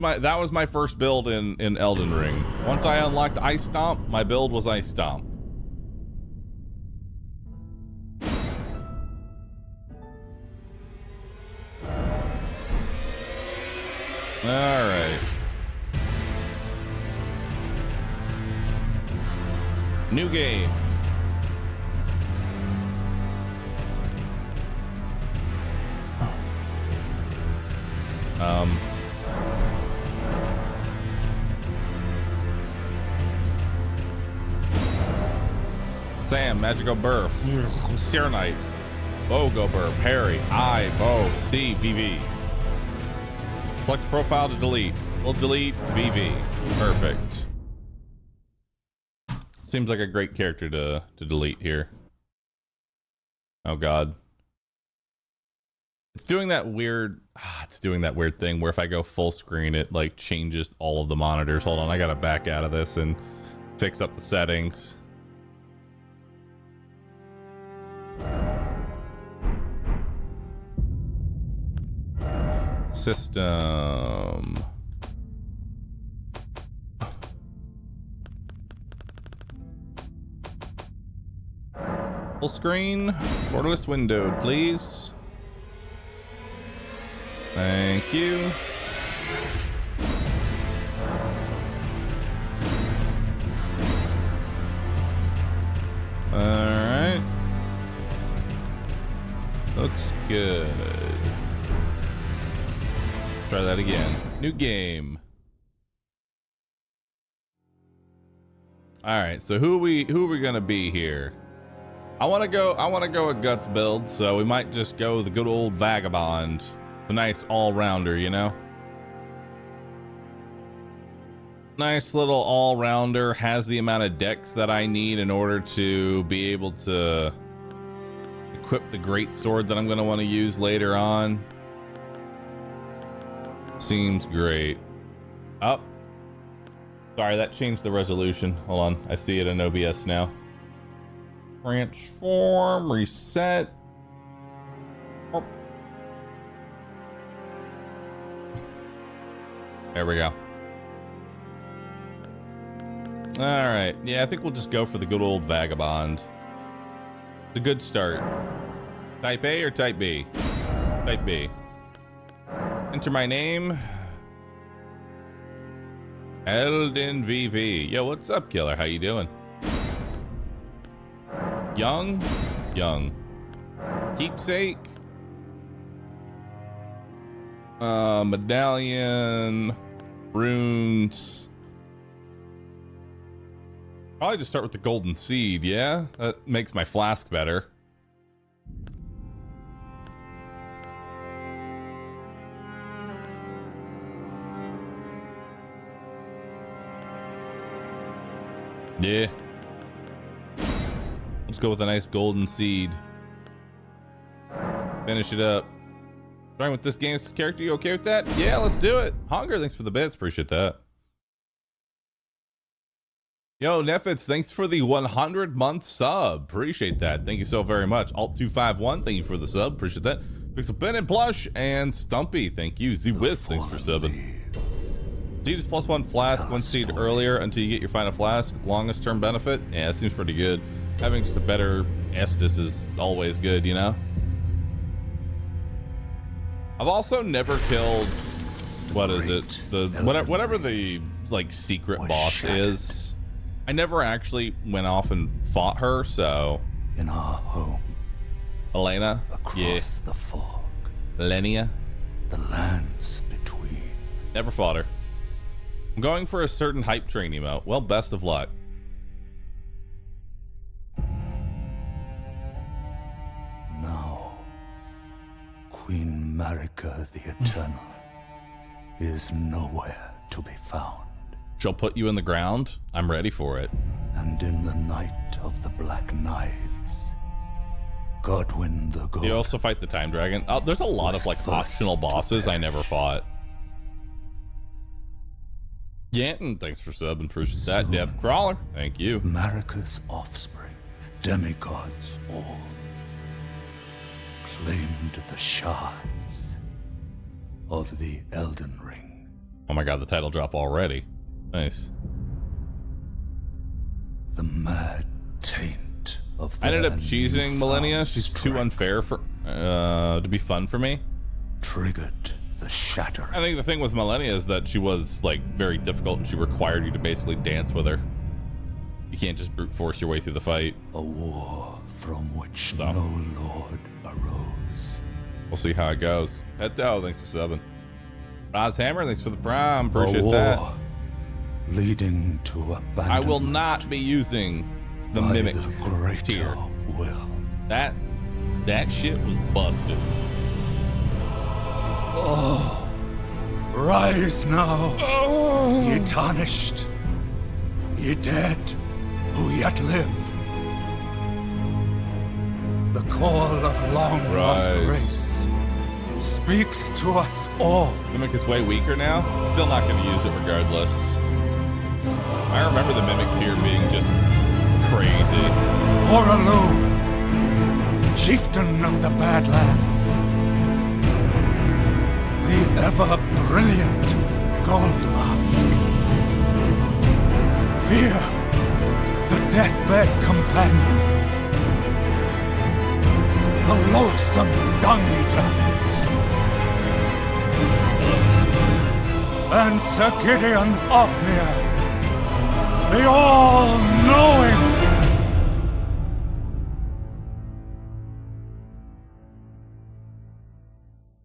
That was my first build in Elden Ring. Once I unlocked Ice Stomp, my build was Ice Stomp. All right. New game. Sam, Magical Burr, Serenite, Bogo Burr, Parry, I, Bo, C, VV. Select profile to delete. We'll delete VV. Perfect. Seems like a great character to delete here. Oh God. It's doing that weird thing where if I go full screen, it like changes all of the monitors. Hold on, I gotta back out of this and fix up the settings. System. Full screen, borderless windowed, please. Thank you. All right. Looks good. Try that again. New game. All right, so who are we gonna be here? I want to go a guts build, so we might just go the good old vagabond. It's a nice all-rounder, you know. Nice little all-rounder, has the amount of decks that I need in order to be able to equip the great sword that I'm going to want to use later on. Seems great. Oh, sorry, that changed the resolution. Hold on, I see it in OBS now. Transform, reset. Oh. There we go. All right, yeah, I think we'll just go for the good old vagabond. It's a good start. Type A or type B? Type B. Enter my name. Elden VV. Yo, what's up, killer? How you doing? Young? Young. Keepsake? Medallion. Runes. Probably just start with the golden seed, yeah? That makes my flask better. Yeah. Let's go with a nice golden seed. Finish it up. Starting with this game's character, you okay with that? Yeah, let's do it. Hunger, thanks for the bits. Appreciate that. Yo, Nefits, thanks for the 100-month sub. Appreciate that. Thank you so very much. Alt251, thank you for the sub. Appreciate that. Pixel Pen and Plush and Stumpy, thank you. Z-Wiz, thanks for subbing. Seed is +1 flask, one seed earlier until you get your final flask. Longest term benefit? Yeah, that seems pretty good. Having just a better Estus is always good, you know? I've also never killed, what is it? The whatever the like secret boss is. I never actually went off and fought her, so. In our home. Elena? Across the fog. Lenia? The lands between. Never fought her. I'm going for a certain hype train emote. Well, best of luck. Now, Queen Marika the Eternal is nowhere to be found. She'll put you in the ground. I'm ready for it. And in the night of the Black Knives, Godwyn the God. You also fight the Time Dragon. Oh, there's a lot of like optional bosses I never fought. Yanton, thanks for subbing. Appreciate that. Death Crawler, thank you. Marika's offspring, demigods all, claimed the shards of the Elden Ring. Oh my god, the title drop already. Nice. The mad taint of I ended up their choosing Millennia. newfound She's too strength unfair for to be fun for me. triggered the shattering. I think the thing with Millennia is that she was like very difficult and she required you to basically dance with her. You can't just brute force your way through the fight. A war from which No. no lord arose. We'll see how it goes. Heto, thanks for subbing. Rozhammer, thanks for the prime. Appreciate A war that. leading to abandonment. I will not be using the by mimic the greater tier. will. That shit was busted. Oh, rise now, ye tarnished, ye dead who yet live. The call of long lost Rise. race speaks to us all. Mimic is way weaker now. Still not going to use it regardless. I remember the mimic tier being just crazy. Horaloo, chieftain of the Badlands, the ever-brilliant Gold Mask. Fear, the deathbed companion, the loathsome dung-eater, and Sir Gideon Othniel, the all-knowing.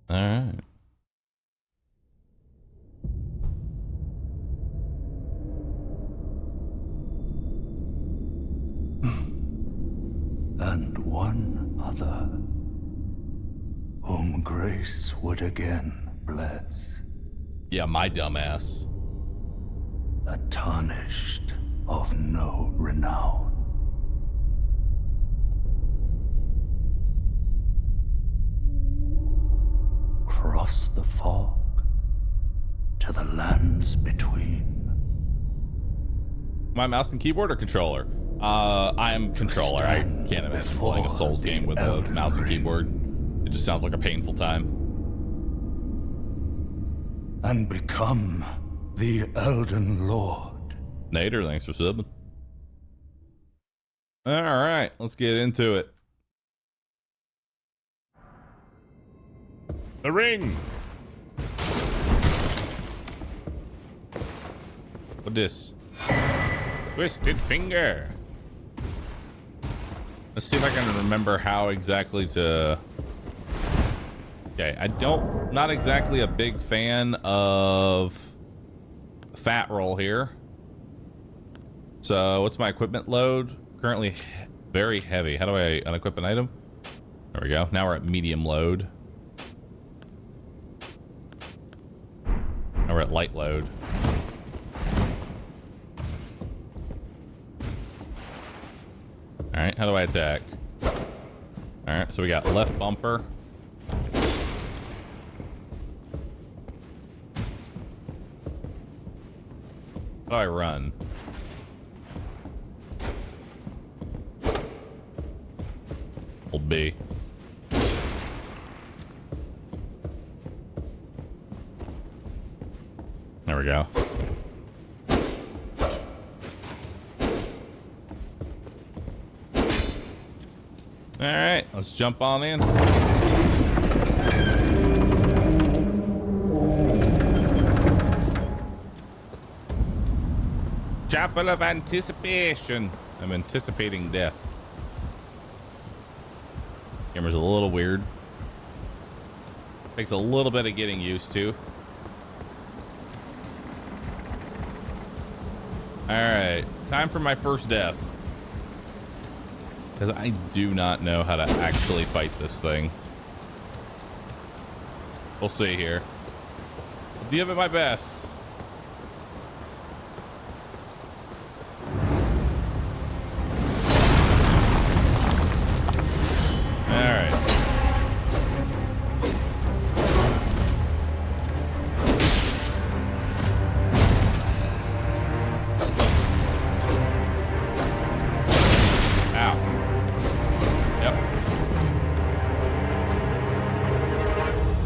All right. And one other, whom grace would again bless, Yeah, my dumbass. a tarnished of no renown. Cross the fog to the lands between. My mouse and keyboard or controller? I am controller. I can't imagine playing a Souls game with a Elden mouse and Ring. keyboard. It just sounds like a painful time. And become the Elden Lord. Nader, thanks for subbing. All right, let's get into it. The ring. What this? Twisted finger. Let's see if I can remember how exactly to. Okay, not exactly a big fan of fat roll here. So what's my equipment load? Currently very heavy. How do I unequip an item? There we go. Now we're at medium load. Now we're at light load. All right, how do I attack? All right, so we got left bumper. How do I run? Hold B. There we go. All right, let's jump on in. Chapel of Anticipation. I'm anticipating death. Camera's a little weird. Takes a little bit of getting used to. All right, time for my first death. Because I do not know how to actually fight this thing. We'll see here. I'll give it my best. All right. Ow. Yep.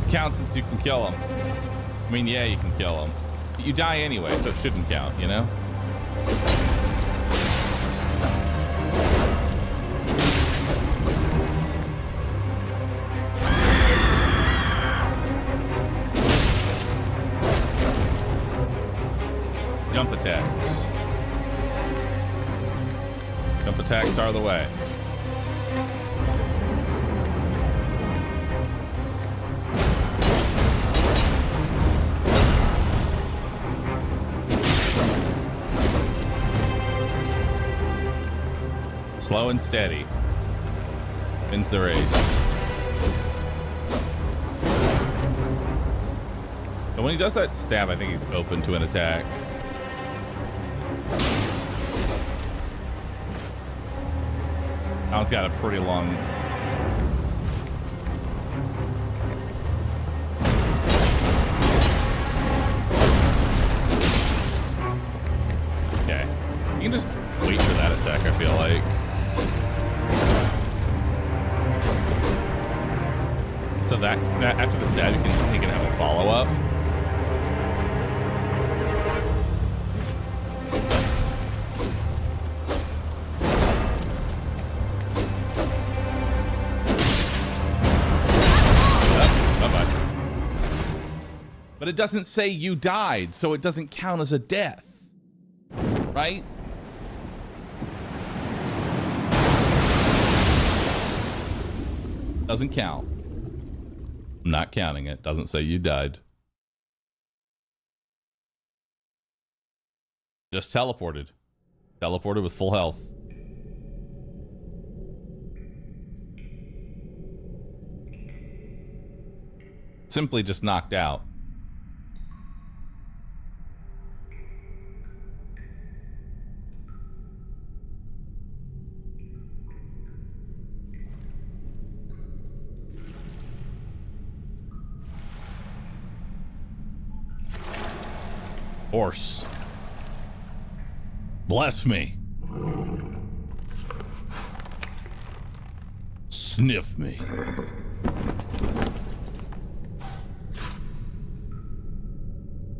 Accountants, you can kill them. I mean, yeah, you can kill them. You die anyway, so it shouldn't count, you know? Jump attacks. Jump attacks are the way. Slow and steady wins the race. But when he does that stab, I think he's open to an attack. That one's got a pretty long... Okay. You can just wait for that attack, I feel like. So that after the stab, he can have a follow-up. But it doesn't say you died, so it doesn't count as a death, right? Doesn't count. I'm not counting it. Doesn't say you died. Just teleported. Teleported with full health. Simply just knocked out. Horse. Bless me. Sniff me.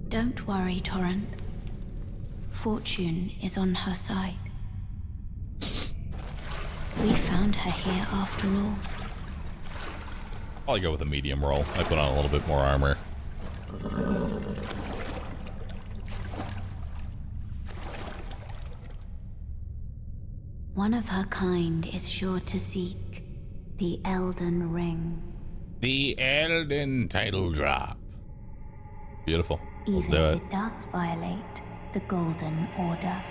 Don't worry, Torrent. Fortune is on her side. We found her here after all. I'll go with a medium roll. I put on a little bit more armor. One of her kind is sure to seek the Elden Ring. The Elden title drop. Beautiful. Let's Even do if it. it does violate the Golden Order.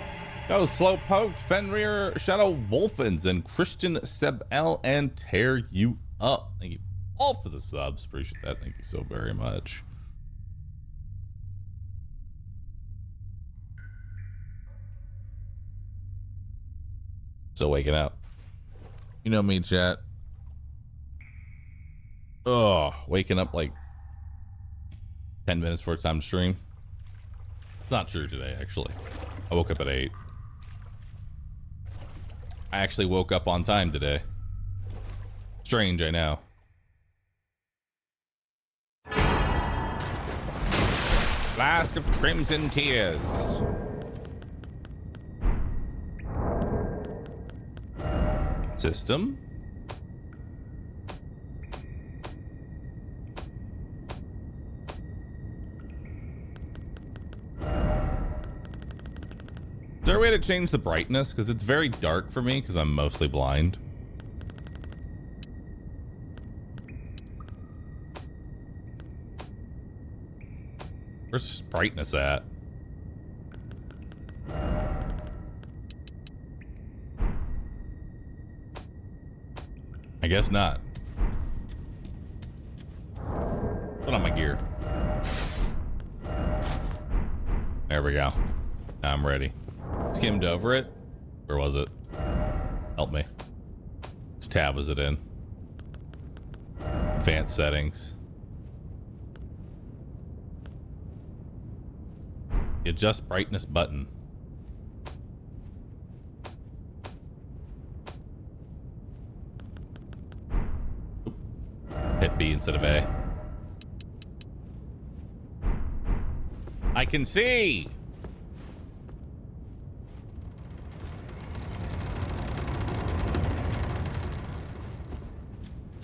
Go Slow Poked, Fenrir, Shadow Wolfens, and Christian Seb L and Tear You Up. Thank you all for the subs. Appreciate that. Thank you so very much. So waking up. You know me, chat. Oh, waking up like 10 minutes before it's time to stream. It's not true today, actually. I woke up at 8. I actually woke up on time today. Strange, I know. Flask of Crimson Tears. System. Is there a way to change the brightness? Because it's very dark for me because I'm mostly blind. Where's brightness at? I guess not. Put on my gear. There we go. Now I'm ready. Skimmed over it. Where was it? Help me. Which tab was it in? Advanced settings. Adjust brightness button. Oop. Hit B instead of A. I can see.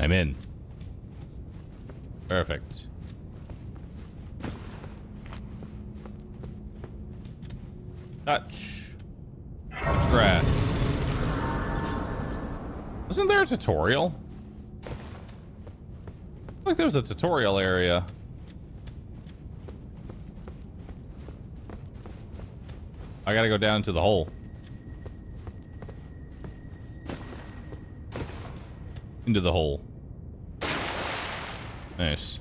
I'm in. Perfect. Touch. Touch grass. Wasn't there a tutorial? I feel like there was a tutorial area. I gotta go down to the hole. Into the hole. Nice.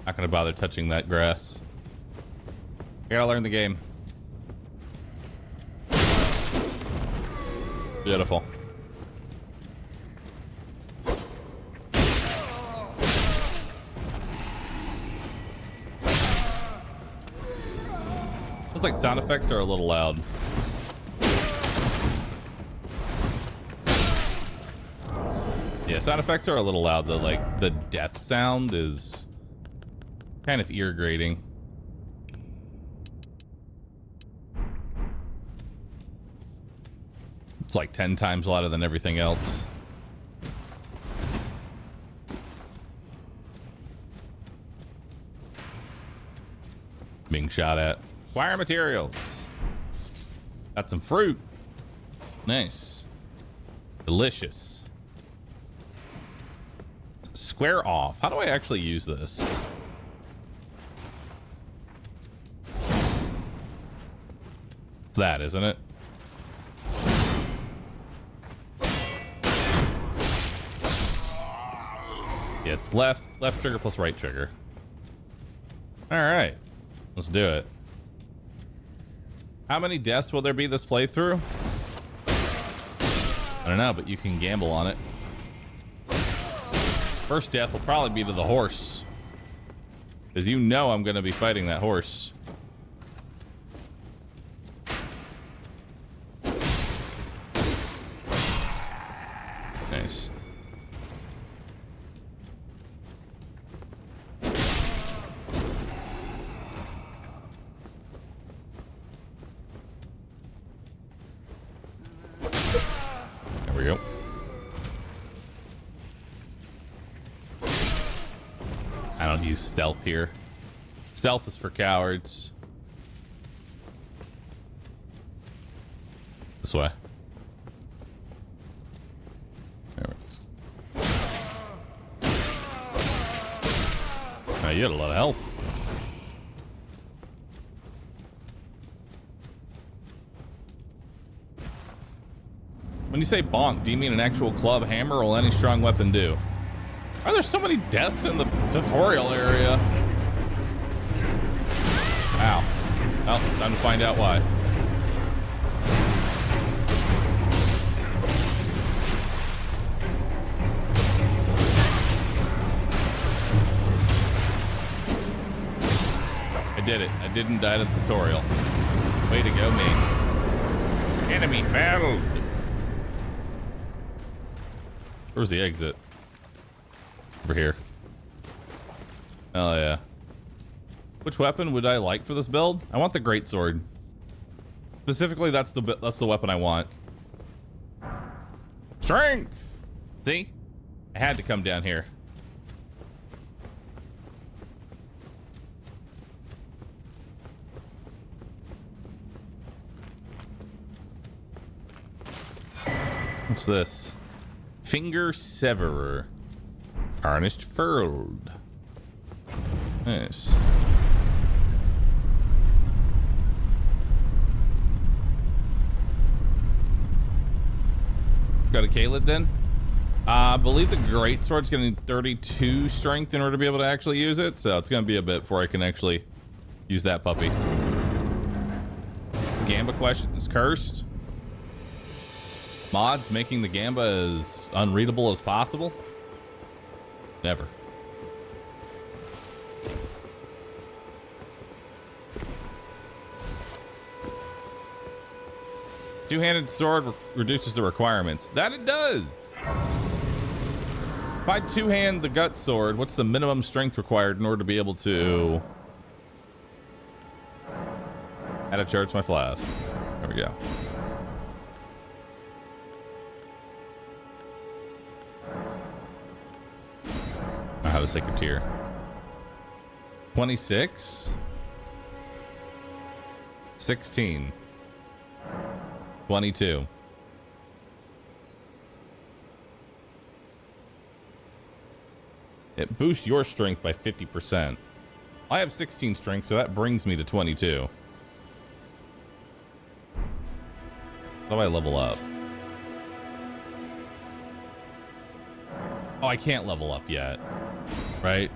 Not gonna bother touching that grass. I gotta learn the game. Beautiful. Feels like sound effects are a little loud. Yeah, sound effects are a little loud though. Like the death sound is kind of ear grating. It's like 10 times louder than everything else. Being shot at. Fire materials. Got some fruit. Nice. Delicious. Square off. How do I actually use this? It's that, isn't it? Yeah, it's left trigger plus right trigger. All right, let's do it. How many deaths will there be this playthrough? I don't know, but you can gamble on it. First death will probably be to the horse, because you know I'm going to be fighting that horse. Nice. There we go. I don't use stealth here. Stealth is for cowards. This way. There we go. Oh, you had a lot of health. When you say bonk, do you mean an actual club, hammer, or will any strong weapon do? Why are there so many deaths in the tutorial area? Ow. Well, time to find out why. I did it. I didn't die to the tutorial. Way to go, me. Enemy felled. Where's the exit? Over here. Oh yeah. Which weapon would I like for this build? I want the greatsword. Specifically, that's the weapon I want. Strength. See? I had to come down here. What's this? Finger Severer. Harnessed furled. Nice. Got a Kaled then? I believe the greatsword's gonna need 32 strength in order to be able to actually use it, so it's gonna be a bit before I can actually use that puppy. This Gamba question is cursed. Mods making the Gamba as unreadable as possible? Never. Two-handed sword reduces the requirements. That it does. If I two-hand the gut sword, what's the minimum strength required in order to be able to... How to charge my flask. There we go. I have a sacred tier. 26. 16. 22. It boosts your strength by 50%. I have 16 strength, so that brings me to 22. How do I level up? Oh, I can't level up yet, right?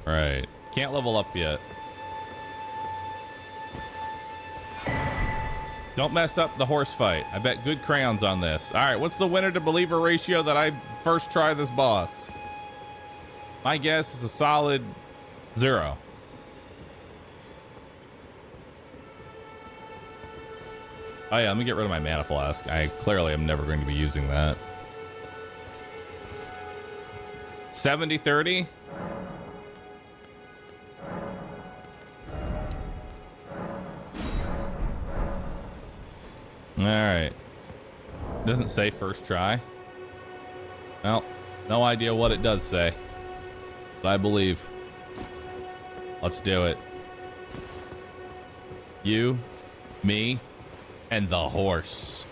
Right. Can't level up yet. Don't mess up the horse fight. I bet good crayons on this. All right, what's the winner to believer ratio that I first try this boss? My guess is a solid 0. Oh yeah, let me get rid of my mana flask. I clearly am never going to be using that. 70-30? All right. Doesn't say first try. Well, no idea what it does say. But I believe. Let's do it. You, me, and the horse.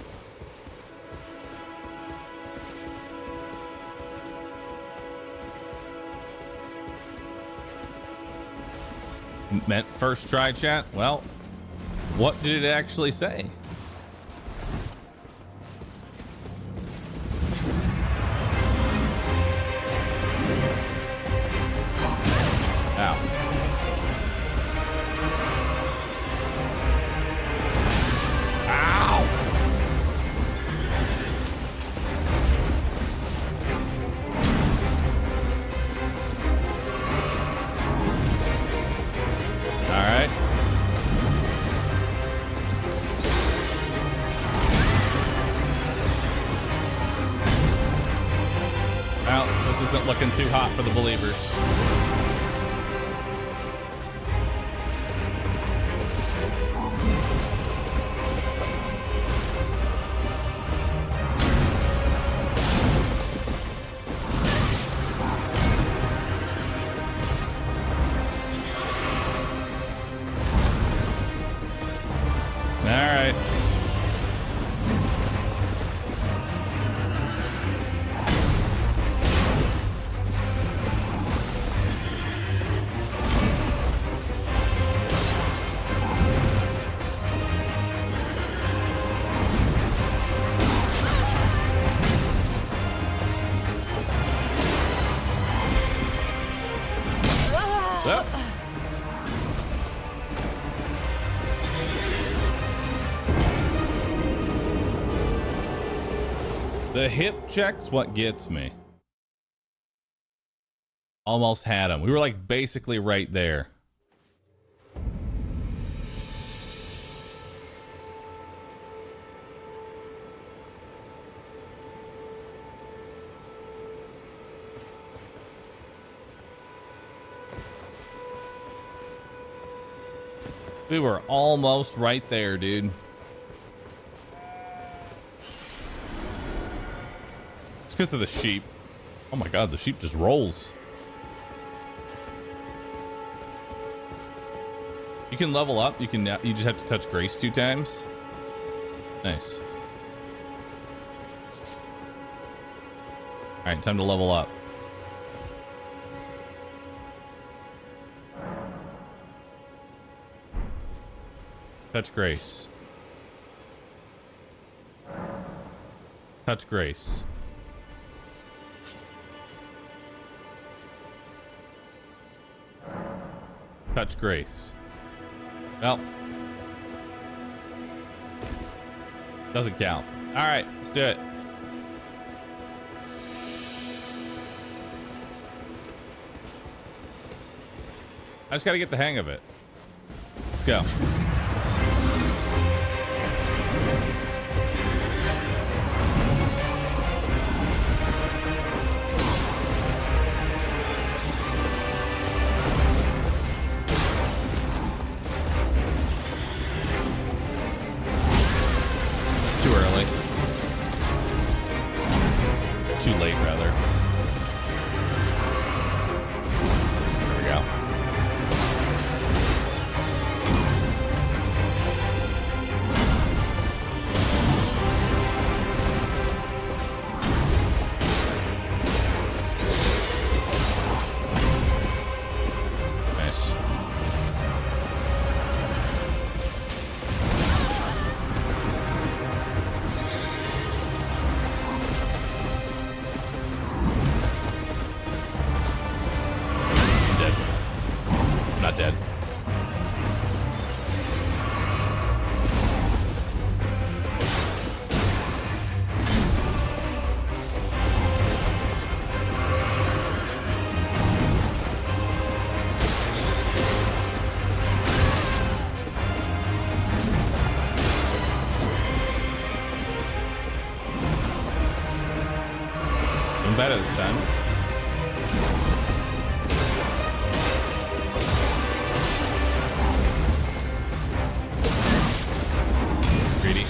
Meant first try, chat? Well, what did it actually say? Ow. Ow! All right. Well, this isn't looking too hot for the believers. The hip check's what gets me. Almost had him. We were like basically right there. We were almost right there, dude. It's because of the sheep. Oh my god, the sheep just rolls. You can level up. You just have to touch Grace 2 times. Nice. All right, time to level up. Touch Grace. Touch Grace. Touch Grace. Well, doesn't count. All right, let's do it. I just got to get the hang of it. Let's go. early. Too late, rather. There we go. Nice. Not dead. I'm better this time. Greedy.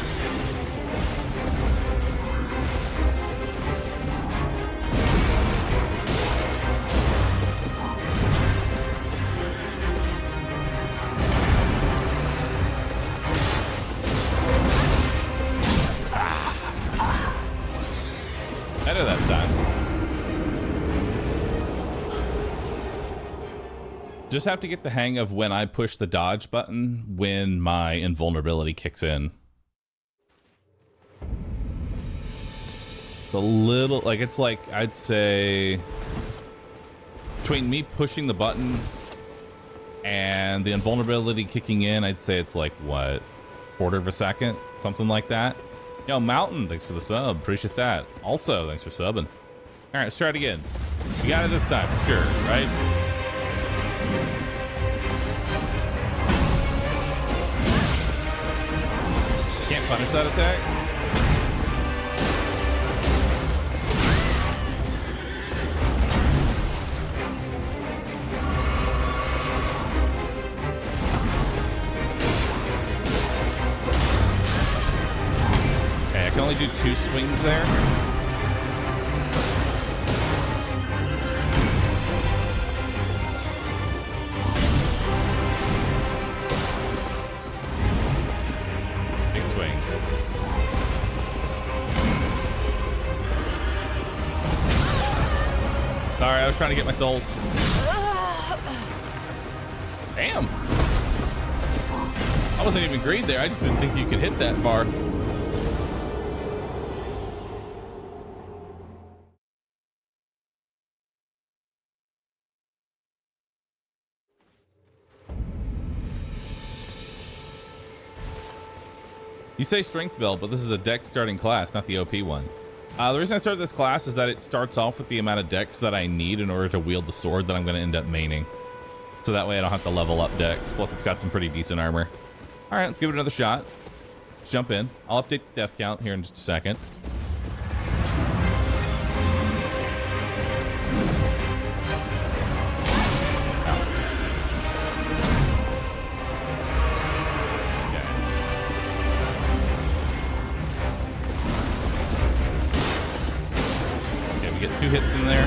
Better that time. Just have to get the hang of when I push the dodge button when my invulnerability kicks in. A little, like, it's like, I'd say between me pushing the button and the invulnerability kicking in, I'd say it's like, what, quarter of a second, something like that. Yo, Mountain, thanks for the sub, appreciate that. Also, thanks for subbing. All right, let's try it again. You got it this time, for sure, right? Can't punish that attack. Okay, I can only do 2 swings there. Sorry, I was trying to get my souls. Damn. I wasn't even greed there. I just didn't think you could hit that far. You say strength build, but this is a dex starting class, not the OP one. The reason I started this class is that it starts off with the amount of dex that I need in order to wield the sword that I'm going to end up maining. So that way I don't have to level up dex. Plus it's got some pretty decent armor. All right, let's give it another shot. Let's jump in. I'll update the death count here in just a second. Get 2 hits in there.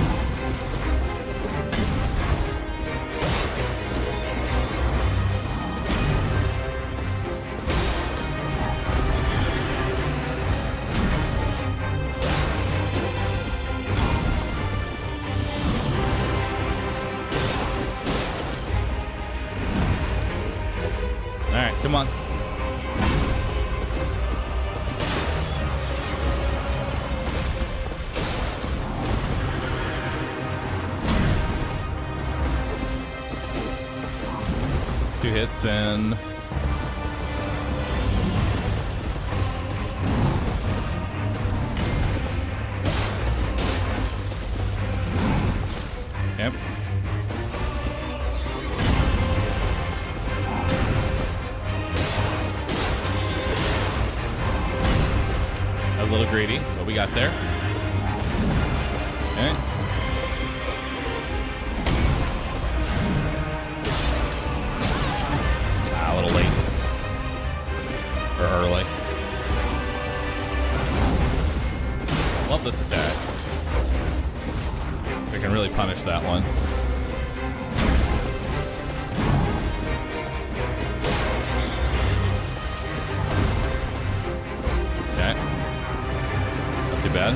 All right, come on. Hits and yep. A little greedy, but we got there. Okay. A little late or early. love this attack. I can really punish that one. Okay. Not too bad.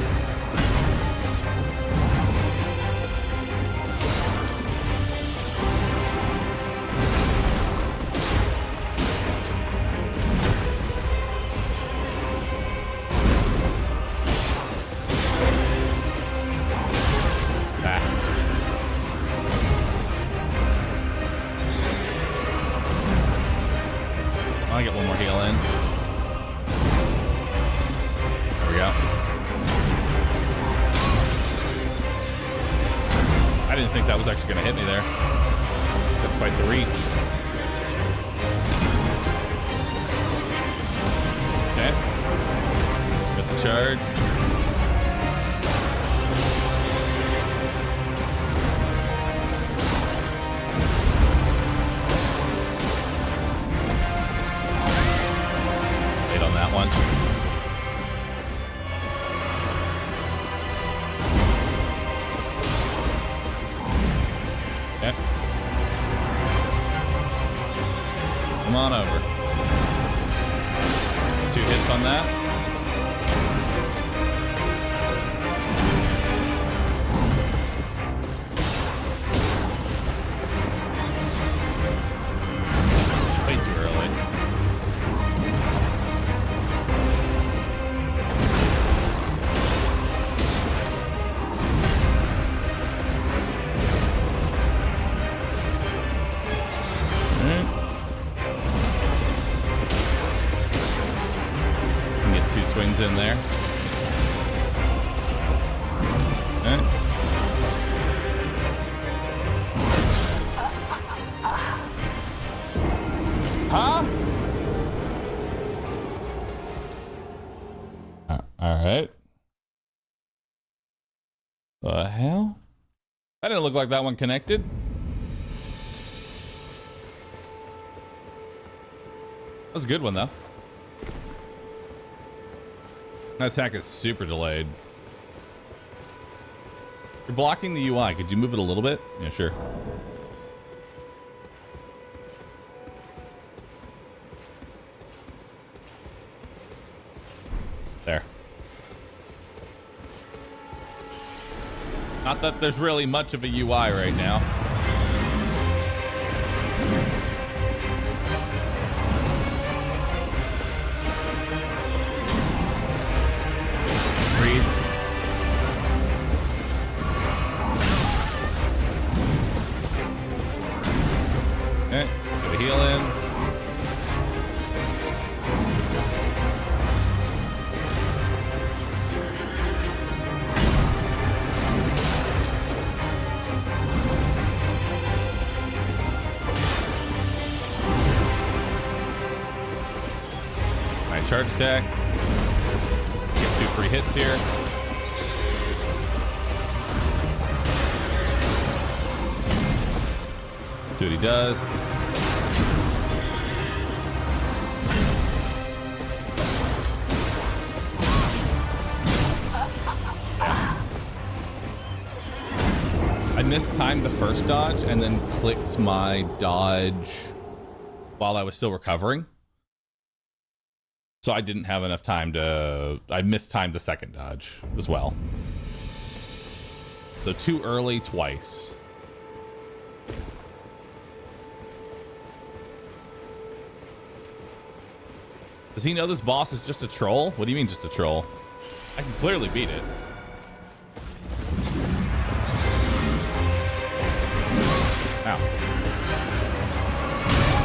I get one more heal in. There we go. I didn't think that was actually going to hit me there. That's quite the reach. Okay. Missed the charge. One. Okay. Come on over. 2 hits on that. Way too early. Swings in there. Okay. Huh? All right. The hell? That didn't look like that one connected. That was a good one, though. That attack is super delayed. You're blocking the UI. Could you move it a little bit? Yeah, sure. There. Not that there's really much of a UI right now. Okay, get a heal in. Alright, charge attack. Get 2 free hits here. See what he does. I mistimed the first dodge and then clicked my dodge while I was still recovering. So I didn't have enough time to... I mistimed the second dodge as well. So too early twice. Does he know this boss is just a troll? What do you mean just a troll? I can clearly beat it. Ow.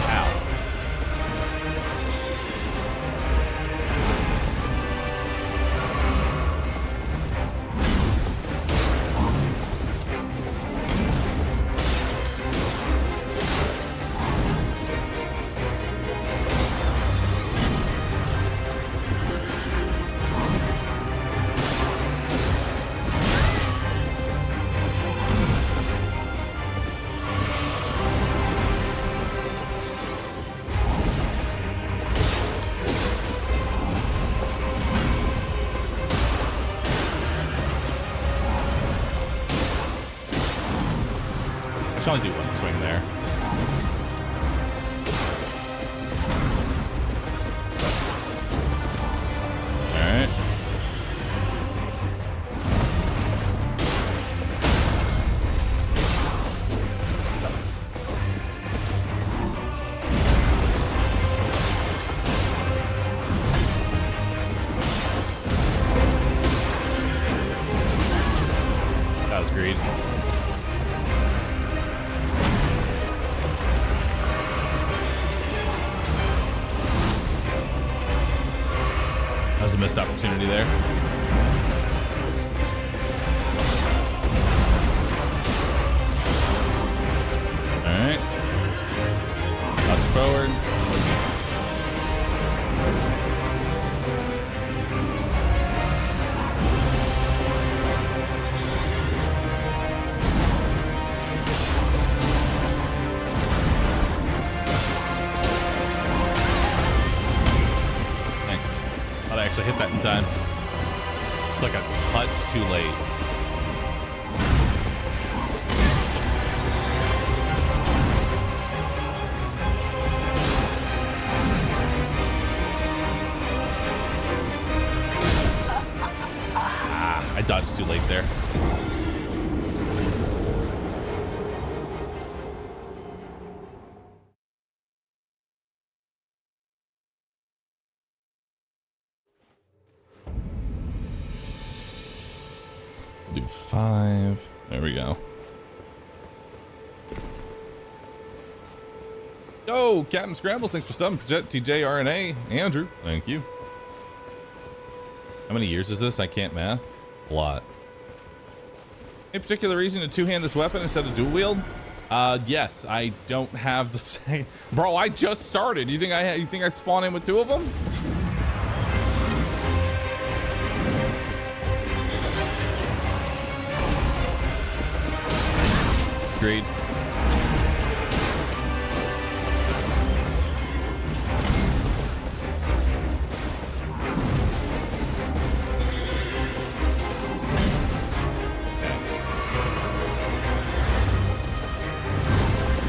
Ow. I should only do one swing there. Alright. That was great. That was a missed opportunity there. All right. Touch forward. I actually hit that in time. Just like a touch too late. I dodged too late there. Do 5. There we go. Yo, Captain Scrambles, thanks for subbing. Project TJRNA. Andrew, thank you. How many years is this? I can't math. A lot. Any particular reason to two-hand this weapon instead of dual wield? Yes, I don't have the same. Bro, I just started. You think I spawn in with 2 of them? Agreed.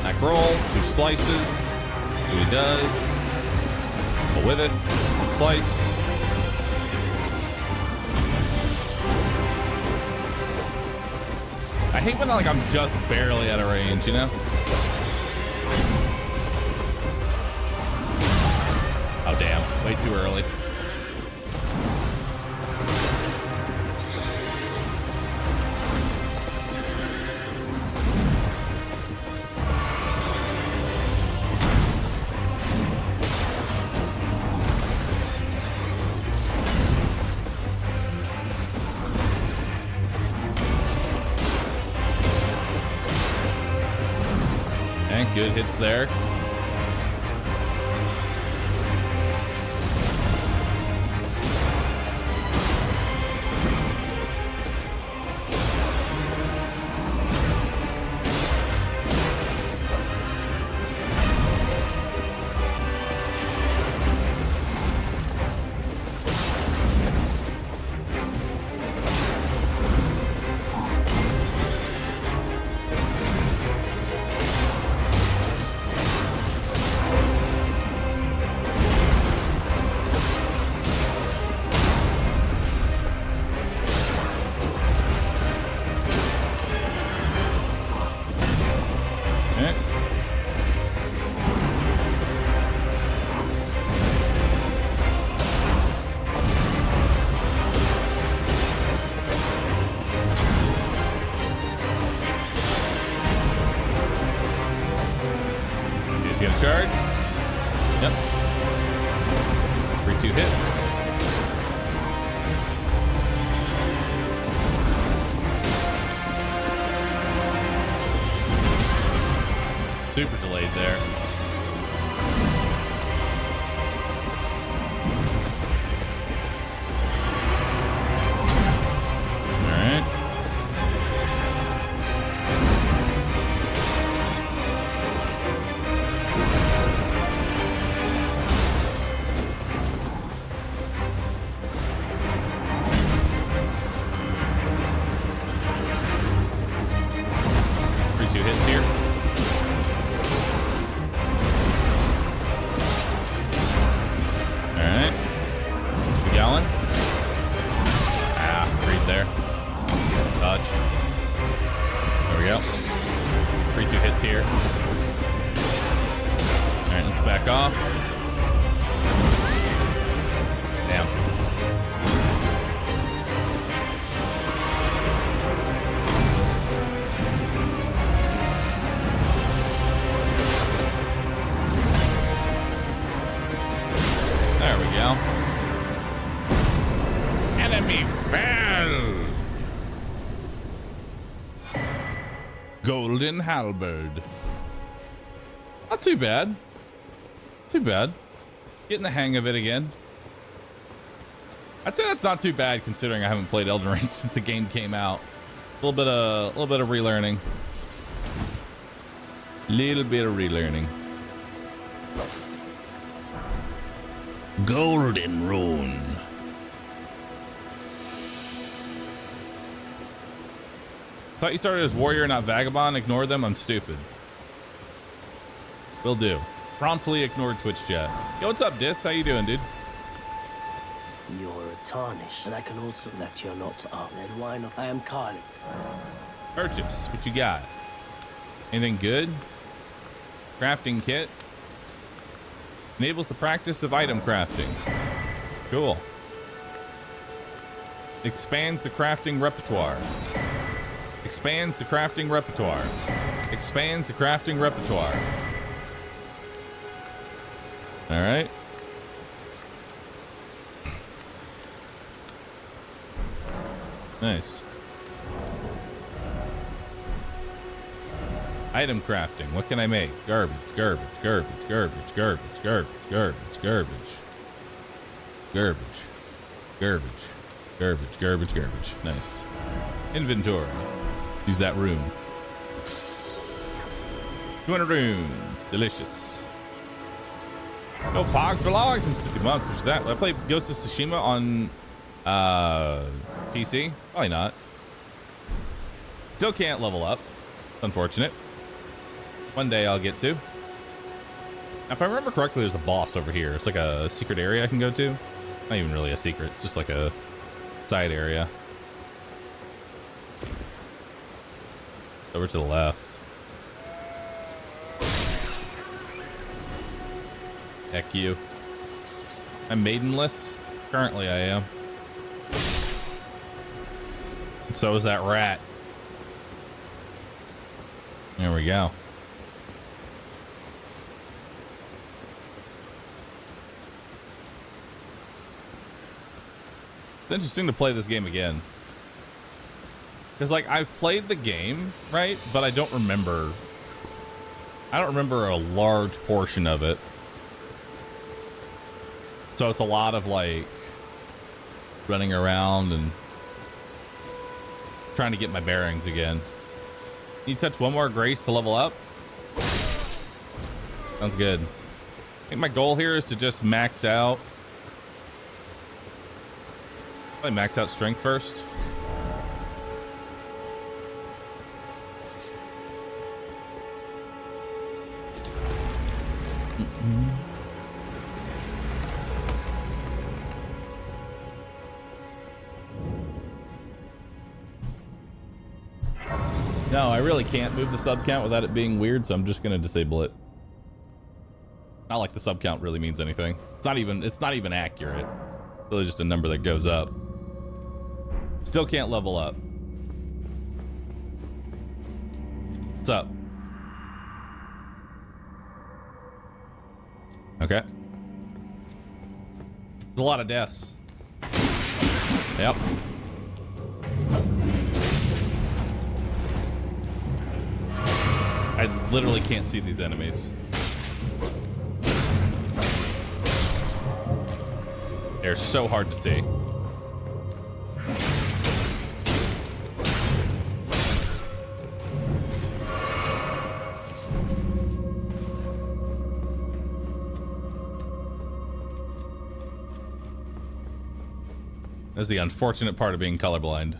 Back roll, 2 slices. See what he does. Go with it. Slice. I hate when like I'm just barely out of range, you know? Oh damn, way too early. Good hits there. Charge. Yep. 3-2 hits. Super delayed there. All right. Two hits here. it's here. All right, let's back off. Damn. There we go. Enemy fell. Golden halberd. Not too bad. Too bad. Getting the hang of it again. I'd say that's not too bad considering I haven't played Elden Ring since the game came out. A little bit of relearning. Little bit of relearning. Golden rune. Thought you started as warrior, not vagabond. Ignore them. I'm stupid. Will do. Promptly ignored Twitch chat. Yo, what's up, Dis? How you doing, dude? You're a tarnish, and I can also that you're not. Then why not? I am Carly. Purchase. What you got? Anything good? Crafting kit. Enables the practice of item crafting. Cool. Expands the crafting repertoire. Expands the crafting repertoire. Expands the crafting repertoire. All right. Nice. Item crafting. What can I make? Garbage, garbage, garbage, garbage, garbage, garbage, garbage, garbage. Garbage. Garbage. Garbage, garbage, garbage. Nice. Inventory. Use that rune. 200 runes. Delicious. No pogs for logs since 50 months. Which is that? Will I play Ghost of Tsushima on PC? Probably not. Still can't level up. Unfortunate. One day I'll get to. If I remember correctly, there's a boss over here. It's like a secret area I can go to. Not even really a secret. It's just like a side area. Over to the left. Heck you. I'm maidenless. Currently I am. And so is that rat. There we go. It's interesting to play this game again. Because, like, I've played the game, right? But I don't remember a large portion of it. So it's a lot of, like, running around and trying to get my bearings again. Need to touch one more grace to level up? Sounds good. I think my goal here is to just max out. Probably max out strength first. No, I really can't move the sub count without it being weird, so I'm just gonna disable it. Not like the sub count really means anything. It's not even accurate. It's really just a number that goes up. Still can't level up. What's up? Okay. There's a lot of deaths. Yep. I literally can't see these enemies. They're so hard to see. That's the unfortunate part of being colorblind.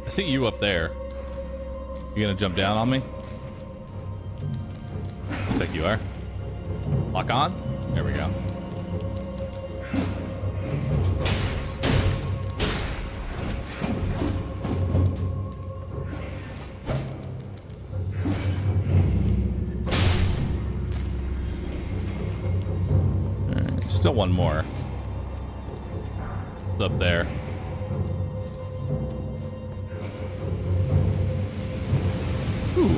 I see you up there. You gonna jump down on me? Looks like you are. Lock on? There we go. still one more. It's up there. Ooh.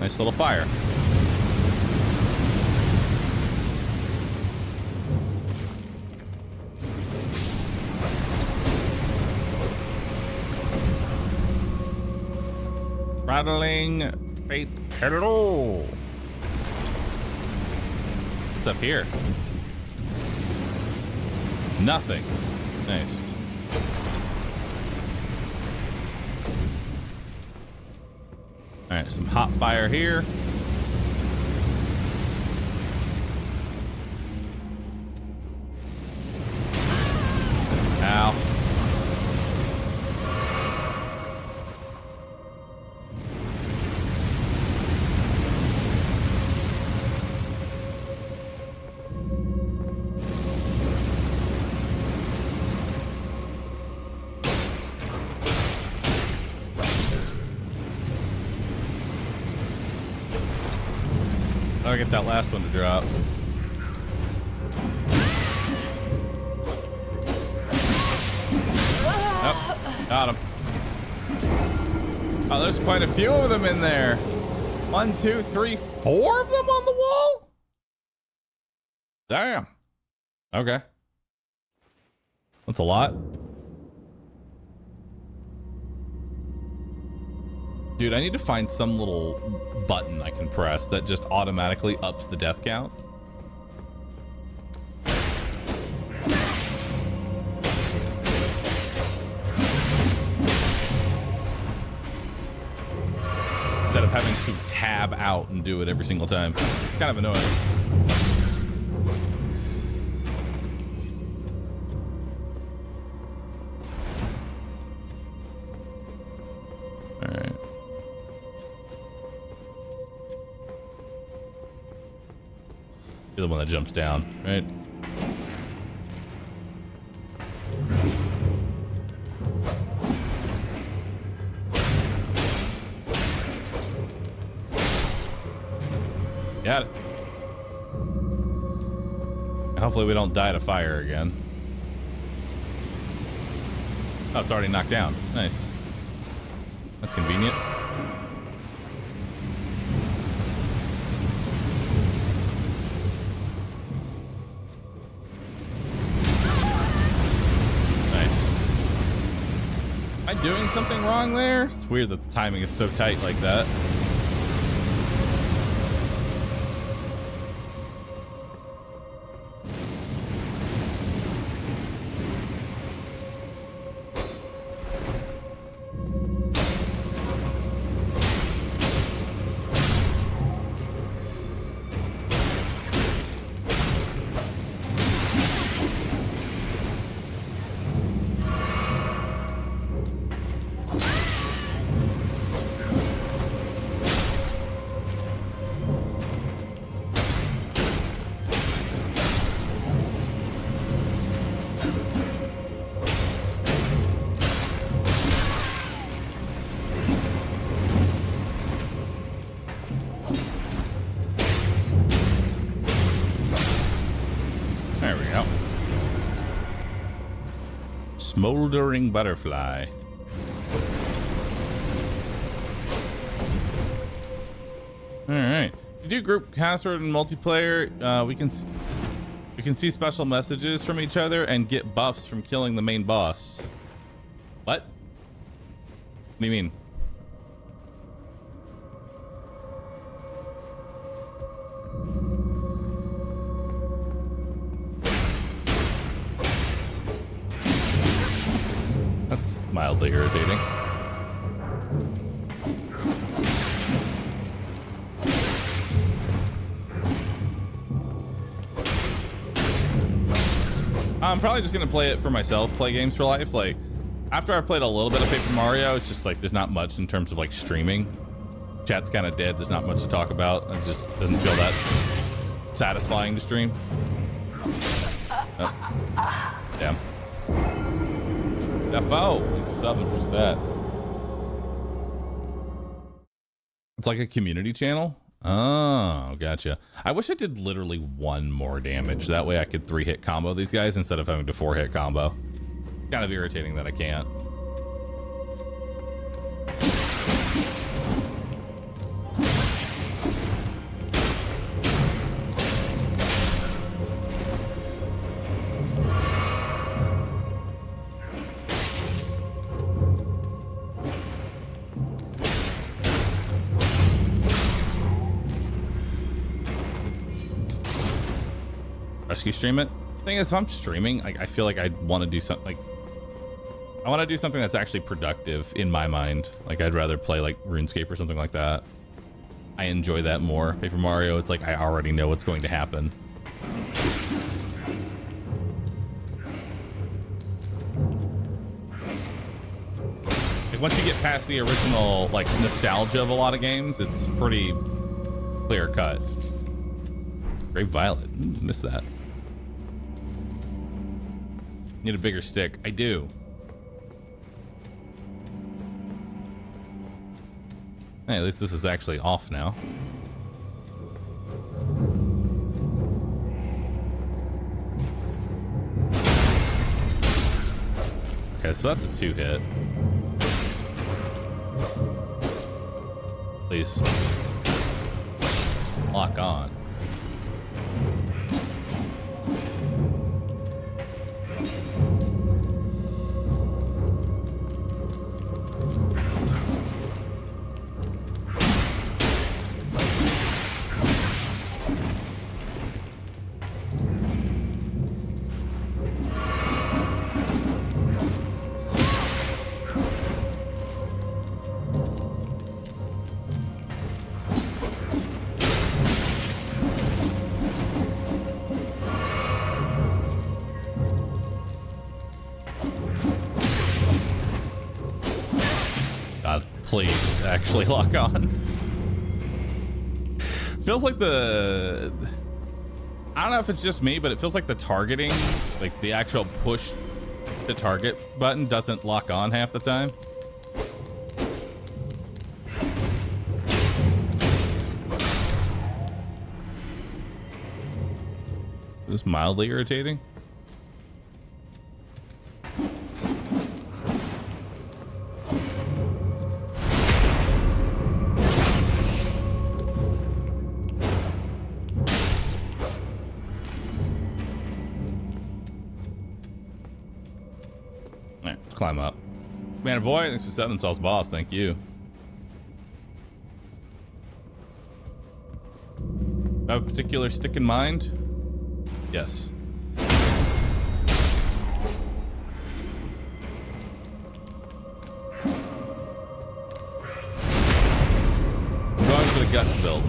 Nice little fire. Rattling fate. Hello. What's up here? Nothing. Nice. All right, some hot fire here. Ow. I'll get that last one to drop. Oh, got him. Oh, there's quite a few of them in there. 1, 2, 3, 4 of them on the wall? Damn. Okay. That's a lot. Dude, I need to find some little button I can press that just automatically ups the death count. Instead of having to tab out and do it every single time. Kind of annoying. All right. You're the one that jumps down, right? Got it. Hopefully we don't die to fire again. Oh, it's already knocked down. Nice. That's convenient. Nice. Am I doing something wrong there? It's weird that the timing is so tight like that. Smoldering butterfly. All right. If you do group password and multiplayer, we can see special messages from each other and get buffs from killing the main boss. What? What do you mean? That's mildly irritating. I'm probably just gonna play it for myself, play games for life. Like, after I've played a little bit of Paper Mario, it's just like there's not much in terms of like streaming. Chat's kind of dead. There's not much to talk about. It just doesn't feel that satisfying to stream. Oh. Damn. FO. Thanks for subbing for that. It's like a community channel. Oh, gotcha. I wish I did literally 1 more damage. That way I could 3-hit combo these guys instead of having to 4-hit combo. Kind of irritating that I can't. Rescue stream it. Thing is, if I'm streaming, I feel like I want to do something like I want to do something that's actually productive in my mind. Like I'd rather play like RuneScape or something like that. I enjoy that more. Paper Mario, it's like I already know what's going to happen. Like once you get past the original like nostalgia of a lot of games, it's pretty clear cut. Great Violet. Missed that. Need a bigger stick. I do. Hey, at least this is actually off now. Okay, so that's a 2-hit. Please. Lock on. Please actually lock on. Feels like the, I don't know if it's just me, but it feels like the targeting, like the actual push the target button doesn't lock on half the time. This is mildly irritating. Climb up. Man, boy, thanks for 7 Sauce Boss. Thank you. Have a particular stick in mind? Yes. I'm going for the guts build.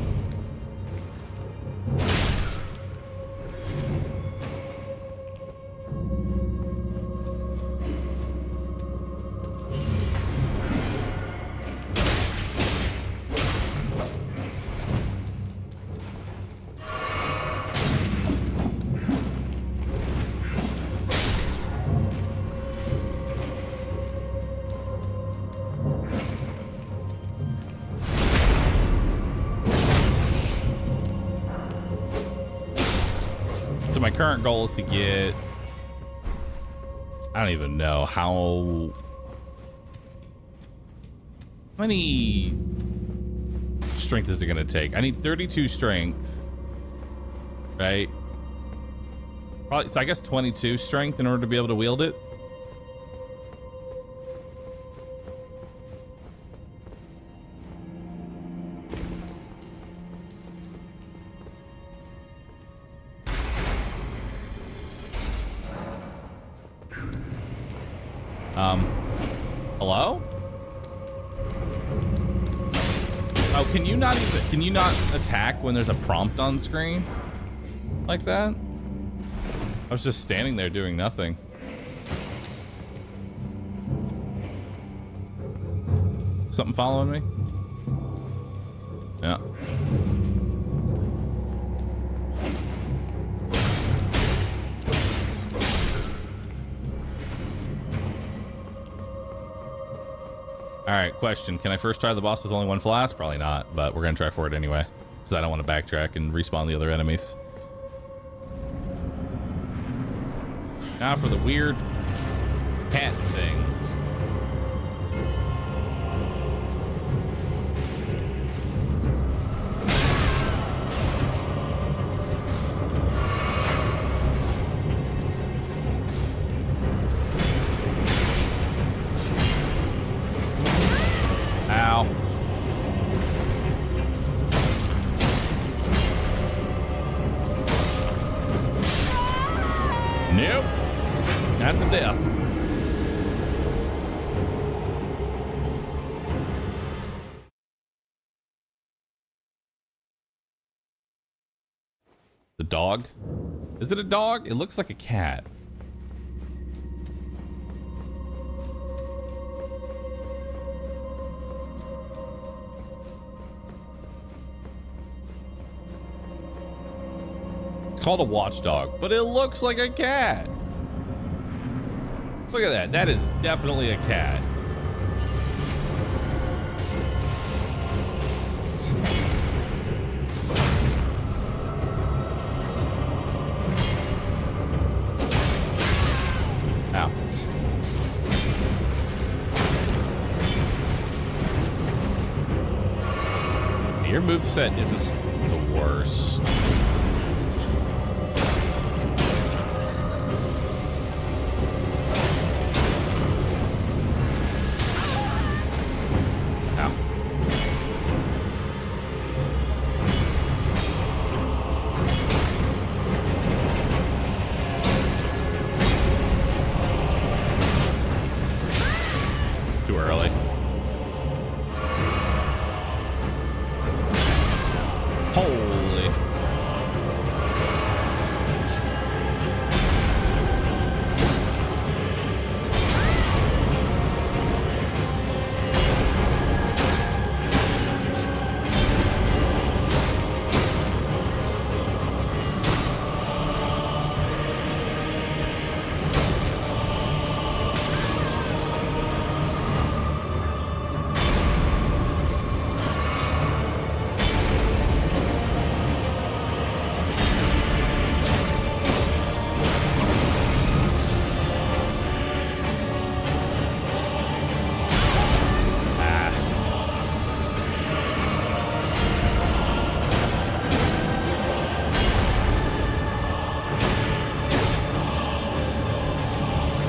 My current goal is to get, I don't even know how many strength is it going to take. I need 32 strength, right? Probably, so I guess 22 strength in order to be able to wield it. Hello? Oh, can you not attack when there's a prompt on screen? Like that? I was just standing there doing nothing. Something following me? Yeah. All right, question. Can I first try the boss with only 1 flask? Probably not, but we're going to try for it anyway. Because I don't want to backtrack and respawn the other enemies. Now for the weird cat thing. Ow. Nope. That's a death. The dog? Is it a dog? It looks like a cat. It's called a watchdog, but it looks like a cat. Look at that. That is definitely a cat. Ow. Your moveset isn't the worst.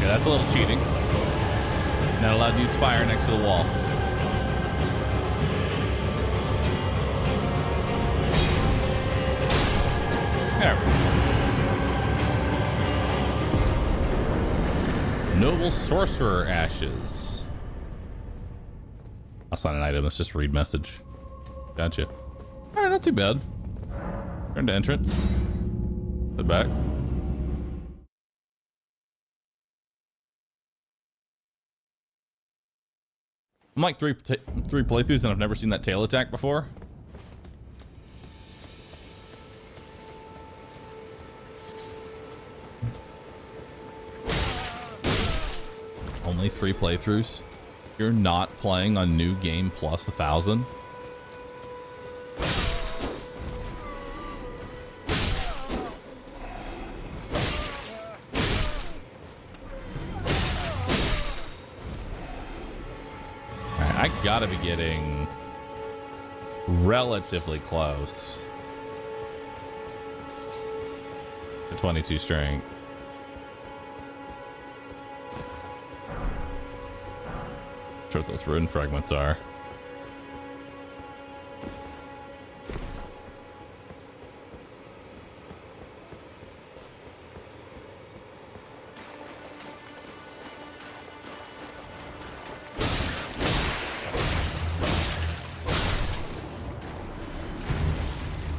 That's a little cheating. Not allowed to use fire next to the wall. There we go. Noble Sorcerer Ashes. That's not an item, that's just a read message. Gotcha. Alright, not too bad. Turn to entrance. Head back. I'm like three playthroughs and I've never seen that tail attack before. Only 3 playthroughs? You're not playing on New Game Plus 1000? I gotta be getting relatively close to 22 strength. Not sure what those rune fragments are.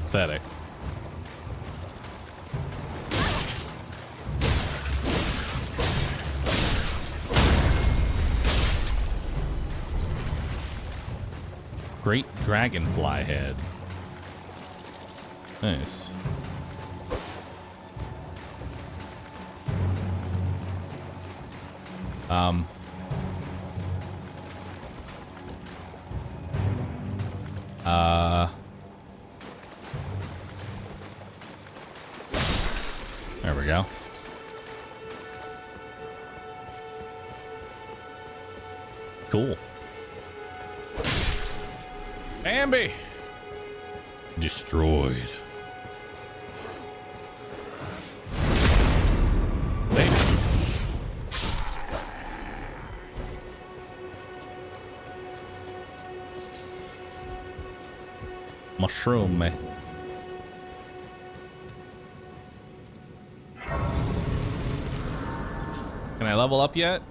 Pathetic. Great dragonfly head. Nice. we go. Cool. Bambi! Destroyed. Wait. Mushroom, man. Can I level up yet?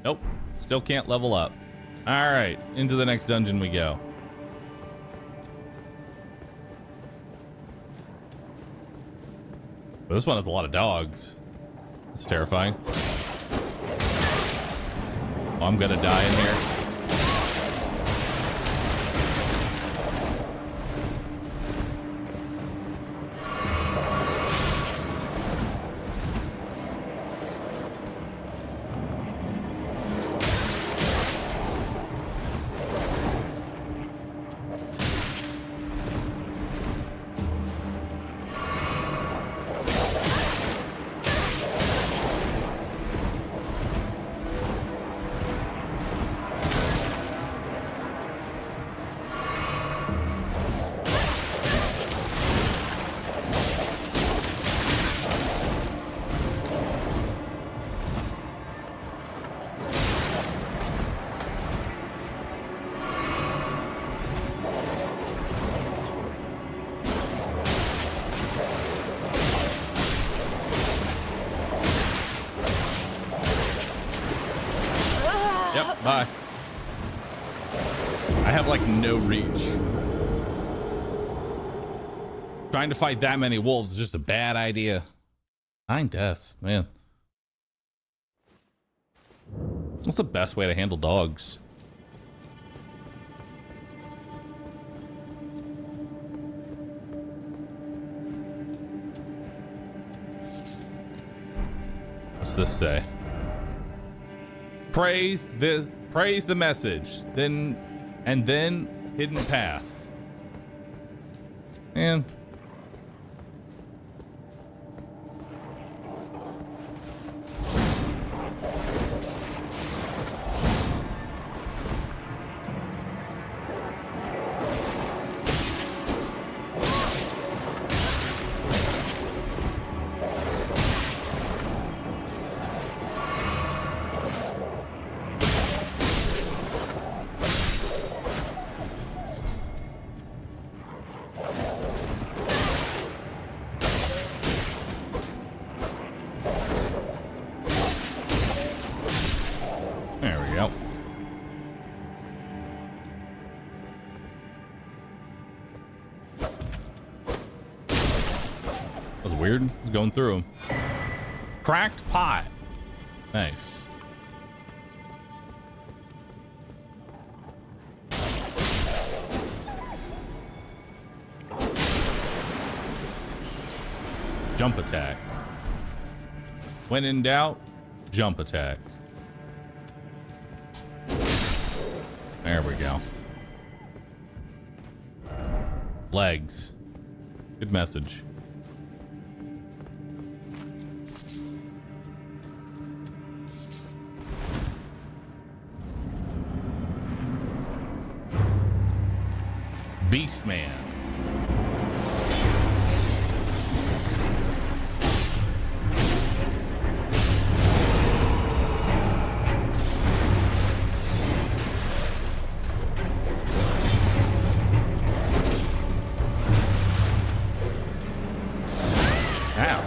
Nope. Still can't level up. All right, into the next dungeon we go. But this one has a lot of dogs. It's terrifying. Oh, I'm gonna die in here. Yep, bye. I have like no reach. Trying to fight that many wolves is just a bad idea. 9 deaths, man. What's the best way to handle dogs? What's this say? Praise the message, then hidden path. Man. There we go. That was weird. I was going through them. Cracked pot. Nice. Jump attack. When in doubt, jump attack. There we go. Legs. Good message. Beastman. Ow.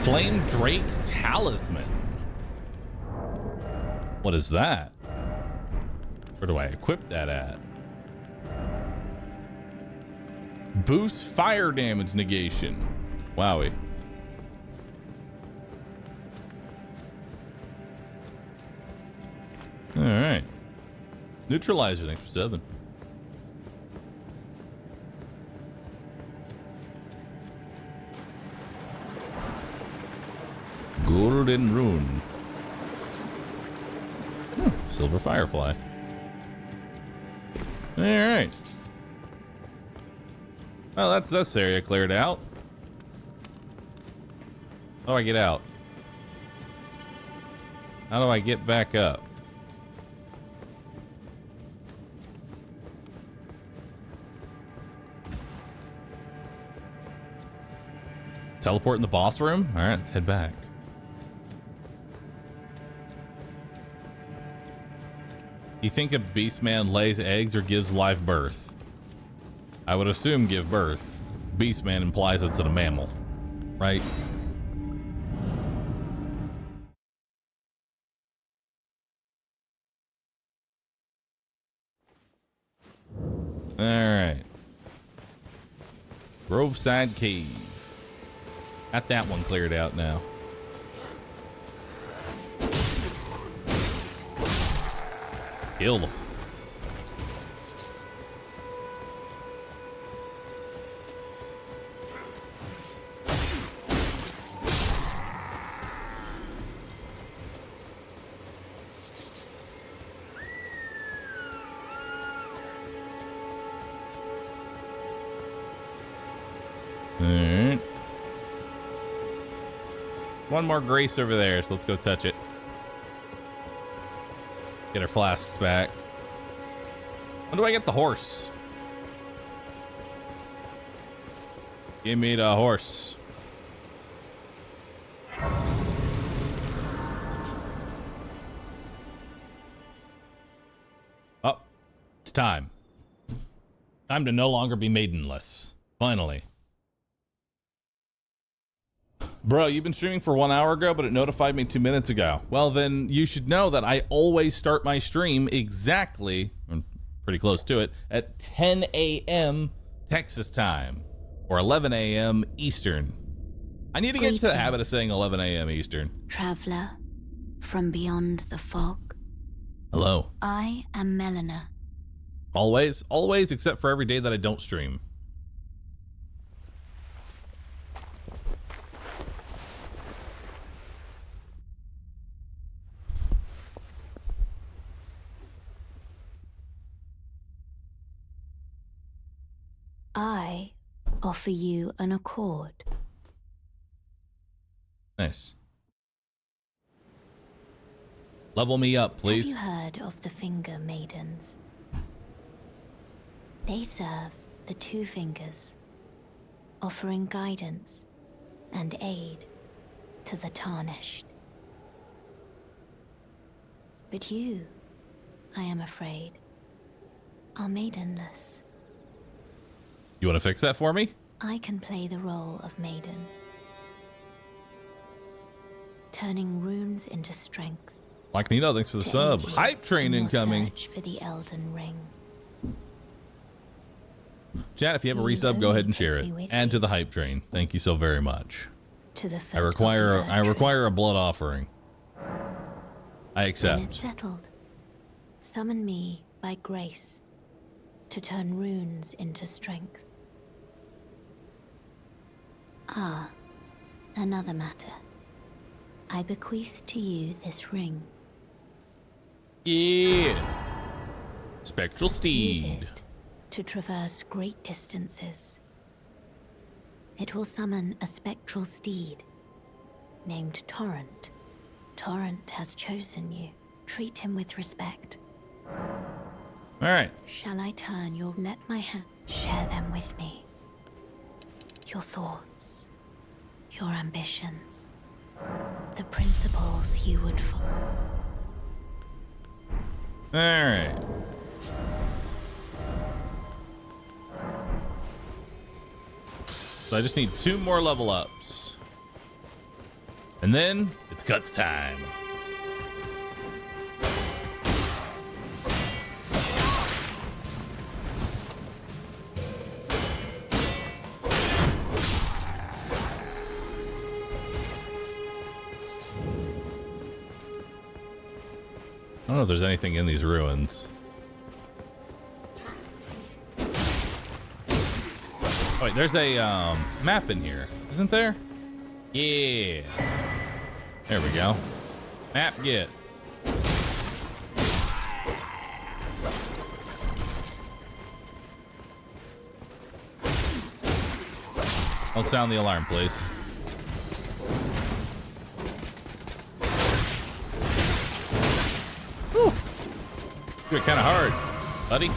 Flame Drake Talisman. What is that? Where do I equip that at? Boost fire damage negation. Wowie. All right. Neutralizer, thanks for 7. Golden Rune. Silver Firefly. All right. Well, that's this area cleared out. How do I get out? How do I get back up? Teleport in the boss room? All right, let's head back. You think a beast man lays eggs or gives live birth? I would assume give birth. Beast man implies it's a mammal, right? All right. Groveside Cave. Got that one cleared out now. Kill them. Alright. One more grace over there, so let's go touch it. Get our flasks back. When do I get the horse? Give me the horse. Oh, it's time. Time to no longer be maidenless. Finally. Bro, you've been streaming for 1 hour ago, but it notified me 2 minutes ago. Well, then you should know that I always start my stream exactly, or pretty close to it, at 10 a.m. Texas time, or 11 a.m. Eastern. I need to get into the habit of saying 11 a.m. Eastern. Traveler from beyond the fog. Hello. I am Melina. Always, always, except for every day that I don't stream. I offer you an accord. Nice. Level me up, please. Have you heard of the Finger Maidens? They serve the Two Fingers, offering guidance and aid to the tarnished. But you, I am afraid, are maidenless. You want to fix that for me? I can play the role of maiden, turning runes into strength. Like Nino, thanks for the sub. Hype train incoming. Search for the Elden Ring. Chat, if you have a resub, go ahead and share it. Add to the hype train. Thank you so very much. To the I require a blood offering. I accept. When it's settled, summon me by grace to turn runes into strength. Ah, another matter. I bequeath to you this ring. Yeah. Spectral Use Steed. it to traverse great distances. It will summon a spectral steed named Torrent. Torrent has chosen you. Treat him with respect. All right. Shall I turn your... Let my hand... Share them with me. Your thoughts. Your ambitions. The principles you would follow. All right. So I just need 2 more level ups. And then it's guts time. I don't know if there's anything in these ruins. Oh, wait, there's a map in here, isn't there? Yeah. There we go. Map get. Don't sound the alarm, please. Whew. Do it kind of hard, buddy.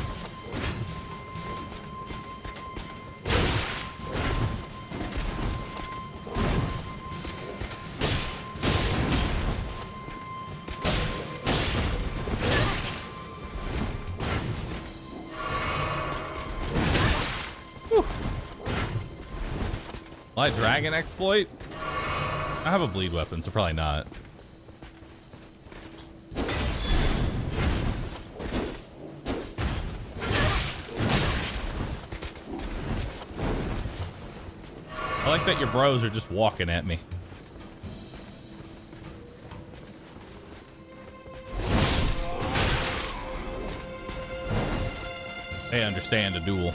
Will I dragon exploit? I have a bleed weapon, so probably not. I like that your bros are just walking at me. They understand a duel.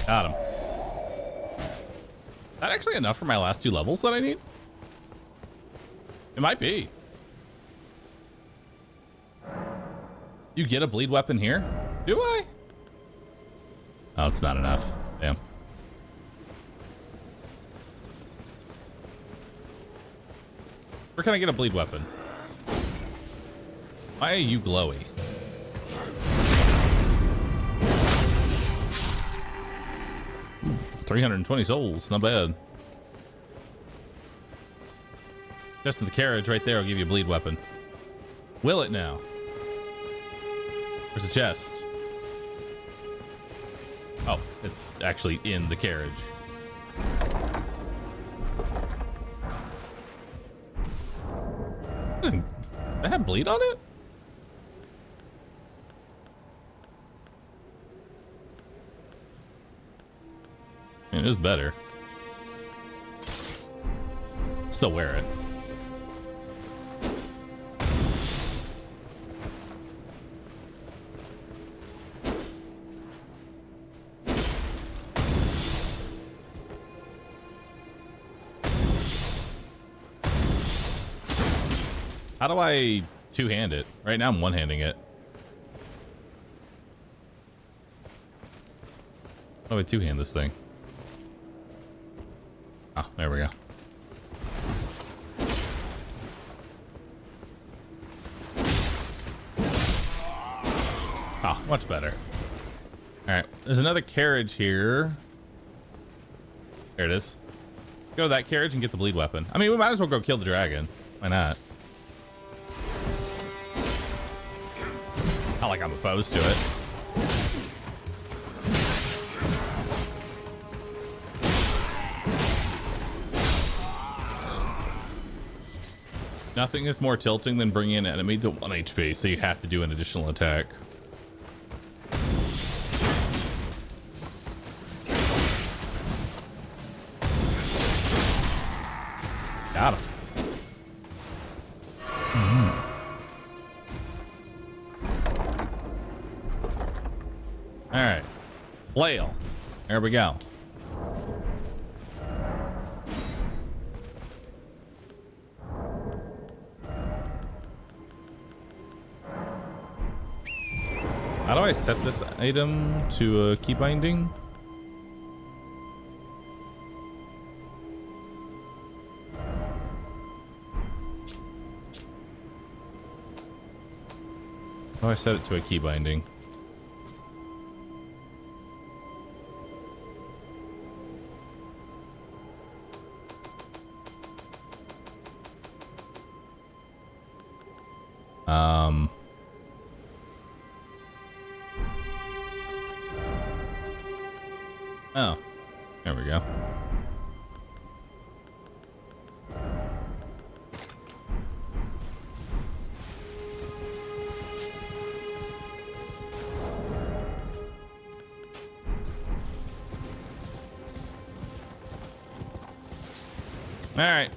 Got him. Is that actually enough for my last 2 levels that I need? It might be. You get a bleed weapon here? Do I? Oh, it's not enough. Damn. Where can I get a bleed weapon? Why are you glowy? Ooh, 320 souls, not bad. Just in the carriage right there, I'll give you a bleed weapon. Will it now? Where's the chest? Oh, it's actually in the carriage. Doesn't that have bleed on it? It is better. Still wear it. How do I two-hand it? Right now I'm one-handing it. How do I two-hand this thing? Oh, there we go. Oh, much better. All right, there's another carriage here. There it is. Go to that carriage and get the bleed weapon. I mean, we might as well go kill the dragon. Why not? Not like I'm opposed to it. Nothing is more tilting than bringing an enemy to 1 HP, so you have to do an additional attack. Got him. All right, flail. There we go. How do I set this item to a key binding? How do I set it to a key binding? Oh, there we go. All right.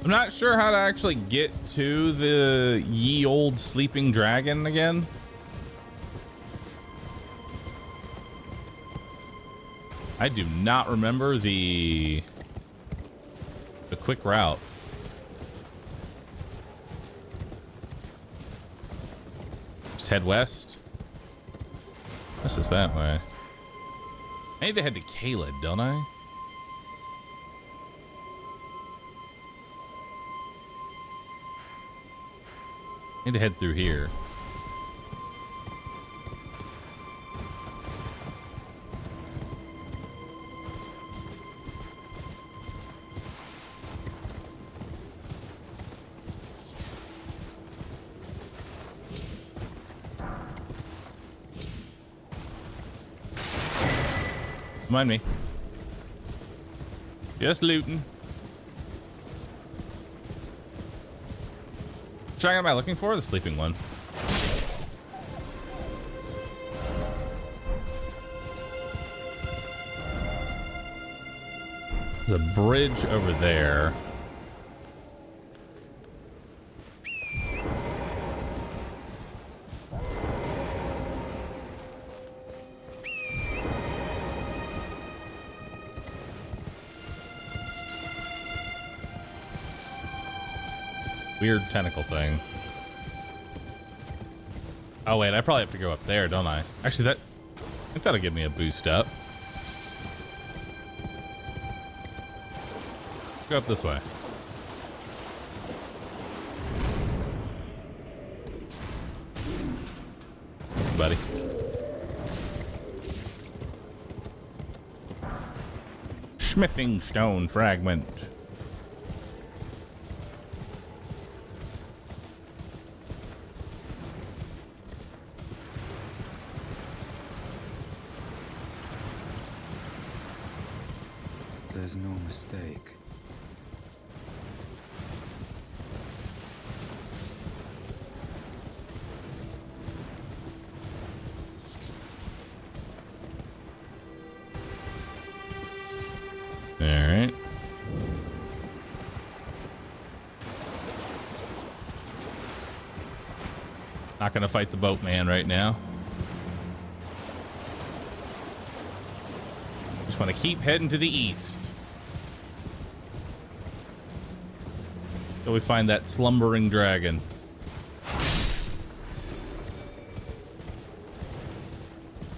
I'm not sure how to actually get to the ye old sleeping dragon again. I do not remember the quick route. Just head west. This is that way. I need to head to Caled, don't I? I need to head through here. Mind me. Just looting. Which dragon am I looking for? The sleeping one. There's a bridge over there. Weird tentacle thing. Oh wait, I probably have to go up there, don't I? Actually, I think that'll give me a boost up. Go up this way. Buddy. Smithing stone fragment. There's no mistake. All right. Not gonna fight the boatman right now. Just want to keep heading to the east. Till we find that slumbering dragon.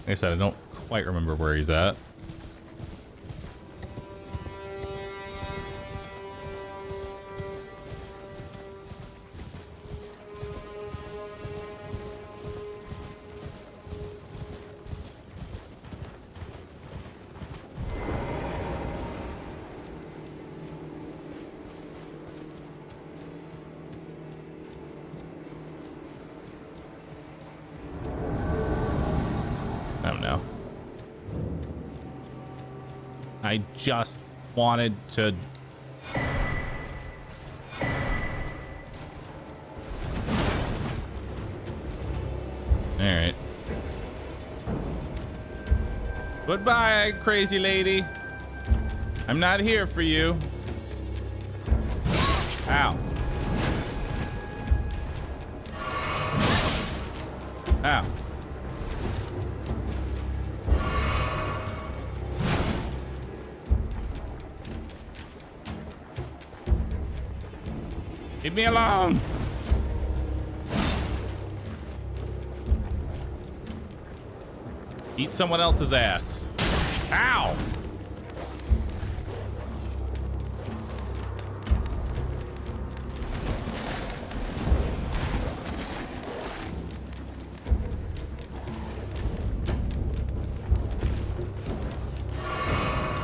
Like I said, I don't quite remember where he's at. I just wanted to... Alright. Goodbye, crazy lady. I'm not here for you. Ow. Ow. Leave me alone. Eat someone else's ass. Ow!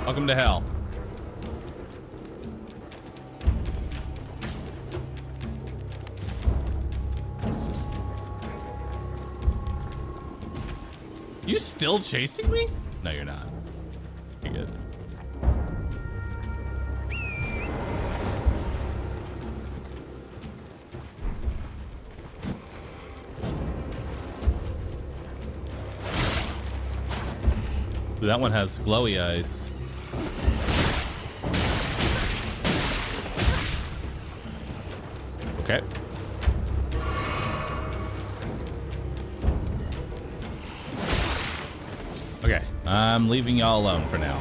Welcome to hell. You still chasing me? No, you're not. You're good. Ooh, that one has glowy eyes. Okay. Okay, I'm leaving y'all alone for now.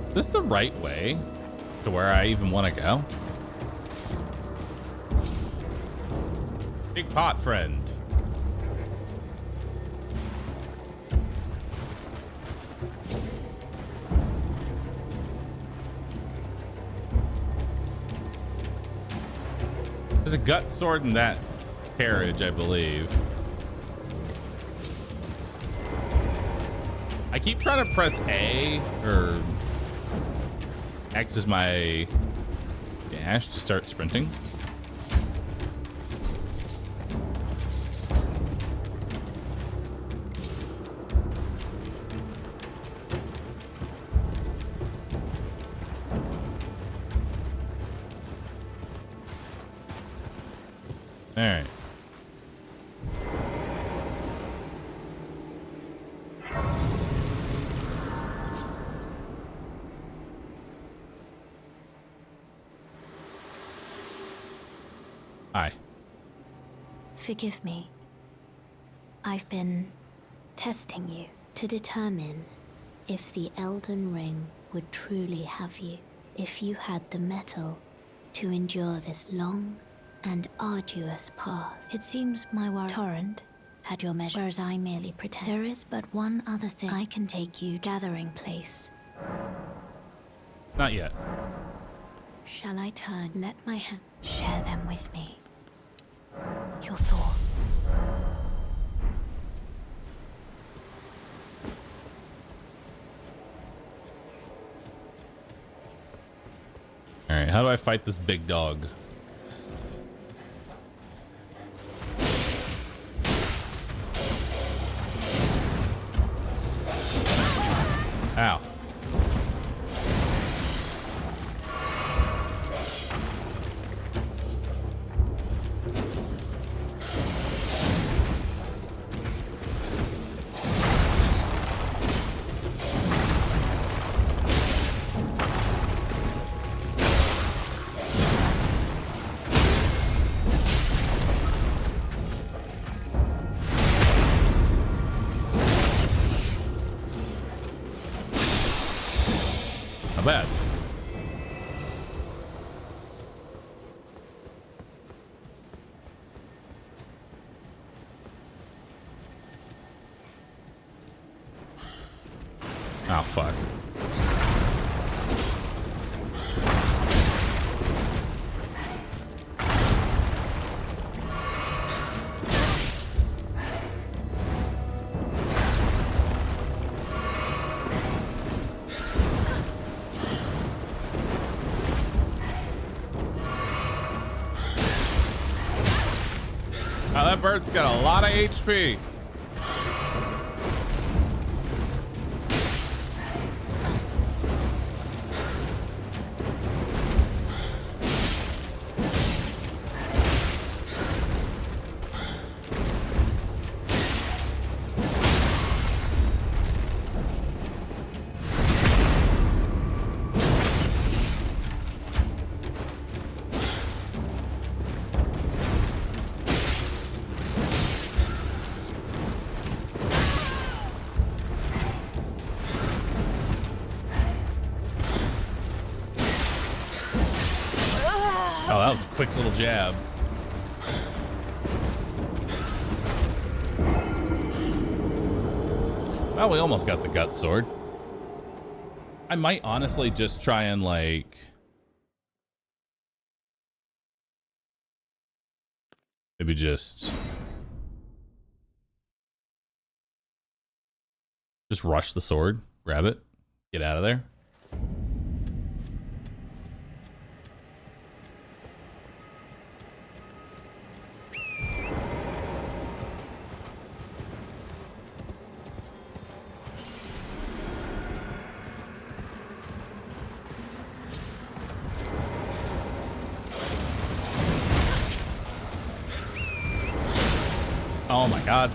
Is this the right way to where I even want to go? Big pot friend. There's a gut sword in that carriage, I believe. I keep trying to press A, or X is my dash to start sprinting. All right. Hi. Forgive me. I've been testing you to determine if the Elden Ring would truly have you, if you had the mettle to endure this long and arduous path. It seems my Torrent had your measure, whereas I merely pretend. There is but one other thing I can take you, gathering place. Not yet. Shall I turn? Let my hand share them with me. Your thoughts. All right, how do I fight this big dog? Ow. Not bad. Oh, fuck. Oh, that bird's got a lot of HP. Oh, that was a quick little jab. Well, we almost got the gut sword. I might honestly just try and like maybe just rush the sword, grab it, get out of there. Oh my god.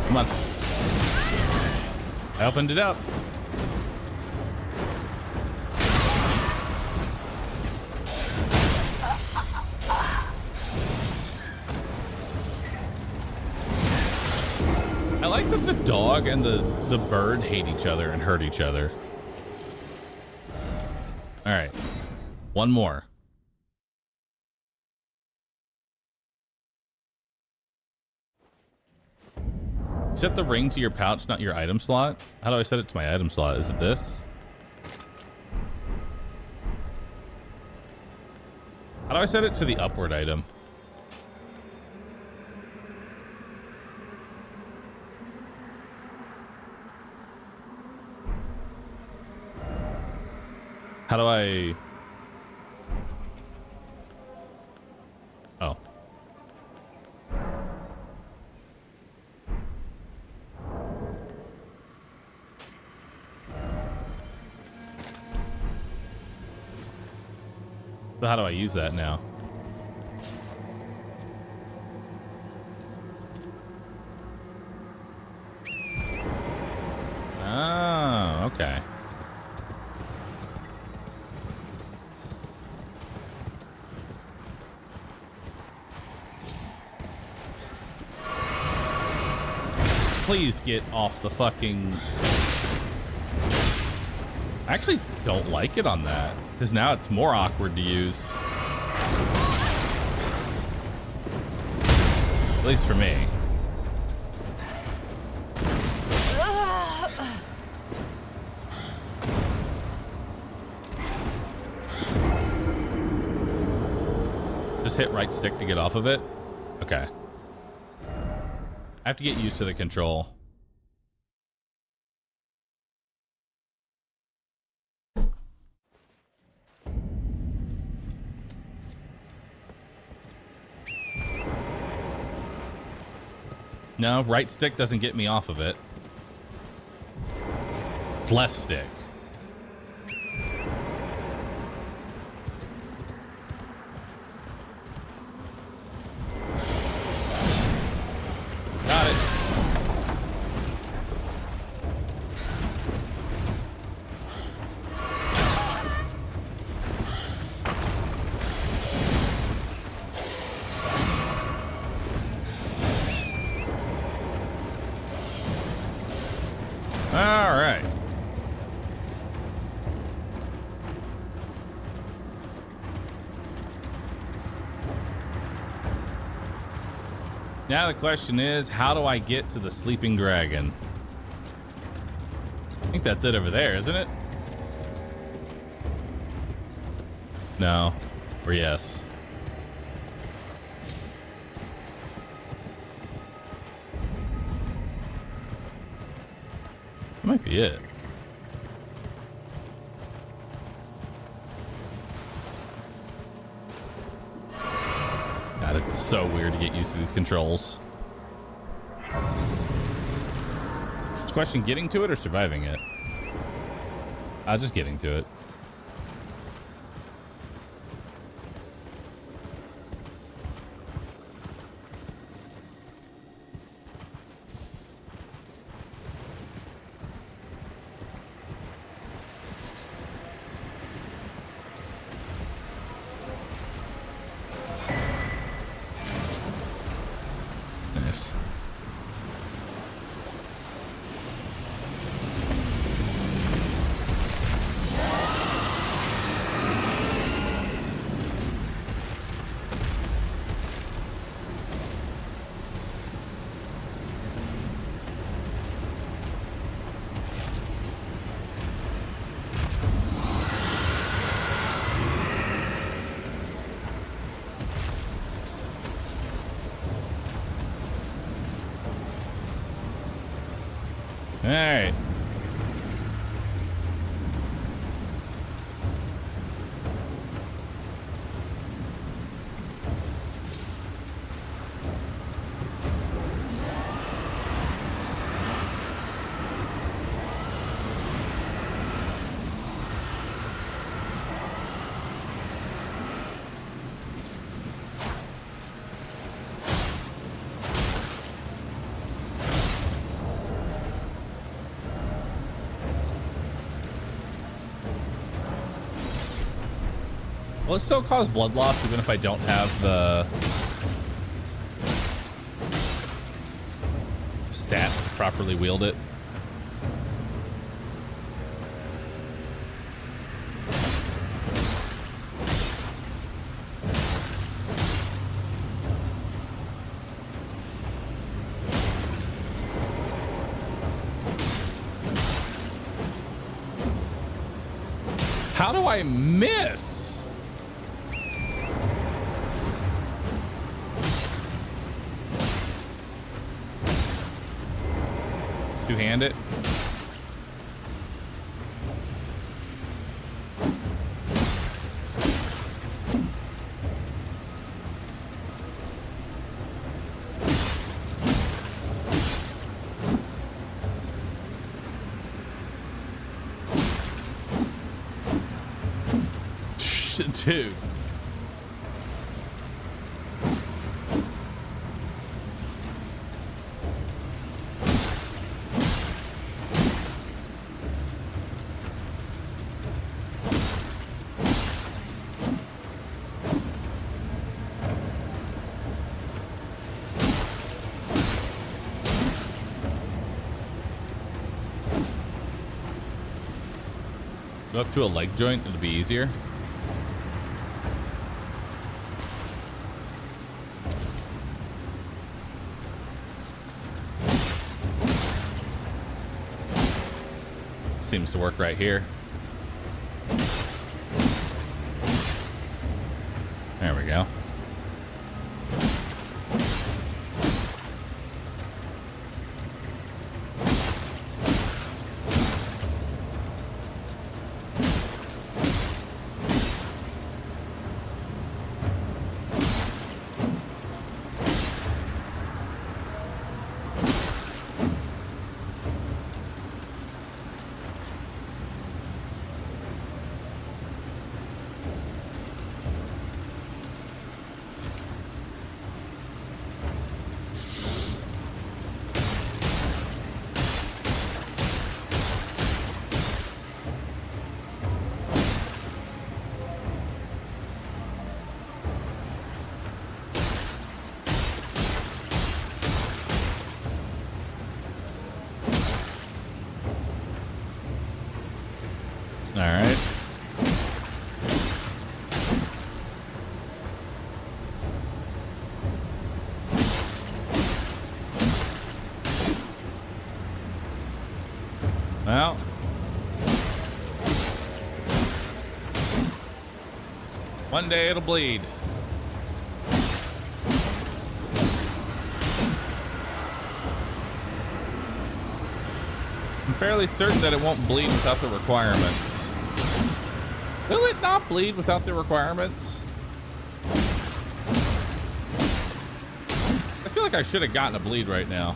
Come on. I opened it up. I like that the dog and the bird hate each other and hurt each other. All right. One more. Set the ring to your pouch, not your item slot. How do I set it to my item slot? Is it this? How do I set it to the upward item? How do I... Oh. So how do I use that now? Oh, okay. Please get off the fucking... I actually don't like it on that, because now it's more awkward to use. At least for me. Just hit right stick to get off of it? Okay. I have to get used to the control. No, right stick doesn't get me off of it. It's left stick. Got it. All right. Now the question is, how do I get to the sleeping dragon? I think that's it over there, isn't it? No. Or yes. That might be it. God, it's so weird to get used to these controls. Which question, getting to it or surviving it? Just getting to it. All right. Will it still cause blood loss even if I don't have the stats to properly wield it? How do I miss? Two-hand it. Dude. Go up to a leg joint, it'll be easier. Seems to work right here. There we go. All right. Well. One day it'll bleed. I'm fairly certain that it won't bleed without the requirements. Will it not bleed without the requirements? I feel like I should have gotten a bleed right now.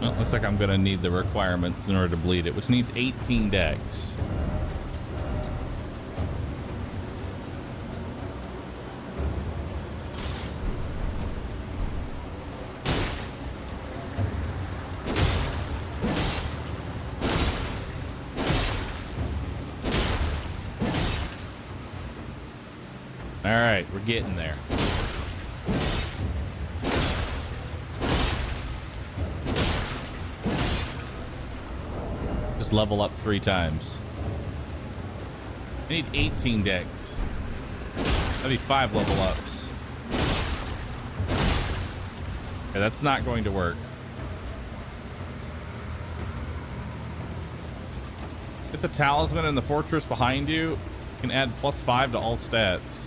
Well, looks like I'm gonna need the requirements in order to bleed it, which needs 18 dex. All right, we're getting there. Just level up 3 times. I need 18 decks. That'd be 5 level ups. Okay, that's not going to work. Get the talisman in the fortress behind you. You can add +5 to all stats.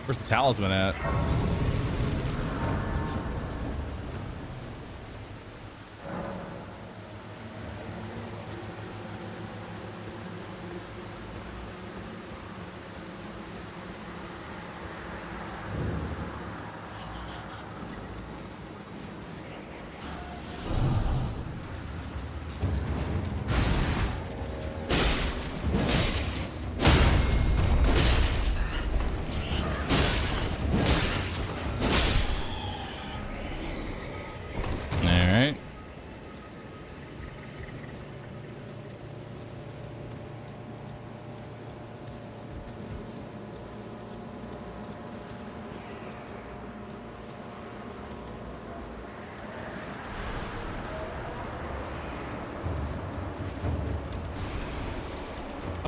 Where's the talisman at?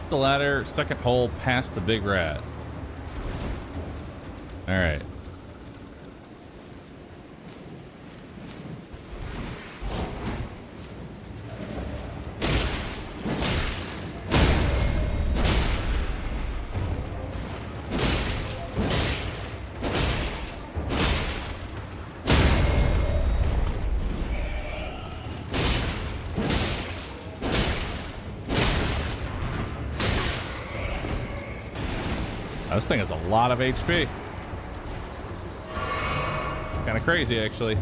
The ladder, second hole past the big rat. All right. This thing has a lot of HP. Kind of crazy, actually.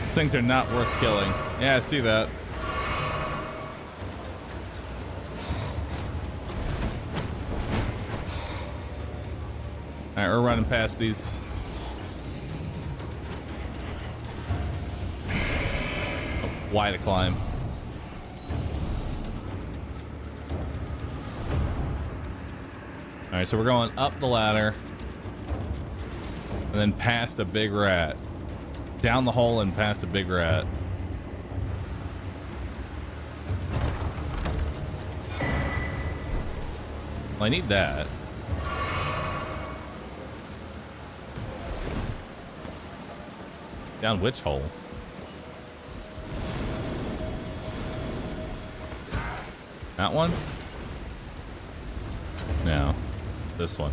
These things are not worth killing. Yeah, I see that. All right, we're running past these. Why to climb. All right, so we're going up the ladder and then past a big rat, down the hole and past a big rat. Well, I need that. Down which hole? That one? No, this one.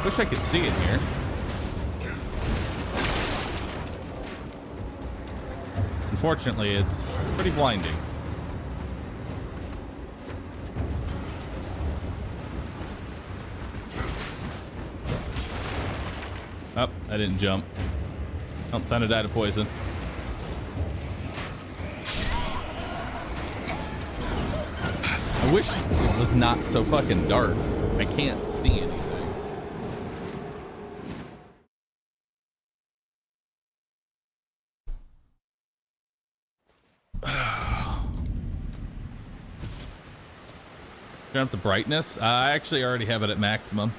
Wish I could see it here. Unfortunately, it's pretty blinding. Oh, I didn't jump. Oh, time to die to poison. I wish it was not so fucking dark. I can't see anything. Turn up the brightness. I actually already have it at maximum.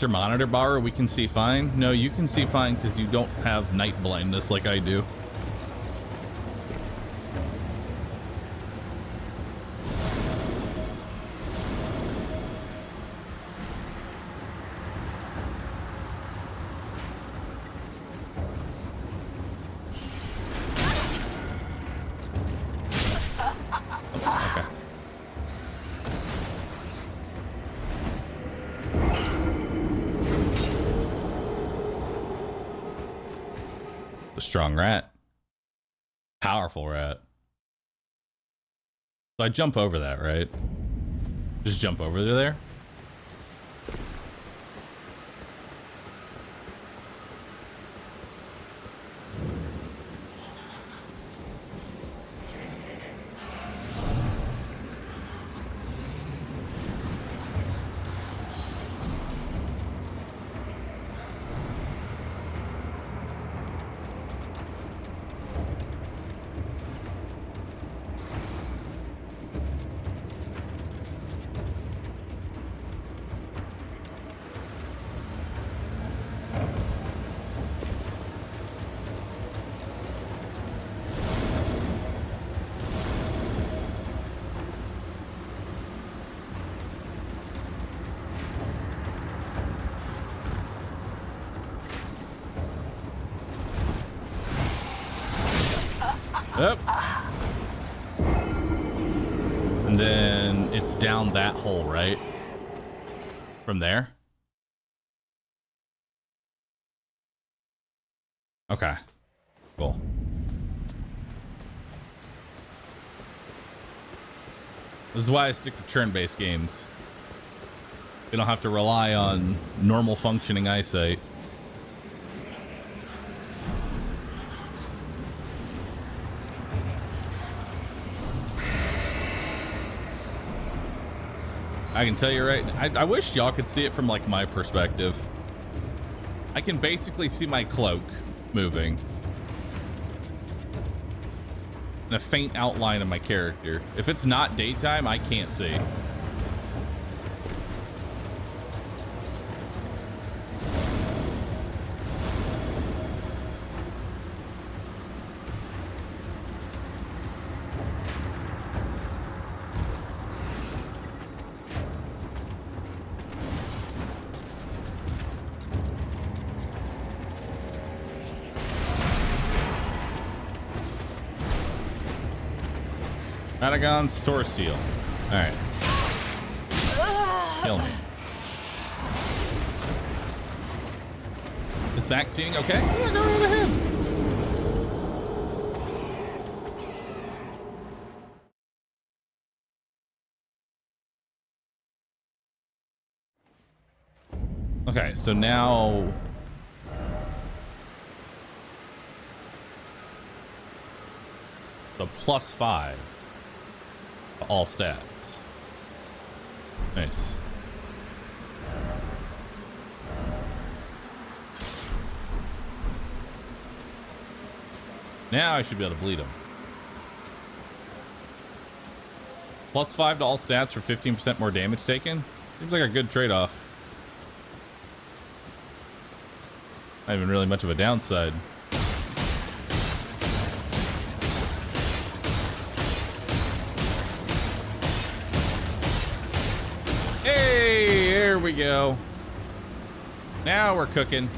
Your monitor bar, we can see fine. No, you can see fine because you don't have night blindness like I do. A strong rat. Powerful rat. So I jump over that, right? Just jump over there? Yep. And then it's down that hole, right? From there? Okay. Cool. This is why I stick to turn-based games. You don't have to rely on normal functioning eyesight. I can tell you right now, I wish y'all could see it from like my perspective. I can basically see my cloak moving and a faint outline of my character. If it's not daytime, I can't see. Madagon's Source Seal. Alright. Kill me. Is back seeing okay? Yeah, go right ahead. Okay, so now the +5 to all stats. Nice. Now I should be able to bleed him. +5 to all stats for 15% more damage taken. Seems like a good trade-off. Not even really much of a downside. Hey, there we go. Now we're cooking.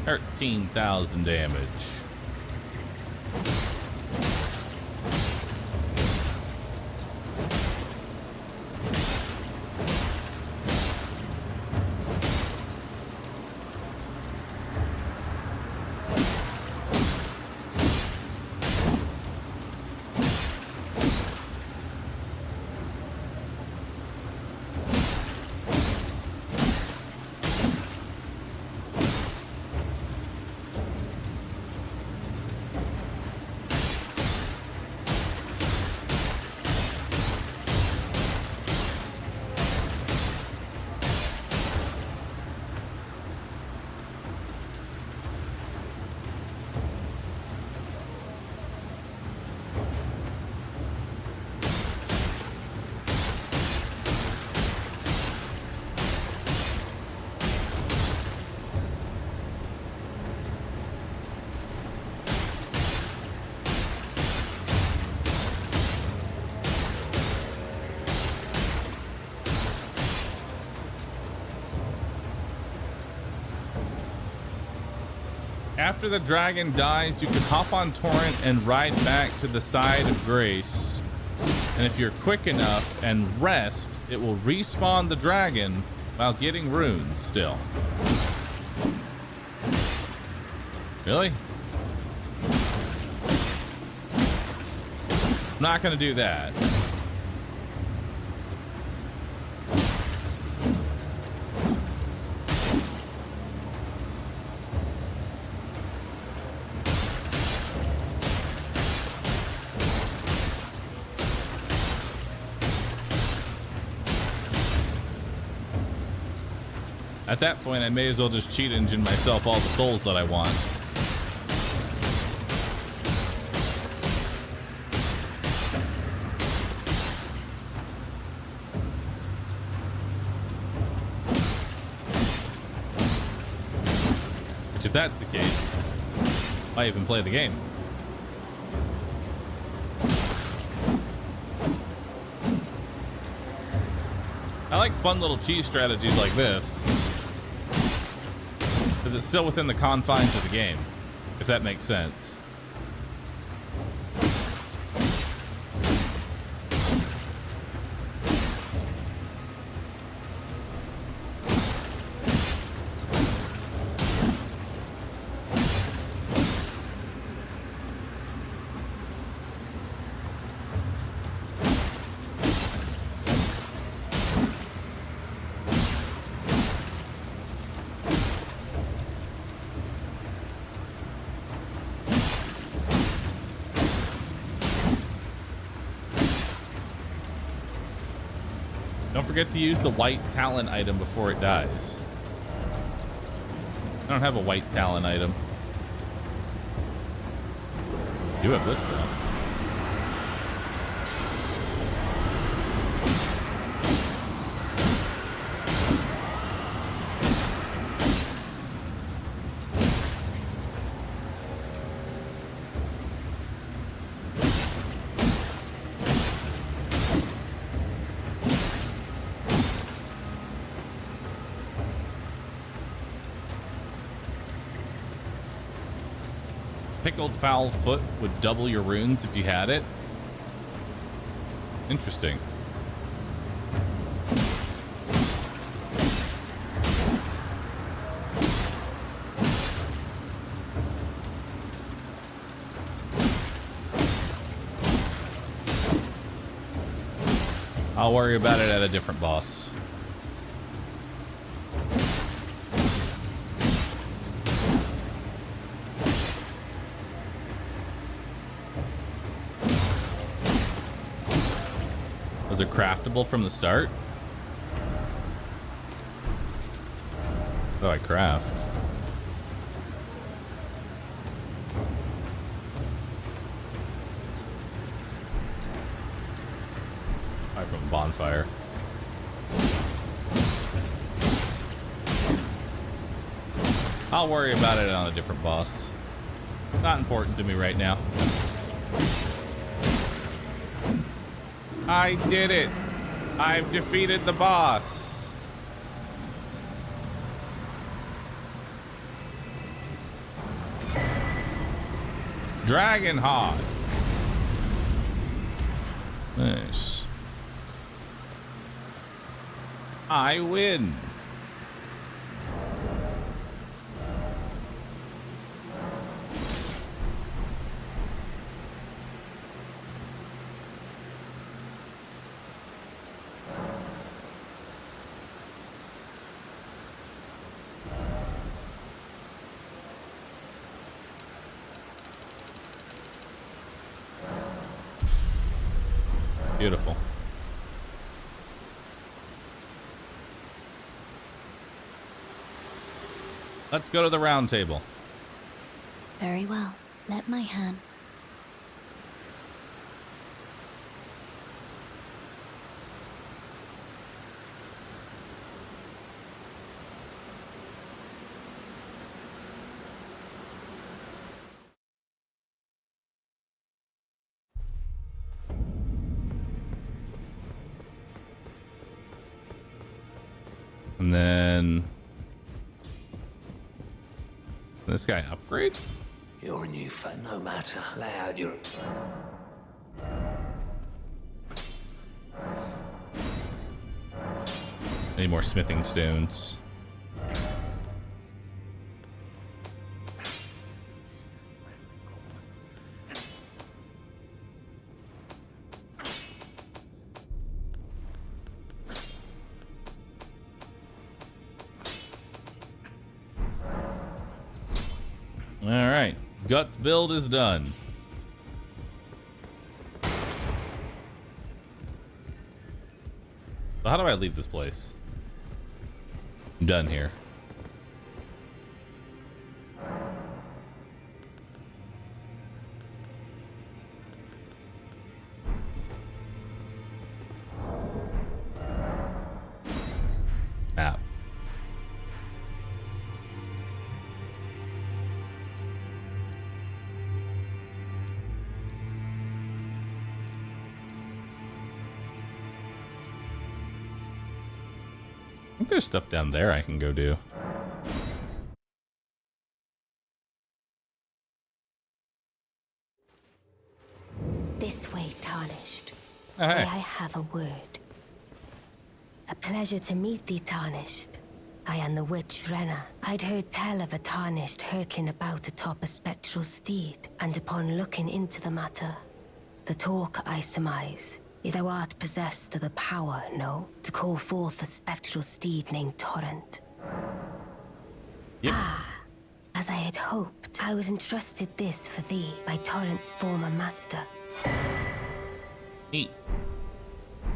$13,000 damage. After the dragon dies, you can hop on Torrent and ride back to the side of Grace. And if you're quick enough and rest, it will respawn the dragon while getting runes still. Really? I'm not gonna do that. At that point, I may as well just cheat engine myself all the souls that I want. Which, if that's the case, why even play the game? I like fun little cheese strategies like this, because it's still within the confines of the game, if that makes sense. Don't forget to use the white talent item before it dies. I don't have a white talent item. I do have this though. Pickled foul foot would double your runes if you had it. Interesting. I'll worry about it at a different boss. Was it craftable from the start? What do I craft? Probably from a bonfire. I'll worry about it on a different boss. Not important to me right now. I did it. I've defeated the boss. Dragonheart. Nice. I win. Beautiful. Let's go to the round table. Very well. Let my hand. And then This guy upgrade? You're a new fan, no matter. Lay out your... Need more smithing stones. All right, guts build is done. So how do I leave this place? I'm done here. App. I think there's stuff down there I can go do. This way, Tarnished. Oh, hey. May I have a word? A pleasure to meet thee, Tarnished. I am the witch Renna. I'd heard tell of a Tarnished hurtling about atop a spectral steed, and upon looking into the matter, the talk, I surmise, is thou art possessed of the power, no, to call forth a spectral steed named Torrent. Yep. As I had hoped, I was entrusted this for thee by Torrent's former master. Neat.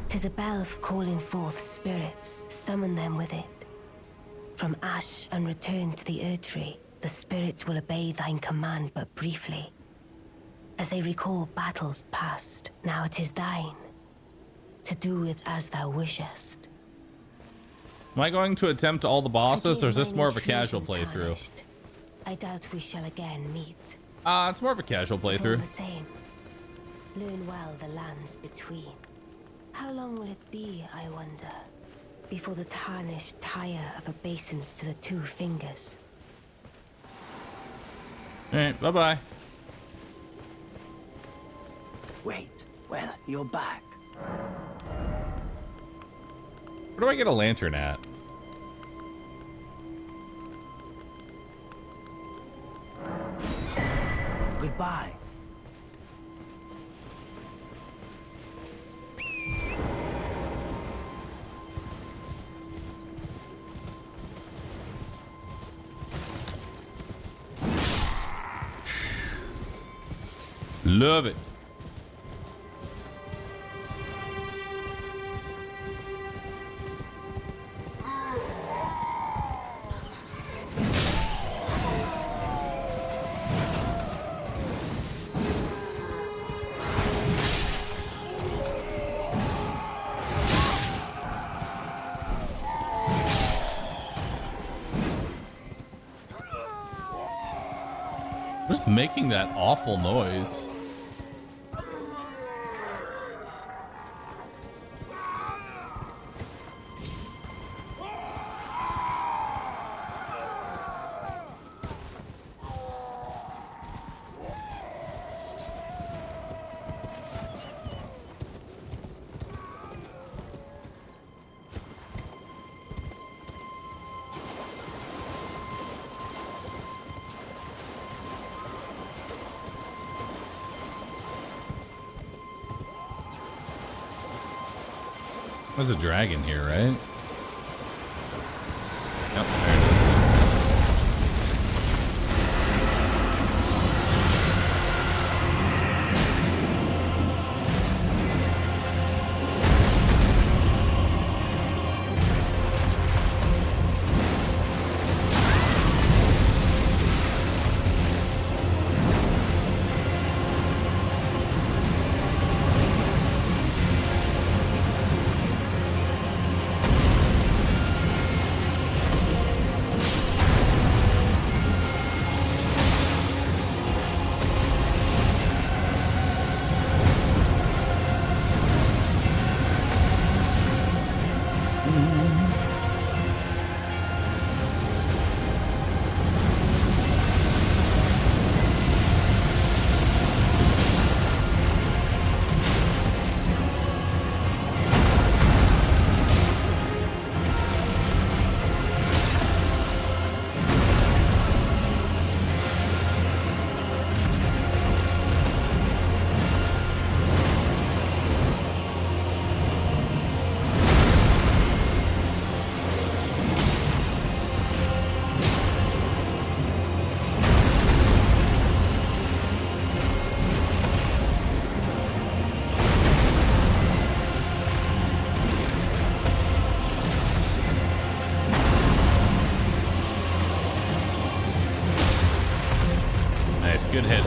'Tis a bell for calling forth spirits. Summon them with it. From ash and return to the Erdtree, the spirits will obey thine command but briefly. As they recall battles past, now it is thine, to do with as thou wishest. Am I going to attempt all the bosses, or is this more of a casual Intrusion, playthrough? Tarnished. I doubt we shall again meet. It's more of a casual But all playthrough. the same, learn well the lands between. How long will it be, I wonder, before the Tarnished tire of obeisance to the two fingers? All right, bye-bye. Wait, well, you're back. Where do I get a lantern at? Goodbye. Love it. What's making that awful noise? There's a dragon here, right? Yep, there it is.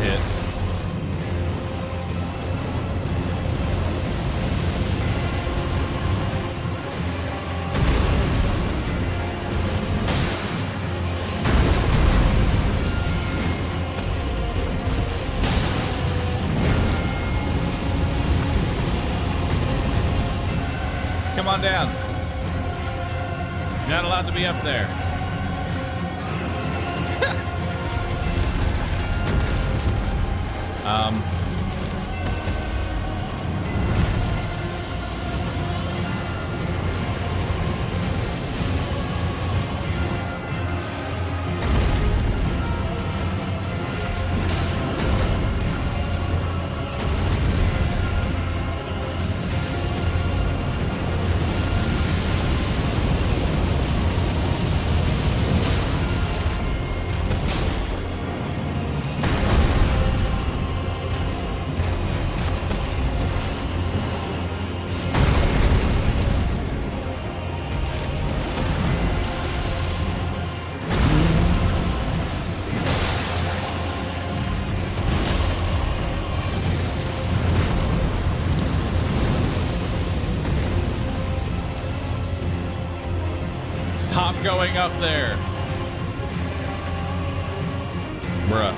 hit. Come on down. You're not allowed to be up there. Stop going up there. Bruh.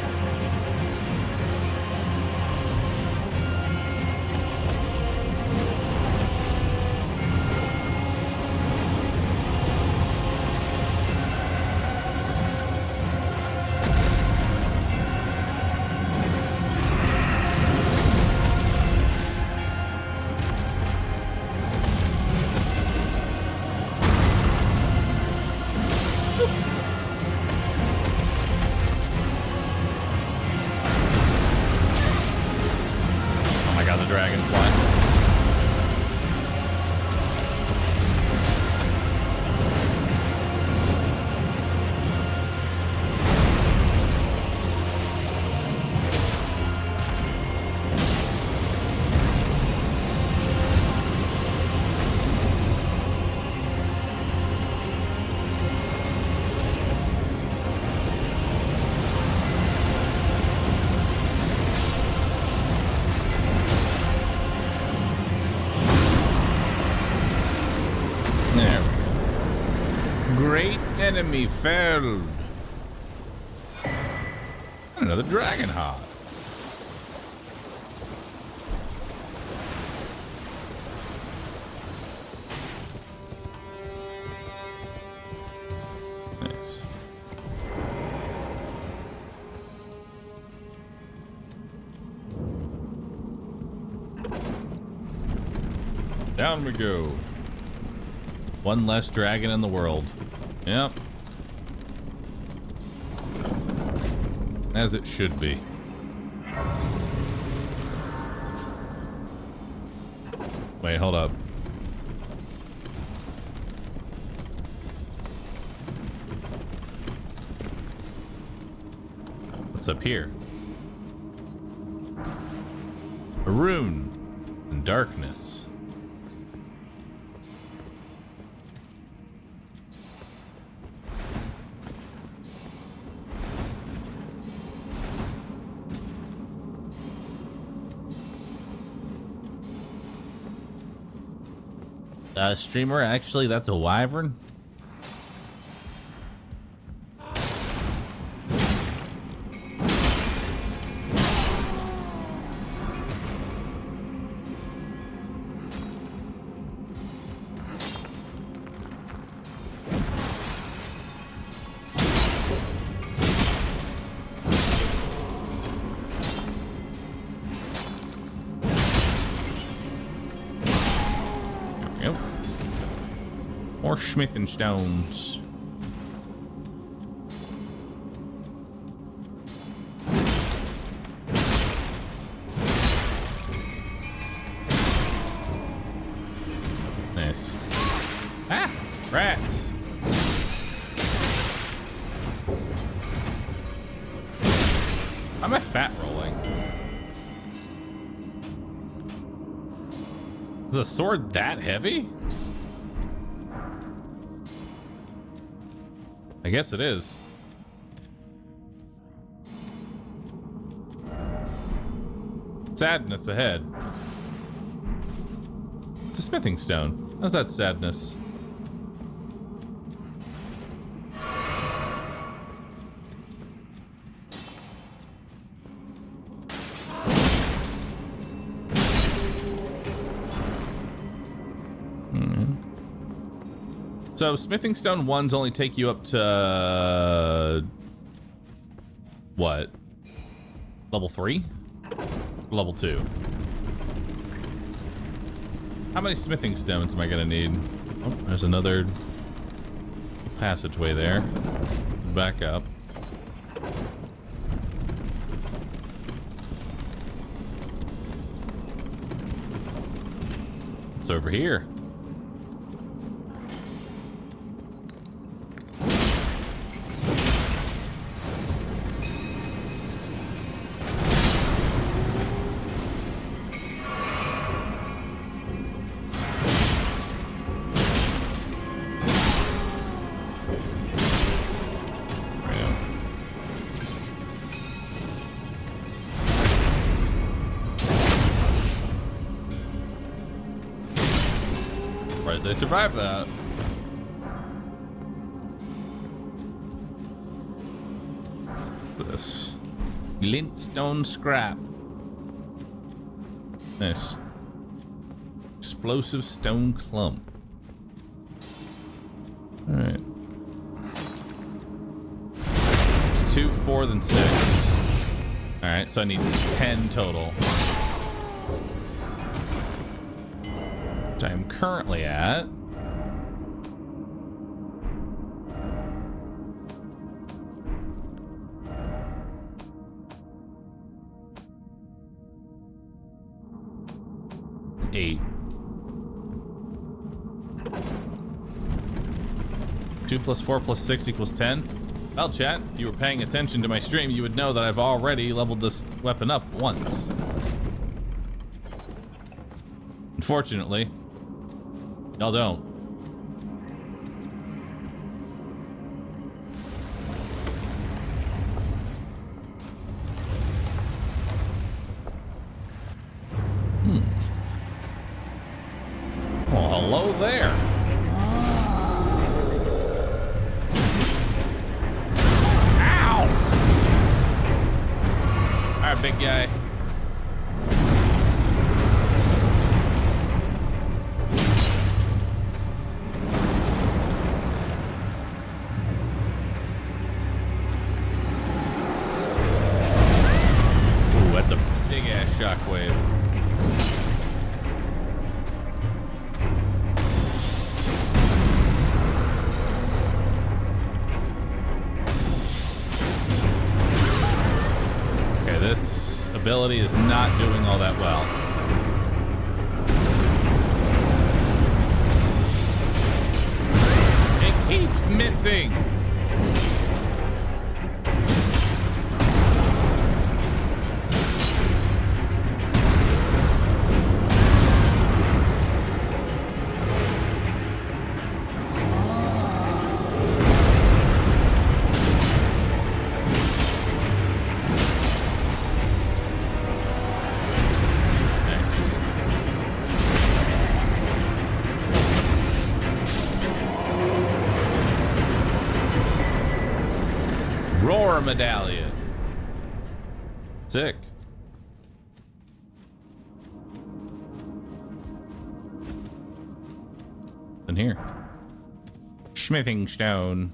Enemy felled. Another dragon heart. Nice. Down we go. One less dragon in the world. Yep. As it should be. Wait, hold up. What's up here? A rune and darkness. Streamer, actually, that's a wyvern. More smithing stones. Nice. Ah! Rats! I'm a fat rolling. Is the sword that heavy? I guess it is. Sadness ahead. It's a smithing stone. How's that sadness? So smithing stone ones only take you up to what? Level 3? Level 2. How many smithing stones am I gonna need? Oh, there's another passageway there. Back up. It's over here. They survived that. This glintstone scrap. Nice. Explosive stone clump. All right. It's 2, 4, then 6. All right, so I need 10 total. Which I am currently at. Eight. 2 plus 4 plus 6 equals 10. Well, chat, if you were paying attention to my stream, you would know that I've already leveled this weapon up once. Unfortunately, y'all don't. Well, hello there. Ow! All right, big guy. Shockwave. Okay, this ability is not doing all that well. It keeps missing. Medallion. Sick. In here. Smithing stone.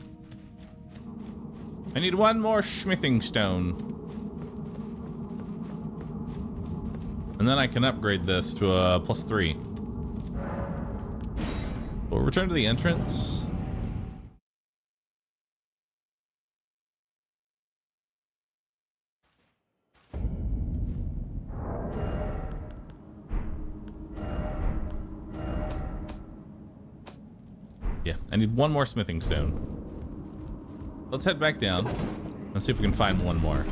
I need one more smithing stone. And then I can upgrade this to a +3. We'll return to the entrance. Yeah, I need one more smithing stone. Let's head back down and see if we can find one more.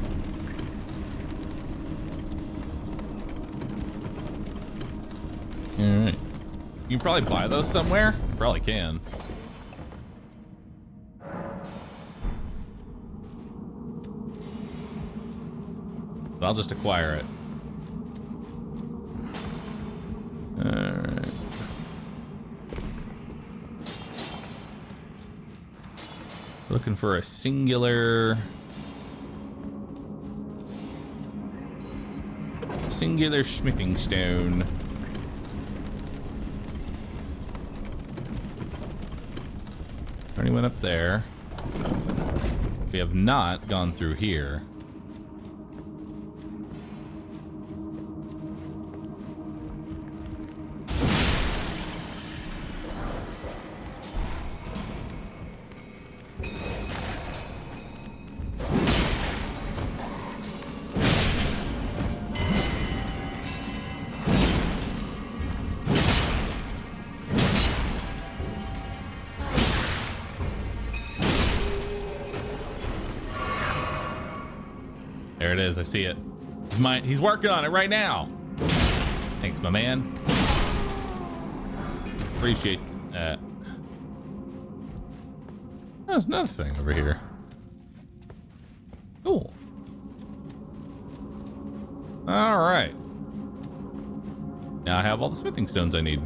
Alright. You can probably buy those somewhere? Probably can. But I'll just acquire it. Alright. Looking for a singular smithing stone. Already went up there. We have not gone through here. There it is. I see it. He's working on it right now. Thanks, my man. Appreciate that. There's another thing over here. Cool. All right. Now I have all the smithing stones I need.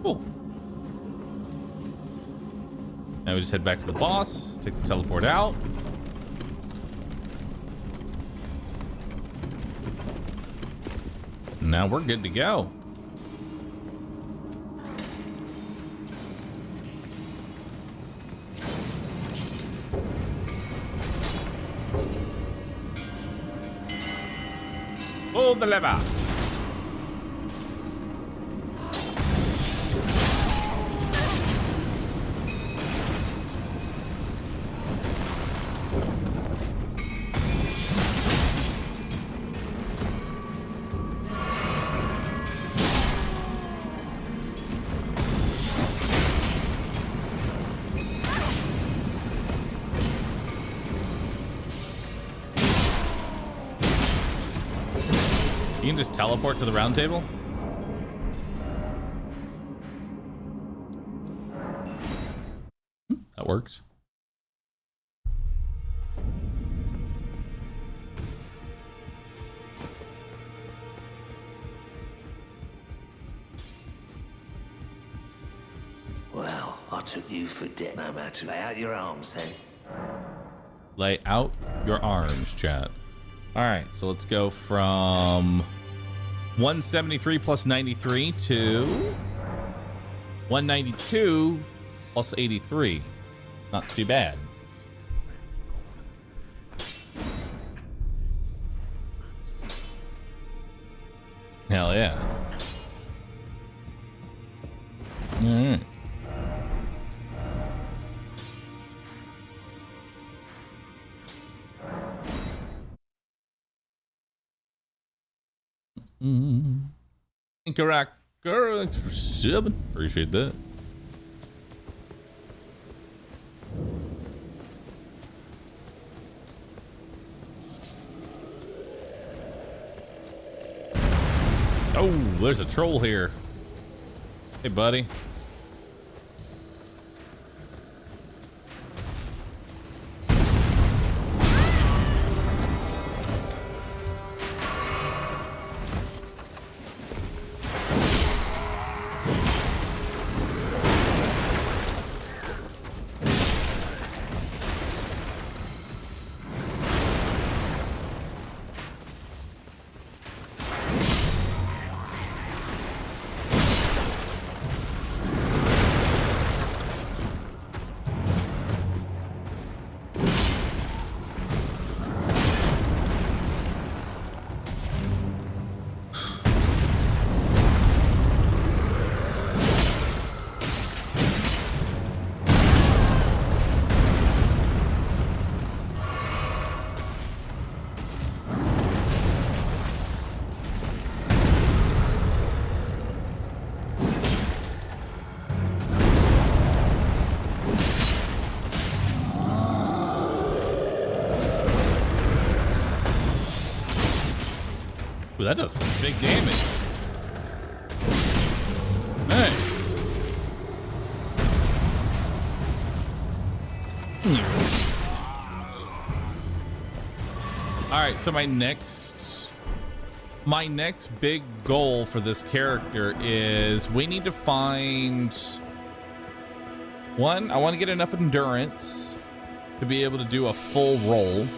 Cool. Now we just head back to the boss, take the teleport out. Now we're good to go. Pull the lever. You can just teleport to the round table? That works. Well, I took you for dead. No matter. Lay out your arms then. Lay out your arms, chat. All right, so let's go from 173 plus 93 to 192 plus 83. Not too bad. Hell yeah. All right. Incorrect. Girl, thanks for subbing. Appreciate that. Oh, there's a troll here. Hey, buddy. Ooh, that does some big damage. Nice. All right, so my next my next big goal for this character is we need to find one. I want to get enough endurance to be able to do a full roll,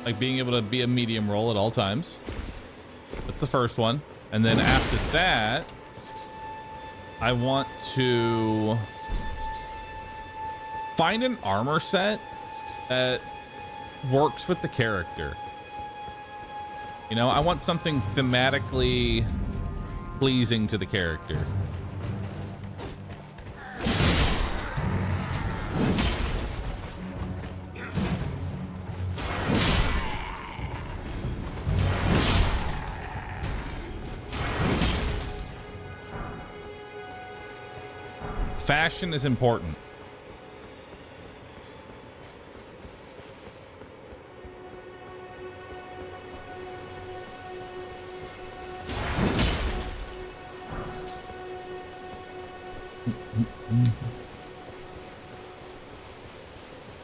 like being able to be a medium roll at all times. That's the first one. And then after that, I want to find an armor set that works with the character. You know, I want something thematically pleasing to the character. Fashion is important.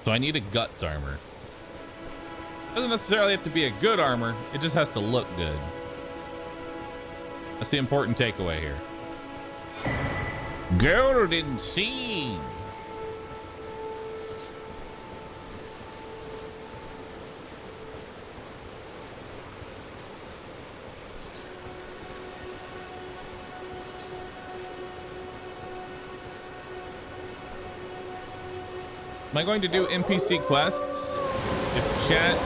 So I need a guts armor. Doesn't necessarily have to be a good armor, it just has to look good. That's the important takeaway here. Golden seed. Am I going to do NPC quests? If chat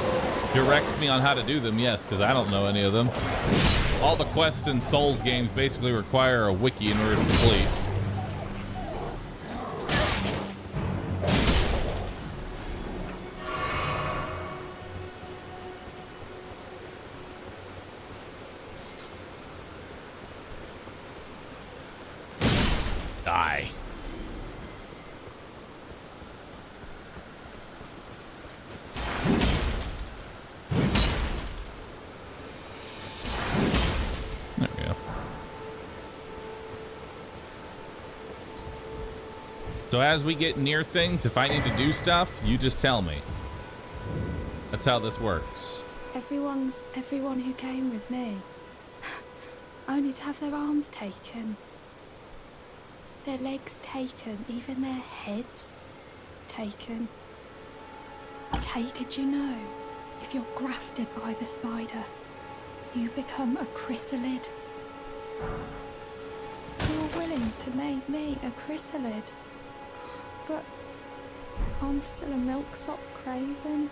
directs me on how to do them, yes, because I don't know any of them. All the quests in Souls games basically require a wiki in order to complete. Die. There we go. So as we get near things, if I need to do stuff, you just tell me. That's how this works. Everyone who came with me. Only to have their arms taken. Their legs taken, even their heads taken. Did you know, if you're grafted by the spider, you become a chrysalid? You're willing to make me a chrysalid, but I'm still a milksop craven.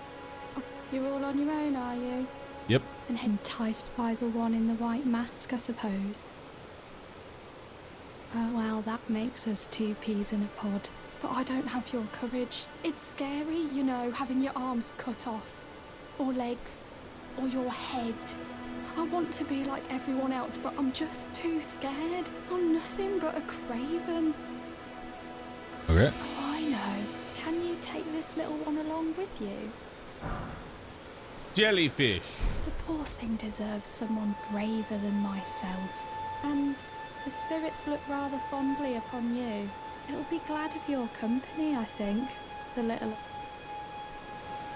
You're all on your own, are you? Yep. And enticed by the one in the white mask, I suppose. Well, that makes us two peas in a pod. But I don't have your courage. It's scary, you know, having your arms cut off. Or legs. Or your head. I want to be like everyone else, but I'm just too scared. I'm nothing but a craven. Okay. Oh, I know. Can you take this little one along with you? Jellyfish. The poor thing deserves someone braver than myself. And the spirits look rather fondly upon you. It'll be glad of your company, I think. The little...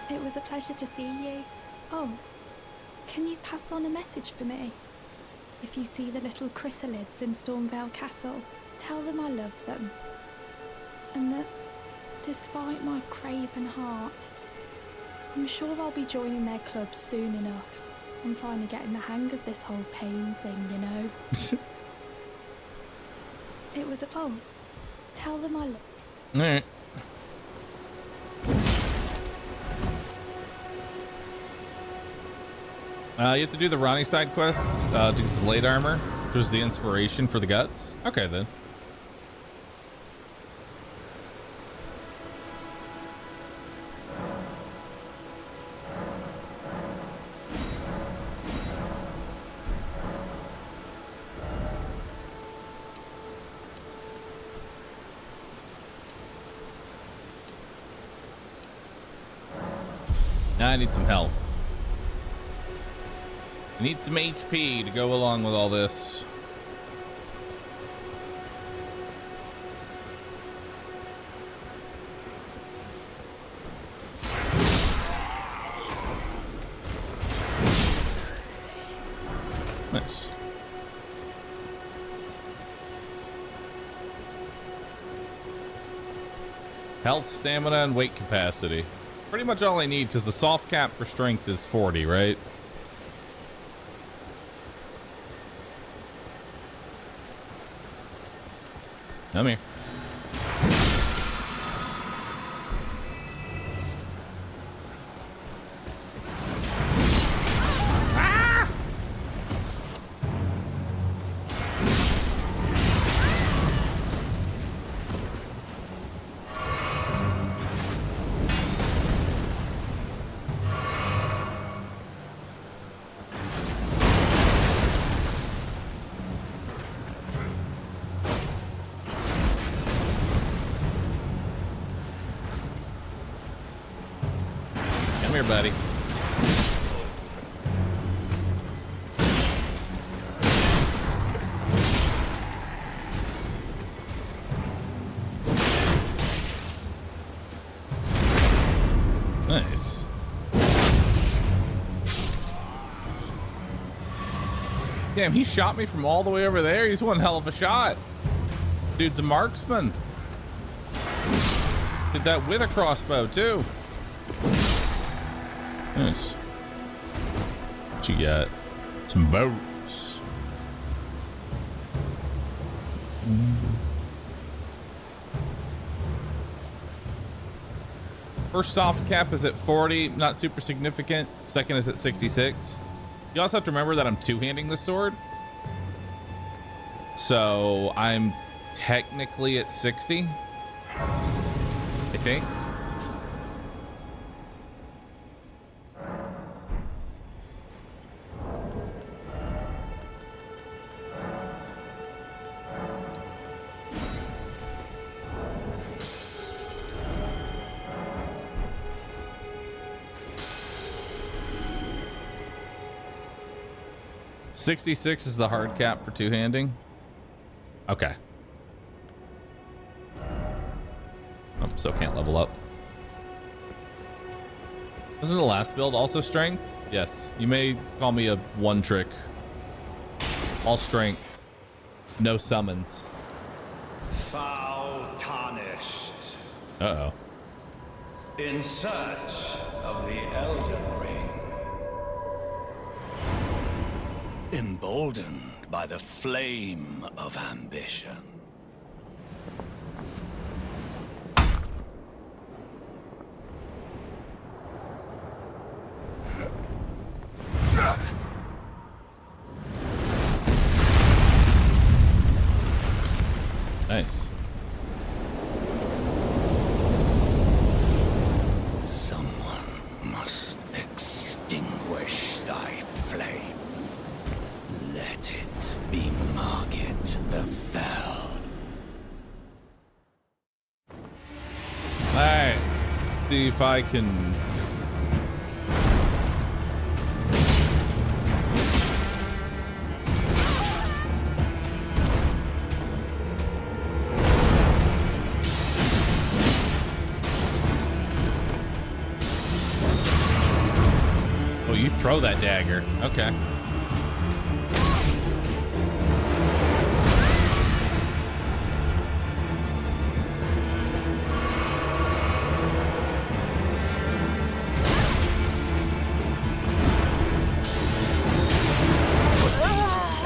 It was a pleasure to see you. Oh, can you pass on a message for me? If you see the little chrysalids in Stormvale Castle, tell them I love them. And that, despite my craven heart, I'm sure I'll be joining their club soon enough. I'm finally getting the hang of this whole pain thing, you know? It was a... Oh, tell them I love... Alright. You have to do the Ronnie side quest to get the blade armor, which was the inspiration for the guts. Okay, then. Now I need some health. I need some HP to go along with all this. Nice. Health, stamina, and weight capacity. Pretty much all I need, because the soft cap for strength is 40, right? Come here. Buddy. Nice. Damn, he shot me from all the way over there. He's one hell of a shot. Dude's a marksman. Did that with a crossbow too. Nice. What you got? Some boats. First soft cap is at 40, not super significant. Second is at 66. You also have to remember that I'm two-handing this sword. So I'm technically at 60, I think. $66 is the hard cap for two-handing. Okay. Oh, so can't level up. Wasn't the last build also strength? Yes. You may call me a one-trick. All strength. No summons. Foul tarnished. Uh-oh. In search of the Elden Ring. Emboldened by the flame of ambition. Nice. Someone must extinguish thy flame. Let it be Margit the Fell. Alright. See if I can... Oh, you throw that dagger. Okay.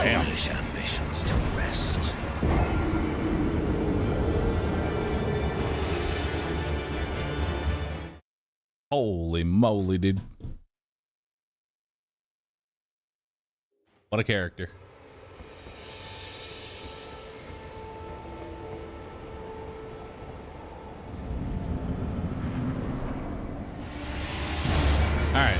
Foolish ambitions to rest. Holy moly, dude. What a character. All right.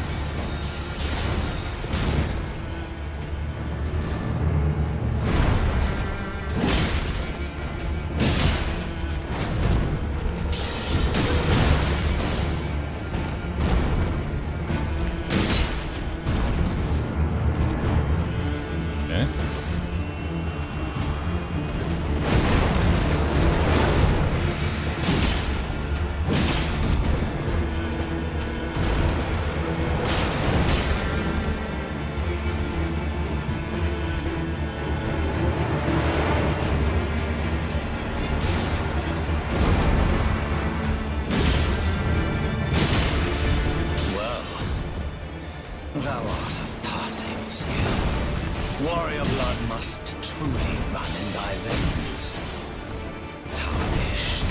Okay. art of passing skill. Warrior blood must truly run in thy veins. Tarnished.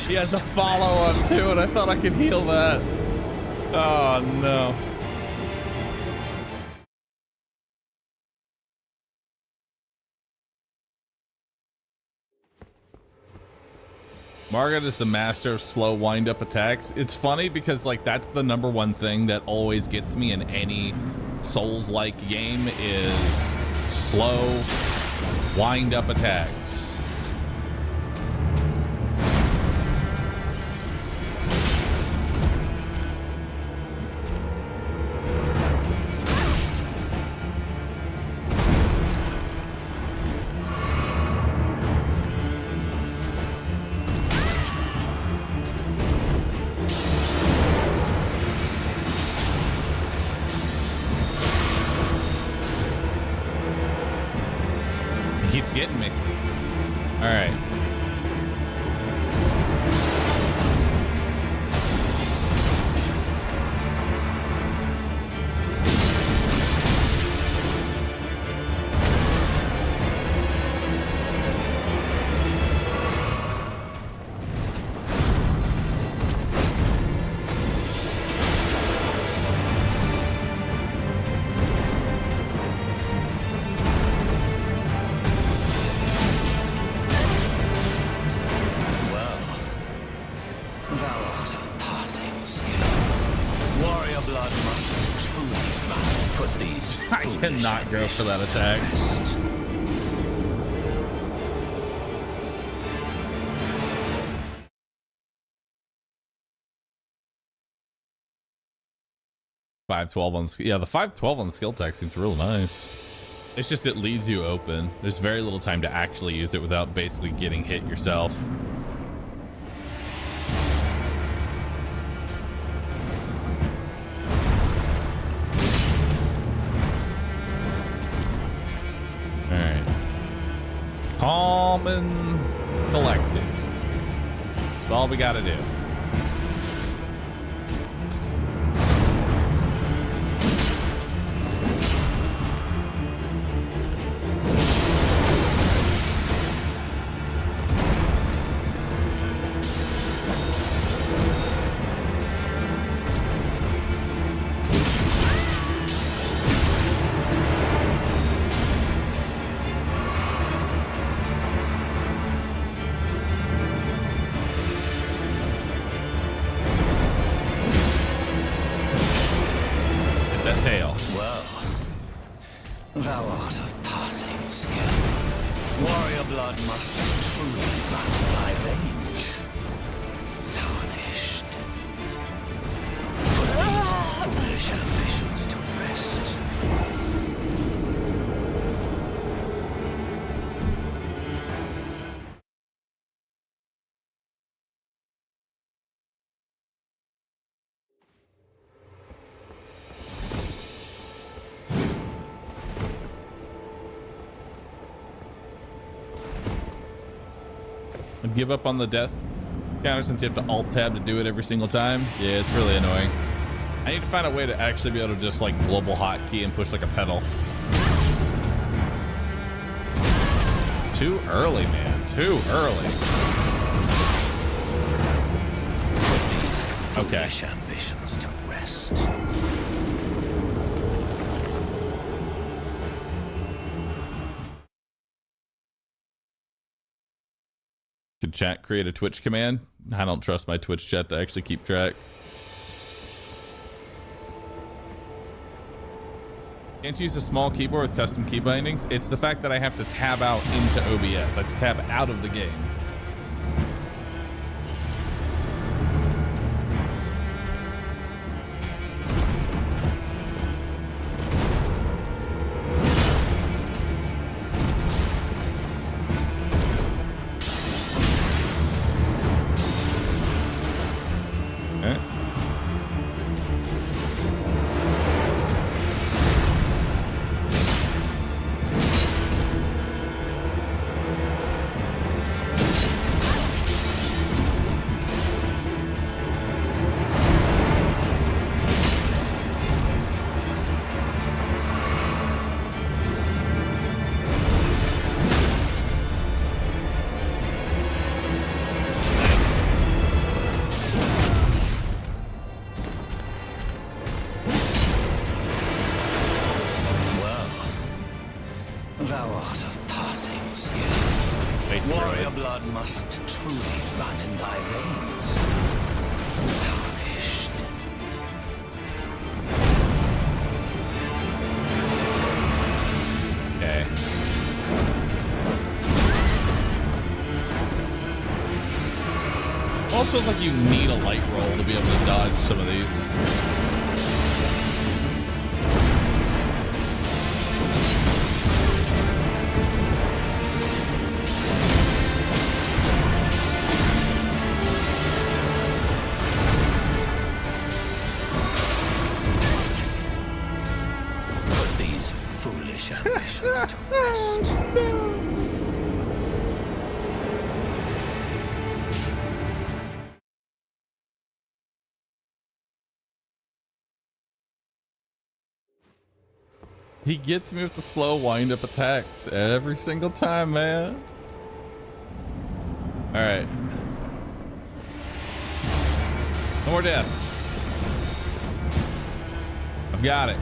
He has a follow-up too, and I thought I could heal that. Oh no. Margaret is the master of slow wind-up attacks. It's funny because like that's the number one thing that always gets me in any Souls-like game is slow wind-up attacks. Getting me. All right. Cannot go for that attack. $512 on the $512 on the skill tech seems real nice. It's just it leaves you open. There's very little time to actually use it without basically getting hit yourself. Calm and collected. That's all we gotta do. And give up on the death counter since you have to alt tab to do it every single time. Yeah, it's really annoying. I need to find a way to actually be able to just like global hotkey and push like a pedal. Too early, man. Too early. Okay. Ambitions to rest. Could chat create a Twitch command? I don't trust my Twitch chat to actually keep track. Can't use a small keyboard with custom key bindings. It's the fact that I have to tab out into OBS. I have to tab out of the game. Thou art of passing skill. Thanks, Warrior Roy. blood must truly run in thy veins. Tarnished. Okay. Almost feels like you need a light roll to be able to dodge some of these. Put these foolish ambitions to rest. He gets me with the slow wind-up attacks every single time, man. All right. No more deaths. I've got it.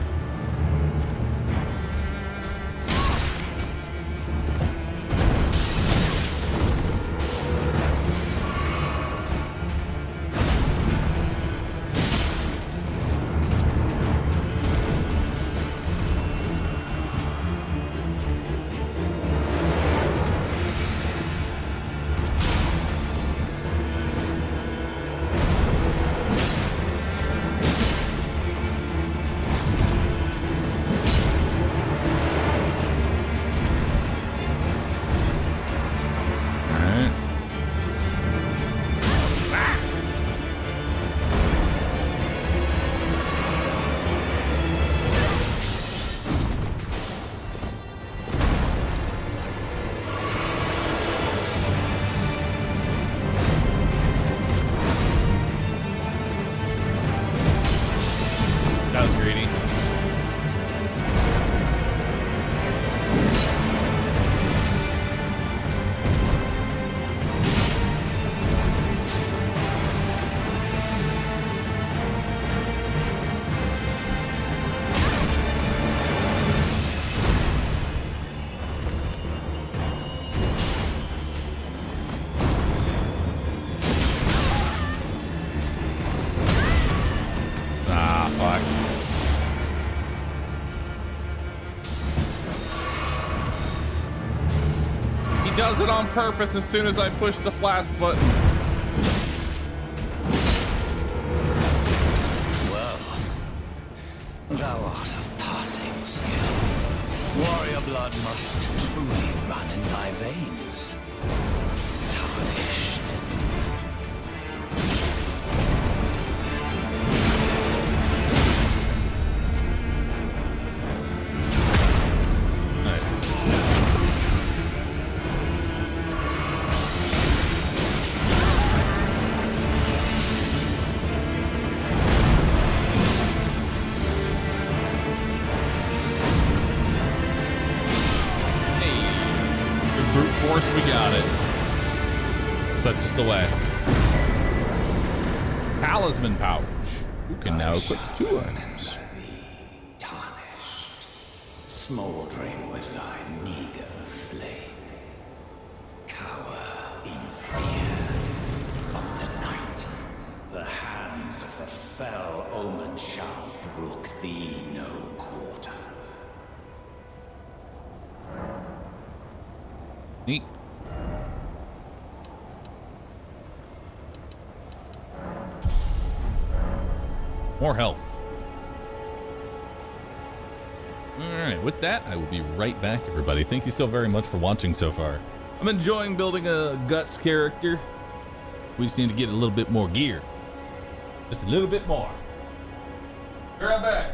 That was greedy. Ah, fuck. He does it on purpose as soon as I push the flask button. Well, thou art of passing skill. Warrior blood must truly run in thy veins. Tarnished. Nice. Hey, good brute force, we got it. Such is the way. Talisman pouch. You can now equip 2 items. Tarnished, smoldering with thy meager flame. Cower in fear of the night. The hands of the fell omen shall brook thee no quarter. Neat. More health. Alright, with that, I will be right back, everybody. Thank you so very much for watching so far. I'm enjoying building a Guts character. We just need to get a little bit more gear. Just a little bit more. Be right back.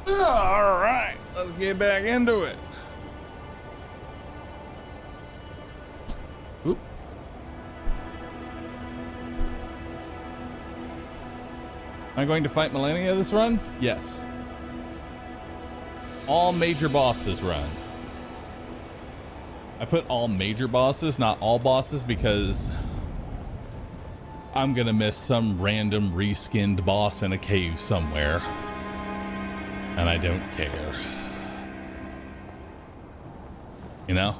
All right, let's get back into it. Oop. Am I going to fight Millennia this run? Yes. All major bosses run. I put all major bosses, not all bosses, because I'm gonna miss some random reskinned boss in a cave somewhere. And I don't care. You know?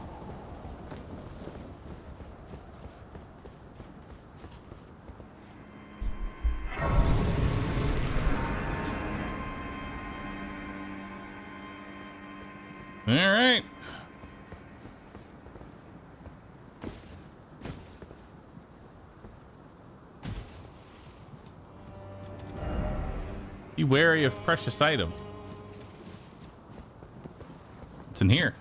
All right. Be wary of precious item. What's in here?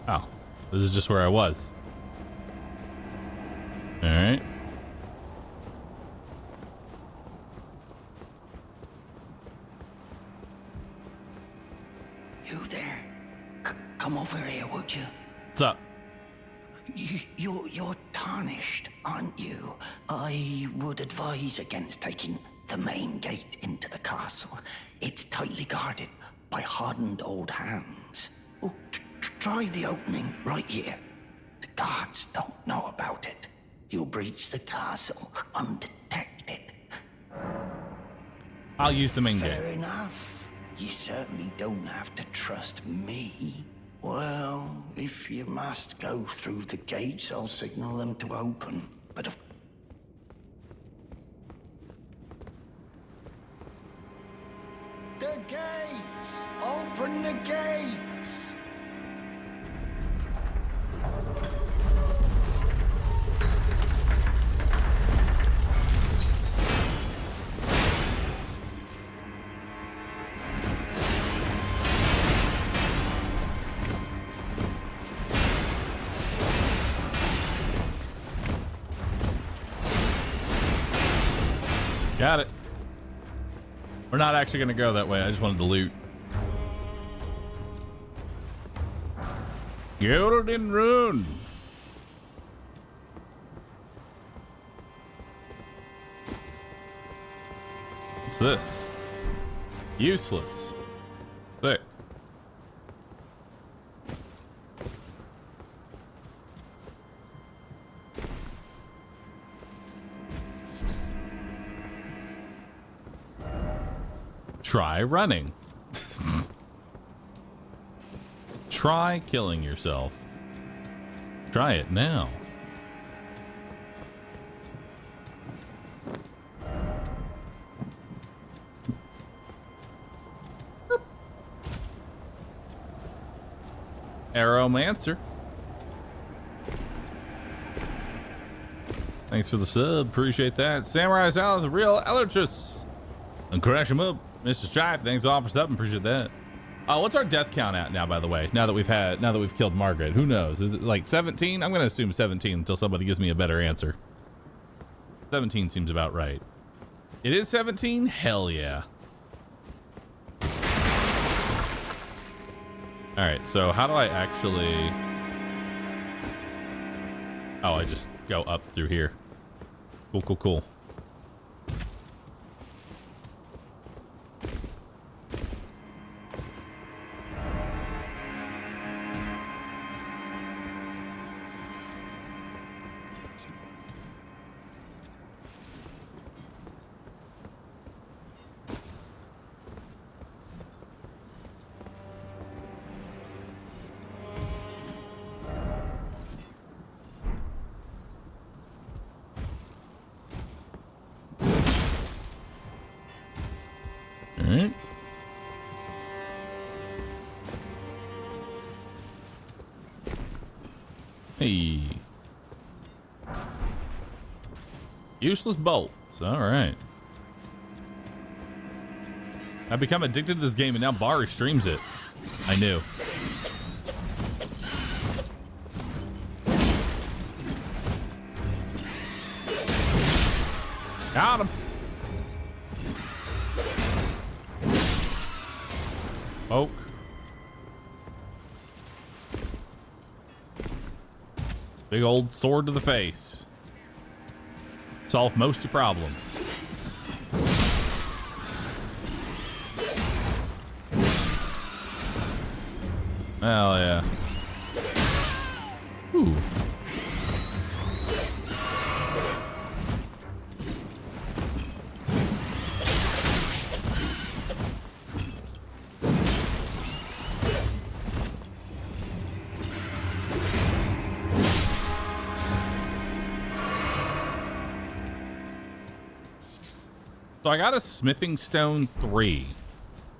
Oh, this is just where I was. All right. You there? Come over here, would you? What's up? You're tarnished, aren't you? I would advise against taking the main gate into the castle. It's tightly guarded by hardened old hands. Oh, try the opening right here. The guards don't know about it. You'll breach the castle undetected. I'll use the main gate. Fair enough. You certainly don't have to trust me. Well, if you must go through the gates, I'll signal them to open. But of the gates! Open the gates! Got it. We're not actually going to go that way. I just wanted to loot. Elden Ring. What's this? Useless. There. Try running. Try killing yourself. Try it now. Arrowmancer. Thanks for the sub. Appreciate that. Samurai Salad, the real Electrus. And crash him up. Mr. Stripe, thanks all for subbing. Appreciate that. What's our death count at now, by the way? Now that we've killed Margaret, who knows? Is it like 17? I'm gonna assume 17 until somebody gives me a better answer. 17 seems about right. It is 17? Hell yeah. All right, so how do I actually... Oh, I just go up through here. Cool, cool, cool. Alright. Hey. Useless bolts. Alright. I've become addicted to this game and now Bahroo streams it. I knew. Got him. Oak. Big old sword to the face. Solve most of your problems. Hell yeah. Ooh. So I got a smithing stone 3,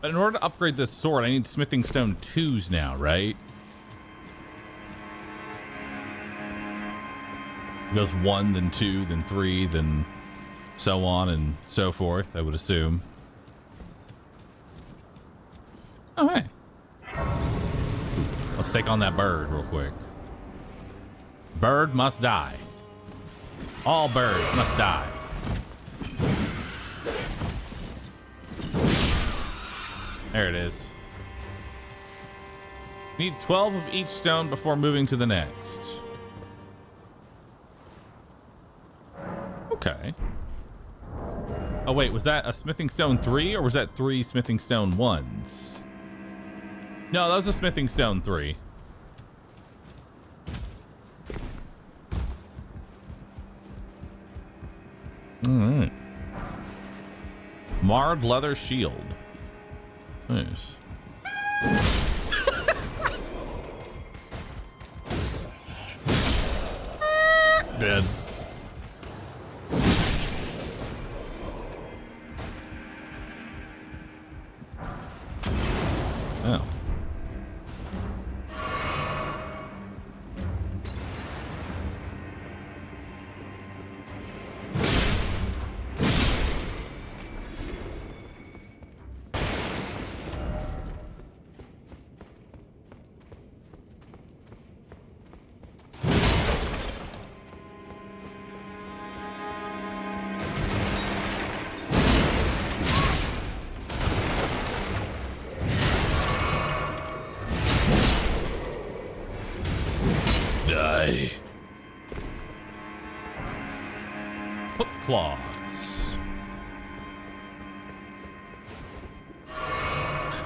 but in order to upgrade this sword, I need smithing stone 2s now, right? It goes 1, then 2, then 3, then so on and so forth, I would assume. Oh, hey. Let's take on that bird real quick. Bird must die. All birds must die. There it is. Need 12 of each stone before moving to the next. Okay. Oh wait, was that a smithing stone 3 or was that 3 smithing stone 1s? No, that was a smithing stone 3. All right. Marred leather shield. Nice. Dead. Oh. Die. Hook claws.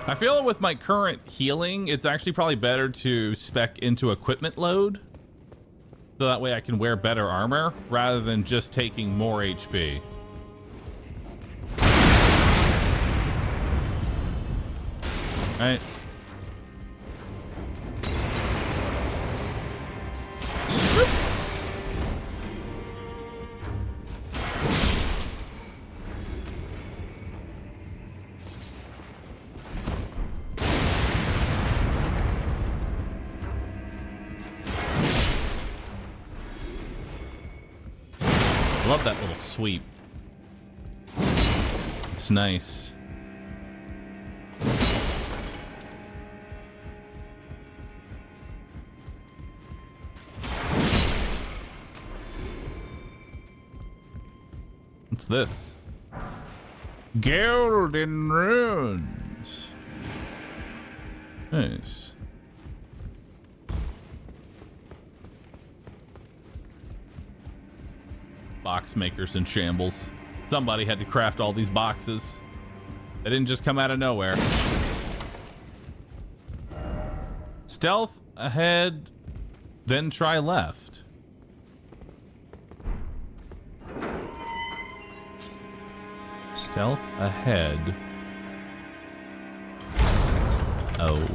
I feel with my current healing, it's actually probably better to spec into equipment load. So that way I can wear better armor rather than just taking more HP. Right. Love that little sweep. It's nice. What's this? Golden runes. Nice. Box makers in shambles. Somebody had to craft all these boxes. They didn't just come out of nowhere. Stealth ahead, then try left. Stealth ahead. Oh.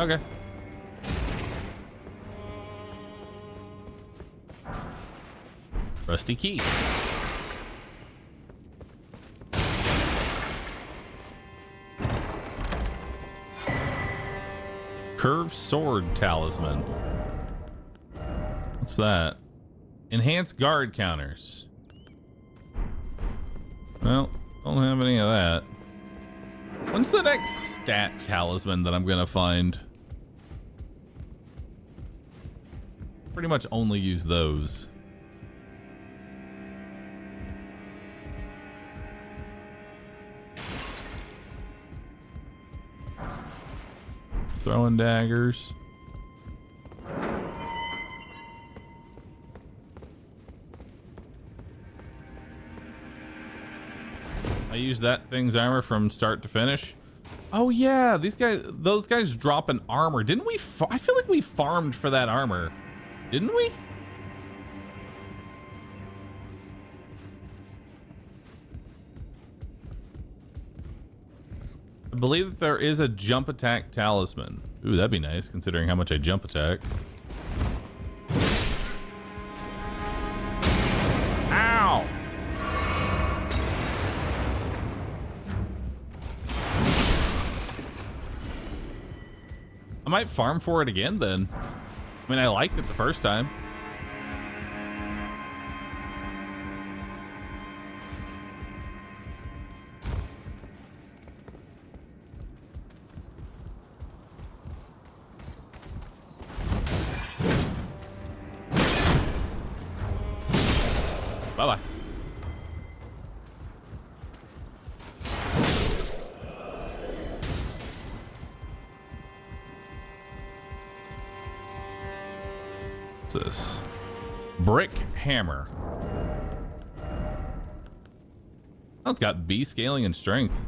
Okay. Rusty key. Curved sword talisman. What's that? Enhanced guard counters. Well, don't have any of that. When's the next stat talisman that I'm gonna find? Pretty much only use those. Throwing daggers. I use that thing's armor from start to finish. Oh yeah, those guys drop an armor. Didn't we? I feel like we farmed for that armor, didn't we? I believe that there is a jump attack talisman. Ooh, that'd be nice considering how much I jump attack. Ow! might farm for it again then. I mean, I liked it the first time. Bye-bye. What's this? Brick hammer. Oh, it's got B scaling and strength,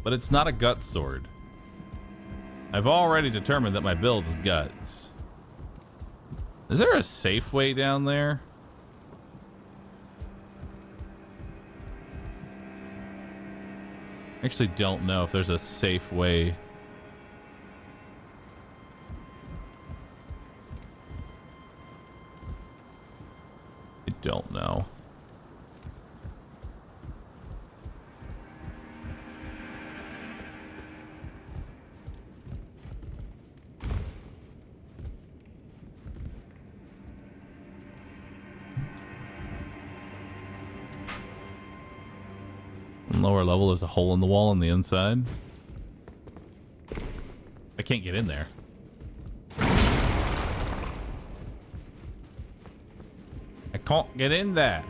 but it's not a gut sword. I've already determined that my build is guts. Is there a safe way down there? I actually don't know if there's a safe way. I don't know. Lower level, there's a hole in the wall on the inside. I can't get in there. I can't get in there.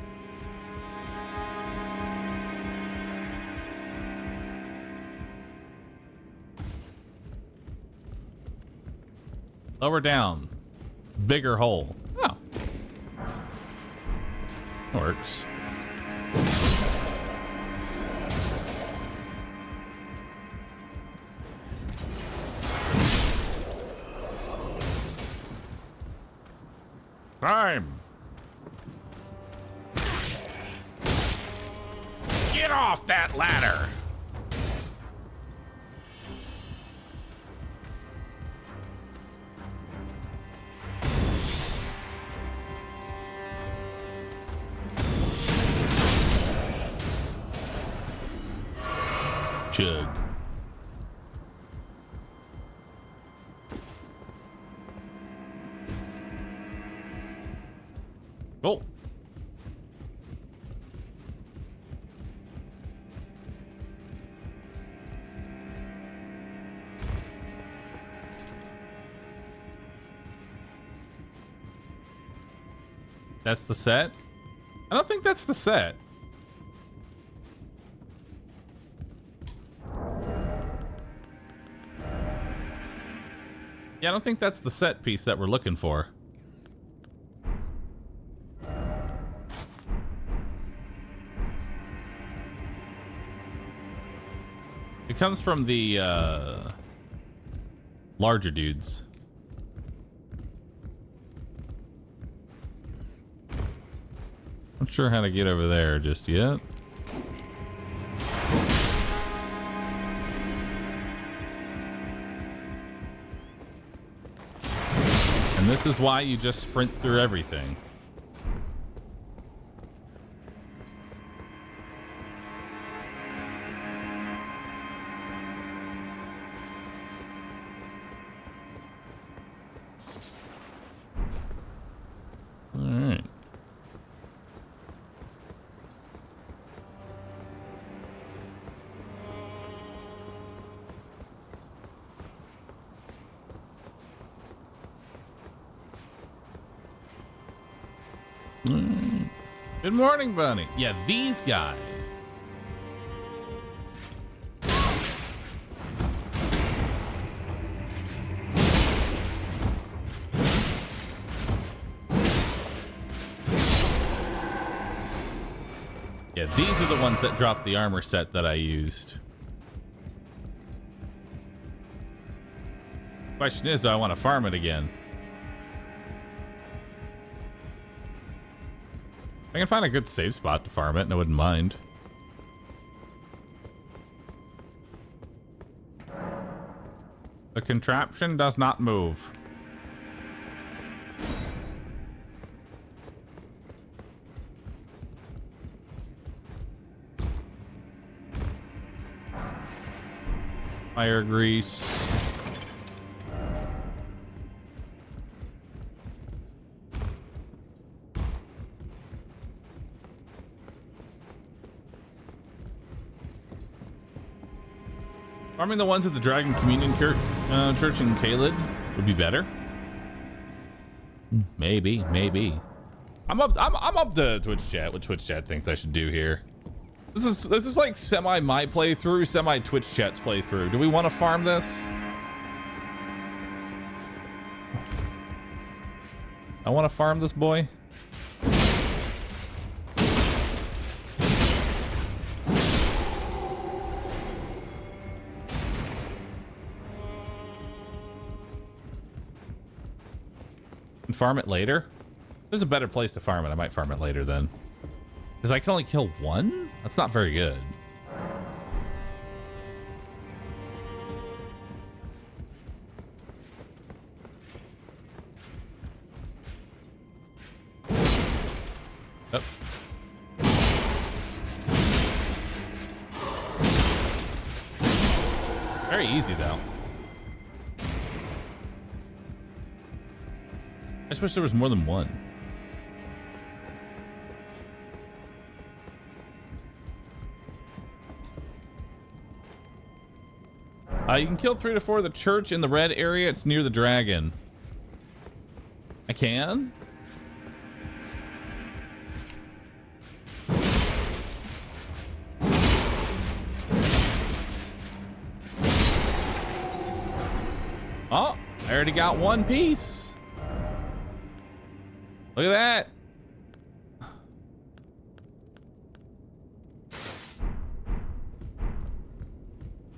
Lower down. Bigger hole. Oh. Works. Time. Get off that ladder. Chug. Oh. That's the set? I don't think that's the set. Yeah, I don't think that's the set piece that we're looking for. It comes from the larger dudes. Not sure how to get over there just yet. And this is why you just sprint through everything. Good morning, Bunny. Yeah, these guys. Yeah, these are the ones that dropped the armor set that I used. Question is, do I want to farm it again? I can find a good save spot to farm it, and I wouldn't mind. The contraption does not move. Fire grease. Farming the ones at the Dragon Communion Church in Caelid would be better. Maybe. I'm up to Twitch chat. What Twitch chat thinks I should do here? This is like semi my playthrough, semi Twitch chat's playthrough. Do we want to farm this? I want to farm this boy. And farm it later. There's a better place to farm it. I might farm it later then. Because I can only kill one? That's not very good. Oh. Very easy though. I just wish there was more than one. You can kill 3 to 4 of the church in the red area. It's near the dragon. I can? Oh, I already got one piece. Look at that.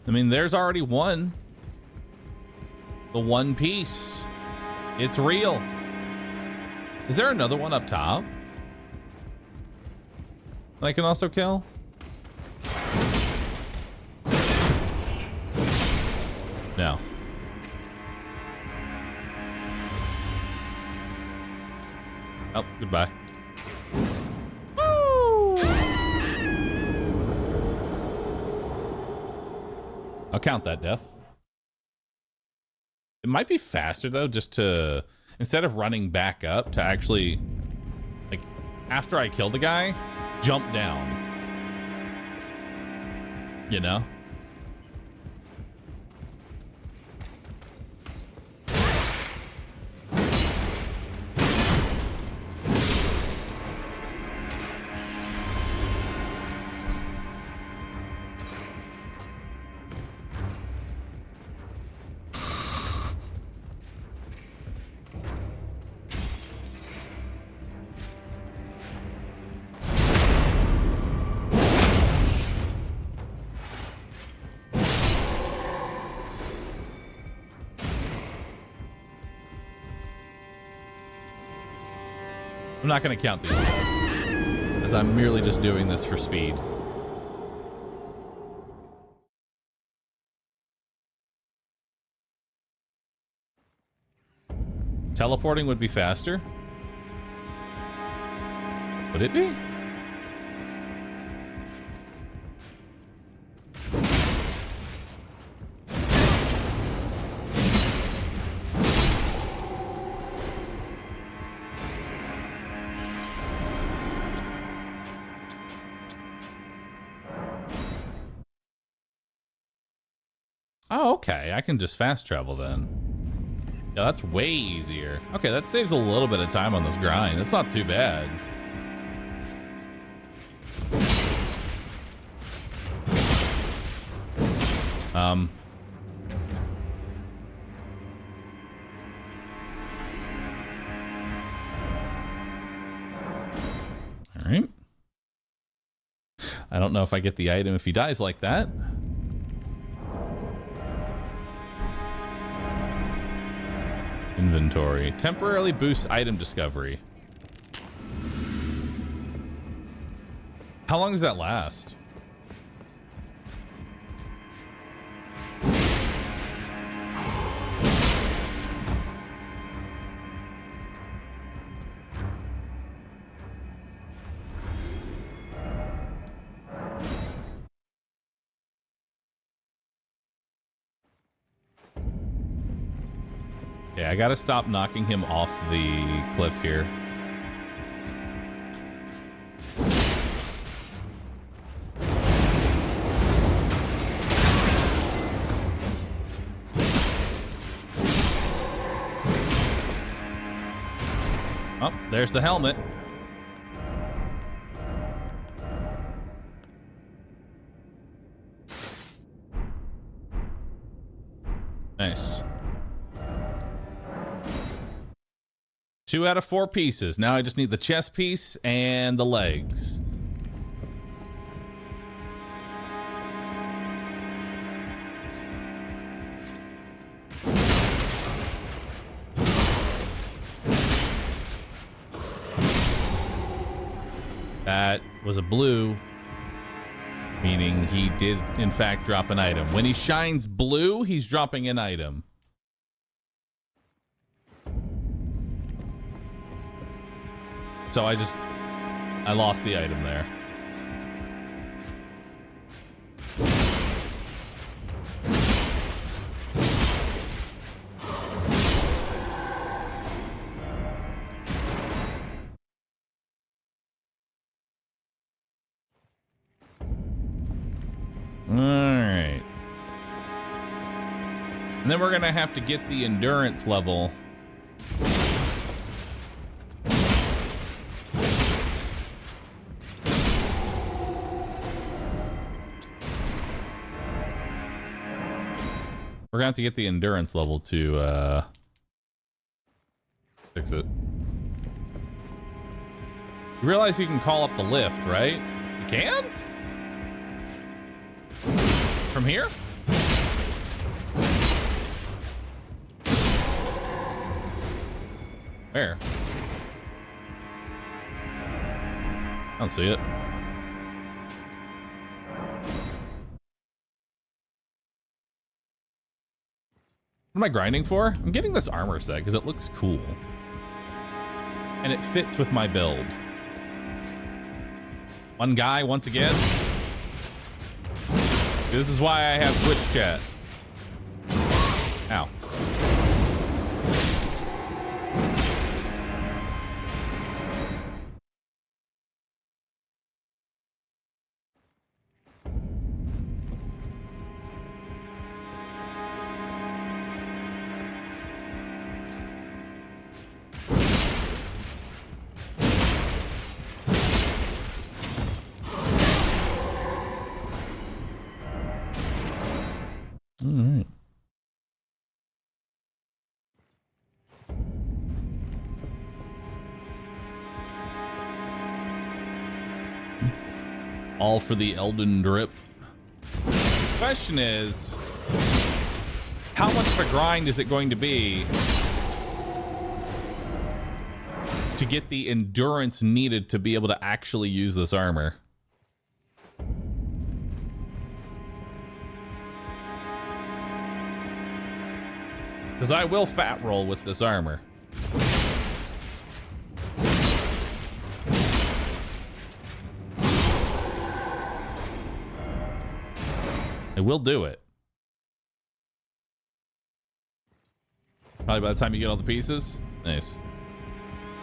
I mean, there's already one. The one piece. It's real. Is there another one up top that I can also kill? No. Oh, goodbye. I'll count that death. It might be faster though, just to, instead of running back up, to actually, like, after I kill the guy, jump down. You know? I'm not going to count these guys, as I'm merely just doing this for speed. Teleporting would be faster. Would it be? Oh, okay. I can just fast travel then. Yeah, that's way easier. Okay, that saves a little bit of time on this grind. That's not too bad. All right. I don't know if I get the item if he dies like that. Inventory. Temporarily boosts item discovery. How long does that last? Yeah, I gotta stop knocking him off the cliff here. there's the helmet. Nice. 2 out of 4 pieces. Now I just need the chest piece and the legs. That was a blue, meaning he did in fact drop an item. When he shines blue, he's dropping an item. So I lost the item there. Alright. And then we're gonna have to get the endurance level. We're gonna have to get the endurance level to fix it. You realize you can call up the lift, right? You can? From here? Where? I don't see it. What am I grinding for? I'm getting this armor set because it looks cool. And it fits with my build. One guy, once again. This is why I have Twitch chat. Ow. Alright. All for the Elden drip. Question is, how much of a grind is it going to be to get the endurance needed to be able to actually use this armor? Because I will fat roll with this armor. I will do it. Probably by the time you get all the pieces. Nice.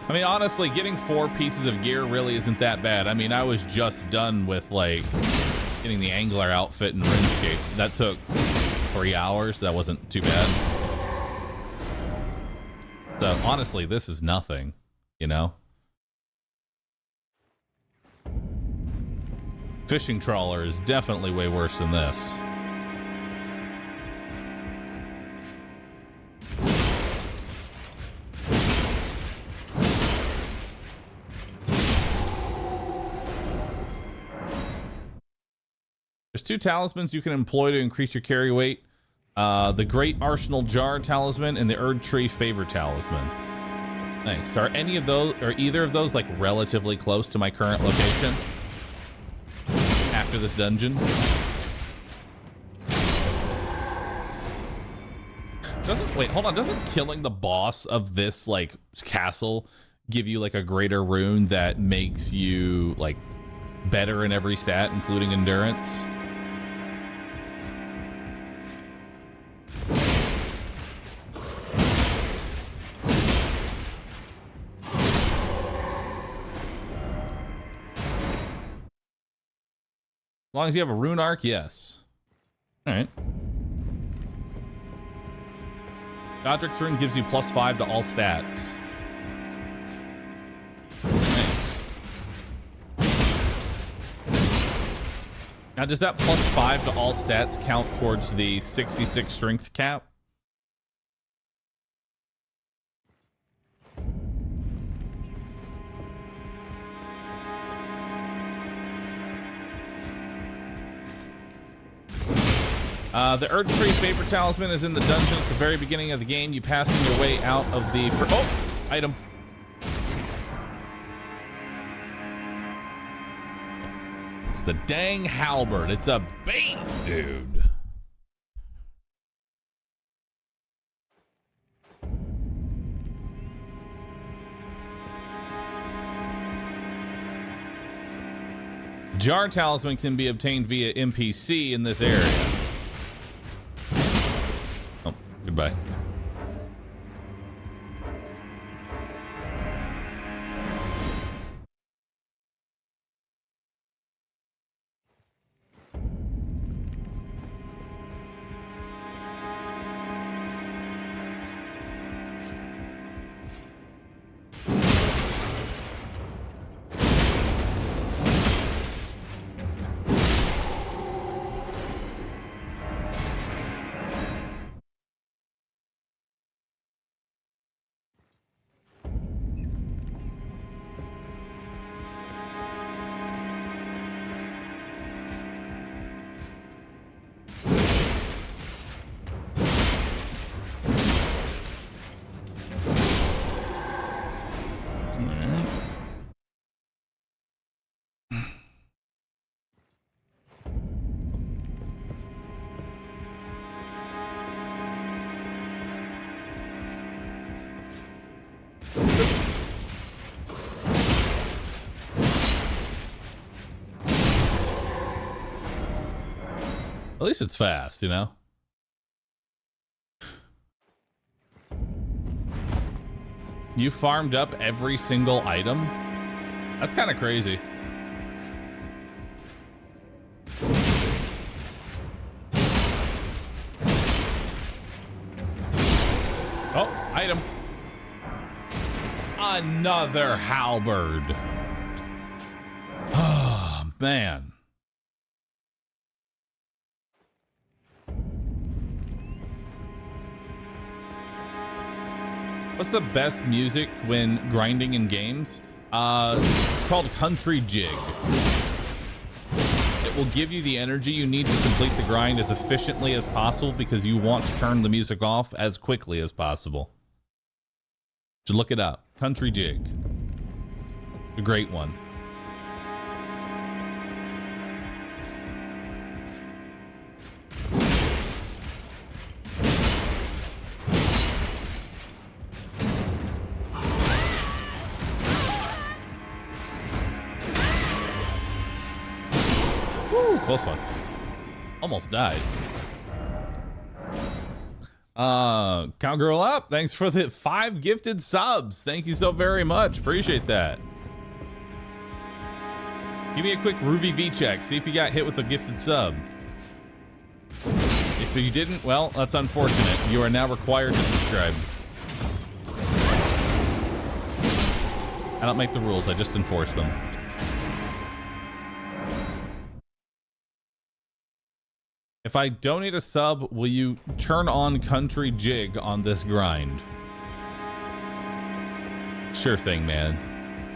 I mean, honestly, getting 4 pieces of gear really isn't that bad. I mean, I was just done with, like, getting the angler outfit in RuneScape. That took 3 hours. That wasn't too bad. So, honestly, this is nothing, you know? Fishing trawler is definitely way worse than this. There's 2 talismans you can employ to increase your carry weight. The Great Arsenal Jar Talisman and the Erd Tree Favor Talisman. Nice. Are any of those, or either of those, like, relatively close to my current location? After this dungeon? Wait, hold on. Doesn't killing the boss of this, like, castle give you, like, a greater rune that makes you, like, better in every stat, including endurance? As long as you have a rune arc, yes. Alright. Godric's rune gives you +5 to all stats. Now, does that +5 to all stats count towards the 66 strength cap? The Earth Tree Favor Talisman is in the dungeon at the very beginning of the game. You pass your way out of the... item. It's the dang halberd. It's a bait, dude. Jar Talisman can be obtained via NPC in this area. Oh, goodbye. At least it's fast, you know? You farmed up every single item? That's kind of crazy. Oh, item. Another halberd. Oh, man. What's the best music when grinding in games? It's called Country Jig. It will give you the energy you need to complete the grind as efficiently as possible because you want to turn the music off as quickly as possible. So look it up. Country Jig. A great one. Close one. Almost died. Cowgirl Up, thanks for the 5 gifted subs. Thank you so very much. Appreciate that. Give me a quick Ruby V check. See if you got hit with a gifted sub. If you didn't, well, that's unfortunate. You are now required to subscribe. I don't make the rules, I just enforce them. If I donate a sub, will you turn on Country Jig on this grind? Sure thing, man.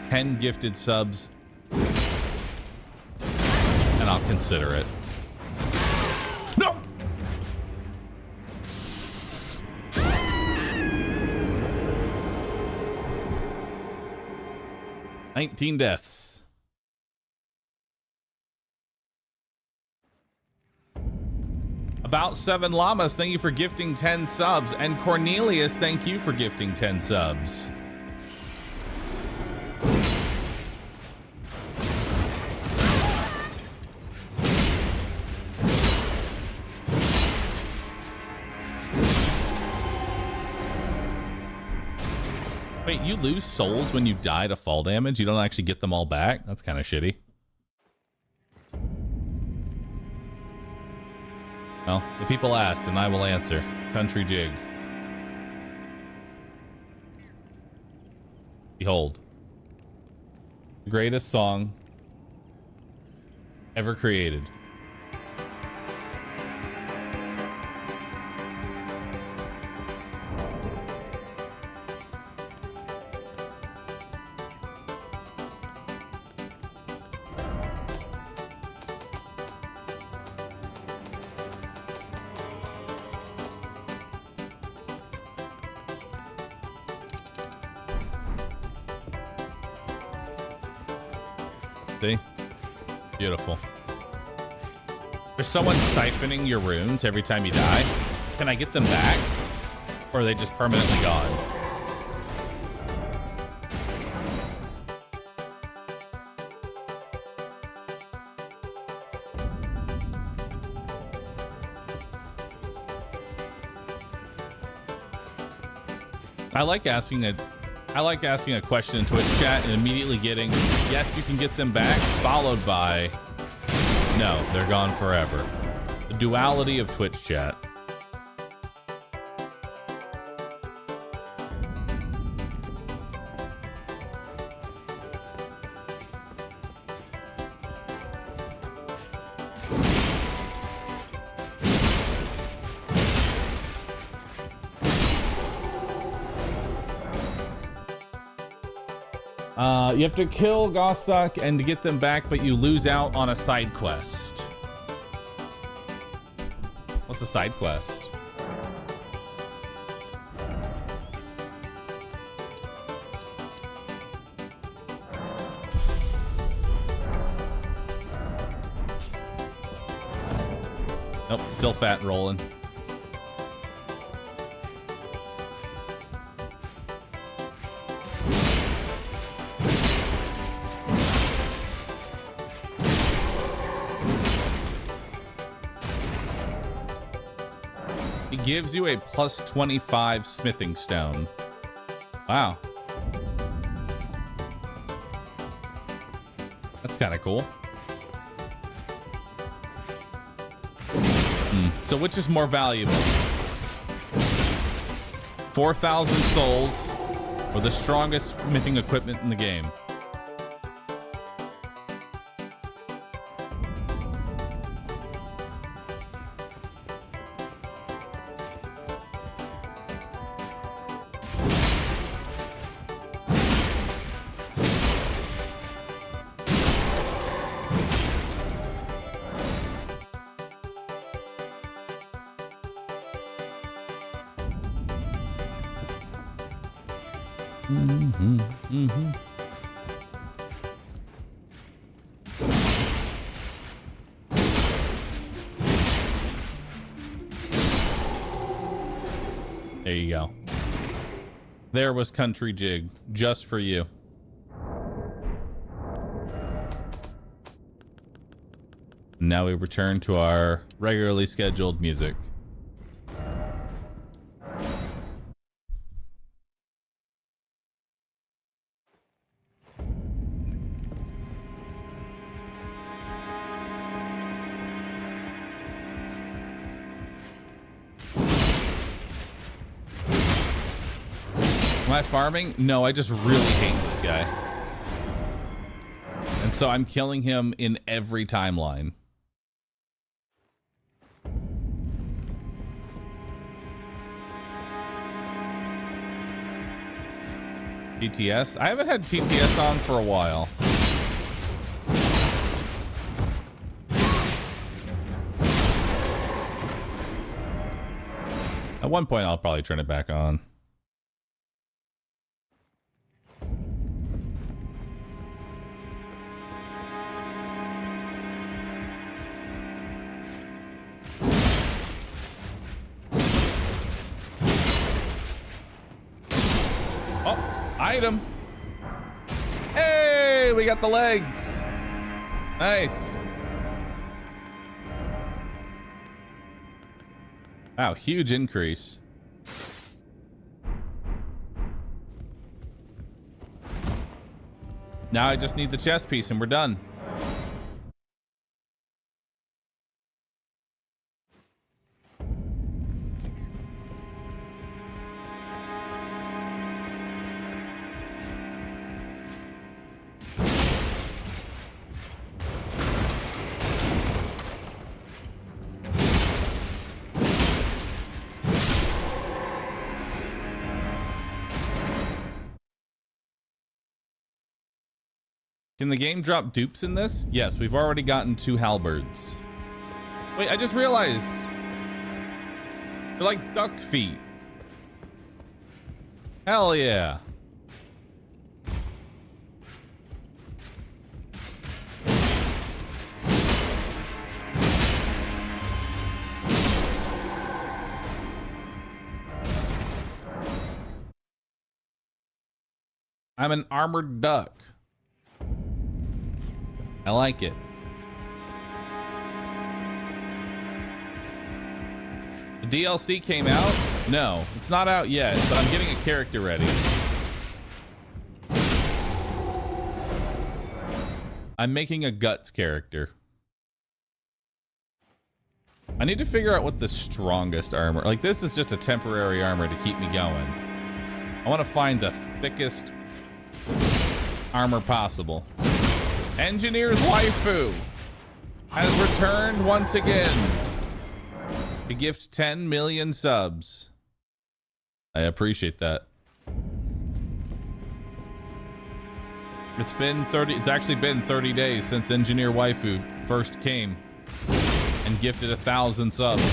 10 gifted subs, and I'll consider it. No! $19 deaths. About 7 Llamas, thank you for gifting 10 subs. And Cornelius, thank you for gifting 10 subs. Wait, you lose souls when you die to fall damage? You don't actually get them all back? That's kind of shitty. Well, the people asked, and I will answer. Country Jig. Behold. The greatest song ever created. See? Beautiful. There's someone siphoning your runes every time you die. Can I get them back? Or are they just permanently gone? I like asking a question in Twitch chat and immediately getting, yes, you can get them back, followed by, no, they're gone forever. The duality of Twitch chat. You have to kill Gostok and to get them back, but you lose out on a side quest. What's a side quest? Nope, still fat rolling. Gives you a plus 25 smithing stone. Wow. That's kind of cool. So which is more valuable? 4,000 souls or the strongest smithing equipment in the game? There you go. There was Country Jig, just for you. Now we return to our regularly scheduled music. Am I farming? No, I just really hate this guy. And so I'm killing him in every timeline. TTS? I haven't had TTS on for a while. At one point, I'll probably turn it back on. Item. Hey, we got the legs. Nice. Wow, huge increase. Now I just need the chest piece and we're done. Can the game drop dupes in this? Yes, we've already gotten 2 halberds. Wait, I just realized. They're like duck feet. Hell yeah. I'm an armored duck. I like it. The DLC came out? No, it's not out yet, but I'm getting a character ready. I'm making a Guts character. I need to figure out what the strongest armor, like this is just a temporary armor to keep me going. I want to find the thickest armor possible. Engineer's waifu has returned once again to gift 10 million subs. I appreciate that. It's actually been 30 days since Engineer Waifu first came and gifted 1,000 subs.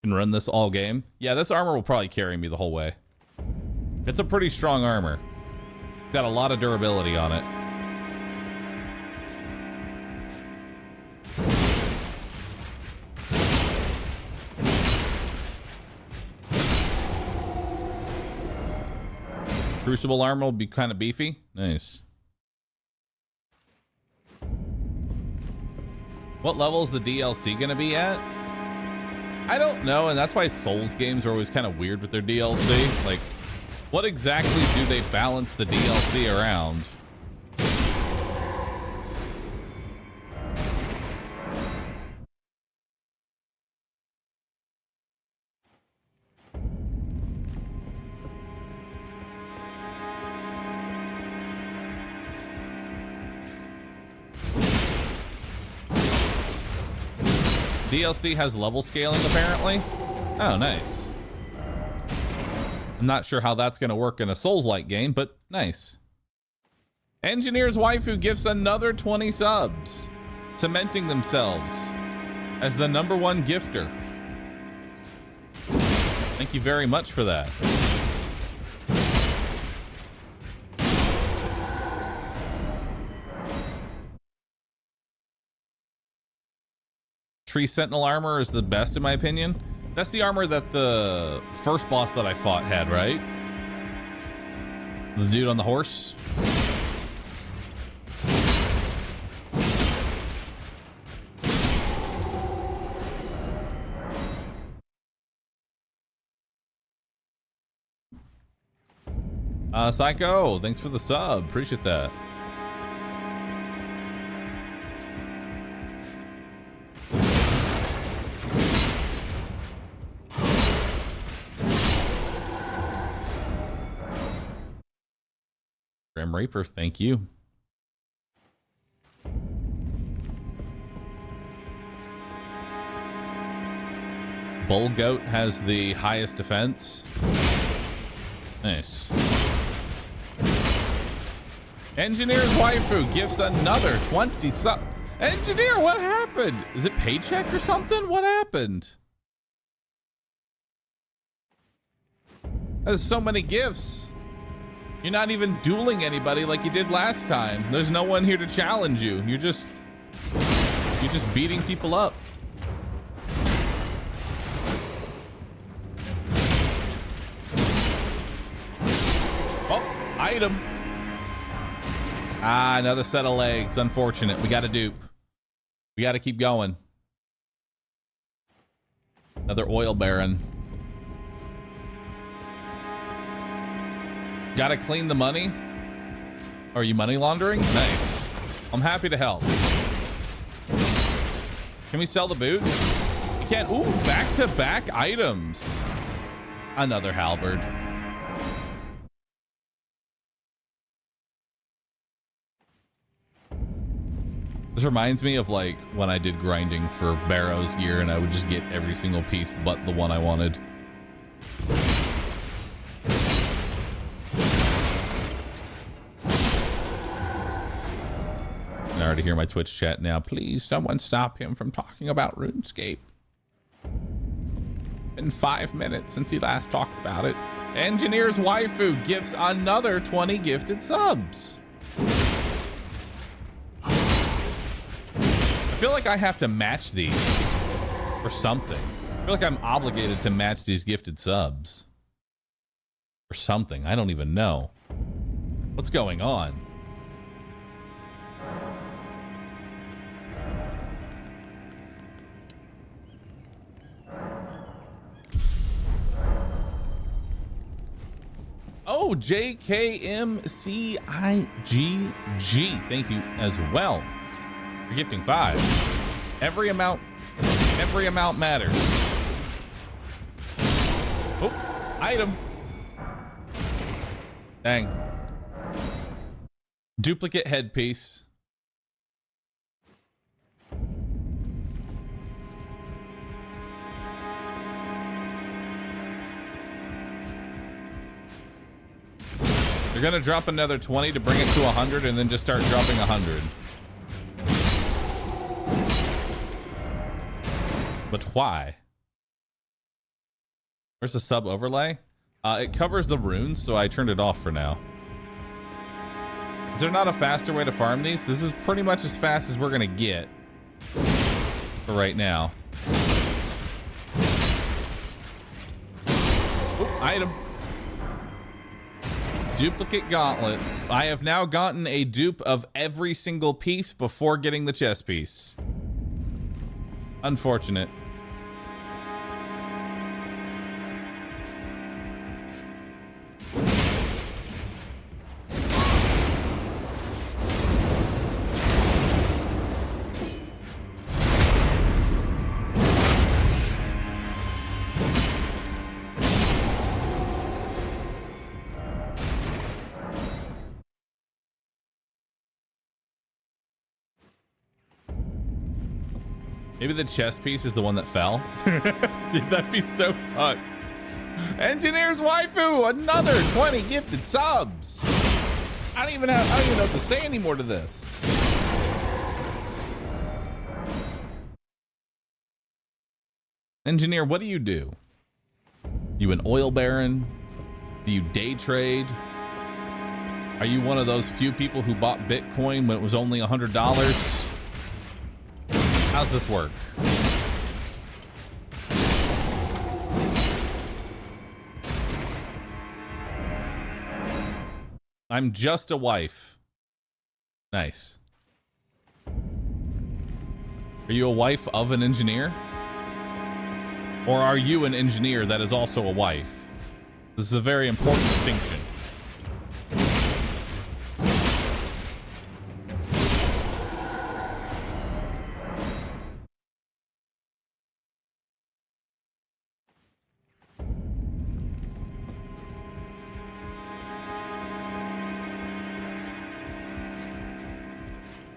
Can run this all game. Yeah, this armor will probably carry me the whole way. It's a pretty strong armor. Got a lot of durability on it. Crucible armor will be kind of beefy. Nice. What level is the DLC gonna be at? I don't know, and that's why Souls games are always kind of weird with their DLC. Like, what exactly do they balance the DLC around? DLC has level scaling, apparently. Oh, nice. I'm not sure how that's going to work in a Souls-like game, but nice. Engineer's Waifu gifts another 20 subs, cementing themselves as the #1 gifter. Thank you very much for that. Tree Sentinel armor is the best in my opinion. That's the armor that the first boss that I fought had, right? The dude on the horse. Psycho, thanks for the sub. Appreciate that. Grim Reaper, thank you. Bull Goat has the highest defense. Nice. Engineer's Waifu gives another 20 sub. Engineer, what happened? Is it paycheck or something? What happened? There's so many gifts. You're not even dueling anybody like you did last time. There's no one here to challenge you. You're just beating people up. Oh, item. Ah, another set of legs. Unfortunate. We got to dupe. We got to keep going. Another oil baron. Gotta clean the money? Are you money laundering? Nice. I'm happy to help. Can we sell the boots? You can't. Ooh, back-to-back items. Another halberd. This reminds me of like when I did grinding for Bahroo's gear and I would just get every single piece but the one I wanted. I already hear my Twitch chat now. Please, someone stop him from talking about RuneScape. Been 5 minutes since he last talked about it. Engineer's Waifu gives another 20 gifted subs. I feel like I have to match these or something. I feel like I'm obligated to match these gifted subs. Or something. I don't even know. What's going on? Oh, JKMCIGG. Thank you as well for gifting 5. Every amount matters. Oh, item. Dang. Duplicate headpiece. You're gonna drop another 20 to bring it to 100 and then just start dropping 100. But why? Where's the sub overlay? It covers the runes, so I turned it off for now. Is there not a faster way to farm these? This is pretty much as fast as we're gonna get for right now. Oop, item. Duplicate gauntlets. I have now gotten a dupe of every single piece before getting the chest piece. Unfortunate. Maybe the chest piece is the one that fell. Dude, that'd be so fucked. Engineer's waifu, another 20 gifted subs. I don't even know what to say anymore to this. Engineer, what do? You an oil baron? Do you day trade? Are you one of those few people who bought Bitcoin when it was only $100? How's this work? I'm just a wife. Nice. Are you a wife of an engineer? Or are you an engineer that is also a wife? This is a very important distinction.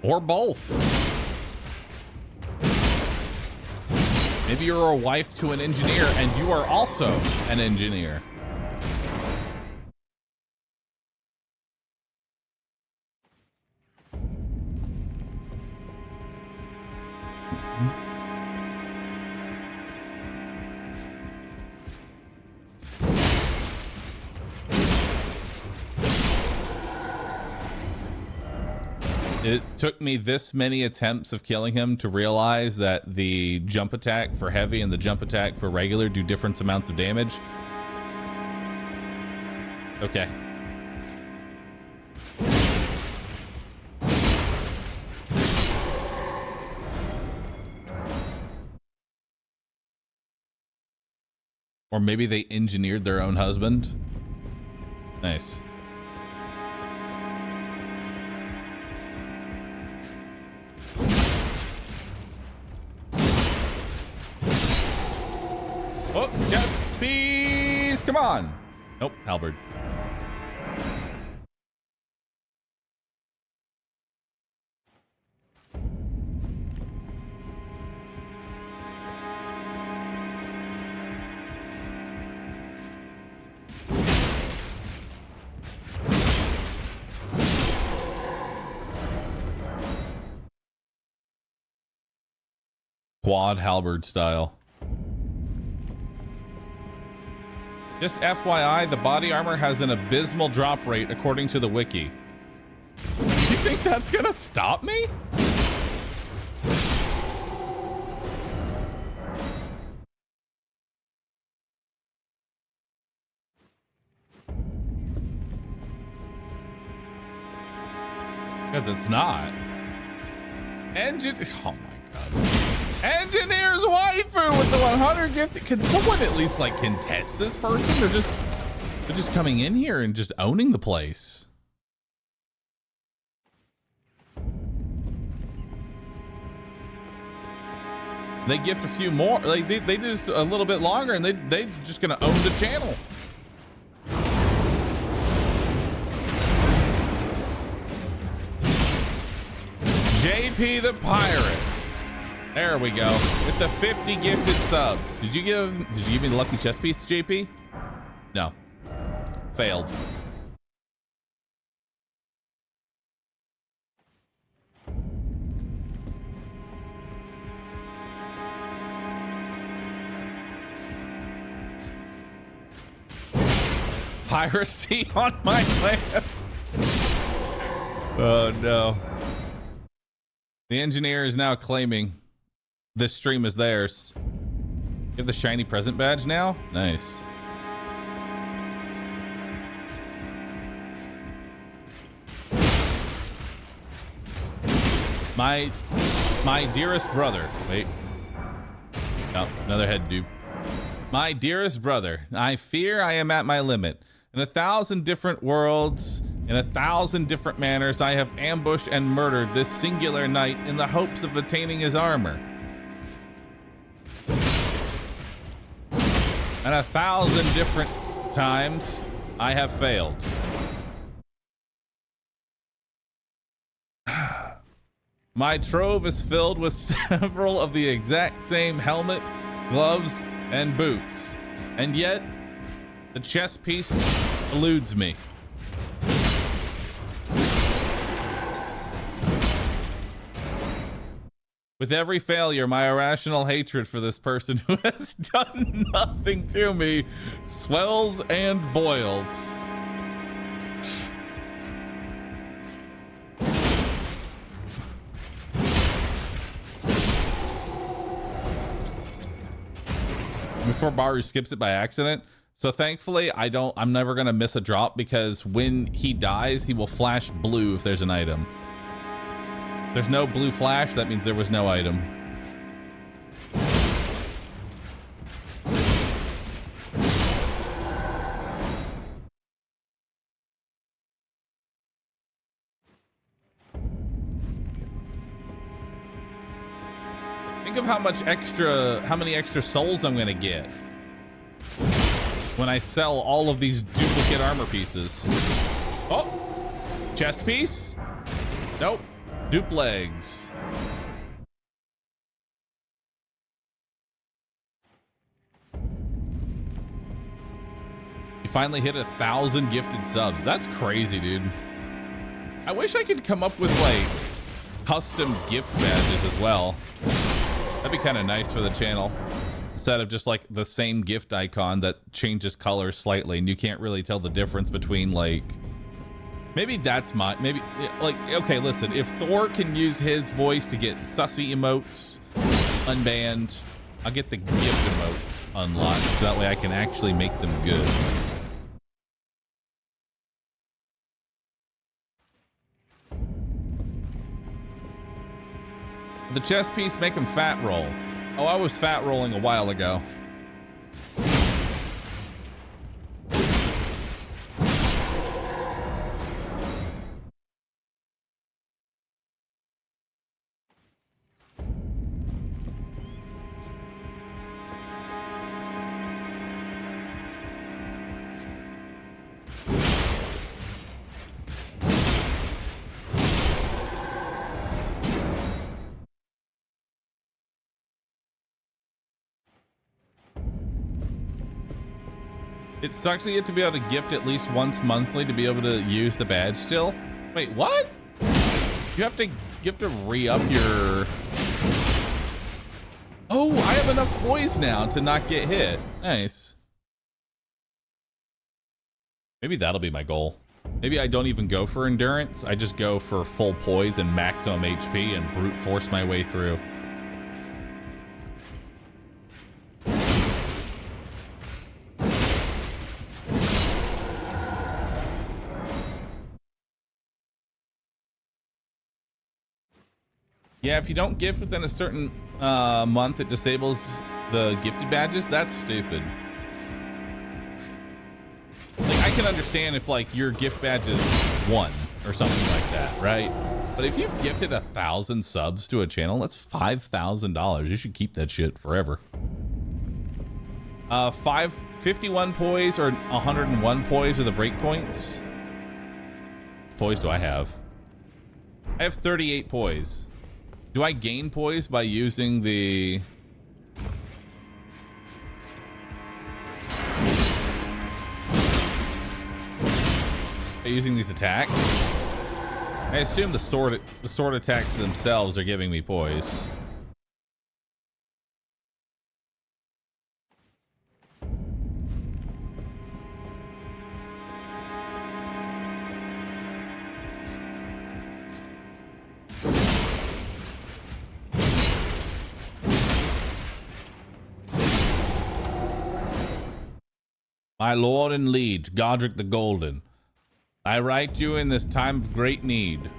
Or both. Maybe you're a wife to an engineer and you are also an engineer. It took me this many attempts of killing him to realize that the jump attack for heavy and the jump attack for regular do different amounts of damage. Okay. Or maybe they engineered their own husband. Nice. Oh, jet speeds! Come on! Nope, halberd. Quad halberd style. Just FYI, the body armor has an abysmal drop rate according to the wiki. You think that's gonna stop me? Because it's not. Oh my god. Engineer's waifu with the 100 gift. Can someone at least like contest this person? They're just coming in here and just owning the place. They gift a few more. Like they just a little bit longer, and they just gonna own the channel. JP the Pirate. There we go. With the 50 gifted subs. Did you give me the lucky chess piece, JP? No. Failed. Piracy on my land. Oh no. The engineer is now claiming this stream is theirs. You have the shiny present badge now? Nice. My dearest brother. Wait. Oh, another head dupe. My dearest brother, I fear I am at my limit. In 1,000 different worlds, in 1,000 different manners, I have ambushed and murdered this singular knight in the hopes of attaining his armor. And 1,000 different times, I have failed. My trove is filled with several of the exact same helmet, gloves, and boots. And yet, the chess piece eludes me. With every failure, my irrational hatred for this person who has done nothing to me swells and boils. Before Bahroo skips it by accident. So thankfully, I'm never gonna miss a drop, because when he dies, he will flash blue if there's an item. If there's no blue flash, that means there was no item. Think of how many extra souls I'm gonna get when I sell all of these duplicate armor pieces. Oh, chest piece? Nope. Dupe legs. You finally hit 1,000 gifted subs. That's crazy, dude. I wish I could come up with like custom gift badges as well. That'd be kind of nice for the channel. Instead of just like the same gift icon that changes colors slightly and you can't really tell the difference between like, maybe that's maybe like, okay, listen, if Thor can use his voice to get sussy emotes unbanned, I'll get the gift emotes unlocked so that way I can actually make them good. The chess piece make him fat roll. Oh, I was fat rolling a while ago. It sucks that you have to be able to gift at least once monthly to be able to use the badge still. Wait, what? You have to re-up your... Oh, I have enough poise now to not get hit. Nice. Maybe that'll be my goal. Maybe I don't even go for endurance. I just go for full poise and maximum HP and brute force my way through. Yeah, if you don't gift within a certain month, it disables the gifted badges. That's stupid. Like, I can understand if like your gift badge is 1 or something like that, right? But if you've gifted 1,000 subs to a channel, that's $5,000. You should keep that shit forever. 51 poise or 101 poise are the breakpoints. Poise do I have? I have 38 poise. Do I gain poise by using the... by using these attacks? I assume the sword attacks themselves are giving me poise. My lord and liege, Godric the Golden, I write you in this time of great need.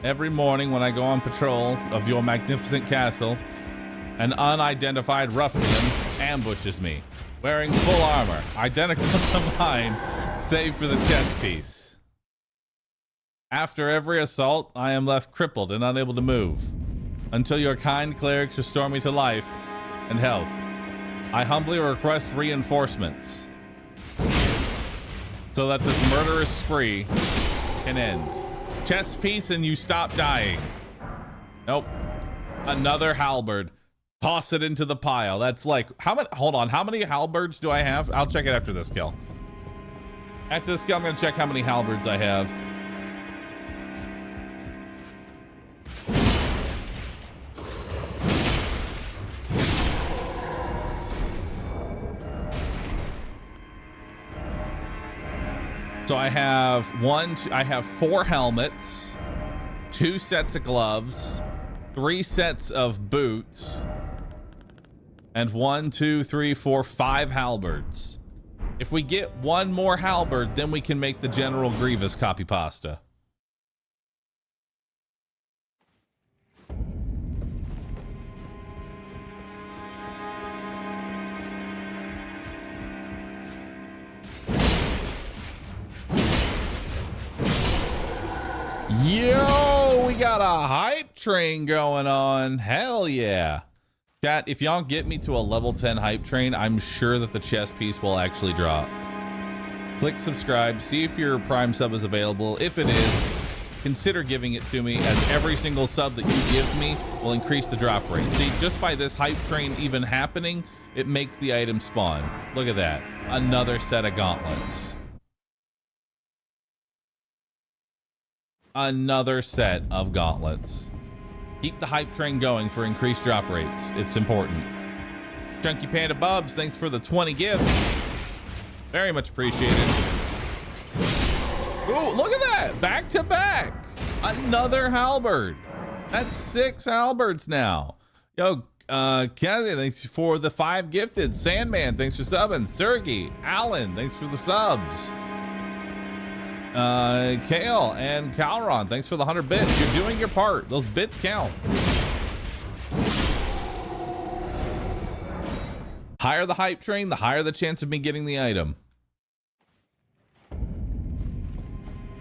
Every morning when I go on patrol of your magnificent castle, an unidentified ruffian ambushes me, wearing full armor, identical to mine, save for the chest piece. After every assault, I am left crippled and unable to move, until your kind clerics restore me to life and health. I humbly request reinforcements, so that this murderous spree can end. Chest piece and you stop dying. Nope. Another halberd. Toss it into the pile. That's like, how many, hold on, how many halberds do I have? I'll check it after this kill. After this kill, I'm gonna check how many halberds I have. So I have I have 4 helmets, 2 sets of gloves, 3 sets of boots, and 1, 2, 3, 4, 5 halberds. If we get 1 more halberd, then we can make the General Grievous copy pasta. Yo, we got a hype train going on. Hell yeah. Chat, if y'all get me to a level 10 hype train, I'm sure that the chest piece will actually drop. Click subscribe, see if your Prime sub is available. If it is, consider giving it to me, as every single sub that you give me will increase the drop rate. See, just by this hype train even happening, it makes the item spawn. Look at that. Another set of gauntlets. Another set of gauntlets. Keep the hype train going for increased drop rates. It's important. Chunky Panda Bubs, thanks for the 20 gifts. Very much appreciated. Ooh, look at that. Back to back. Another halberd. That's 6 halberds now. Yo, Kathy, thanks for the 5 gifted. Sandman, thanks for subbing. Sergey, Alan, thanks for the subs. Kale and Calron, thanks for the 100 bits. You're doing your part. Those bits count. Higher the hype train, the higher the chance of me getting the item.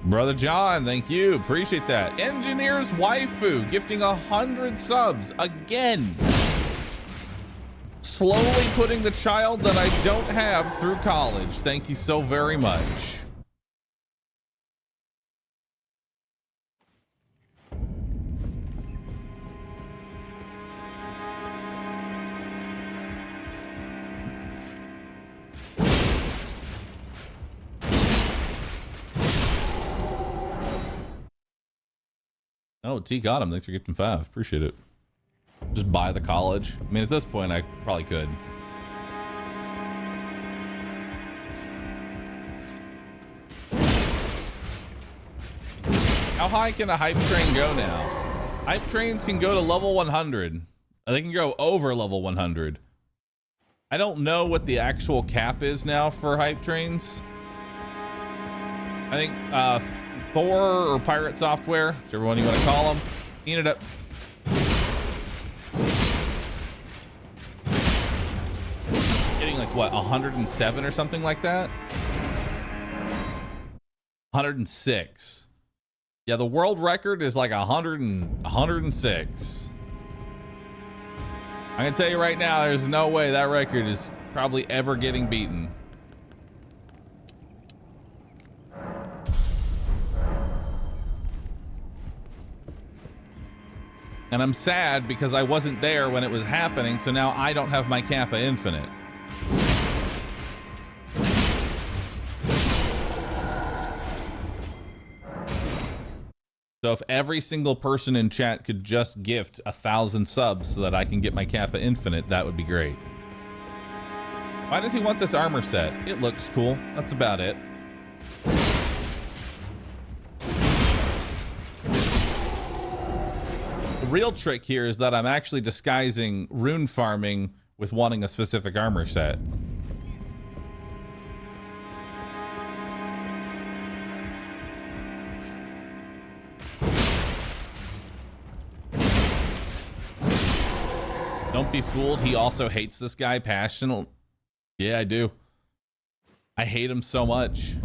Brother John, thank you. Appreciate that. Engineer's Waifu gifting 100 subs again. Slowly putting the child that I don't have through college. Thank you so very much. Oh, T got him. Thanks for gifting 5. Appreciate it. Just buy the college. I mean, at this point, I probably could. How high can a hype train go now? Hype trains can go to level 100. They can go over level 100. I don't know what the actual cap is now for hype trains. I think Thor or Pirate Software, whichever one you want to call them, clean it up. what, 107 or something like that? 106. Yeah, the world record is like 106. I can tell you right now, there's no way that record is probably ever getting beaten. And I'm sad because I wasn't there when it was happening, so now I don't have my Kappa Infinite. So if every single person in chat could just gift 1,000 subs so that I can get my Kappa Infinite, that would be great. Why does he want this armor set? It looks cool. That's about it. The real trick here is that I'm actually disguising rune farming with wanting a specific armor set. Don't be fooled. He also hates this guy passionately. Yeah, I do. I hate him so much.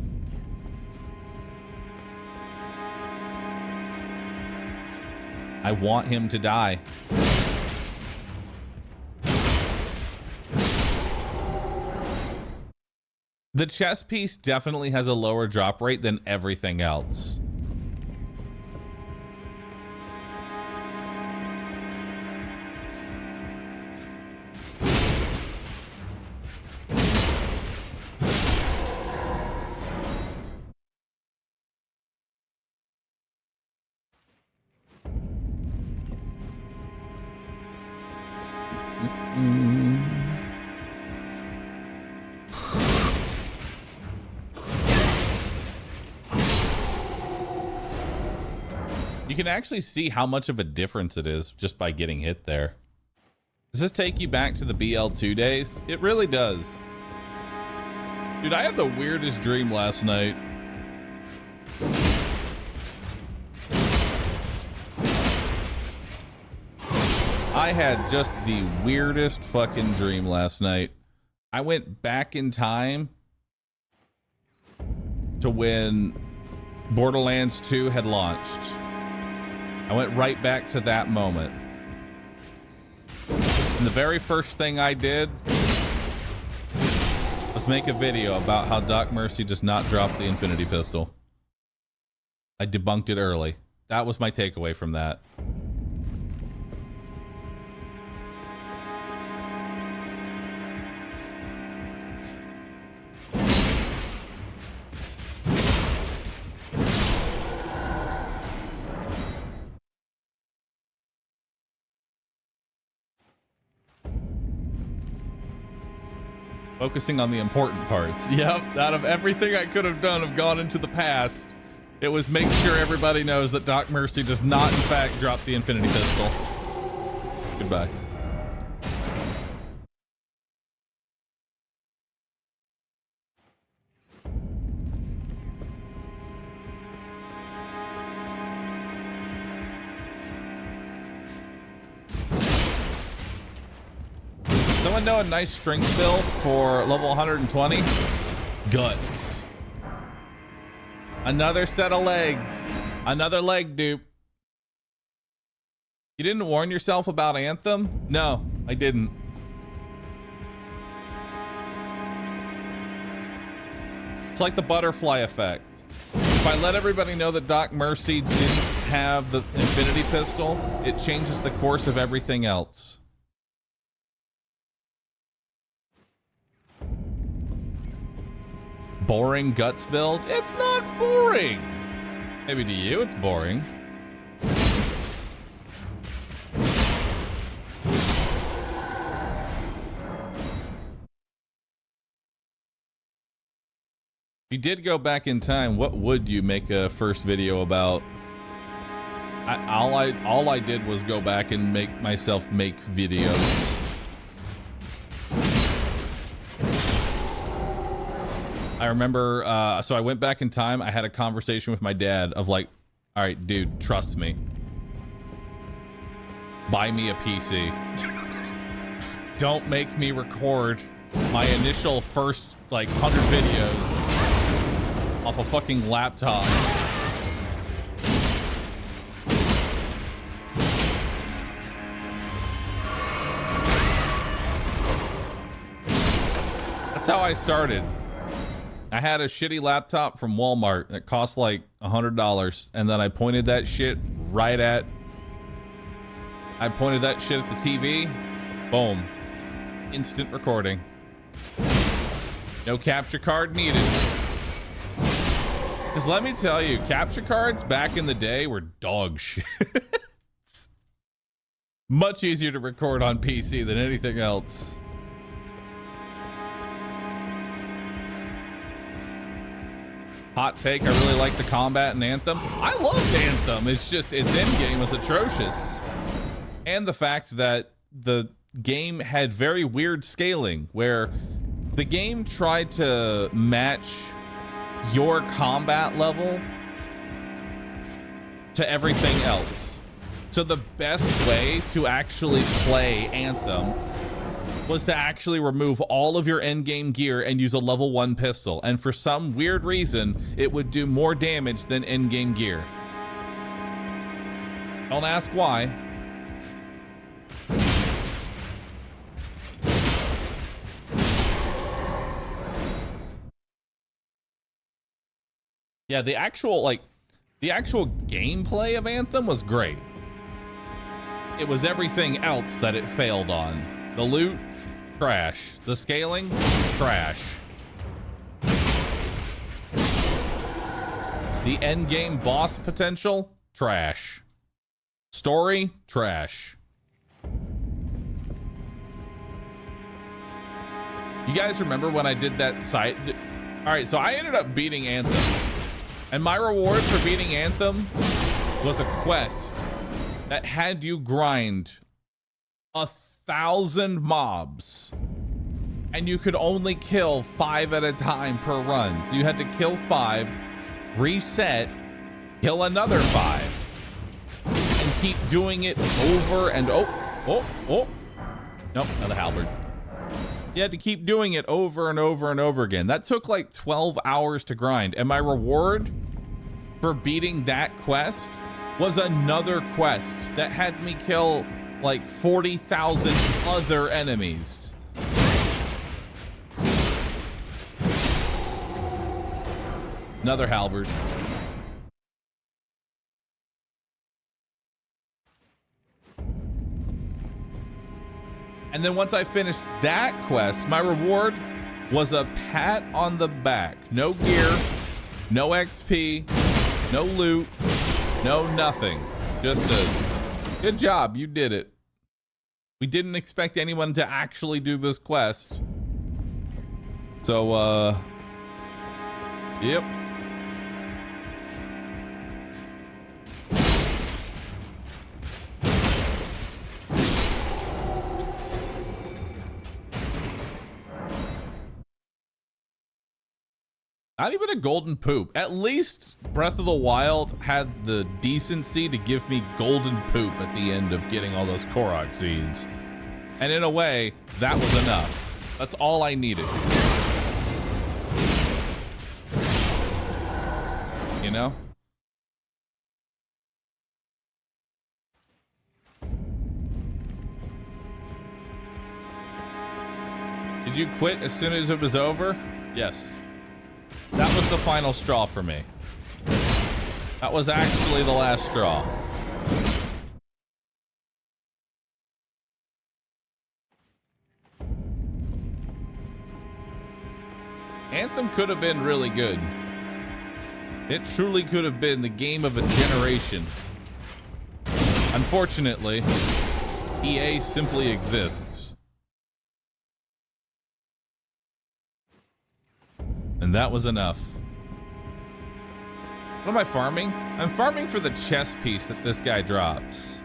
I want him to die. The chess piece definitely has a lower drop rate than everything else. You can actually see how much of a difference it is just by getting hit there. Does this take you back to the BL2 days? It really does. Dude, I had the weirdest dream last night. I had just the weirdest fucking dream last night. I went back in time to when Borderlands 2 had launched. I went right back to that moment. And the very first thing I did was make a video about how Doc Mercy does not drop the Infinity Pistol. I debunked it early. That was my takeaway from that. Focusing on the important parts. Yep, out of everything I could have done, have gone into the past. It was make sure everybody knows that Doc Mercy does not, in fact, drop the Infinity Pistol. Goodbye. Someone know a nice strength build for level 120? Guts. Another set of legs. Another leg dupe. You didn't warn yourself about Anthem? No, I didn't. It's like the butterfly effect. If I let everybody know that Doc Mercy didn't have the Infinity Pistol, it changes the course of everything else. Boring guts build? It's not boring. Maybe to you it's boring. If you did go back in time, what would you make a first video about? All I did was go back and make myself make videos. I remember, so I went back in time. I had a conversation with my dad of like, all right, dude, trust me. Buy me a PC. Don't make me record my initial first like 100 videos off a fucking laptop. That's how I started. I had a shitty laptop from Walmart that cost like $100, and then I pointed that shit right at. I pointed that shit at the TV. Boom. Instant recording. No capture card needed. Because let me tell you, capture cards back in the day were dog shit. Much easier to record on PC than anything else. Hot take, I really like the combat in Anthem. I loved Anthem. It's just its endgame was atrocious. And the fact that the game had very weird scaling where the game tried to match your combat level to everything else. So the best way to actually play Anthem was to actually remove all of your endgame gear and use a level 1 pistol. And for some weird reason, it would do more damage than endgame gear. Don't ask why. Yeah, the actual gameplay of Anthem was great. It was everything else that it failed on. The loot, trash. The scaling, trash. The end game boss potential, trash. Story, trash. You guys remember when I did that site? All right, so I ended up beating Anthem. And my reward for beating Anthem was a quest that had you grind 1,000 mobs, and you could only kill 5 at a time per run. So you had to kill 5, reset, kill another 5, and keep doing it over and nope, another halberd. You had to keep doing it over and over and over again. That took like 12 hours to grind, and my reward for beating that quest was another quest that had me kill like 40,000 other enemies. Another halberd. And then once I finished that quest, my reward was a pat on the back. No gear, no XP, no loot, no nothing. Just a good job, you did it. We didn't expect anyone to actually do this quest. So, yep. Not even a golden poop. At least Breath of the Wild had the decency to give me golden poop at the end of getting all those Korok seeds. And in a way, that was enough. That's all I needed. You know? Did you quit as soon as it was over? Yes. That was the final straw for me. That was actually the last straw. Anthem could have been really good. It truly could have been the game of a generation. Unfortunately, EA simply exists. And that was enough. What am I farming? I'm farming for the chess piece that this guy drops.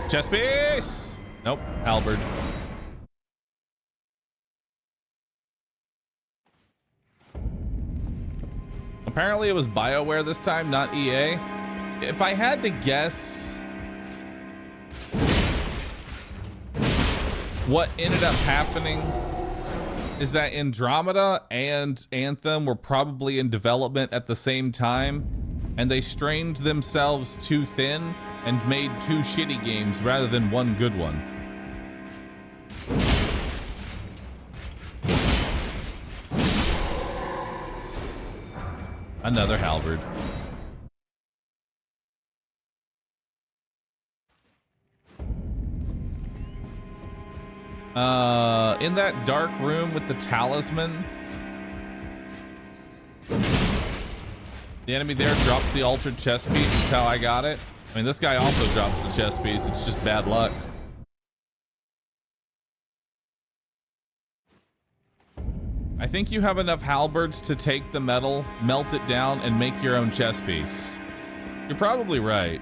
Chess piece! Nope, halberd. Apparently it was BioWare this time, not EA. If I had to guess, what ended up happening is that Andromeda and Anthem were probably in development at the same time, and they strained themselves too thin and made two shitty games rather than one good one. Another halberd. In that dark room with the talisman, the enemy there drops the altered chest piece. That's how I got it. I mean, this guy also drops the chest piece. It's just bad luck. I think you have enough halberds to take the metal, melt it down, and make your own chest piece. You're probably right.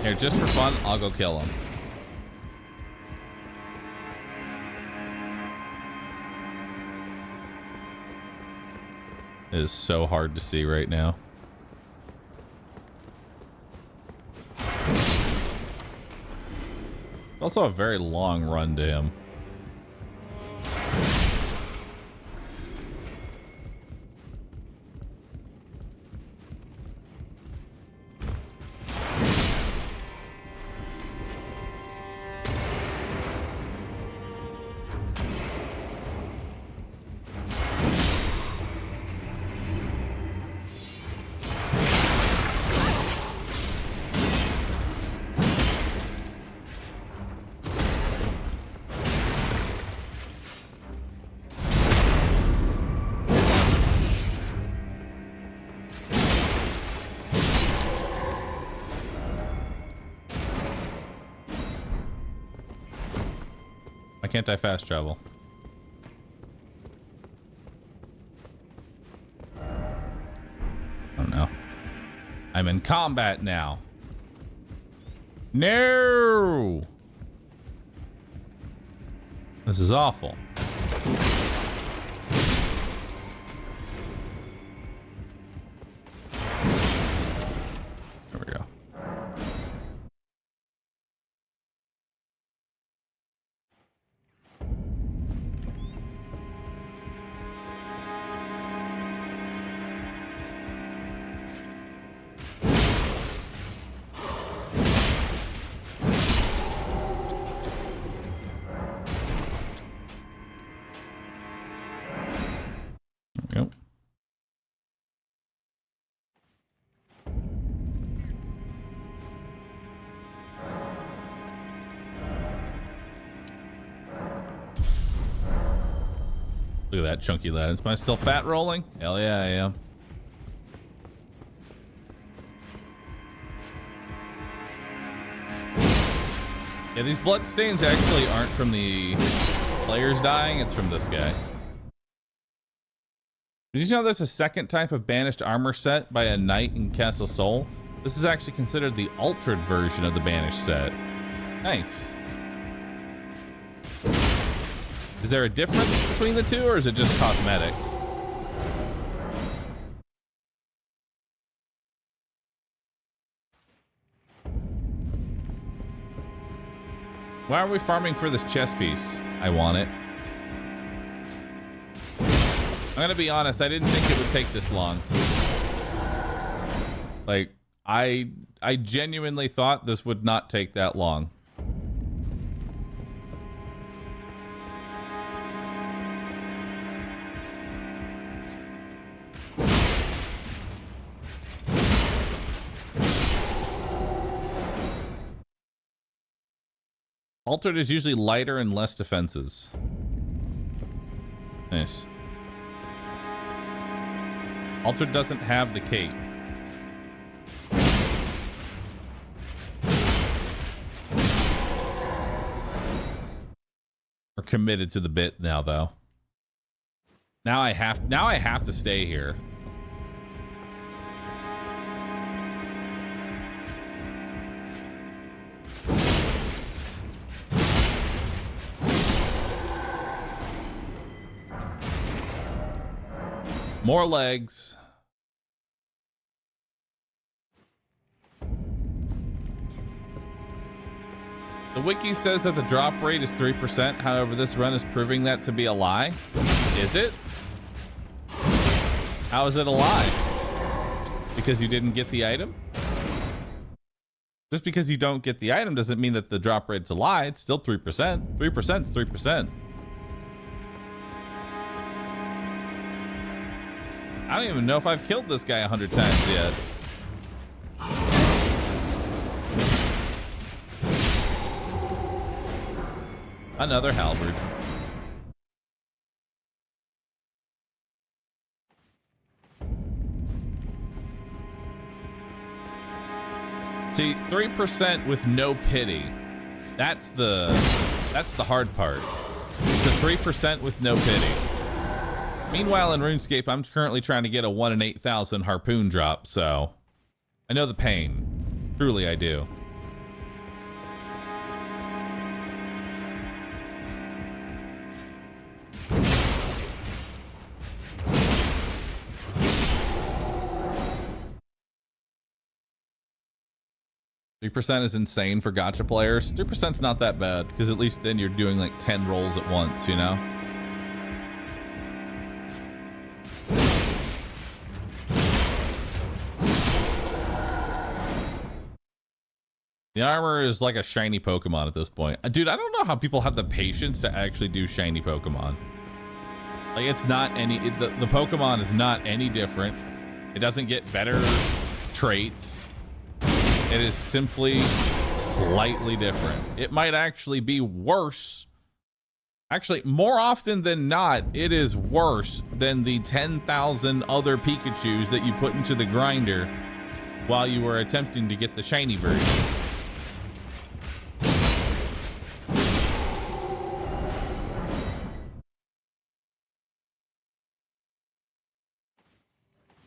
Here, just for fun, I'll go kill him. It is so hard to see right now. Also a very long run to him. Why can't I fast travel? Oh no. I'm in combat now. No! This is awful. There we go. Yep. Look at that chunky lad. Am I still fat rolling? Hell yeah, I am. Yeah, these blood stains actually aren't from the players dying, it's from this guy. Did you know there's a second type of banished armor set by a knight in Castle Sol? This is actually considered the altered version of the banished set. Nice. Is there a difference between the two, or is it just cosmetic? Why are we farming for this chest piece? I want it. I'm gonna be honest, I didn't think it would take this long. Like, I genuinely thought this would not take that long. Altered is usually lighter and less defenses. Nice. Altered doesn't have the cape. We're committed to the bit now, though. Now I have to stay here. More legs. The wiki says that the drop rate is 3%. However, this run is proving that to be a lie. Is it? How is it a lie? Because you didn't get the item? Just because you don't get the item doesn't mean that the drop rate's a lie. It's still 3%. 3% is 3%. I don't even know if I've killed this guy 100 times yet. Another halberd. See, 3% with no pity. That's the hard part. It's a 3% with no pity. Meanwhile, in RuneScape, I'm currently trying to get a 1 in 8,000 harpoon drop, so I know the pain. Truly, I do. %3 is insane for gacha players. 3% is not that bad, because at least then you're doing like 10 rolls at once, you know? The armor is like a shiny Pokemon at this point. Dude, I don't know how people have the patience to actually do shiny Pokemon. Like, it's not any... the Pokemon is not any different. It doesn't get better traits. It is simply slightly different. It might actually be worse. Actually, more often than not, it is worse than the 10,000 other Pikachus that you put into the grinder while you were attempting to get the shiny version.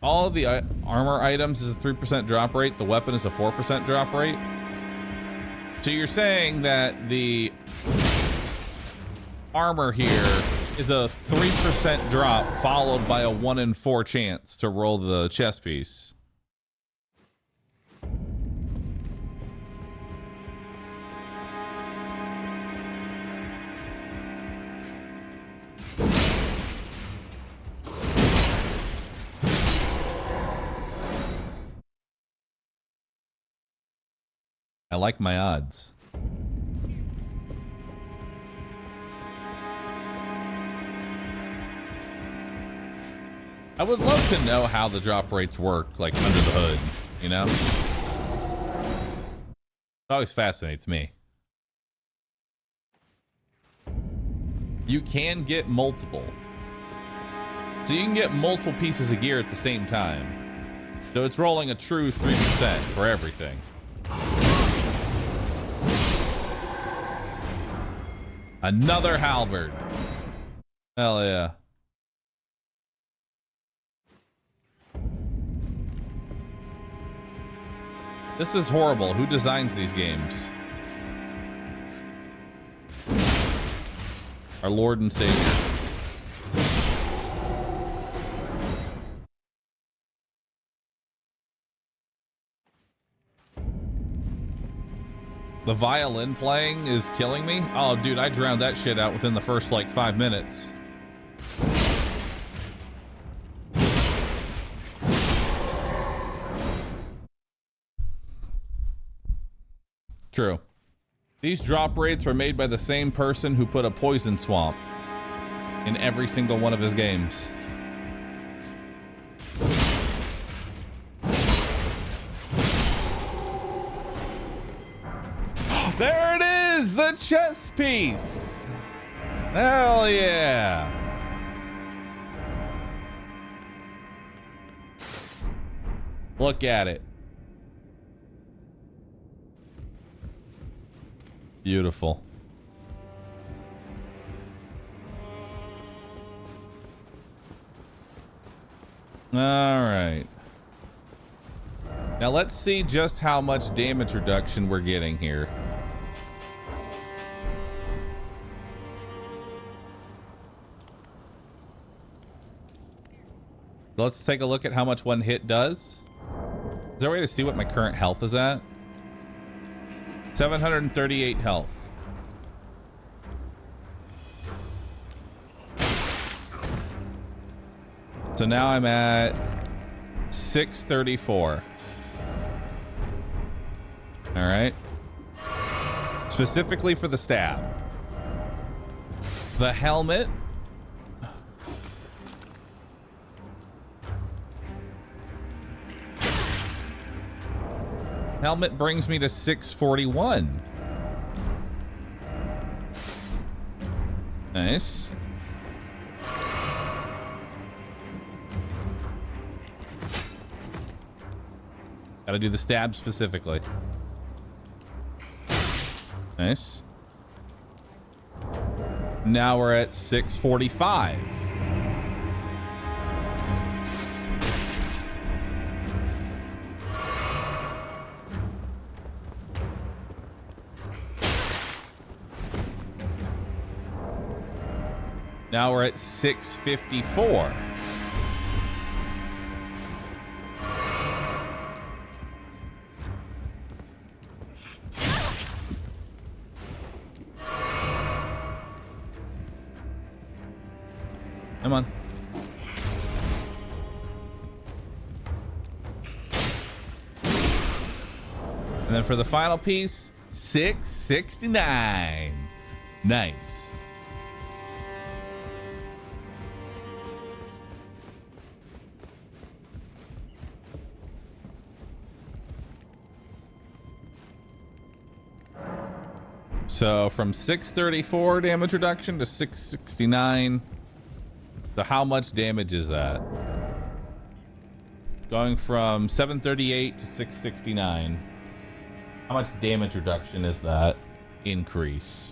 All of the armor items is a 3% drop rate. The weapon is a 4% drop rate. So you're saying that the armor here is a 3% drop followed by a 1 in 4 chance to roll the chest piece. I like my odds. I would love to know how the drop rates work, like under the hood, you know? It always fascinates me. You can get multiple. So you can get multiple pieces of gear at the same time. So it's rolling a true 3% for everything. Another halberd. Hell yeah. This is horrible. Who designs these games? Our Lord and Savior. The violin playing is killing me. Oh, dude, I drowned that shit out within the first, like, 5 minutes. True. These drop rates were made by the same person who put a poison swamp in every single one of his games. There it is, the chess piece. Hell yeah. Look at it. Beautiful. All right. Now let's see just how much damage reduction we're getting here. Let's take a look at how much one hit does. Is there a way to see what my current health is at? 738 health. So now I'm at 634. All right. Specifically for the stab. The helmet. Helmet brings me to 641. Nice. Gotta do the stab specifically. Nice. Now we're at 645. Now we're at 654. Come on. And then for the final piece, 669. Nice. So from 634 damage reduction to 669. So how much damage is that? Going from 738 to 669. How much damage reduction is that increase?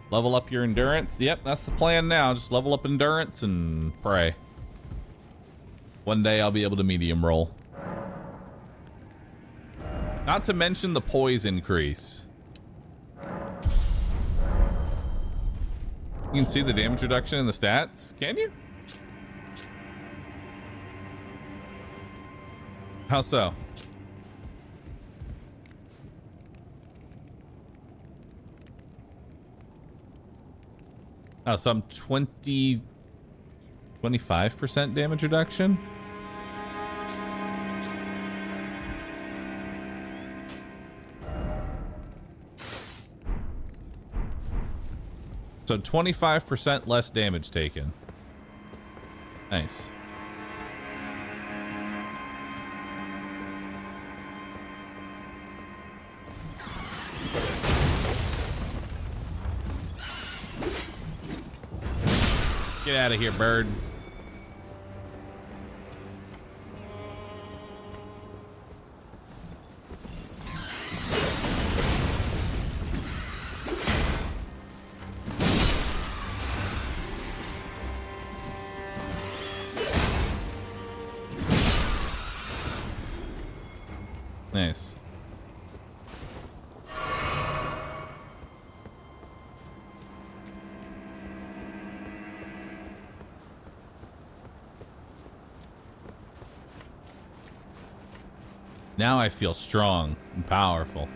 Level up your endurance. Yep, that's the plan now. Just level up endurance and pray. One day I'll be able to medium roll. Not to mention the poise increase. You can see the damage reduction in the stats, can you? How so? Oh, so I'm 25% damage reduction? So 25% less damage taken. Nice. Get out of here, bird. Nice. Now I feel strong and powerful.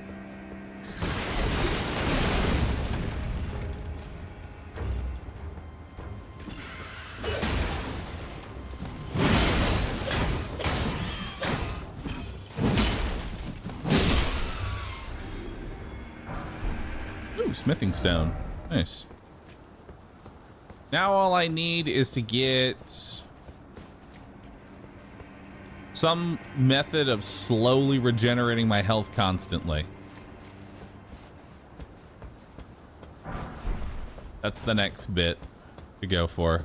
Ooh, smithing stone. Nice. Now all I need is to get some method of slowly regenerating my health constantly. That's the next bit to go for.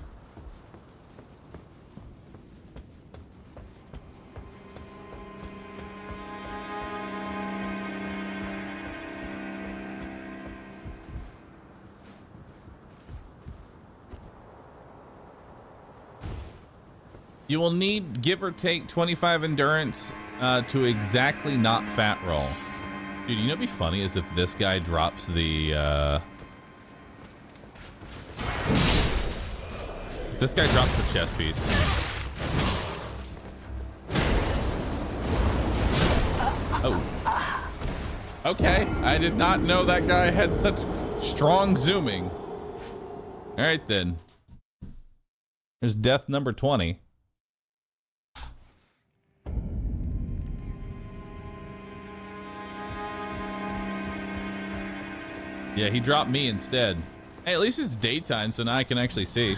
You will need, give or take, 25 endurance to exactly not fat roll. Dude, you know what'd be funny is if this guy drops the if this guy drops the chest piece. Oh. Okay, I did not know that guy had such strong zooming. All right then. There's death number 20. Yeah, he dropped me instead. Hey, at least it's daytime, so now I can actually see.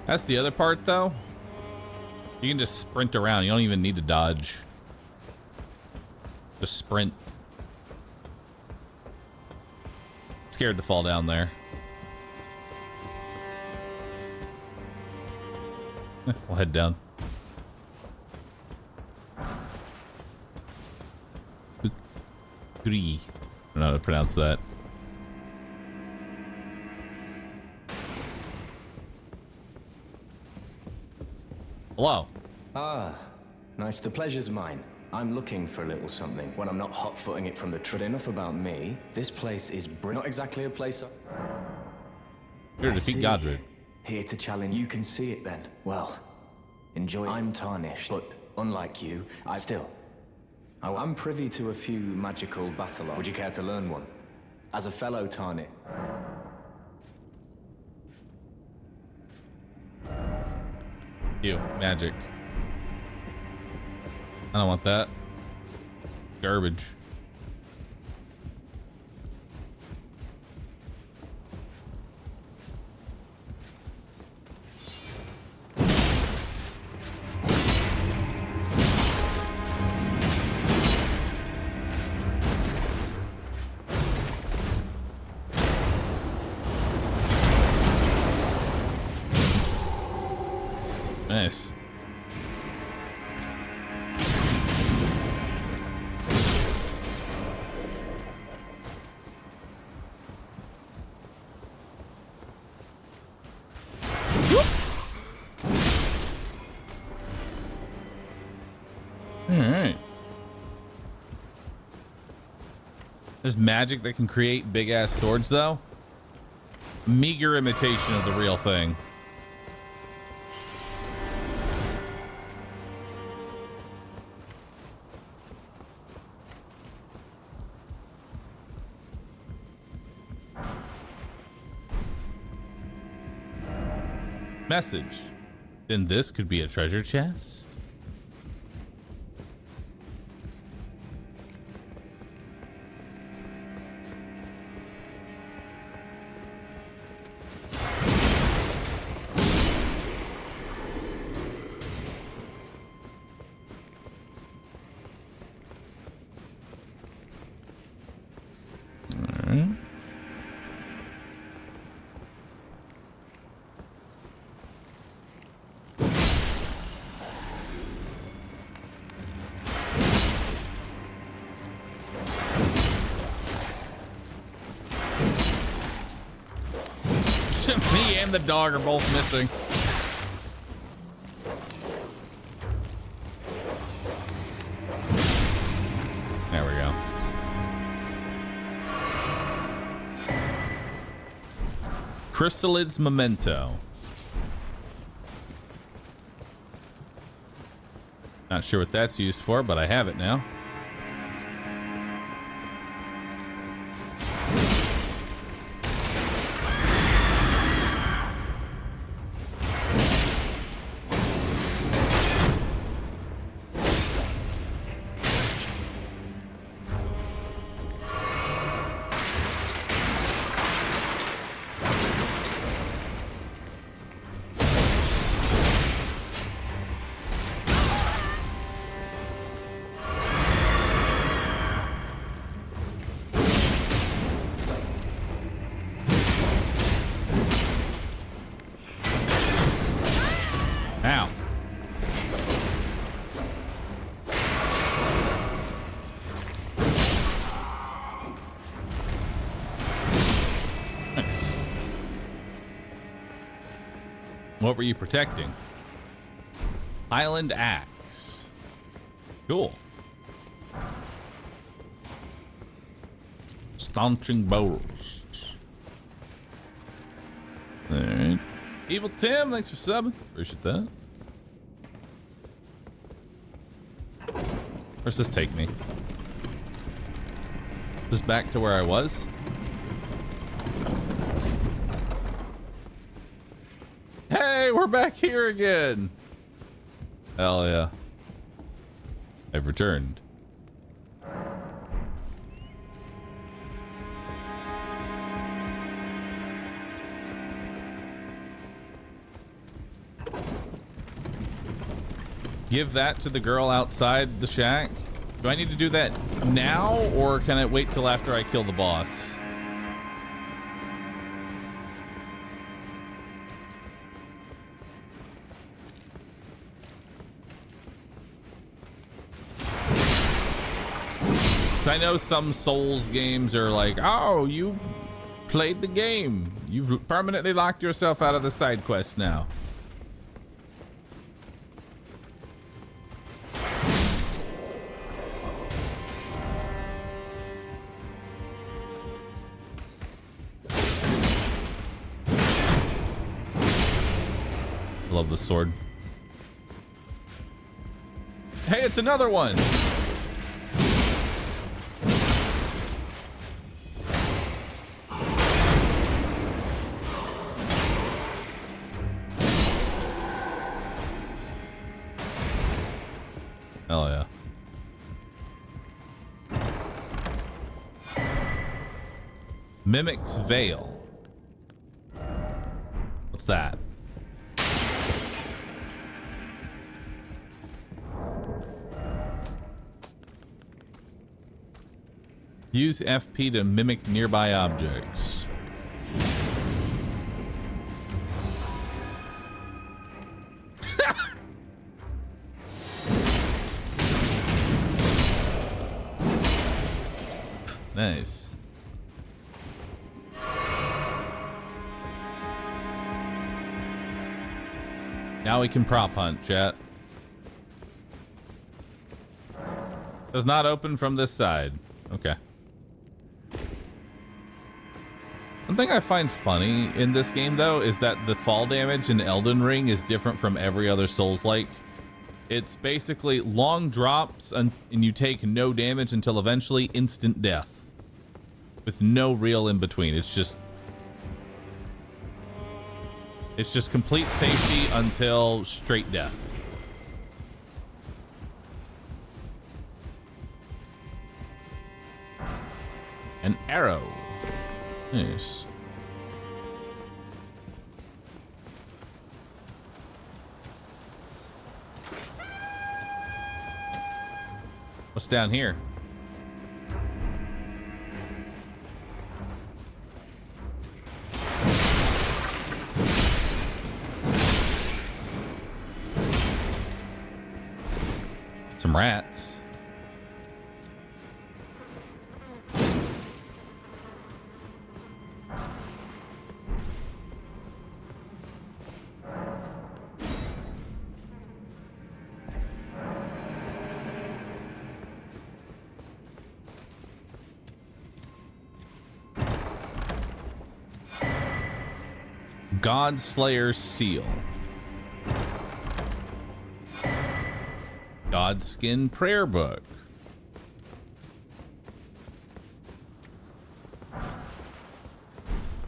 That's the other part, though. You can just sprint around. You don't even need to dodge. Just sprint. Scared to fall down there. We'll head down. I don't know how to pronounce that. Hello. Ah, nice. The pleasure's mine. I'm looking for a little something when I'm not hot-footing it from the truth. Enough about me. This place is not exactly a place Here to defeat Godred. Here to challenge. You can see it then. Well, enjoy. I'm tarnished, but unlike you, I'm privy to a few magical battle arts. Would you care to learn one? As a fellow tarnished. Ew, magic. I don't want that. Garbage. Nice. Alright. There's magic that can create big ass swords though. Meager imitation of the real thing. Message. Then this could be a treasure chest. Me and the dog are both missing. There we go. Chrysalid's Memento. Not sure what that's used for, but I have it now. Nice. What were you protecting? Highland Axe. Cool. Staunching bows. Alright. Evil Tim, thanks for subbing. Appreciate that. Where's this take me? Just back to where I was? Hey, we're back here again. Hell yeah. I've returned. Give that to the girl outside the shack. Do I need to do that now, or can I wait till after I kill the boss? I know some Souls games are like, oh, you played the game. You've permanently locked yourself out of the side quest now. Love the sword. Hey, it's another one. Hell yeah. Mimic's Veil. What's that? Use FP to mimic nearby objects. Nice. Now we can prop hunt, chat. Does not open from this side. Okay. One thing I find funny in this game, though, is that the fall damage in Elden Ring is different from every other Souls-like. It's basically long drops and you take no damage until eventually instant death. With no real in between. It's just complete safety until straight death. An arrow. Nice. What's down here? Some rats. Godslayer Seal. Godskin Prayer Book.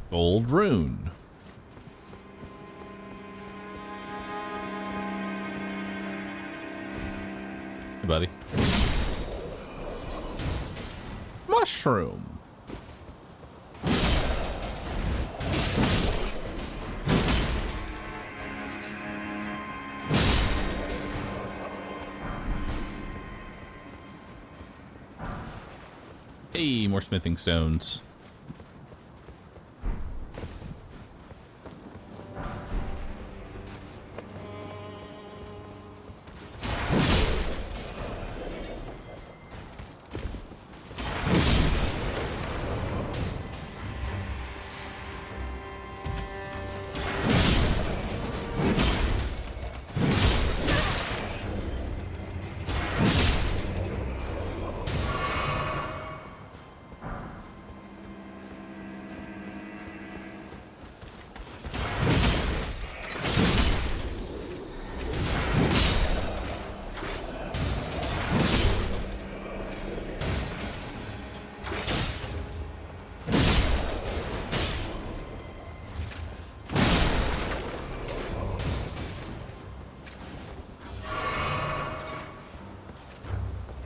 Gold Rune. Hey, buddy. Mushroom. Hey, more smithing stones.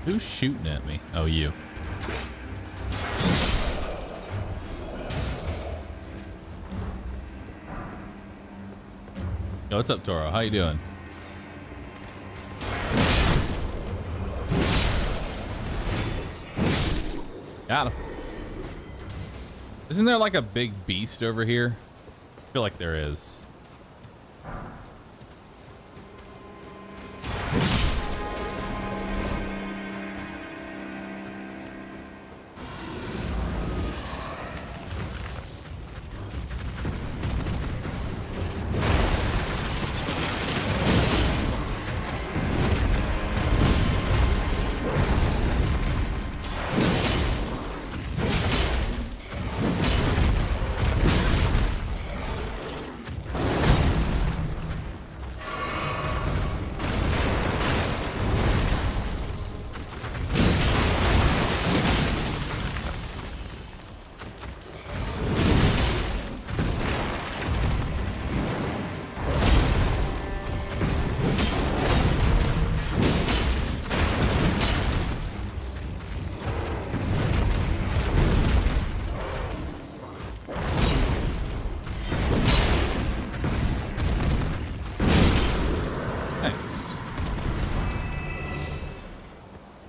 Who's shooting at me? Oh, you. Yo, what's up, Toro? How you doing? Got him. Isn't there like a big beast over here? I feel like there is.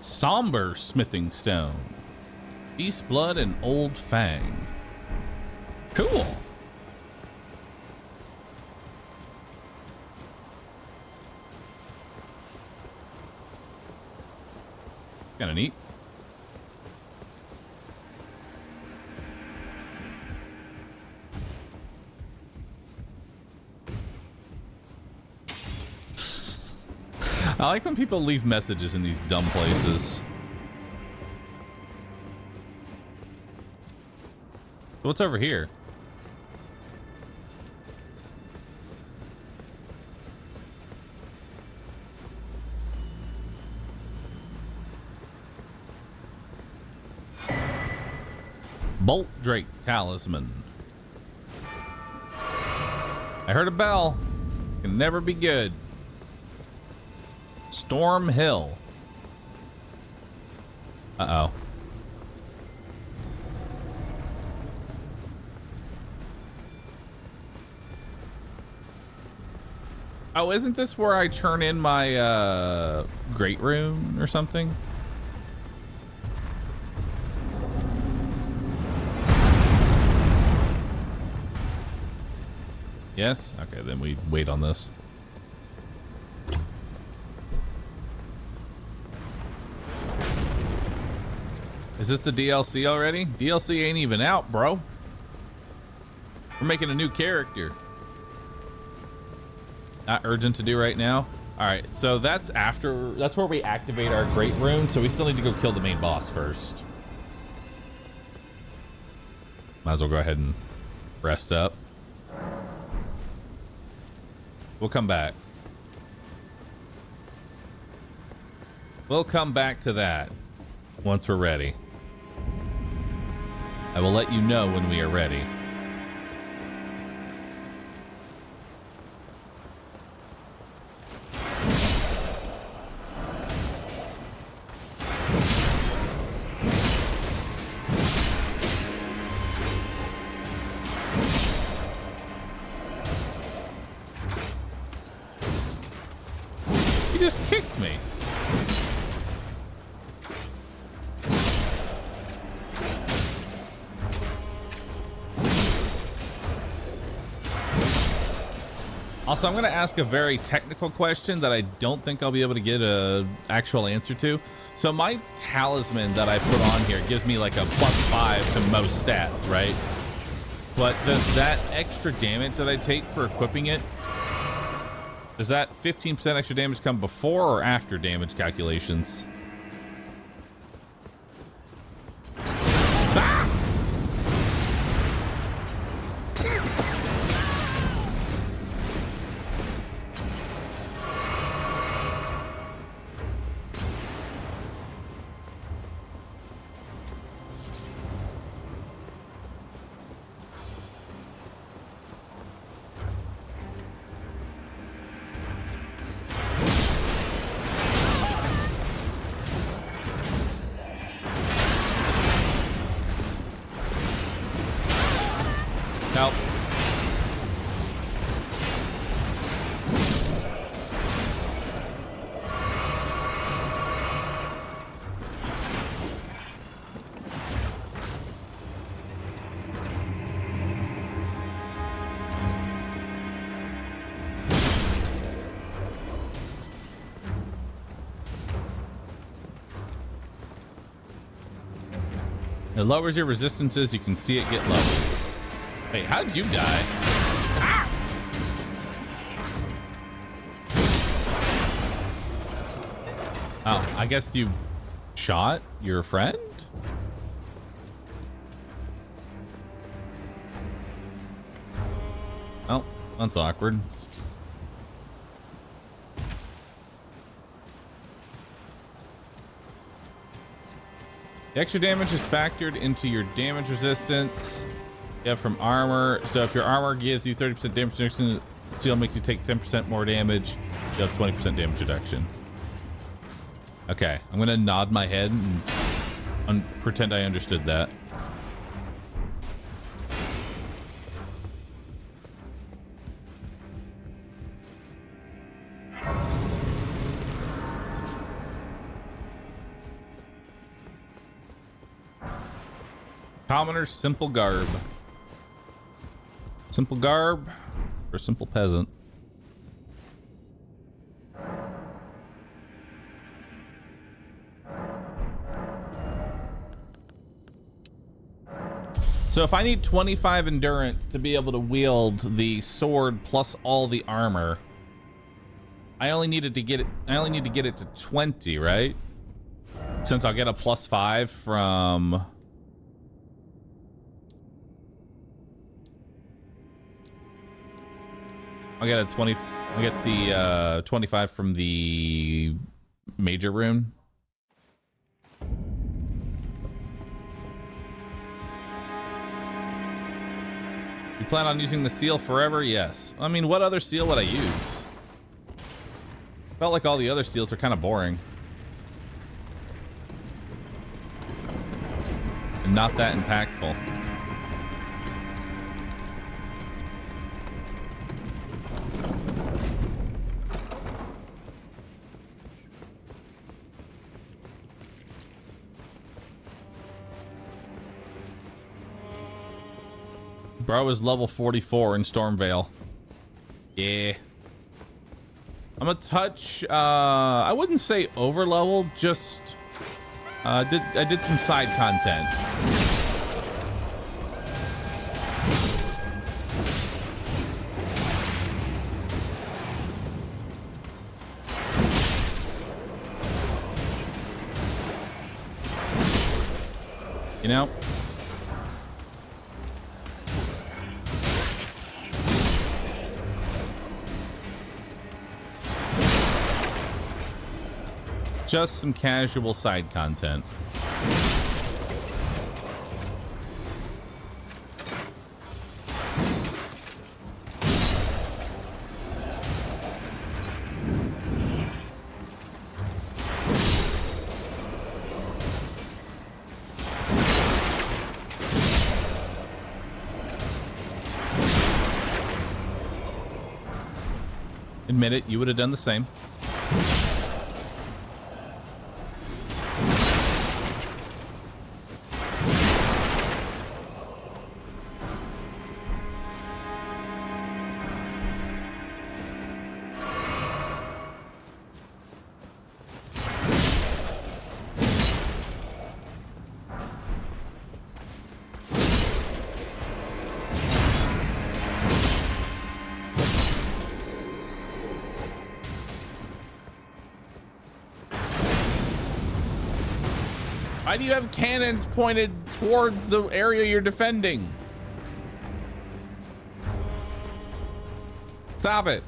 Somber smithing stone, East Blood, and Old Fang. Cool. Kind of neat. I like when people leave messages in these dumb places. What's over here? Bolt Drake Talisman. I heard a bell. Can never be good. Storm Hill. Uh-oh. Oh, isn't this where I turn in my Great Rune or something? Yes? Okay, then we wait on this. Is this the DLC already? DLC ain't even out, bro. We're making a new character. Not urgent to do right now. All right, so that's where we activate our Great Rune, so we still need to go kill the main boss first. Might as well go ahead and rest up. We'll come back. We'll come back to that once we're ready. I will let you know when we are ready. He just kicked me. Also, I'm going to ask a very technical question that I don't think I'll be able to get an actual answer to. So my talisman that I put on here gives me like a +5 to most stats, right? But does that extra damage that I take for equipping it, does that 15% extra damage come before or after damage calculations? It lowers your resistances. You can see it get lowered. Hey, how'd you die? Ah! Oh, I guess you shot your friend? Oh, that's awkward. The extra damage is factored into your damage resistance. Yeah, from armor. So if your armor gives you 30% damage reduction, steel makes you take 10% more damage. You have 20% damage reduction. Okay, I'm gonna nod my head and pretend I understood that. Commoner's simple garb. Simple garb or simple peasant. So if I need 25 endurance to be able to wield the sword plus all the armor, I only need to get it to 20, right? Since I'll get a +5 from I'll get the 25 from the major rune. You plan on using the seal forever? Yes. I mean, what other seal would I use? Felt like all the other seals were kind of boring. And not that impactful. Bro is level 44 in Stormvale. Yeah. I'm a touch, I wouldn't say over level, just I did some side content. You know? Just some casual side content. Admit it, you would have done the same. Why do you have cannons pointed towards the area you're defending? Stop it.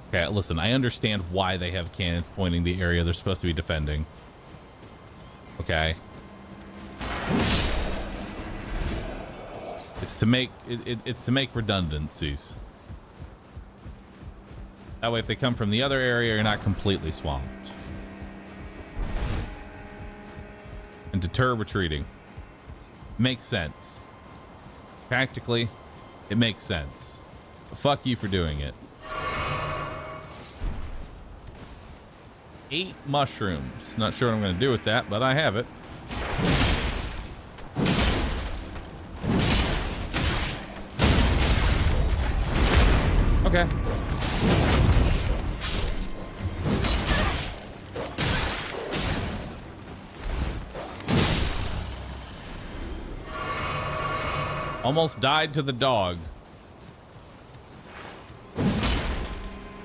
Okay, listen, I understand why they have cannons pointing the area they're supposed to be defending. Okay. It's to make redundancies. That way if they come from the other area, you're not completely swamped. And deter retreating. Makes sense. Practically, it makes sense. But fuck you for doing it. 8 mushrooms. Not sure what I'm going to do with that, but I have it. Okay. Almost died to the dog.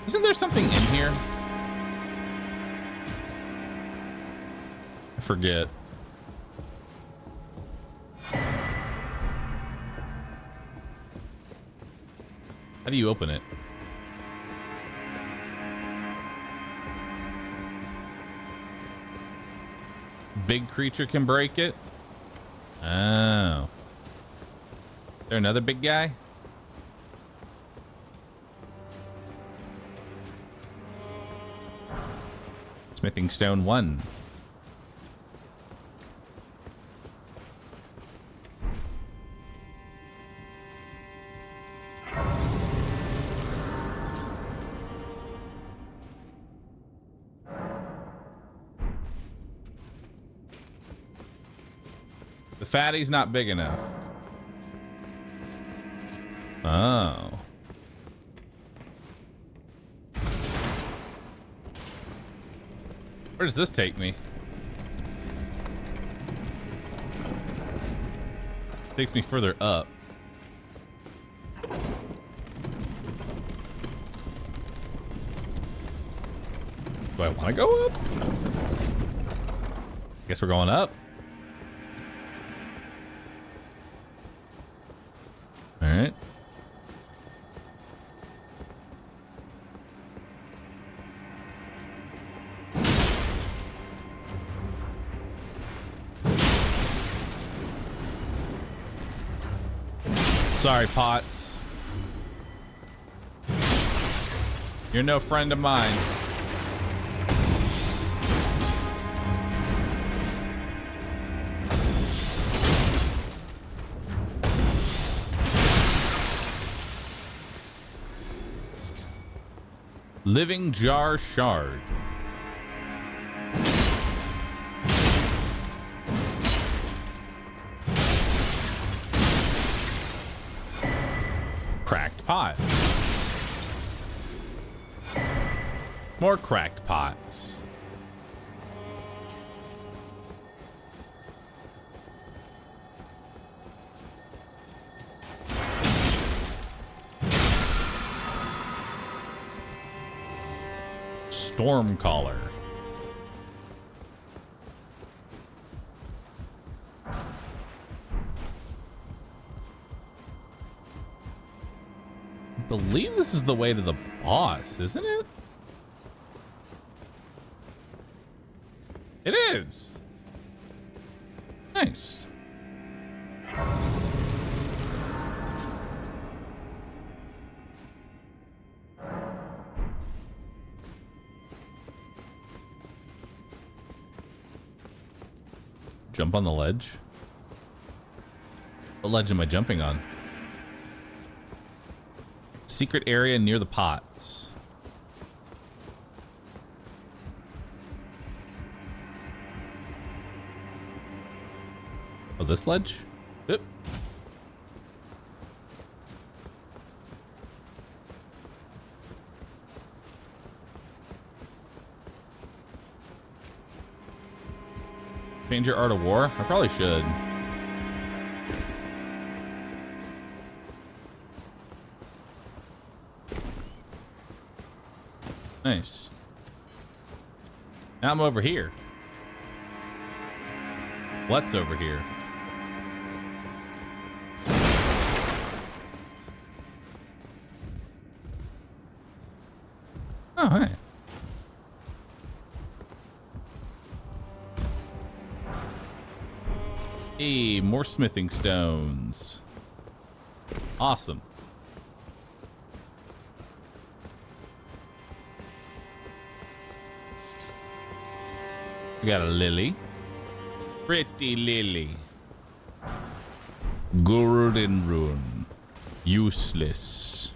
Isn't there something in here? I forget. How do you open it? Big creature can break it? Oh. Is there another big guy? Smithing stone 1. The fatty's not big enough. Oh. Where does this take me? Takes me further up. Do I want to go up? Guess we're going up. All right. Sorry, Potts. You're no friend of mine. Living jar shard. Cracked pot. More cracked pots. Storm collar. I believe this is the way to the boss, isn't it? It is. Nice. Jump on the ledge? What ledge am I jumping on? Secret area near the pots. Oh, this ledge? Yep. Change your art of war? I probably should. Nice. Now I'm over here. What's over here? Oh, hey. Hey, more smithing stones. Awesome. We got a lily. Pretty lily. Golden rune. Useless.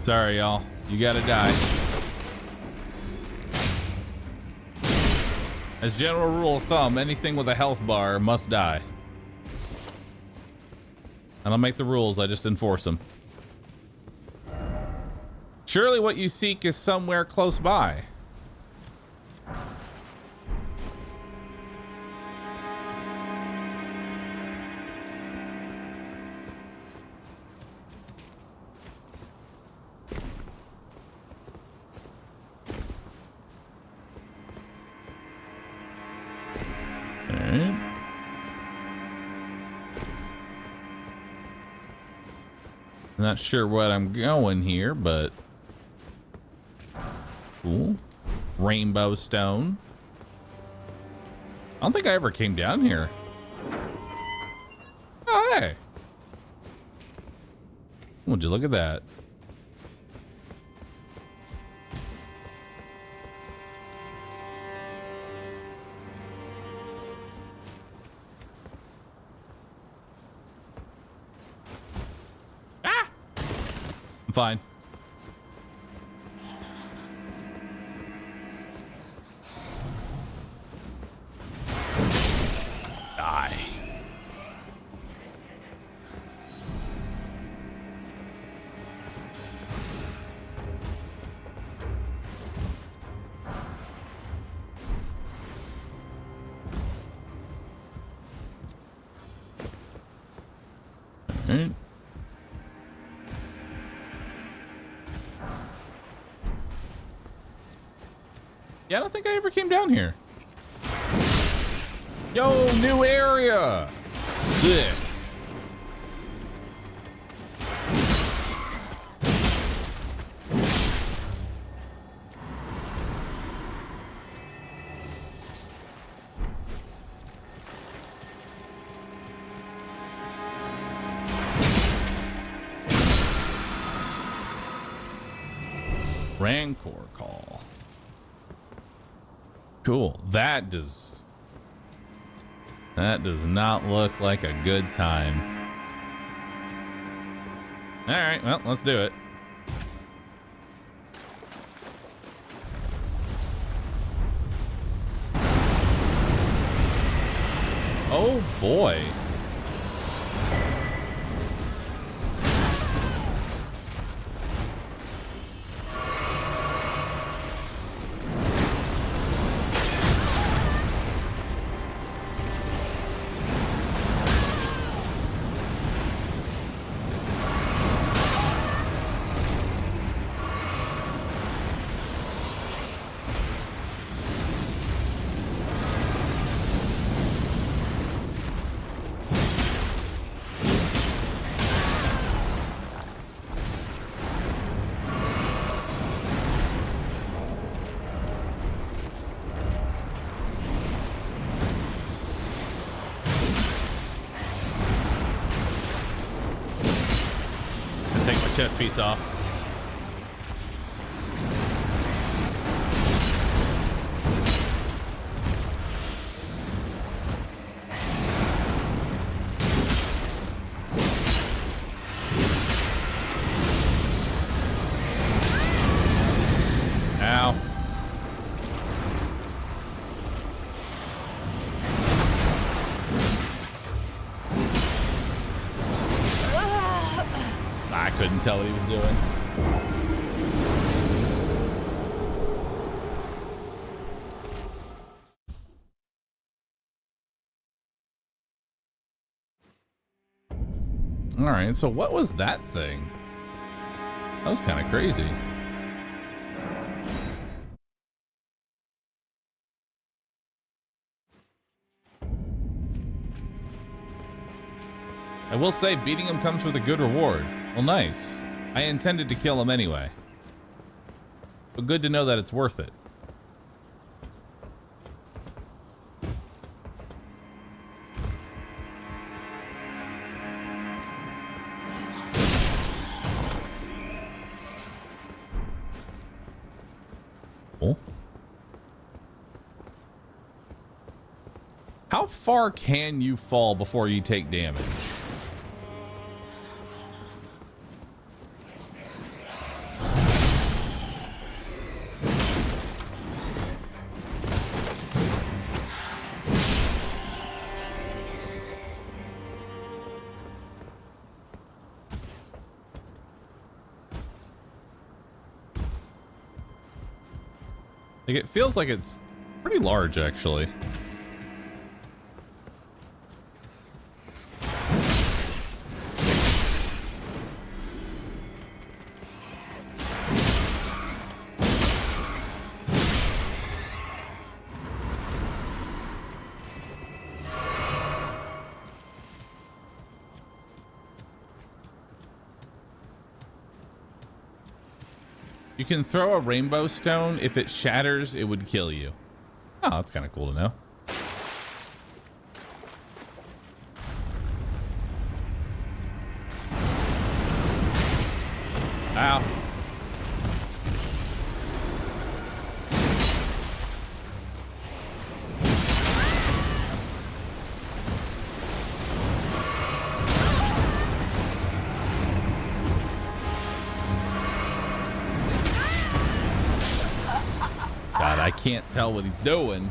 Sorry, y'all. You gotta die. As general rule of thumb, anything with a health bar must die. I don't make the rules, I just enforce them. Surely what you seek is somewhere close by. Not sure what I'm going here, but cool. Rainbow stone. I don't think I ever came down here. Oh, hey. Would you look at that? I'm fine. Die. All right. Yeah, I don't think I ever came down here. Yo, new area. Sick. Rancor call. Cool. That does not look like a good time. All right, well, let's do it. Oh boy. Chest piece off. Ow. I couldn't tell what he was doing. All right, so what was that thing? That was kind of crazy. I will say beating him comes with a good reward. Well, nice. I intended to kill him anyway. But good to know that it's worth it. Cool. How far can you fall before you take damage? Like, it feels like it's pretty large, actually. You can throw a rainbow stone. If it shatters, it would kill you. Oh, that's kind of cool to know. Ow. God, I can't tell what he's doing.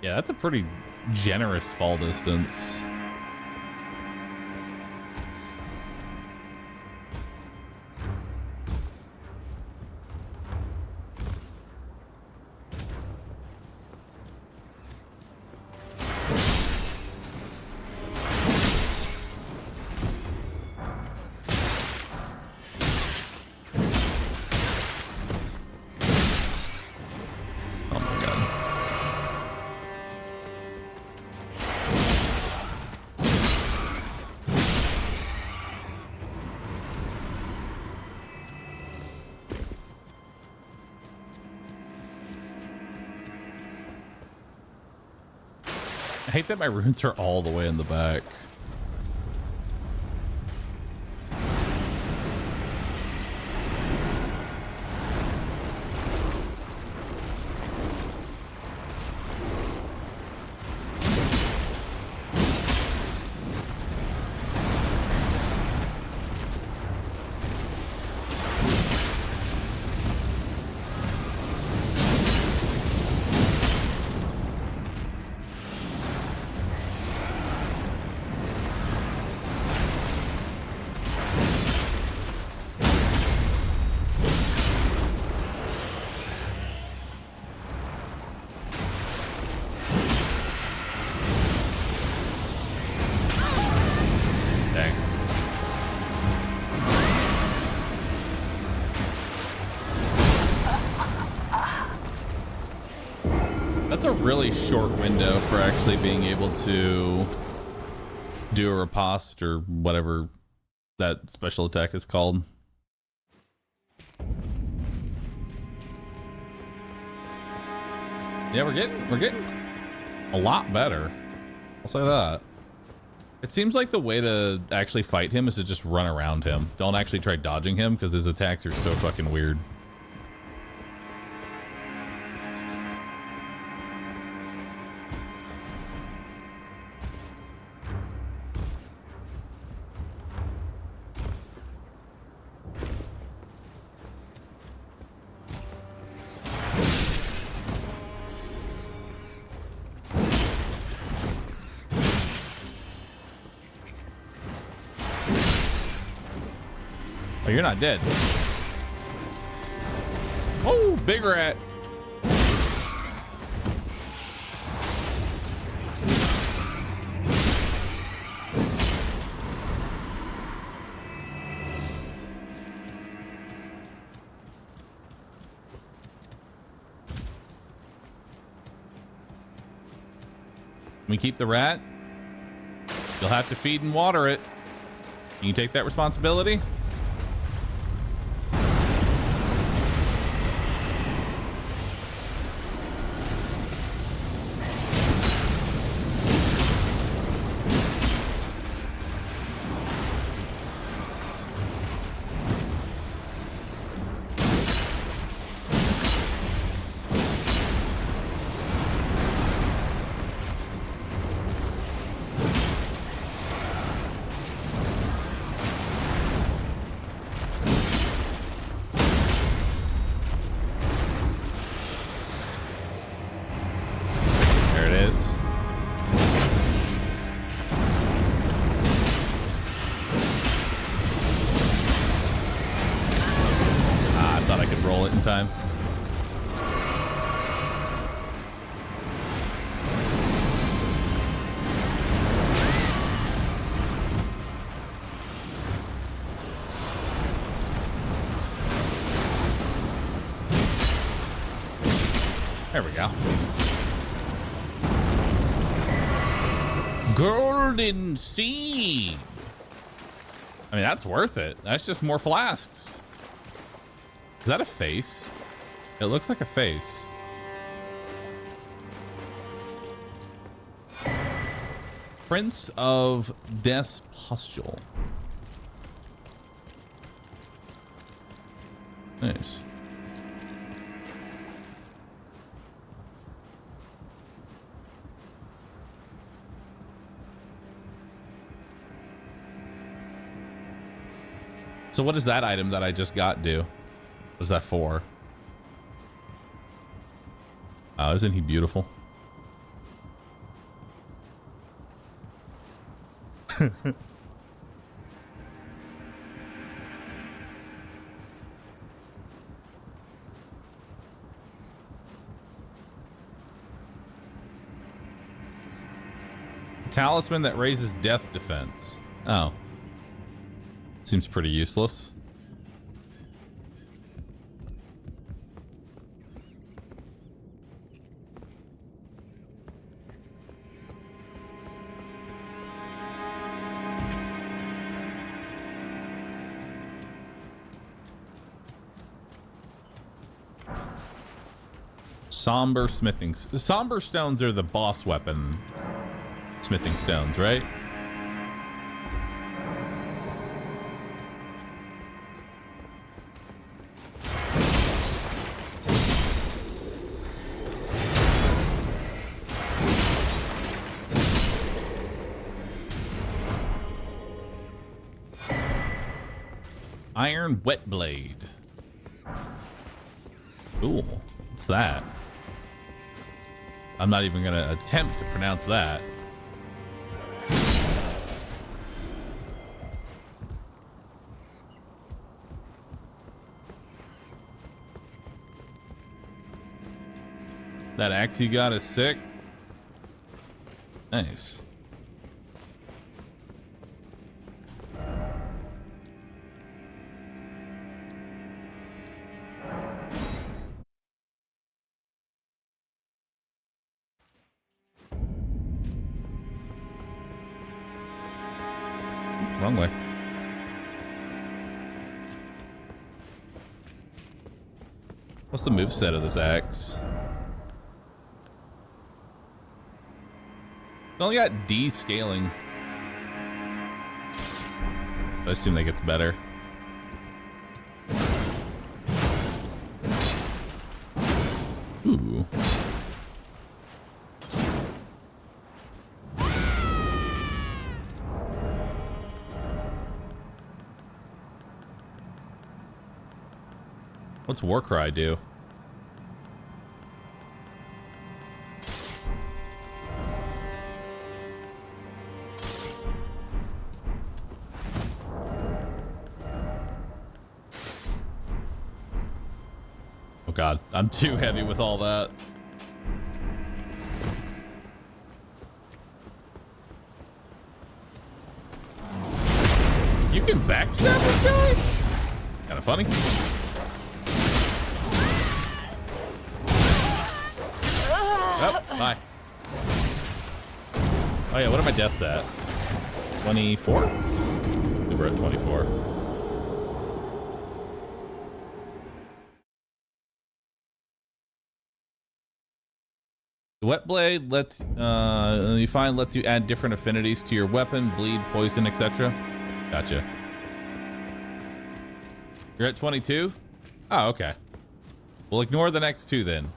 Yeah, that's a pretty generous fall distance. Oh my God. I hate that my runes are all the way in the back. Dang. That's a really short window for actually being able to do a riposte or whatever that special attack is called. Yeah, we're getting a lot better. I'll say that. It seems like the way to actually fight him is to just run around him. Don't actually try dodging him because his attacks are so fucking weird. Oh, you're not dead. Oh, big rat. We keep the rat. You'll have to feed and water it. Can you take that responsibility? time. There we go. Golden seed. I mean, that's worth it. That's just more flasks. Is that a face? It looks like a face. Prince of Despustule. Nice. So what does that item that I just got do? What is that for? Oh, isn't he beautiful? Talisman that raises death defense. Oh. Seems pretty useless. Somber smithing. Somber stones are the boss weapon smithing stones, right? Iron wet blade. Cool. What's that? I'm not even gonna attempt to pronounce that. That axe you got is sick. Nice. Wrong way. What's the moveset of this axe? It's only got D scaling. I assume that gets better. Ooh. What's Warcry do? Oh god, I'm too heavy with all that. You can backstab this guy? Kinda funny. Oh, bye. Oh yeah, what are my deaths at? 24? We were at 24. The wet blade lets you find lets you add different affinities to your weapon, bleed, poison, etc. Gotcha. You're at 22? Oh, okay. We'll ignore the next two then.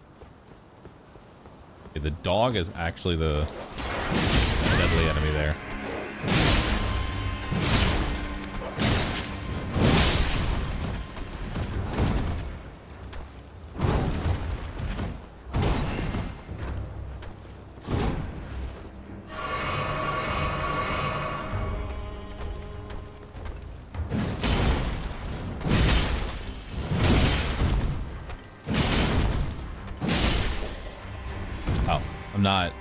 Okay, the dog is actually the deadly enemy there. I'm not.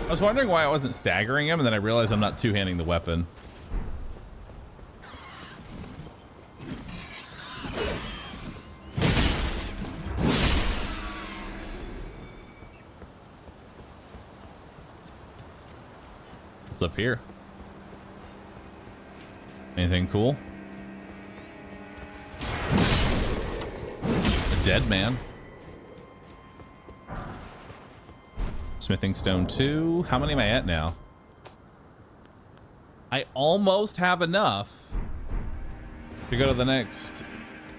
I was wondering why I wasn't staggering him, and then I realized I'm not two-handing the weapon. What's up here? Anything cool? A dead man. Smithing stone 2. How many am I at now? I almost have enough to go to the next,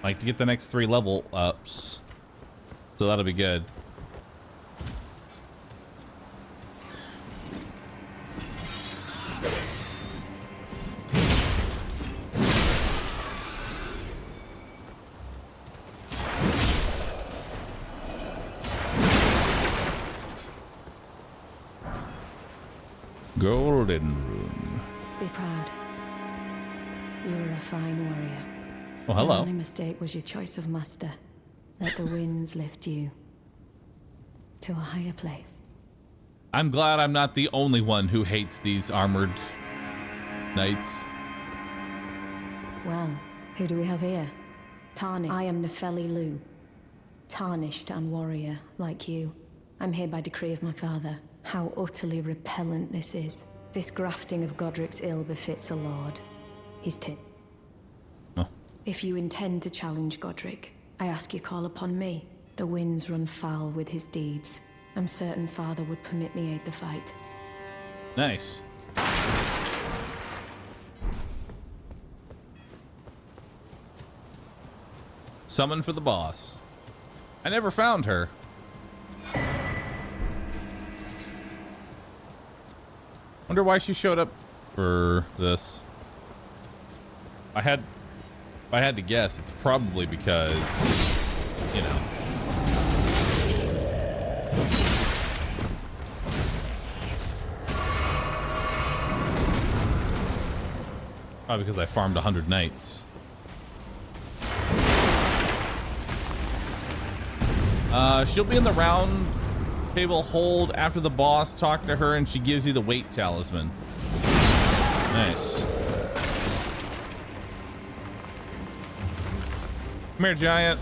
like to get the next 3 level ups. So that'll be good. Golden Room. Be proud. You were a fine warrior. Oh, hello. The only mistake was your choice of master. Let the winds lift you to a higher place. I'm glad I'm not the only one who hates these armored knights. Well, who do we have here? Tarnished. I am Nefeli Lu. Tarnished and warrior, like you. I'm here by decree of my father. How utterly repellent this is. This grafting of Godric's ill befits a lord. He's tip. Oh. If you intend to challenge Godric, I ask you call upon me. The winds run foul with his deeds. I'm certain father would permit me aid the fight. Nice. Summon for the boss. I never found her. Wonder why she showed up for this. If I had to guess, it's probably because, you know. Probably because I farmed 100 knights. She'll be in the round table hold after the boss. Talk to her and she gives you the weight talisman. Nice. Come here, giant.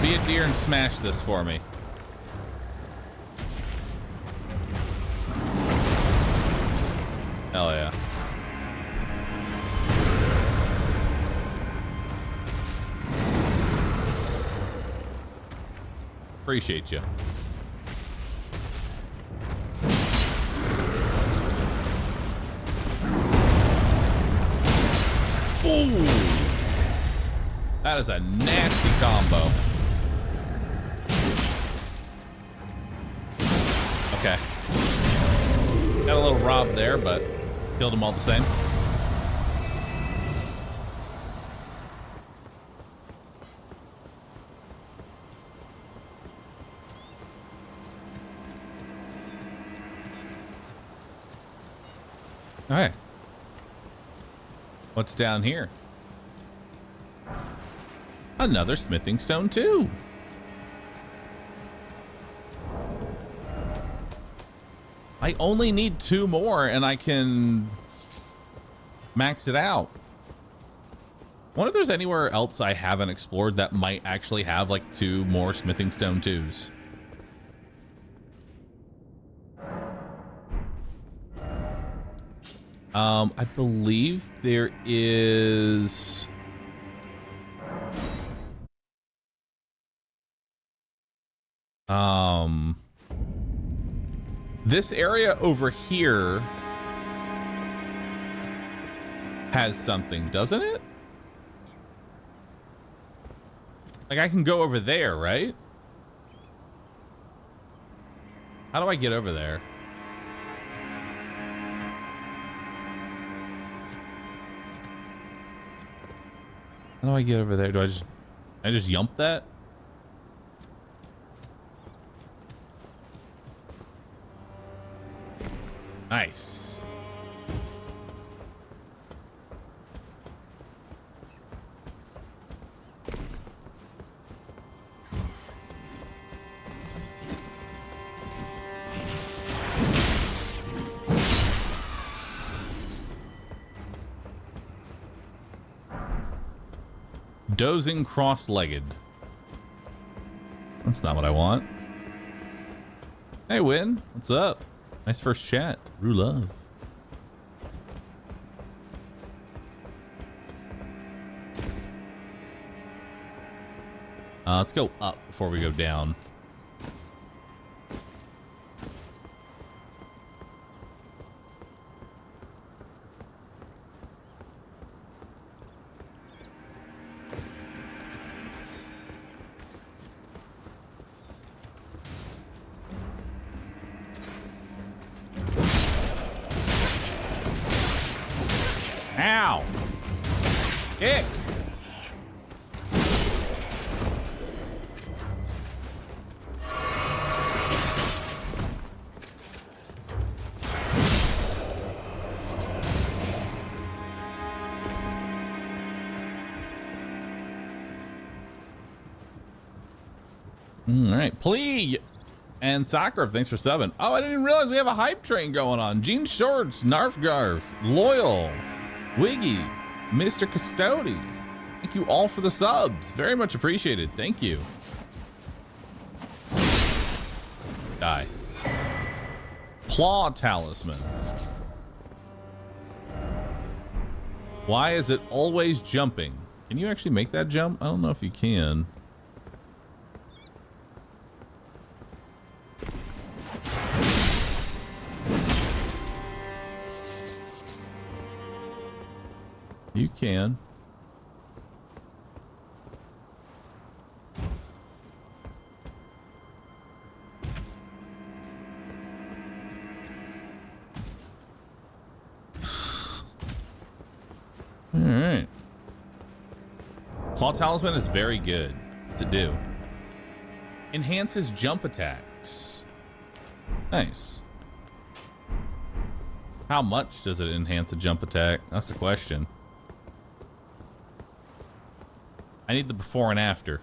Be a deer and smash this for me. Hell yeah. Appreciate you. Ooh. That is a nasty combo. Okay. Got a little robbed there, but killed him all the same. All right. What's down here? Another smithing stone too. I only need 2 more and I can max it out. I wonder if there's anywhere else I haven't explored that might actually have like 2 more smithing stone 2s. I believe there is... This area over here has something, doesn't it? Like I can go over there, right? How do I get over there? How do I get over there? Do I just yump that? Dozing cross-legged. That's not what I want. Hey, Win. What's up? Nice first chat. Rue love. Let's go up before we go down. Ow! Ick! All right, Plea and Sakura, thanks for subbing. Oh, I didn't even realize we have a hype train going on. Gene Shorts, Narfgarf, Loyal, Wiggy, Mr. Custody. Thank you all for the subs. Very much appreciated. Thank you. Die. Claw Talisman. Why is it always jumping? Can you actually make that jump? I don't know if you can. You can. All right. Claw Talisman is very good to do. Enhances jump attacks. Nice. How much does it enhance a jump attack? That's the question. I need the before and after.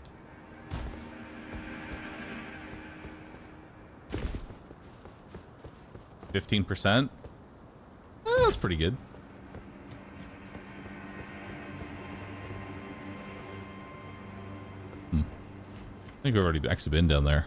15%? That's pretty good. I think we've already actually been down there.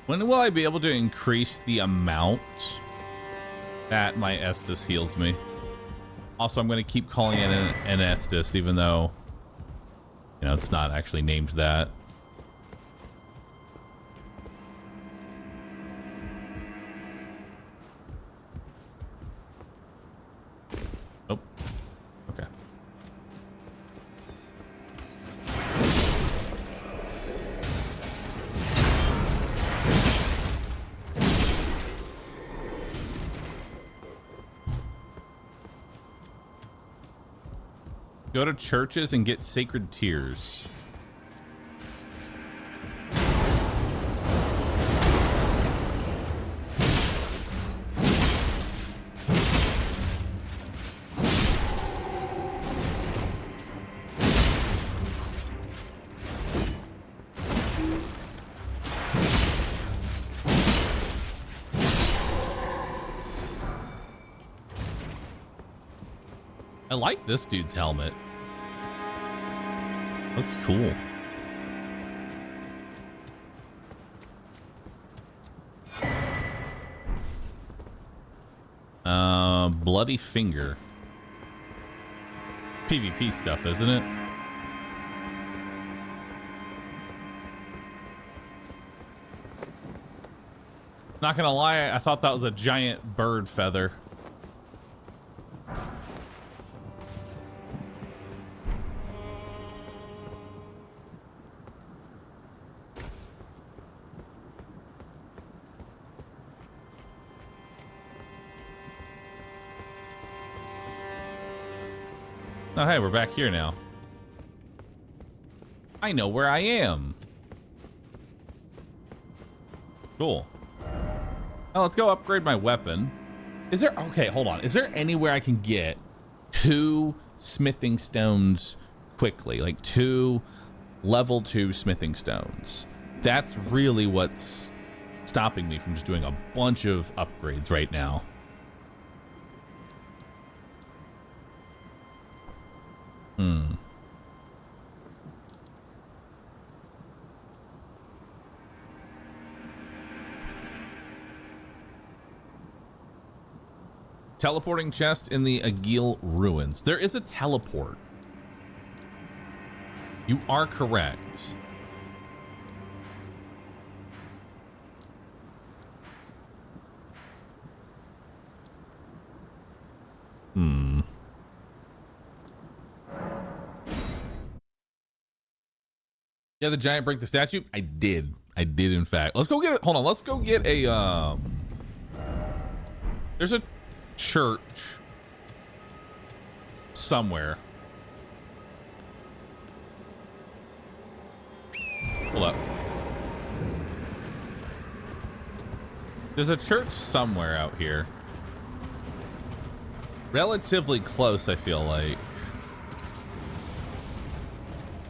When will I be able to increase the amount that my Estus heals me? Also, I'm going to keep calling it an Estus, even though, you know, it's not actually named that. Oh, okay. Go to churches and get sacred tears. I like this dude's helmet. Looks cool. Bloody finger. PvP stuff, isn't it? Not gonna lie, I thought that was a giant bird feather. Oh, hey, we're back here now. I know where I am. Cool. Oh, let's go upgrade my weapon. Is there... Okay, hold on. Is there anywhere I can get 2 smithing stones quickly? Like 2 level 2 smithing stones. That's really what's stopping me from just doing a bunch of upgrades right now. Teleporting chest in the Agil ruins. There is a teleport. You are correct. Yeah, the giant break the statue? I did in fact. Let's go get it. Hold on, let's go get a there's a church somewhere. Hold up. There's a church somewhere out here. Relatively close, I feel like.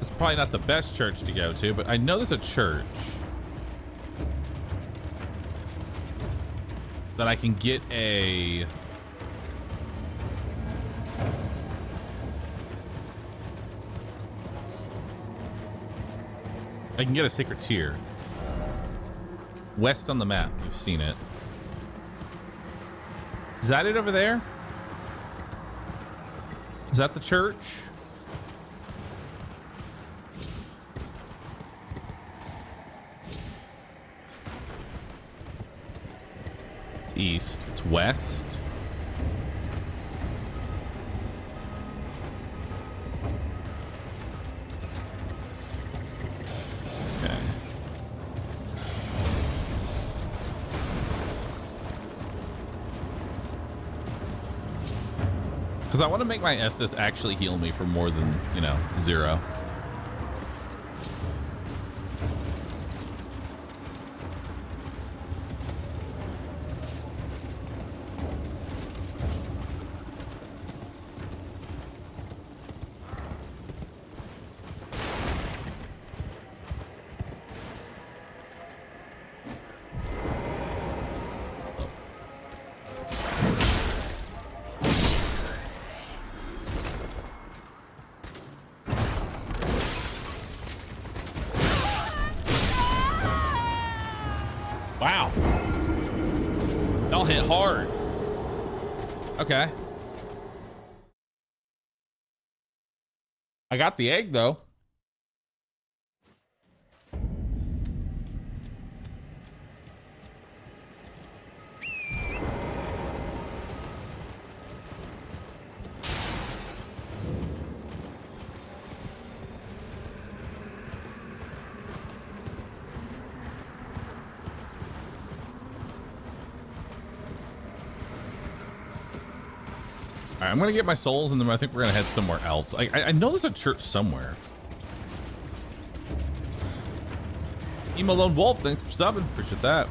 It's probably not the best church to go to, but I know there's a church that I can get a... I can get a sacred tier. West on the map, you've seen it. Is that it over there? Is that the church? It's east. It's west. Okay. Because I want to make my Estus actually heal me for more than, 0. Wow. Y'all hit hard. Okay. I got the egg though. All right, I'm gonna get my souls and then I think we're gonna head somewhere else. I know there's a church somewhere. Emo Lone Wolf, thanks for subbing. Appreciate that.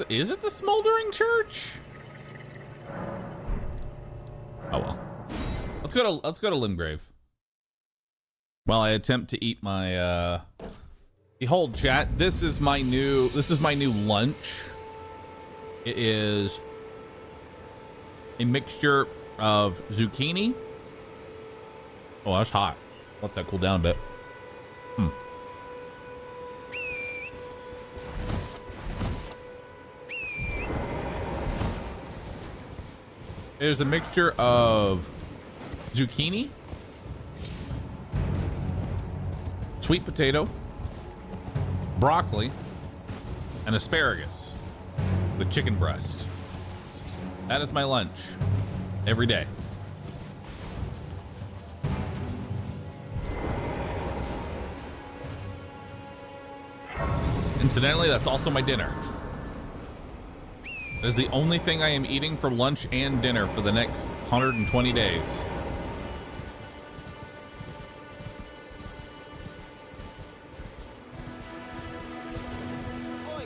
Is it the smoldering church? Oh well. Let's go to Limgrave. While I attempt to eat my behold chat, this is my new lunch. It is a mixture of zucchini. Oh, that's hot. Let that cool down a bit. It is a mixture of zucchini, sweet potato, broccoli, and asparagus with chicken breast. That is my lunch every day. Incidentally, that's also my dinner. That is the only thing I am eating for lunch and dinner for the next 120 days. Oi!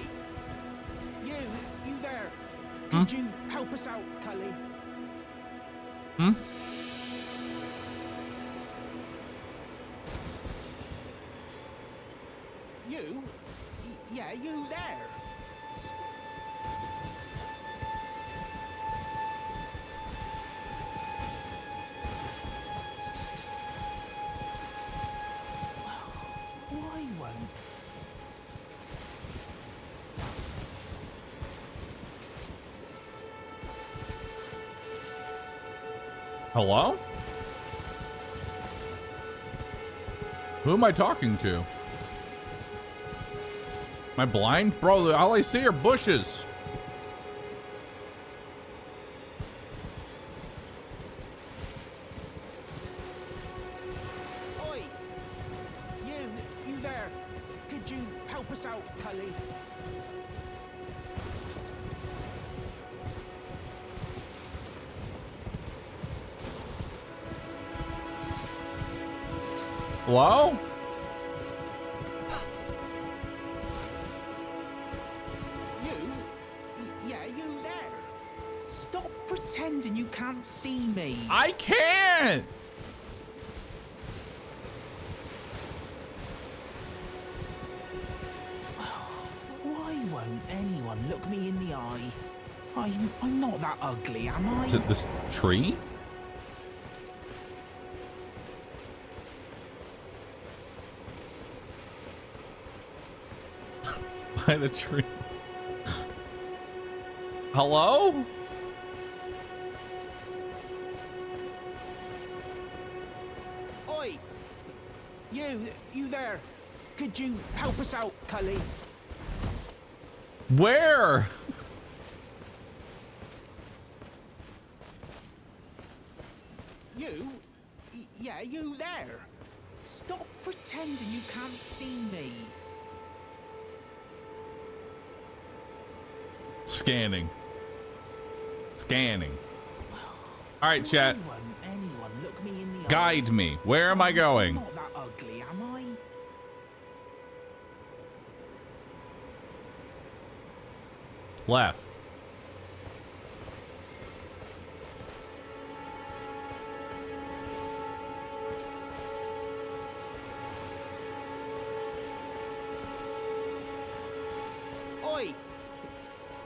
You there. Could you help us out, Cully? You? Yeah, you there. Why won't? Hello? Who am I talking to? Am I blind? Bro, all I see are bushes. Oi! You there. Could you help us out, Cully? Hello? Yeah, you there. Stop pretending you can't see me. I can't. Why won't anyone look me in the eye? I'm not that ugly, am I? Is it this tree? By the tree. Hello? Oi! You there. Could you help us out, Cully? Where? Yeah, you there. Stop pretending you can't see me. Scanning. All right, chat. Why won't anyone look me in the eye? Guide me. Where am I going? I'm not that ugly, am I? Left. Oi!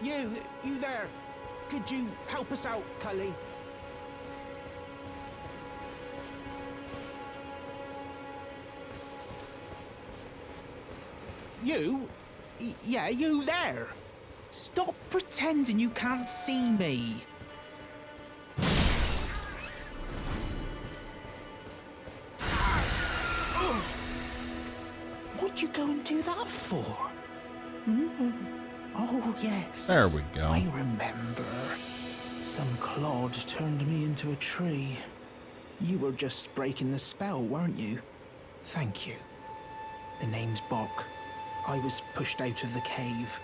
You there. Could you help us out, Cully? Yeah, you there. Stop pretending you can't see me. What'd you go and do that for? Oh, yes. There we go. I remember. Some clod turned me into a tree. You were just breaking the spell, weren't you? Thank you. The name's Bok. I was pushed out of the cave.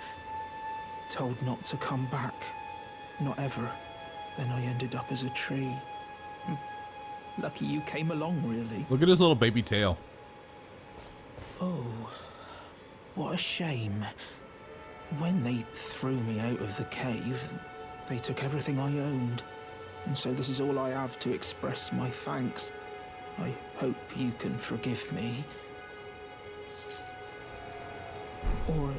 Told not to come back. Not ever. Then I ended up as a tree. Lucky you came along, really. Look at his little baby tail. Oh, what a shame. When they threw me out of the cave, they took everything I owned. And so this is all I have to express my thanks. I hope you can forgive me. Or,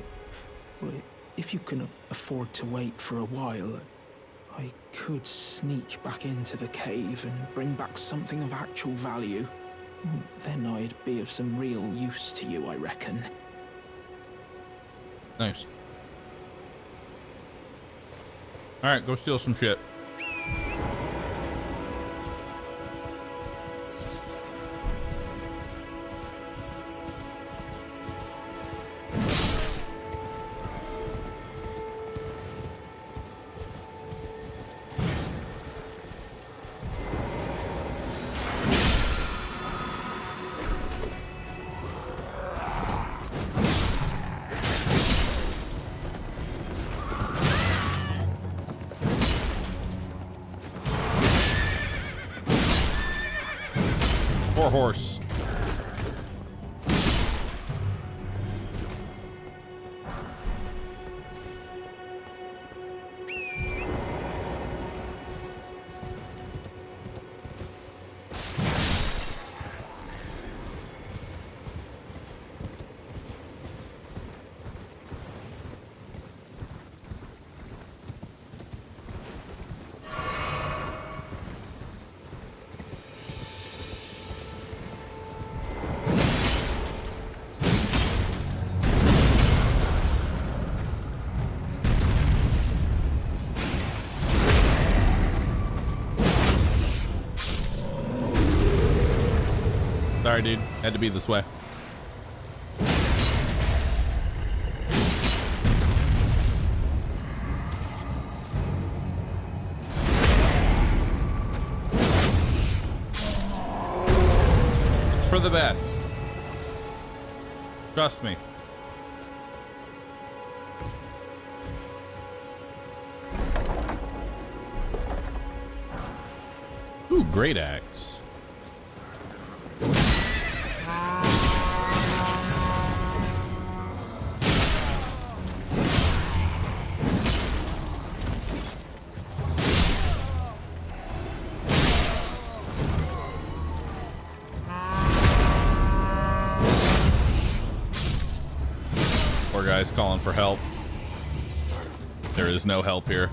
well, if you can afford to wait for a while, I could sneak back into the cave and bring back something of actual value. Then I'd be of some real use to you, I reckon. Nice. All right, go steal some shit. horse. Sorry, dude. Had to be this way. It's for the best. Trust me. Ooh, great axe. Poor guy's calling for help. There is no help here.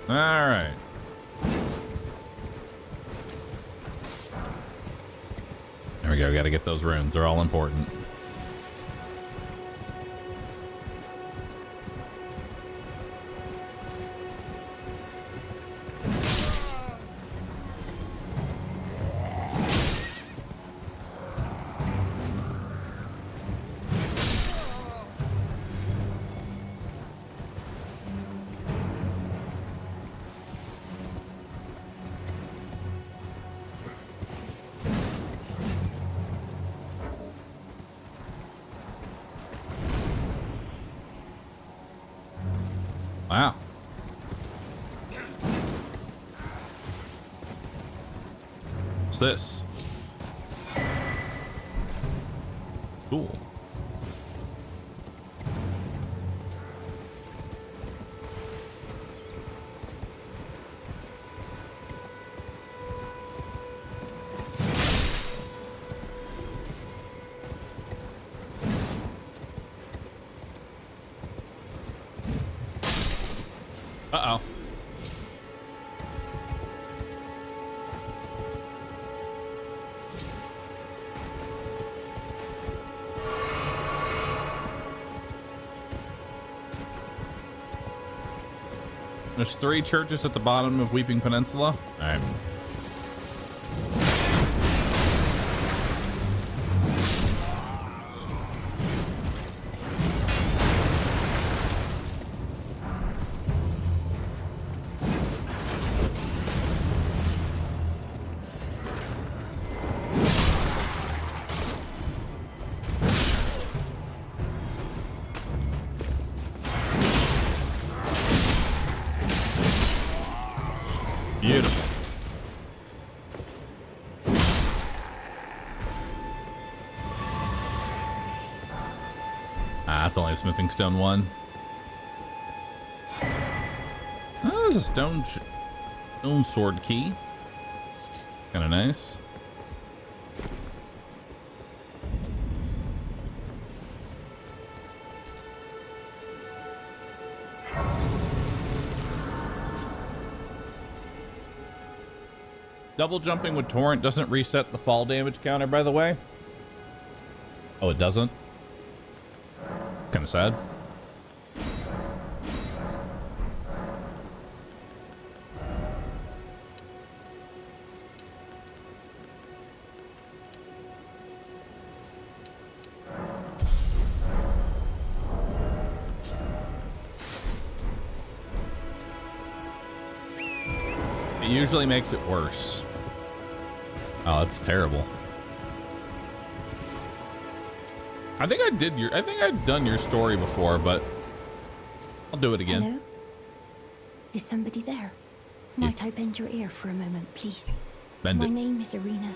All right. There we go. Got to get those runes. They're all important. Wow. What's this? Cool. Uh-oh. There's 3 churches at the bottom of Weeping Peninsula. All right. Beautiful. it's only a smithing stone one. Oh, there's a stone sword key. Kind of nice. Double jumping with Torrent doesn't reset the fall damage counter, by the way. Oh, it doesn't? Kind of sad. It usually makes it worse. Oh, that's terrible. I think I've done your story before, but I'll do it again. Hello? Is somebody there? Might I bend your ear for a moment, please? Bend My it. name is Irina.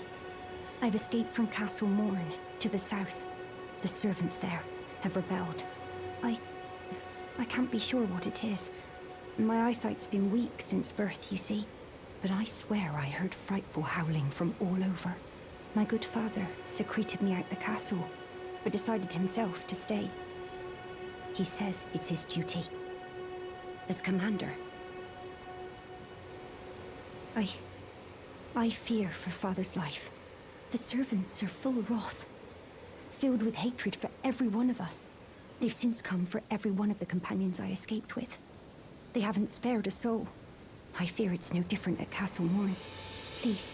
I've escaped from Castle Morn to the south. The servants there have rebelled. I can't be sure what it is. My eyesight's been weak since birth, you see. But I swear I heard frightful howling from all over. My good father secreted me out the castle, but decided himself to stay. He says it's his duty. As commander. I fear for father's life. The servants are full wrath, filled with hatred for every one of us. They've since come for every one of the companions I escaped with. They haven't spared a soul. I fear it's no different at Castle Morn. Please,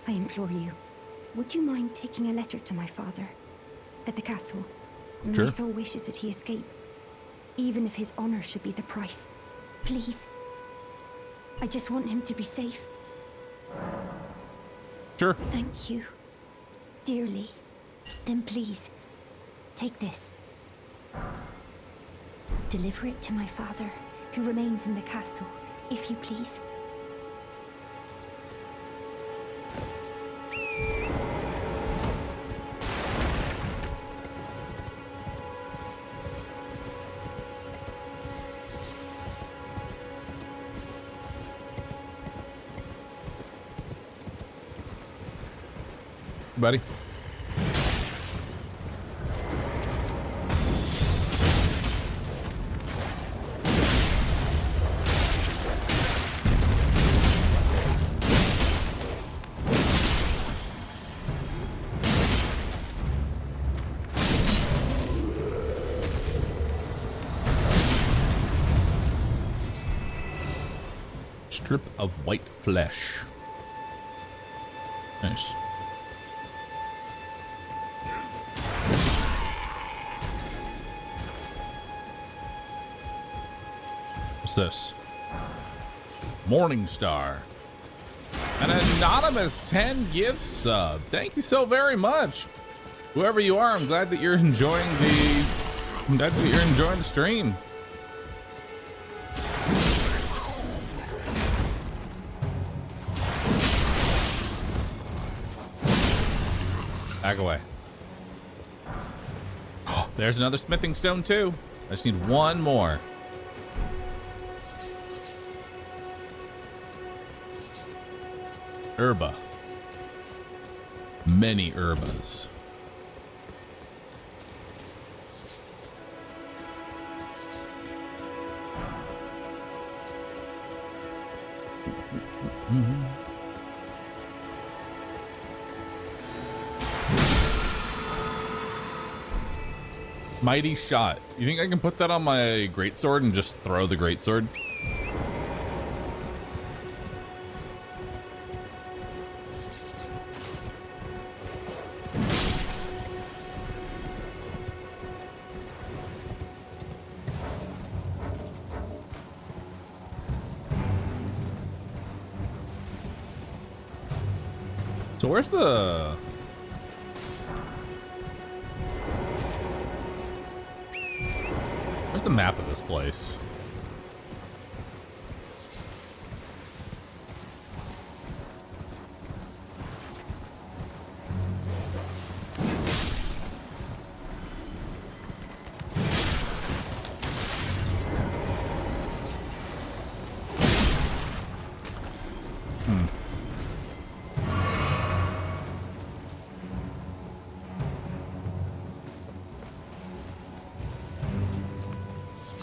I implore you, would you mind taking a letter to my father at the castle? Sure. My soul wishes that he escape, even if his honor should be the price. Please. I just want him to be safe. Sure. Thank you, dearly. Then please, take this. Deliver it to my father, who remains in the castle, if you please. Buddy. Strip of white flesh. Nice. What's this? Morning Star. An anonymous 10 gift sub. Thank you so very much. Whoever you are, I'm glad that you're enjoying the stream. Back away. Oh, there's another smithing stone too. I just need one more. Herba. Many herbas. Mighty shot. You think I can put that on my greatsword and just throw the greatsword? So where's the... Where's the map of this place?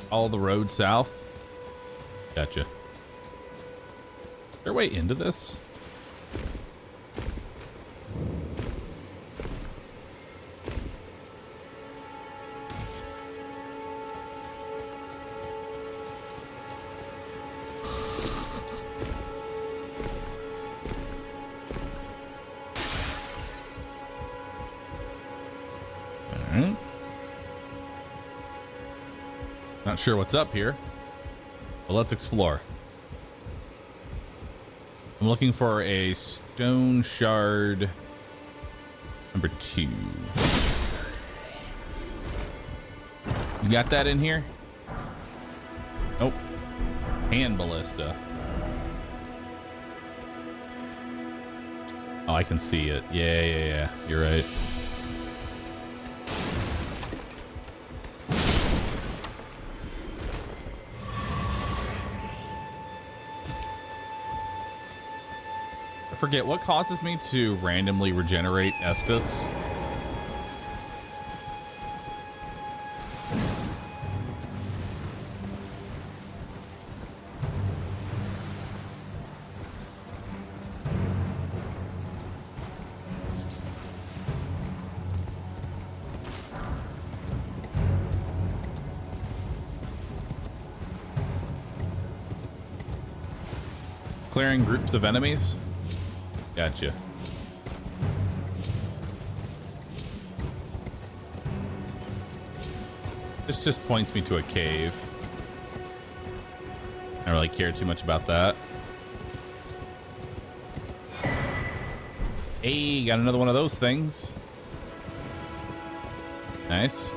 Follow the road south. Gotcha. Is there a way into this? Not sure what's up here, but let's explore. I'm looking for a stone shard number 2. You got that in here? Nope. Hand ballista. Oh, I can see it. Yeah. You're right. I forget what causes me to randomly regenerate Estus. Clearing groups of enemies? Gotcha. This just points me to a cave. I don't really care too much about that. Hey, got another one of those things. Nice.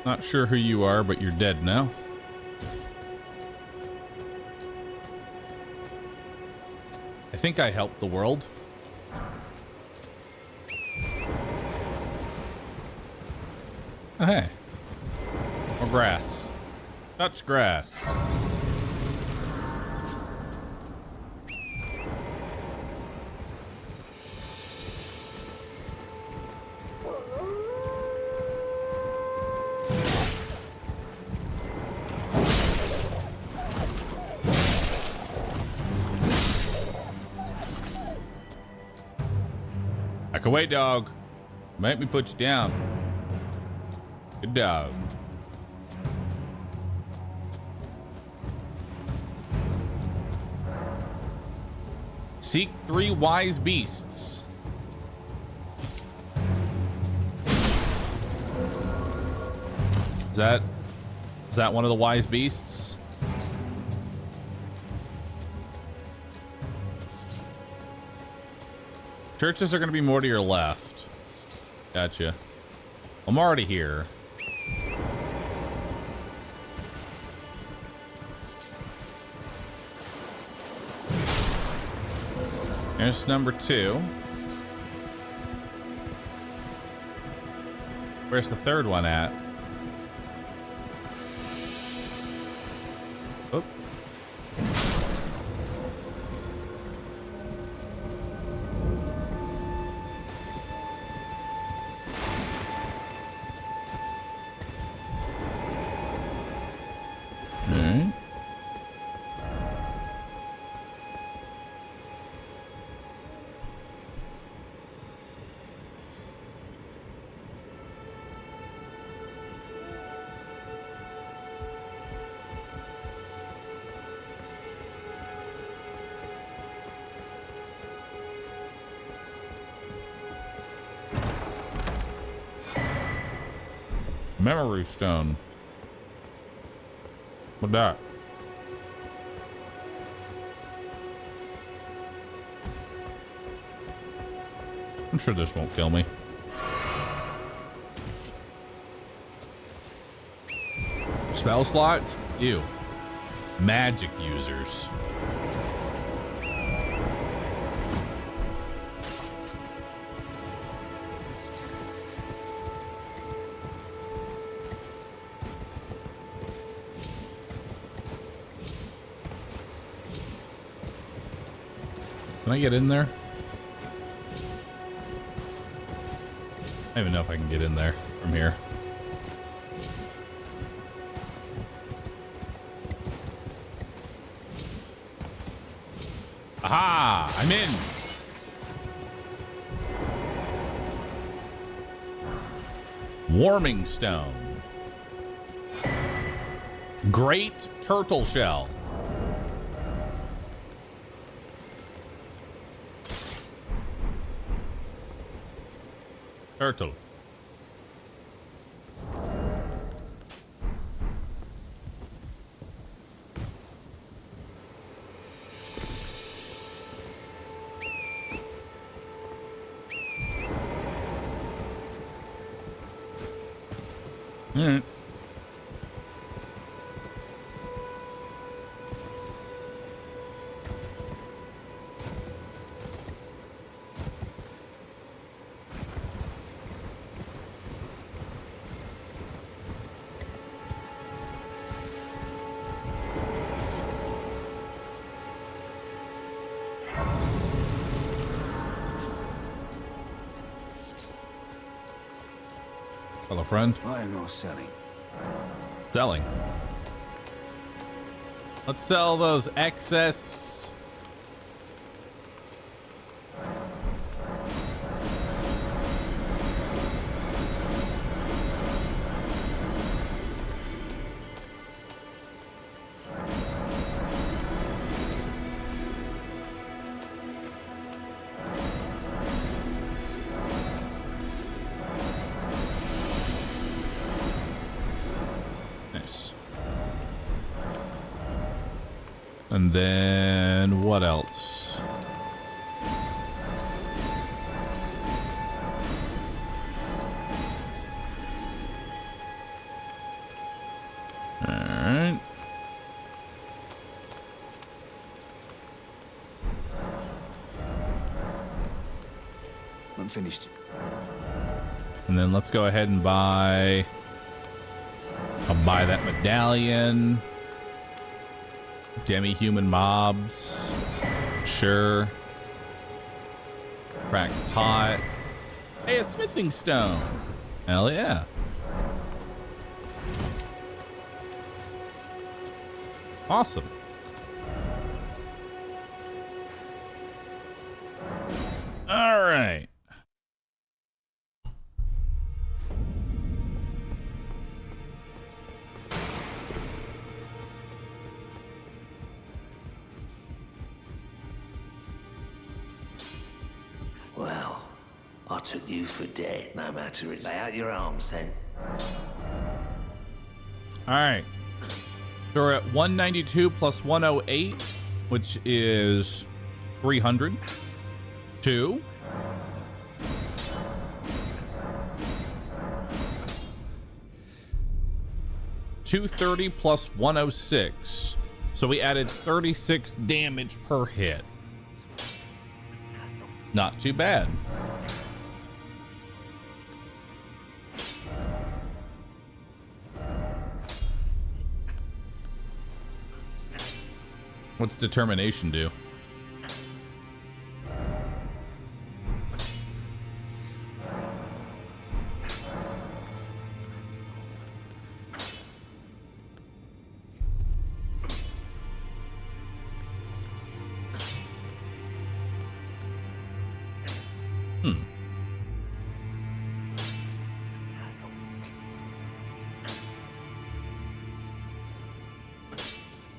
Not sure who you are, but you're dead now. I think I helped the world. Oh, hey. More grass. Touch grass. Back away, dog. Make me put you down. Good dog. Seek 3 wise beasts. Is that one of the wise beasts? Churches are going to be more to your left. Gotcha. I'm already here. There's number 2. Where's the third one at? Oh. Memory stone. What that? I'm sure this won't kill me. Spell slots? Ew. Magic users. Can I get in there? I don't even know if I can get in there from here. Aha! I'm in! Warming stone. Great turtle shell. Turtle. All right. Hello, friend. Buying or selling? Selling. Let's sell those excess. Nice. And then what else? All right. I'm finished. And then let's go ahead and buy. I'll buy that medallion. Demi-human mobs. Sure. Cracked pot. Hey, a smithing stone. Hell yeah. Awesome. All right. Well, I took you for dead, no matter it. Lay out your arms then. All right. So we're at 192 plus 108, which is 300. 2. $230 plus 106. So we added 36 damage per hit. Not too bad. What's determination do?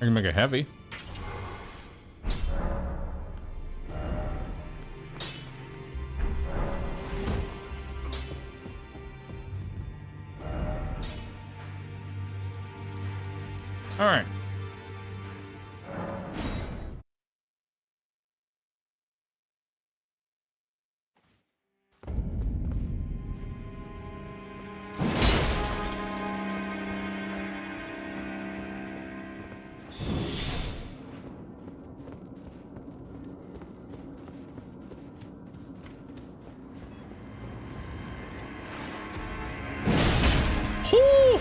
I can make it heavy. All right. Whew.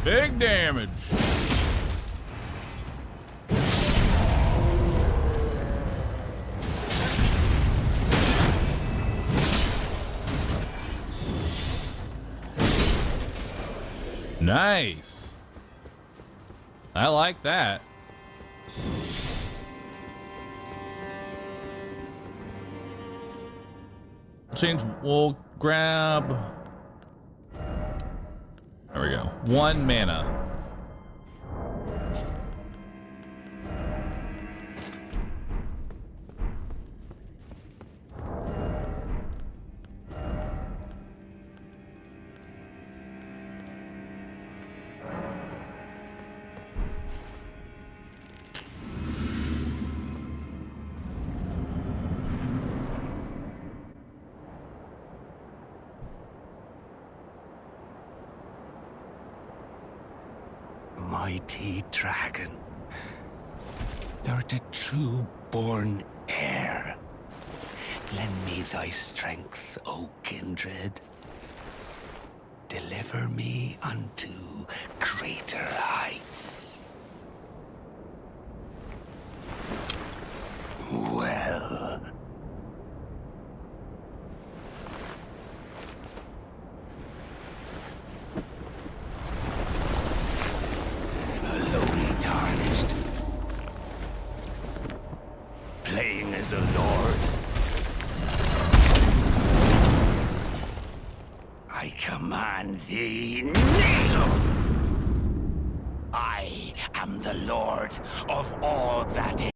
Big damage. Nice. I like that. We'll grab. There we go. 1 mana. Mighty dragon, thou'rt a true born heir. Lend me thy strength, O kindred. Deliver me unto greater heights. Well. Lowly tarnished, playing as a lord. I command thee, kneel! I am the lord of all that is.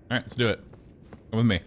All right, let's do it. Come with me.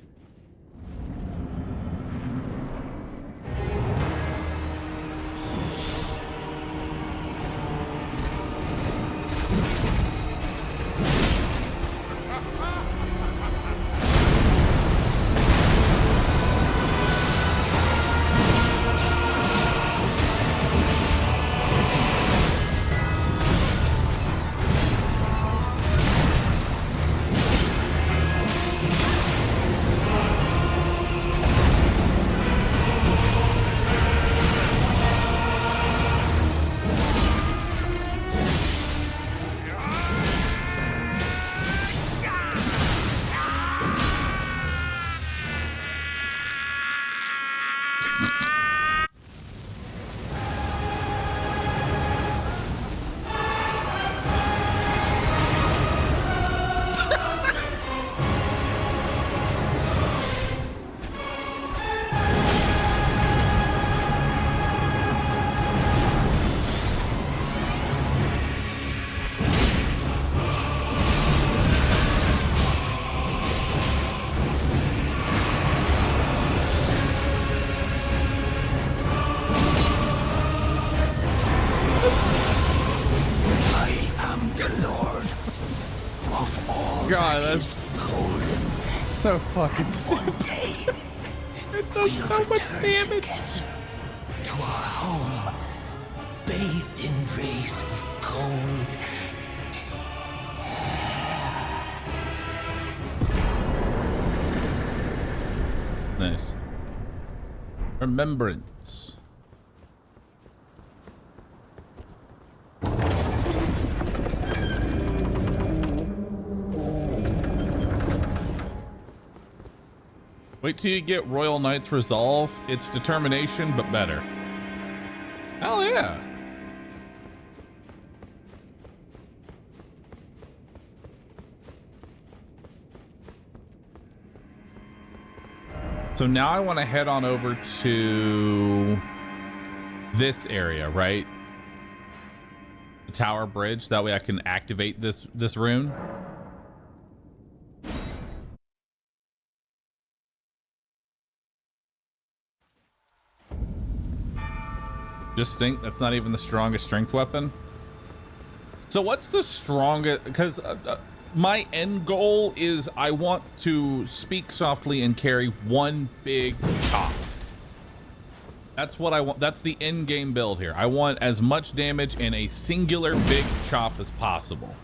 God, that's so fucking stupid. It does so much damage. To our home, bathed in rays of gold. Nice. Remembrance. Wait till you get Royal Knight's Resolve. It's determination, but better. Hell yeah. So now I want to head on over to this area, right? The Tower Bridge. That way I can activate this rune. Just think that's not even the strongest strength weapon. So what's the strongest? Because my end goal is I want to speak softly and carry one big chop. That's what I want. That's the end game build here. I want as much damage in a singular big chop as possible.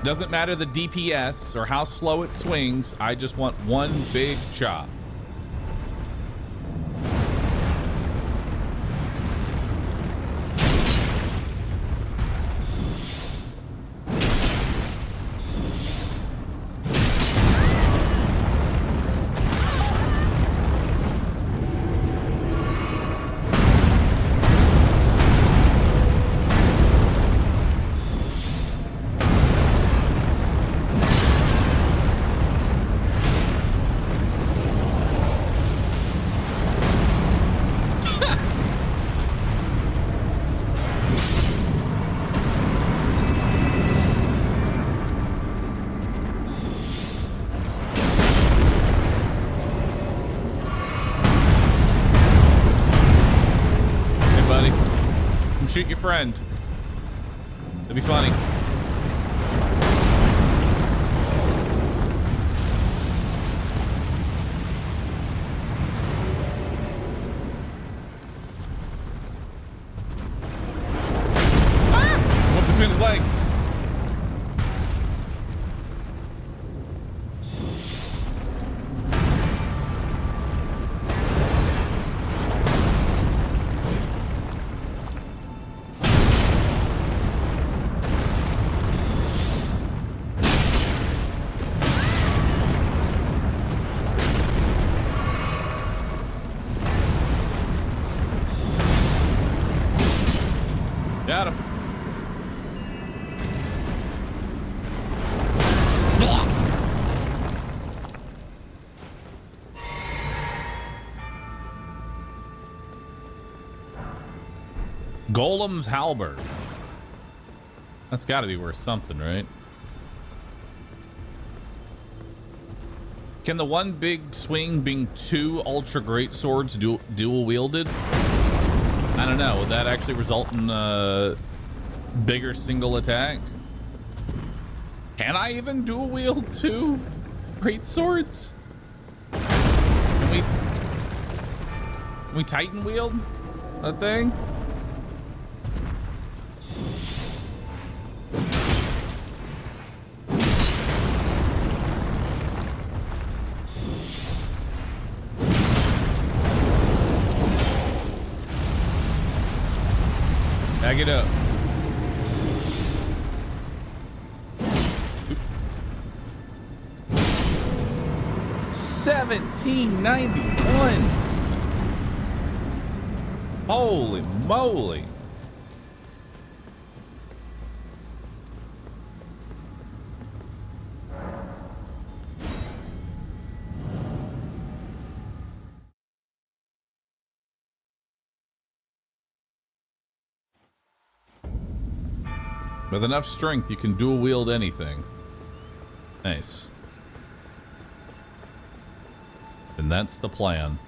Doesn't matter the DPS or how slow it swings. I just want one big chop. Shoot your friend. That'd be funny. What between his legs? Got him. Golem's halberd. That's got to be worth something, right? Can the one big swing being 2 ultra great swords dual wielded? I don't know. Would that actually result in a bigger single attack? Can I even dual wield 2 great swords? Can we Titan wield a thing? Bag it up. $17.91. Holy moly. With enough strength, you can dual wield anything. Nice. And that's the plan.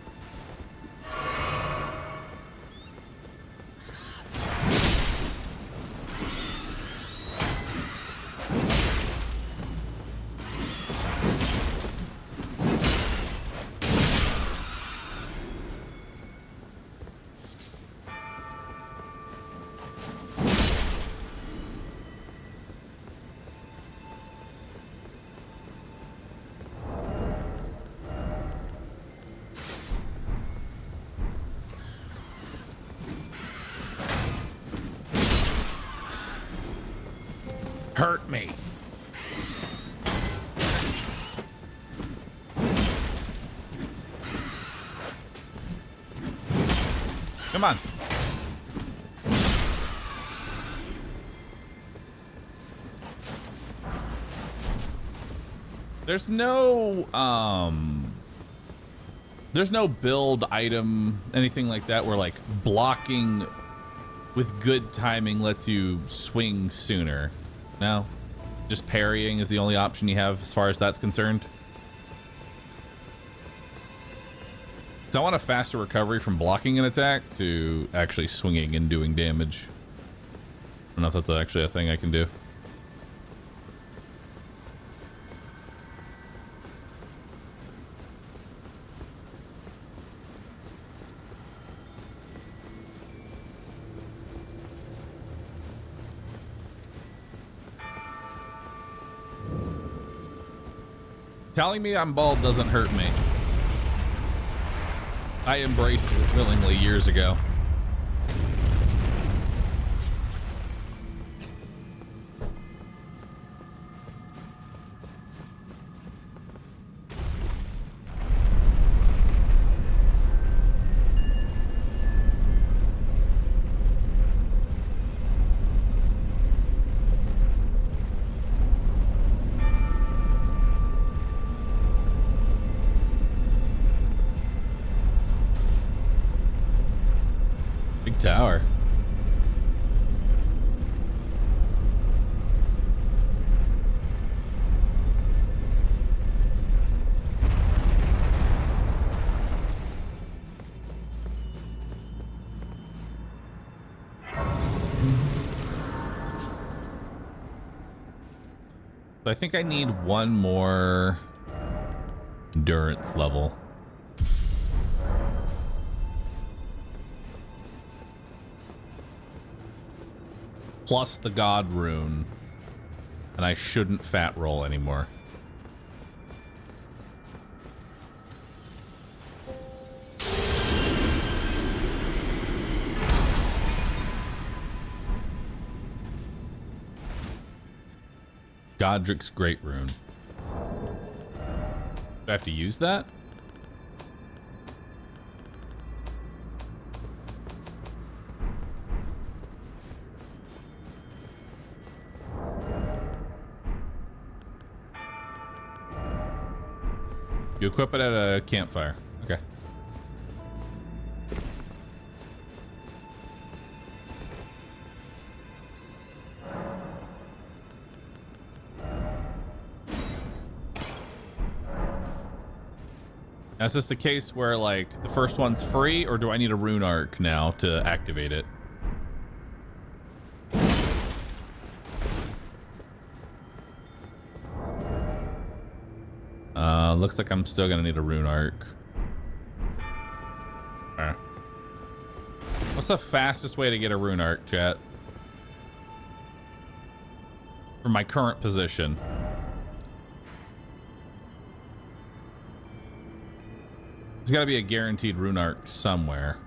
Hurt me. Come on. There's no build item, anything like that, where like blocking with good timing lets you swing sooner. No, just parrying is the only option you have as far as that's concerned. So I want a faster recovery from blocking an attack to actually swinging and doing damage. I don't know if that's actually a thing I can do. Telling me I'm bald doesn't hurt me. I embraced it willingly years ago. Tower. I think I need one more endurance level. Plus the God rune, and I shouldn't fat roll anymore. Godric's Great Rune. Do I have to use that? You equip it at a campfire. Okay. Now, is this the case where, like, the first one's free, or do I need a rune arc now to activate it? Looks like I'm still gonna need a rune arc. Alright. What's the fastest way to get a rune arc, chat? For my current position. There's gotta be a guaranteed rune arc somewhere.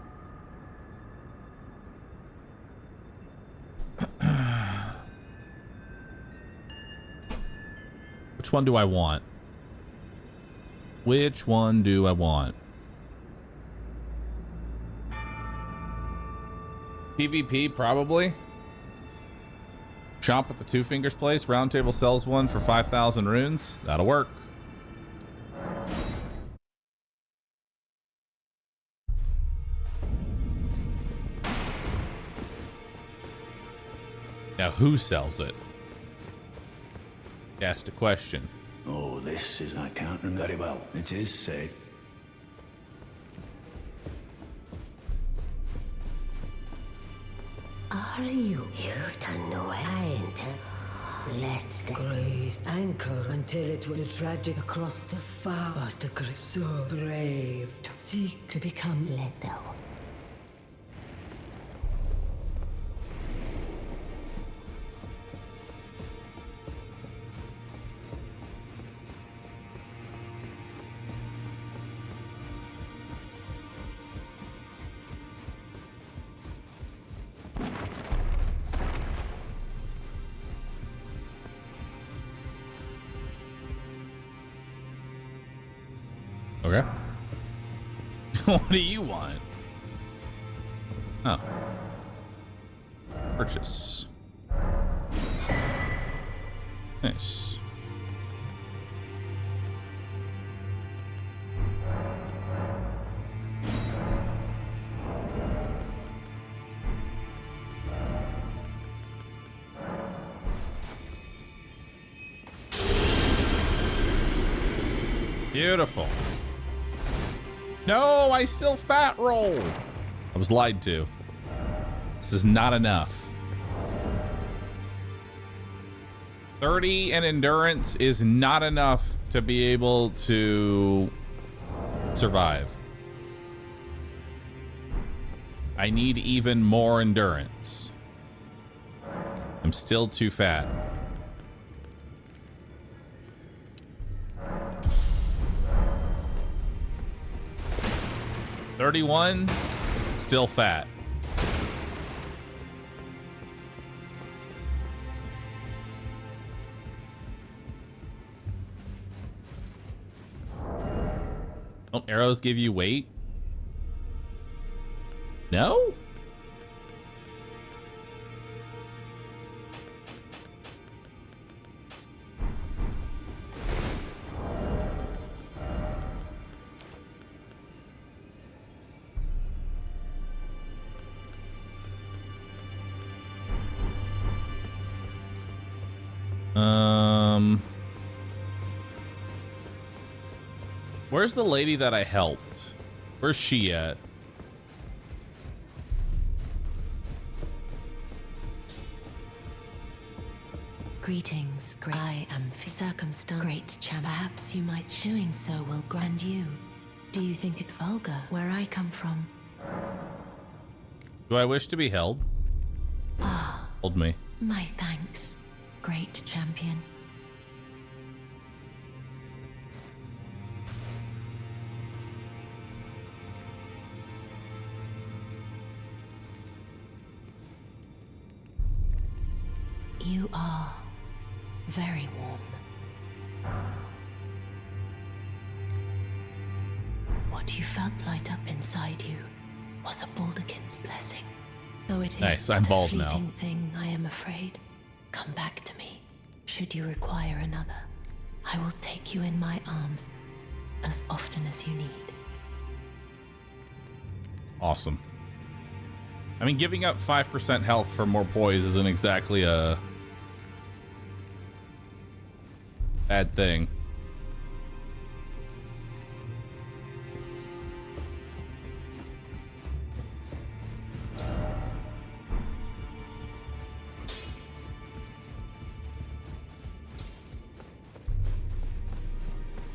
Which one do I want? Which one do I want? PvP, probably. Chomp at the Two Fingers place. Round Table sells one for 5,000 runes. That'll work. Now, who sells it? Asked a question. Oh, this is accounting very well. It is safe. Are you? You've done no end. Let the great anchor until it was tragic across the far, but the great so brave to seek to become little. Okay. What do you want? Oh. Purchase. Nice. Beautiful. No, I still fat roll. I was lied to. This is not enough. 30 in endurance is not enough to be able to survive. I need even more endurance. I'm still too fat. $31, still fat. Oh, arrows give you weight? No? Where's the lady that I helped? Where's she at? Greetings, great. I am circumstance. Great champ. Perhaps you might doing so will grant you. Do you think it vulgar where I come from? Do I wish to be held? Ah. Hold me. My thanks, great champion. You are very warm. What you felt light up inside you was a Baldekin's blessing. Though it is nice, I'm but a bald now. fleeting thing, I am afraid. Come back to me, should you require another. I will take you in my arms as often as you need. Awesome. I mean, giving up 5% health for more poise isn't exactly a bad thing.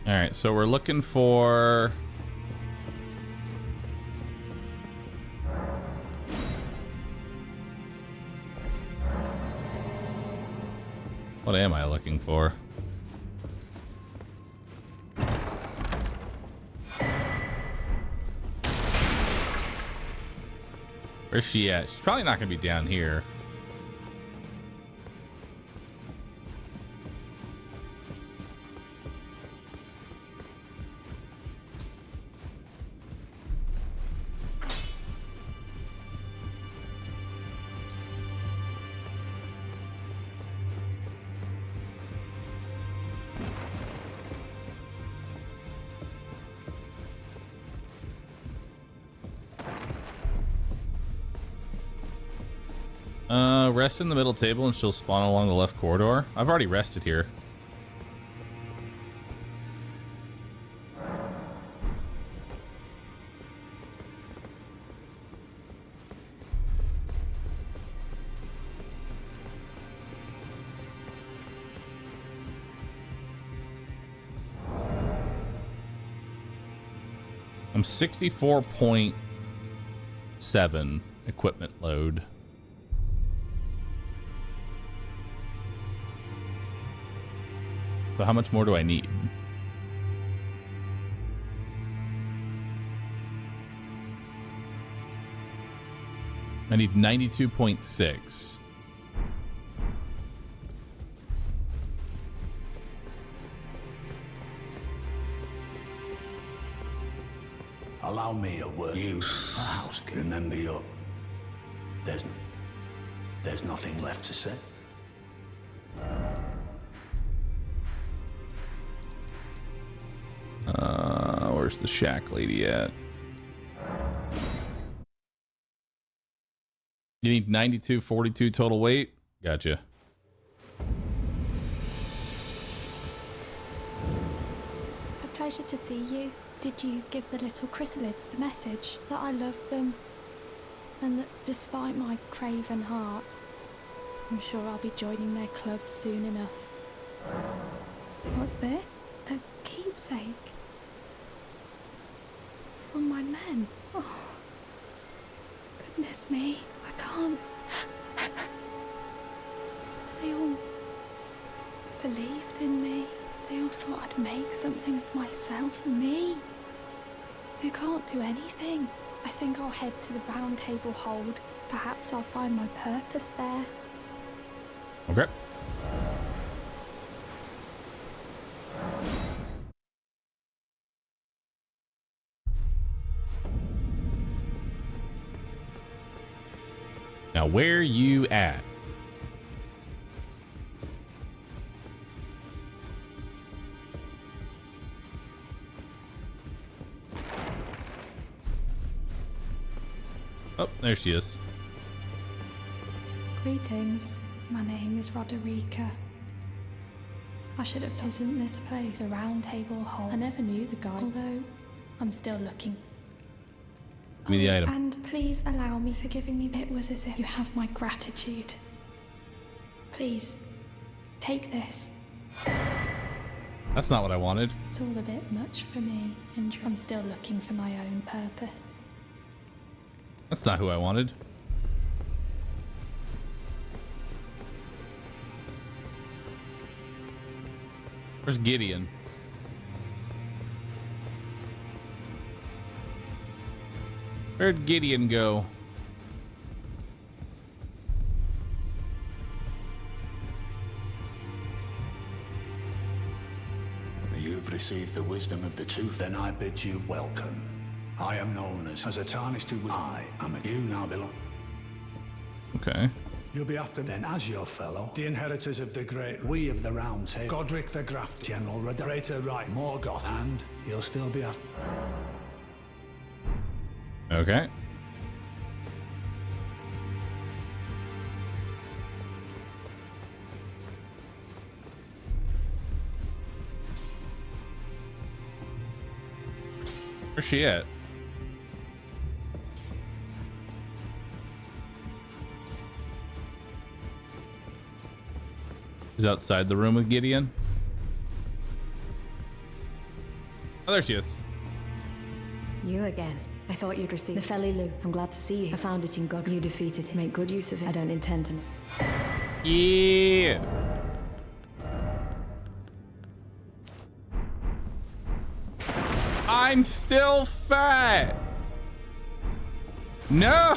All right, so we're looking for... What am I looking for? Where's she at? She's probably not gonna be down here. Rest in the middle table and she'll spawn along the left corridor. I've already rested here. I'm 64.7 equipment load. So how much more do I need? I need 92.6. Allow me a word. You, a house, remember your... There's nothing left to say. Where's the shack lady at? You need 92.42 total weight? Gotcha. A pleasure to see you. Did you give the little chrysalids the message that I love them? And that despite my craven heart, I'm sure I'll be joining their club soon enough. What's this? A keepsake? From my men? Oh, goodness me, I can't. They all believed in me. They all thought I'd make something of myself. Me, who can't do anything. I think I'll head to the round table hold. Perhaps I'll find my purpose there. Okay. Now, where you at? Oh, there she is. Greetings. My name is Roderica. I should have isn't this place the round table hall. I never knew the guy, although I'm still looking. Give me the item. And please allow me for giving me. It was as if you have my gratitude. Please, take this. That's not what I wanted. It's all a bit much for me, and I'm still looking for my own purpose. That's not who I wanted. Where's Gideon? Where'd Gideon go? You've received the wisdom of the truth, then I bid you welcome. I am known as a tarnished who I am a you now belong. Okay. You'll be after then as your fellow, the inheritors of the great we of the round table, Godric the Graft, General Rederator Right, Morgoth, and you'll still be after. Okay. Where's she at? She's outside the room with Gideon. Oh, there she is. You again. I thought you'd receive the Felly Lou. I'm glad to see you. I found it in God. You defeated him. Make good use of it. I don't intend to. Yeah. I'm still fat. No.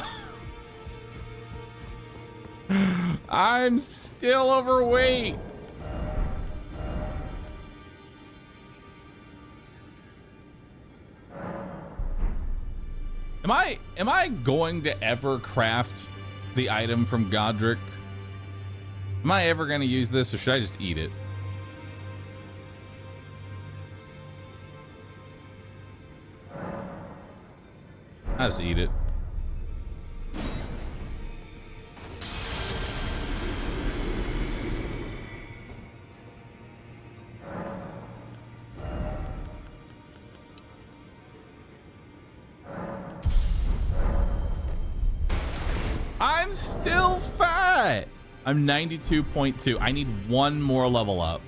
I'm still overweight. Am I going to ever craft the item from Godric? Am I ever going to use this, or should I just eat it? I'll just eat it. I'm still fat. I'm 92.2. I need one more level up.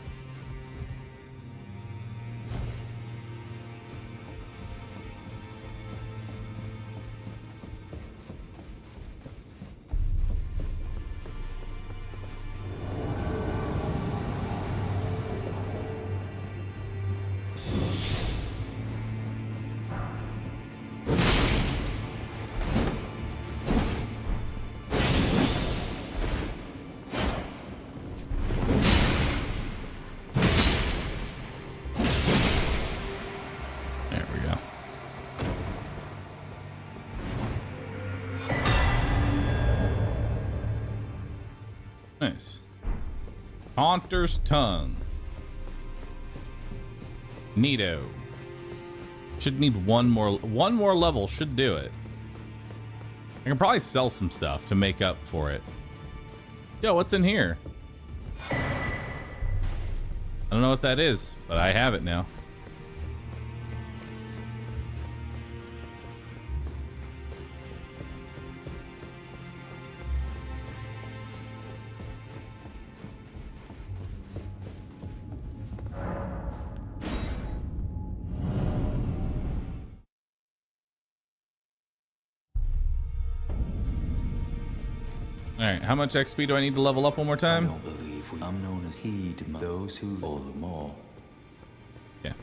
Nice. Haunter's Tongue. Neato. Should need one more level. Should do it. I can probably sell some stuff to make up for it. Yo, what's in here? I don't know what that is, but I have it now. Alright, how much XP do I need to level up one more time? I don't believe I'm known as heed those who all the more. Yeah.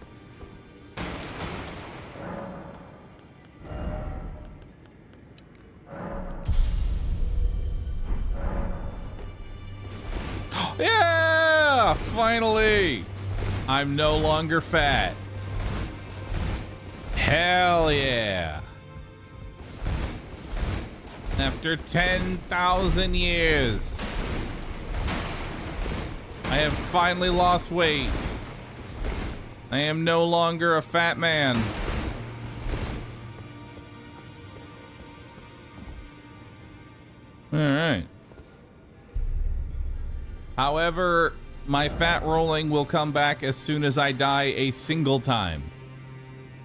Yeah! Finally! I'm no longer fat. Hell yeah! After 10,000 years, I have finally lost weight. I am no longer a fat man. All right. However, my fat rolling will come back as soon as I die a single time.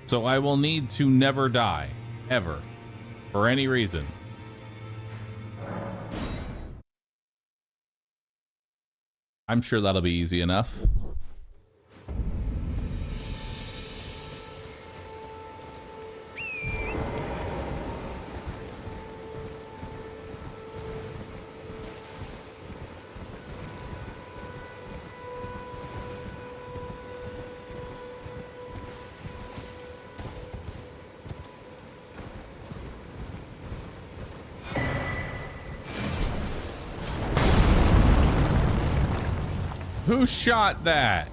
So I will need to never die, ever, for any reason. I'm sure that'll be easy enough. Who shot that?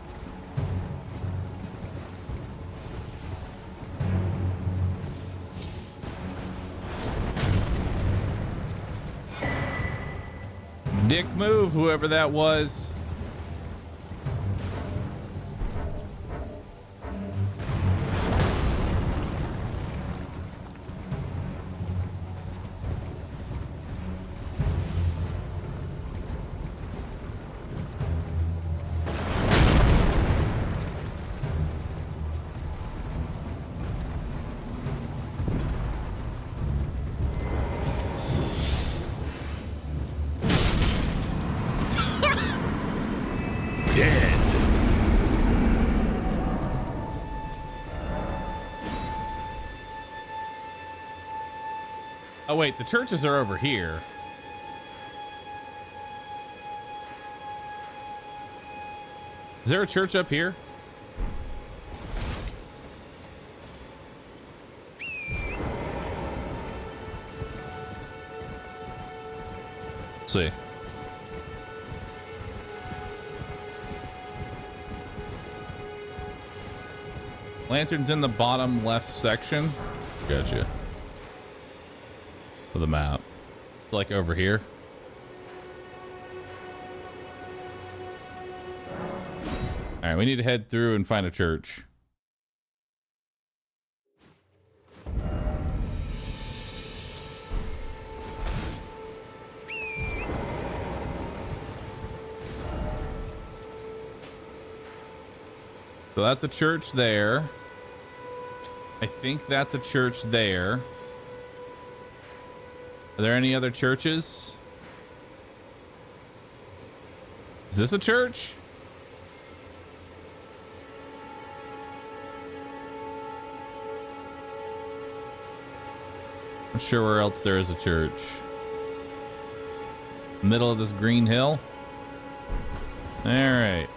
Dick move, whoever that was. Oh wait, the churches are over here. Is there a church up here? Let's see. Lantern's in the bottom left section. Gotcha. Of the map. Like over here. All right, we need to head through and find a church. So that's a church there. I think that's a church there. Are there any other churches? Is this a church? Not sure where else there is a church. Middle of this green hill. All right.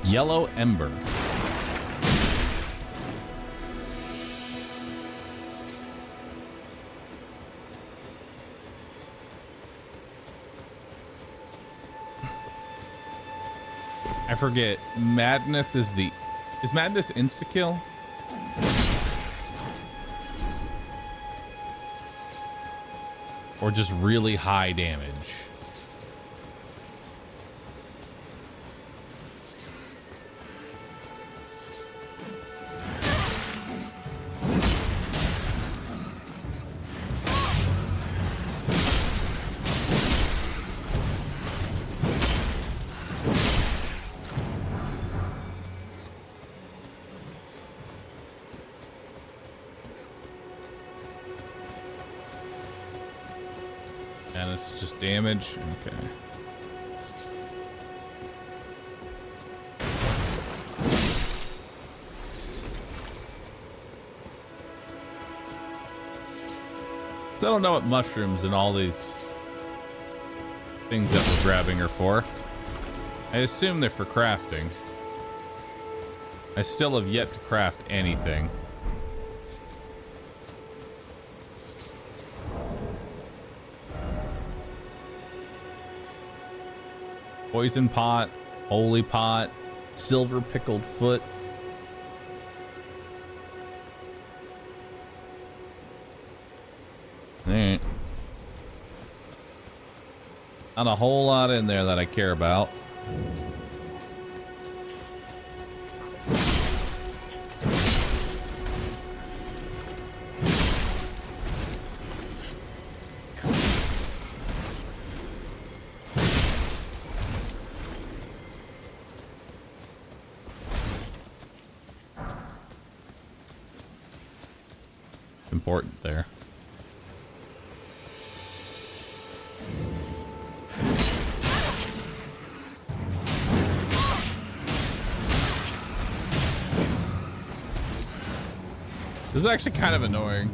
Yellow Ember. I forget. Madness is the... Is Madness insta-kill? Or just really high damage? And this is just damage. Okay. Still don't know what mushrooms and all these things that we're grabbing are for. I assume they're for crafting. I still have yet to craft anything. Poison pot, holy pot, silver pickled foot. Alright. Not a whole lot in there that I care about. Important there. This is actually kind of annoying.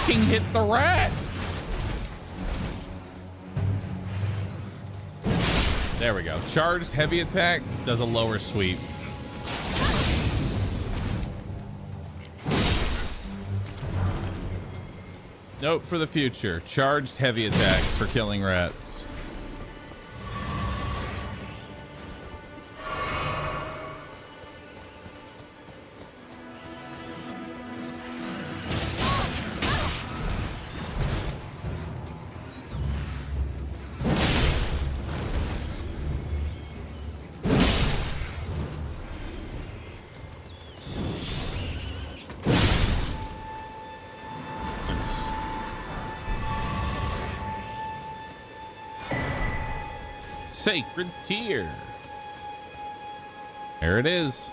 Hit the rats. There we go. Charged heavy attack does a lower sweep. Note for the future: charged heavy attacks for killing rats. Sacred Tear. There it is.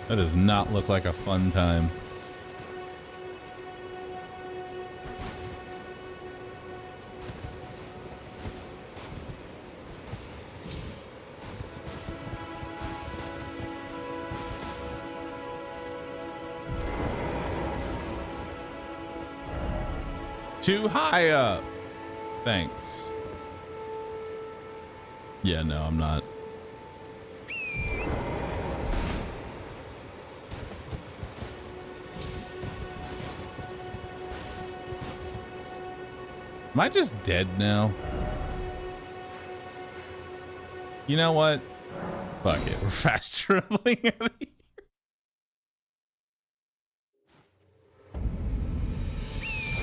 That does not look like a fun time. Too high up. Thanks. Yeah, no, I'm not. Am I just dead now? You know what? Fuck it. We're fast traveling out of here.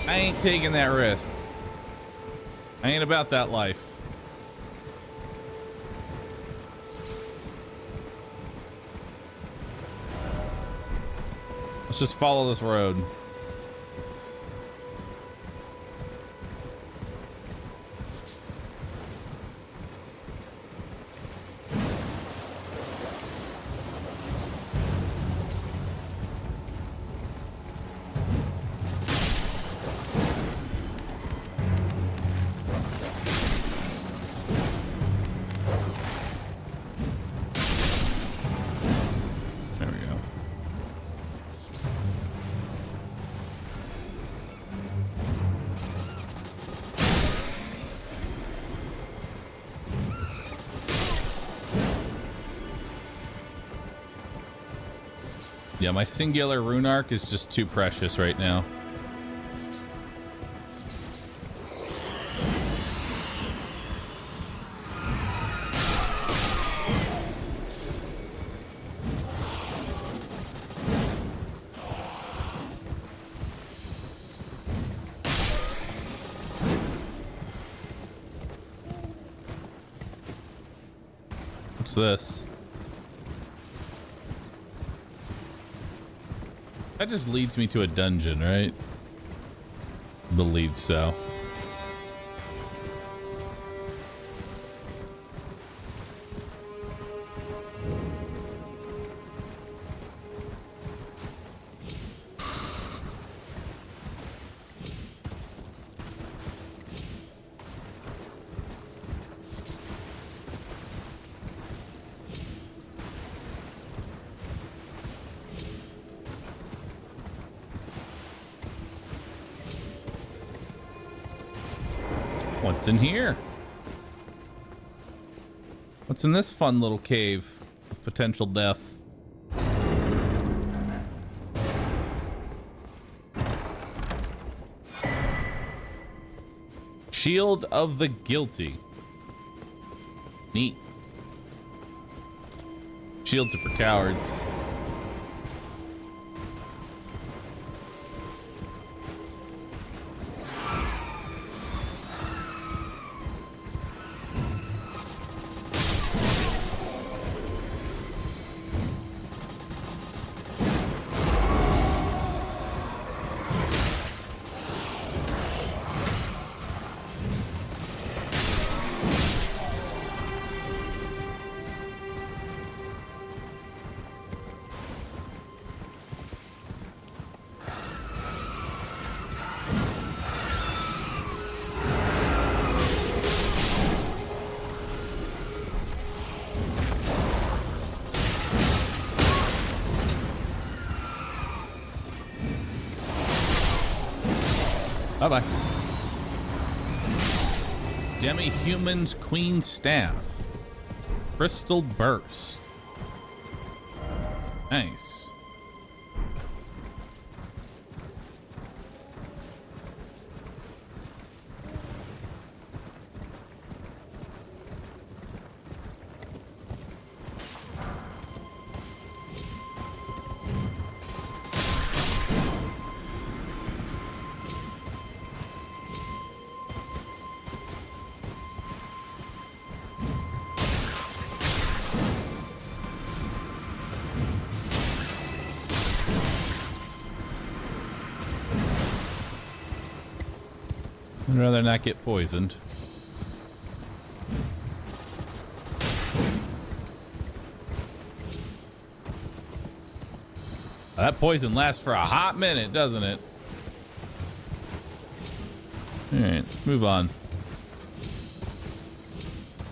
I ain't taking that risk. I ain't about that life. Let's just follow this road. Yeah, my singular rune arc is just too precious right now. What's this? That just leads me to a dungeon, right? Believe so. What's in here? What's in this fun little cave of potential death? Shield of the Guilty. Neat. Shields are for cowards. Bye-bye. Demi-Human's Queen Staff. Crystal Burst. Nice. I'd rather not get poisoned. That poison lasts for a hot minute, doesn't it? All right, let's move on.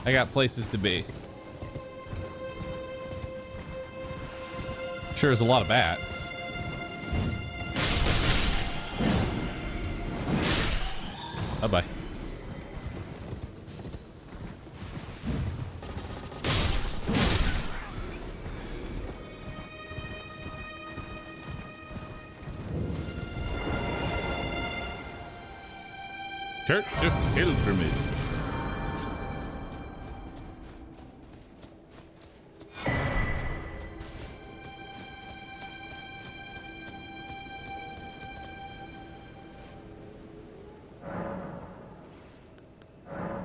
I got places to be. Sure, there's a lot of bats. Bye-bye. Church of Pilgrimage.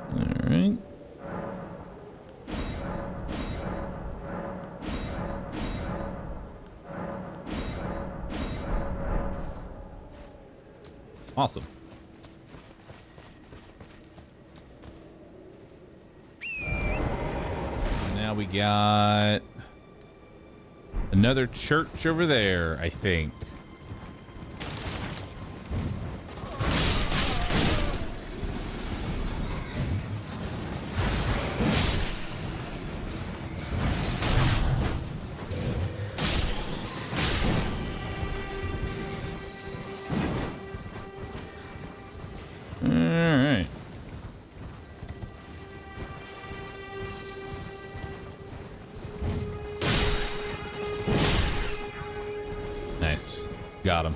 All right. Awesome. Now we got another church over there, I think. All right. Nice. Got him.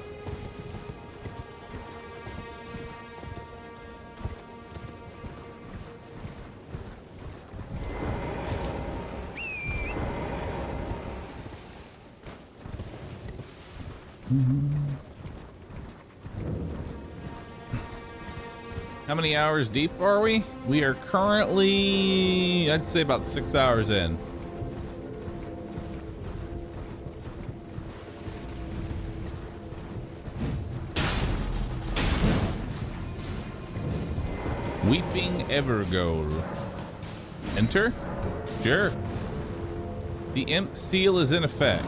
How many hours deep are we? We are currently, I'd say about 6 hours in. Weeping Evergoal. Enter? Sure. The imp seal is in effect.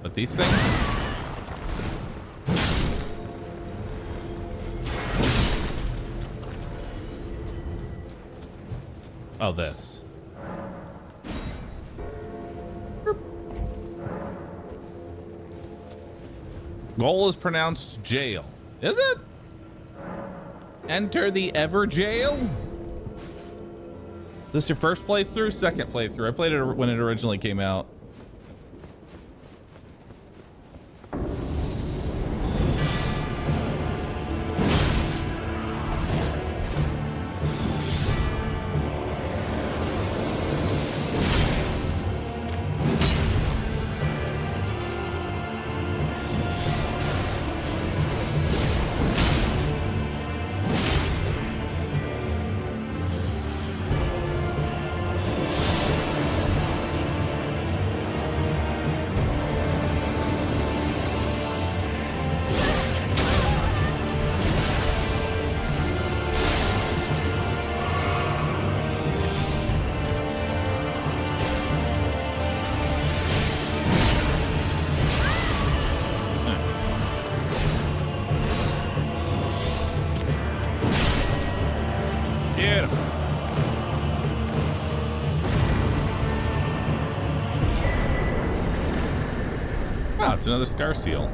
But these things? Oh, this. Goal is pronounced jail. Is it? Enter the Ever Jail? This your first playthrough? Second playthrough. I played it when it originally came out. It's another scar seal.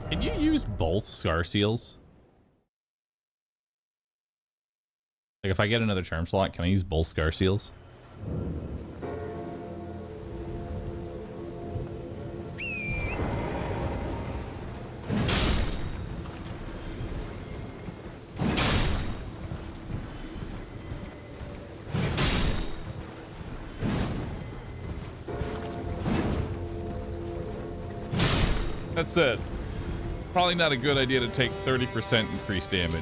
Can you use both scar seals? Like if I get another charm slot, can I use both scar seals? That's it. Probably not a good idea to take 30% increased damage.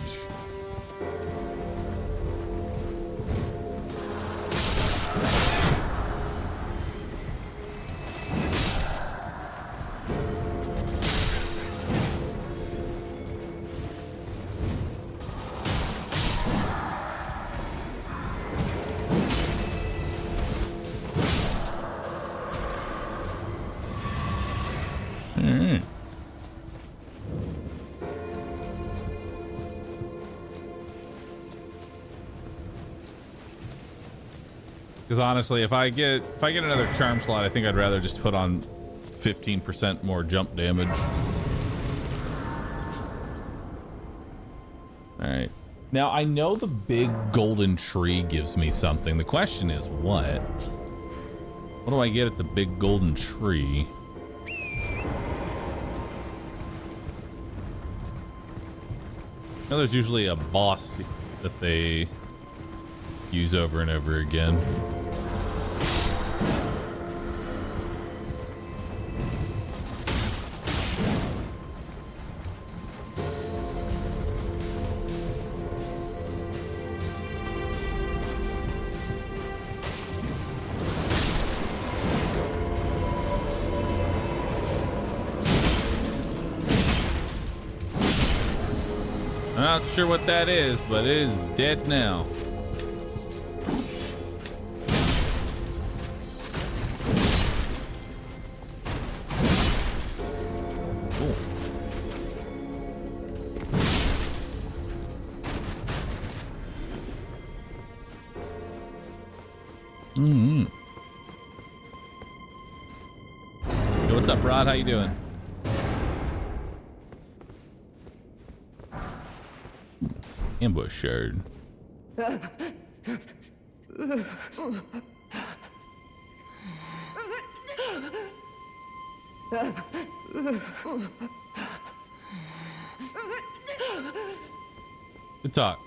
Because honestly, if I get another charm slot, I think I'd rather just put on 15% more jump damage. All right. Now I know the big golden tree gives me something. The question is what? What do I get at the big golden tree? I know there's usually a boss that they use over and over again. I'm not sure what that is, but it is dead now. Yo, what's up, Rod? How you doing? Ambush shard. Good talk.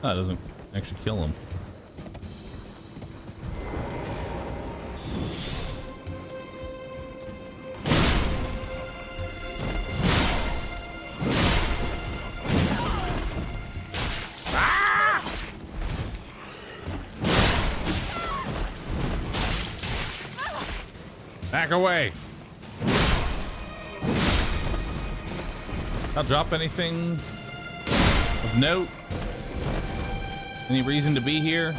That doesn't actually kill him. Back away. I'll drop anything of note. Any reason to be here?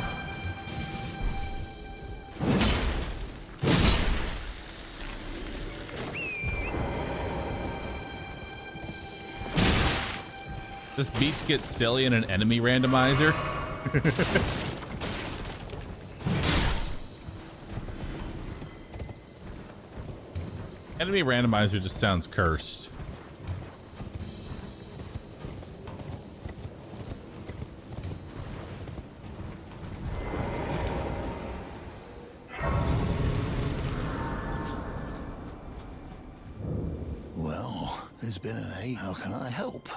This beach gets silly in an enemy randomizer. Enemy randomizer just sounds cursed. It's been an 8. How can I help?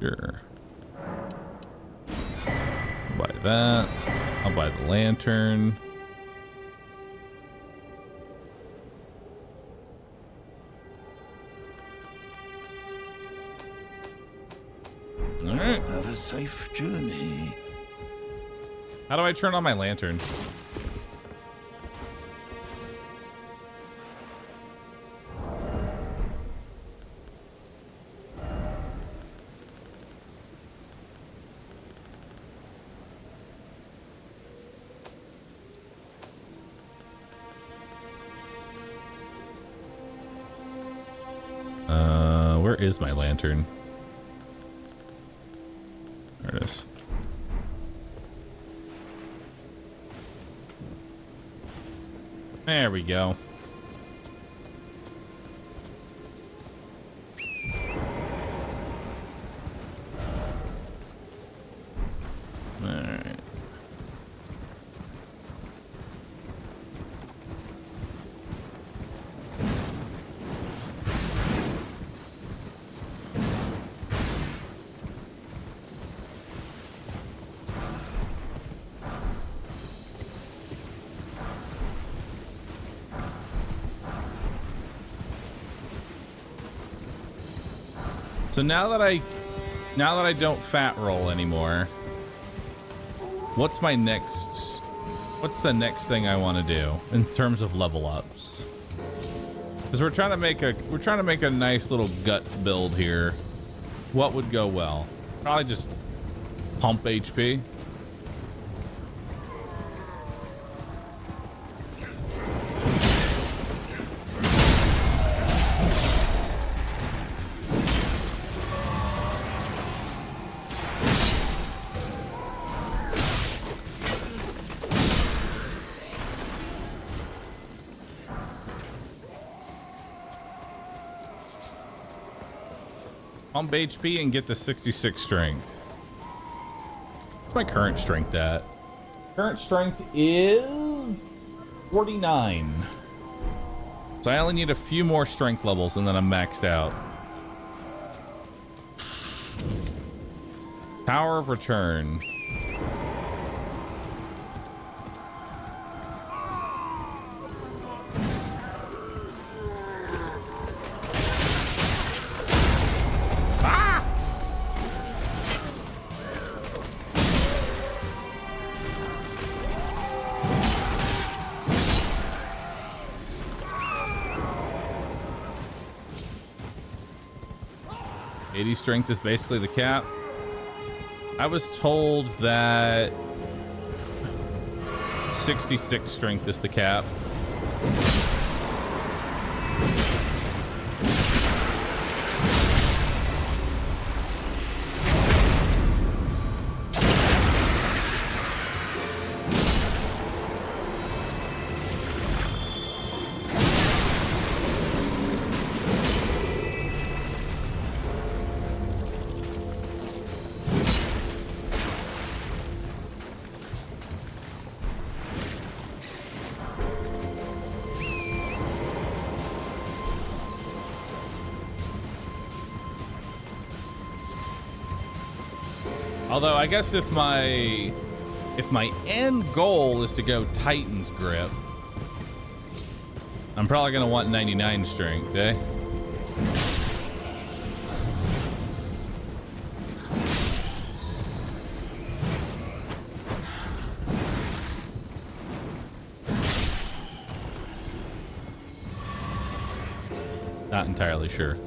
Sure. I'll buy that. I'll buy the lantern. All right. Have a safe journey. How do I turn on my lantern? Where is my lantern? There it is. There we go. All right. So now that I Now that I don't fat roll anymore, what's the next thing I want to do in terms of level ups? Because we're trying to make a nice little guts build here. What would go well? Probably just pump HP. Pump HP and get to 66 strength. What's my current strength at? Current strength is 49. So I only need a few more strength levels and then I'm maxed out. Power of Return. Strength is basically the cap. I was told that 66 strength is the cap. Although I guess if my end goal is to go Titan's Grip, I'm probably gonna want 99 strength, eh? Not entirely sure.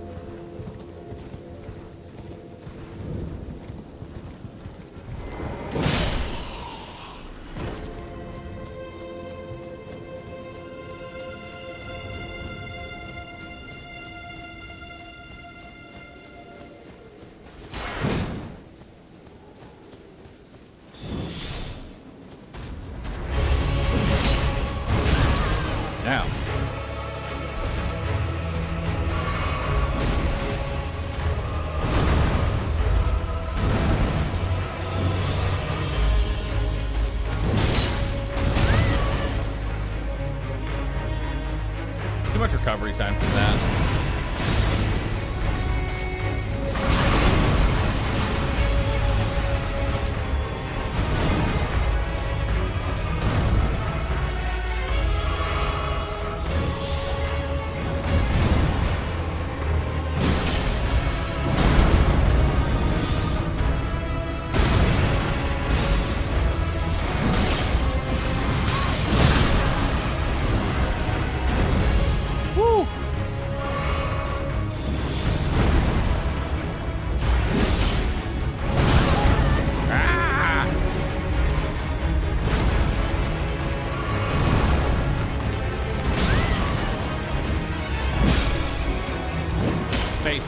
Recovery time from that.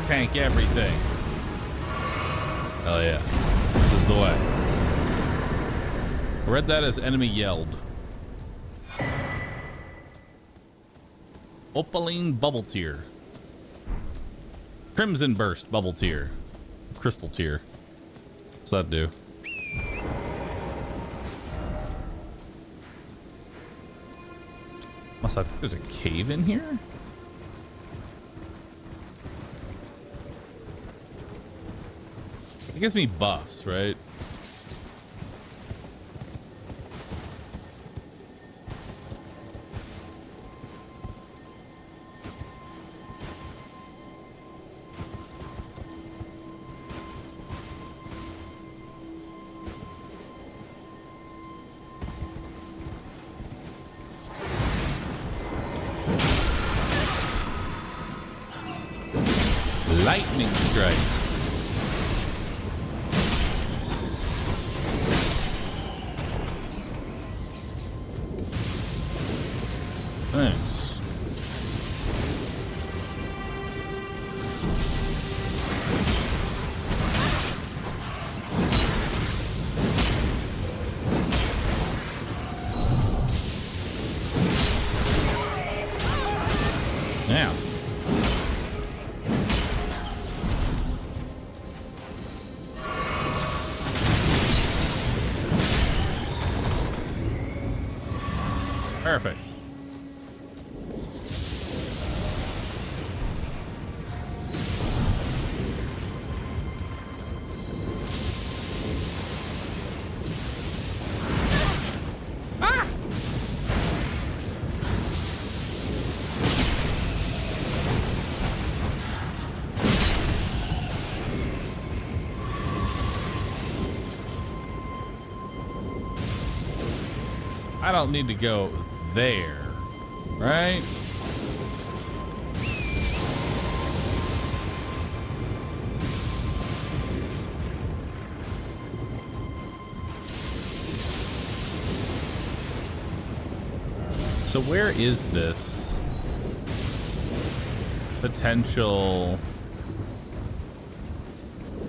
Tank everything. Oh yeah, this is the way. I read that as enemy yelled. Opaline Bubble Tier. Crimson Burst Bubble Tier. Crystal Tier. What's that do? Must I think there's a cave in here? It gives me buffs, right? Lightning strike. Nice. Yeah. Perfect. I don't need to go there, right? So where is this potential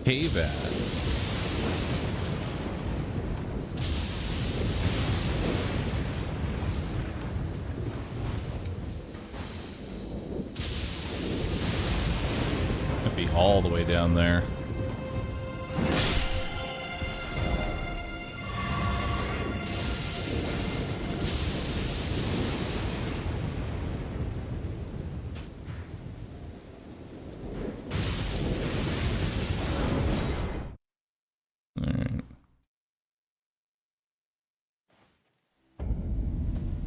cave at? All the way down there.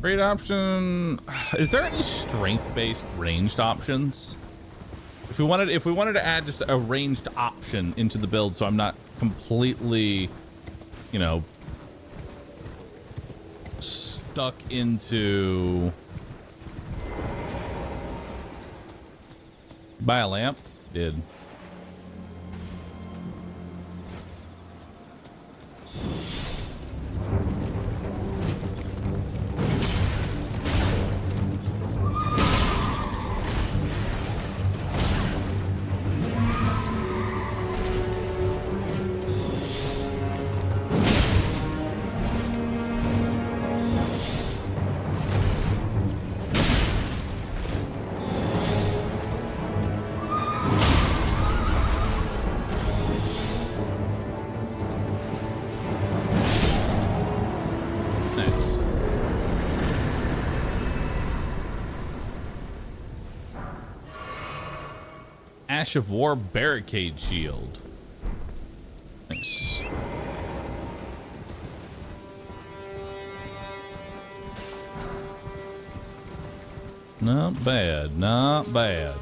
Great option. Is there any strength-based ranged options? If we wanted to add just a ranged option into the build, so I'm not completely, you know, stuck into buy a lamp. Did. Ash of War barricade shield. Nice. Not bad, not bad.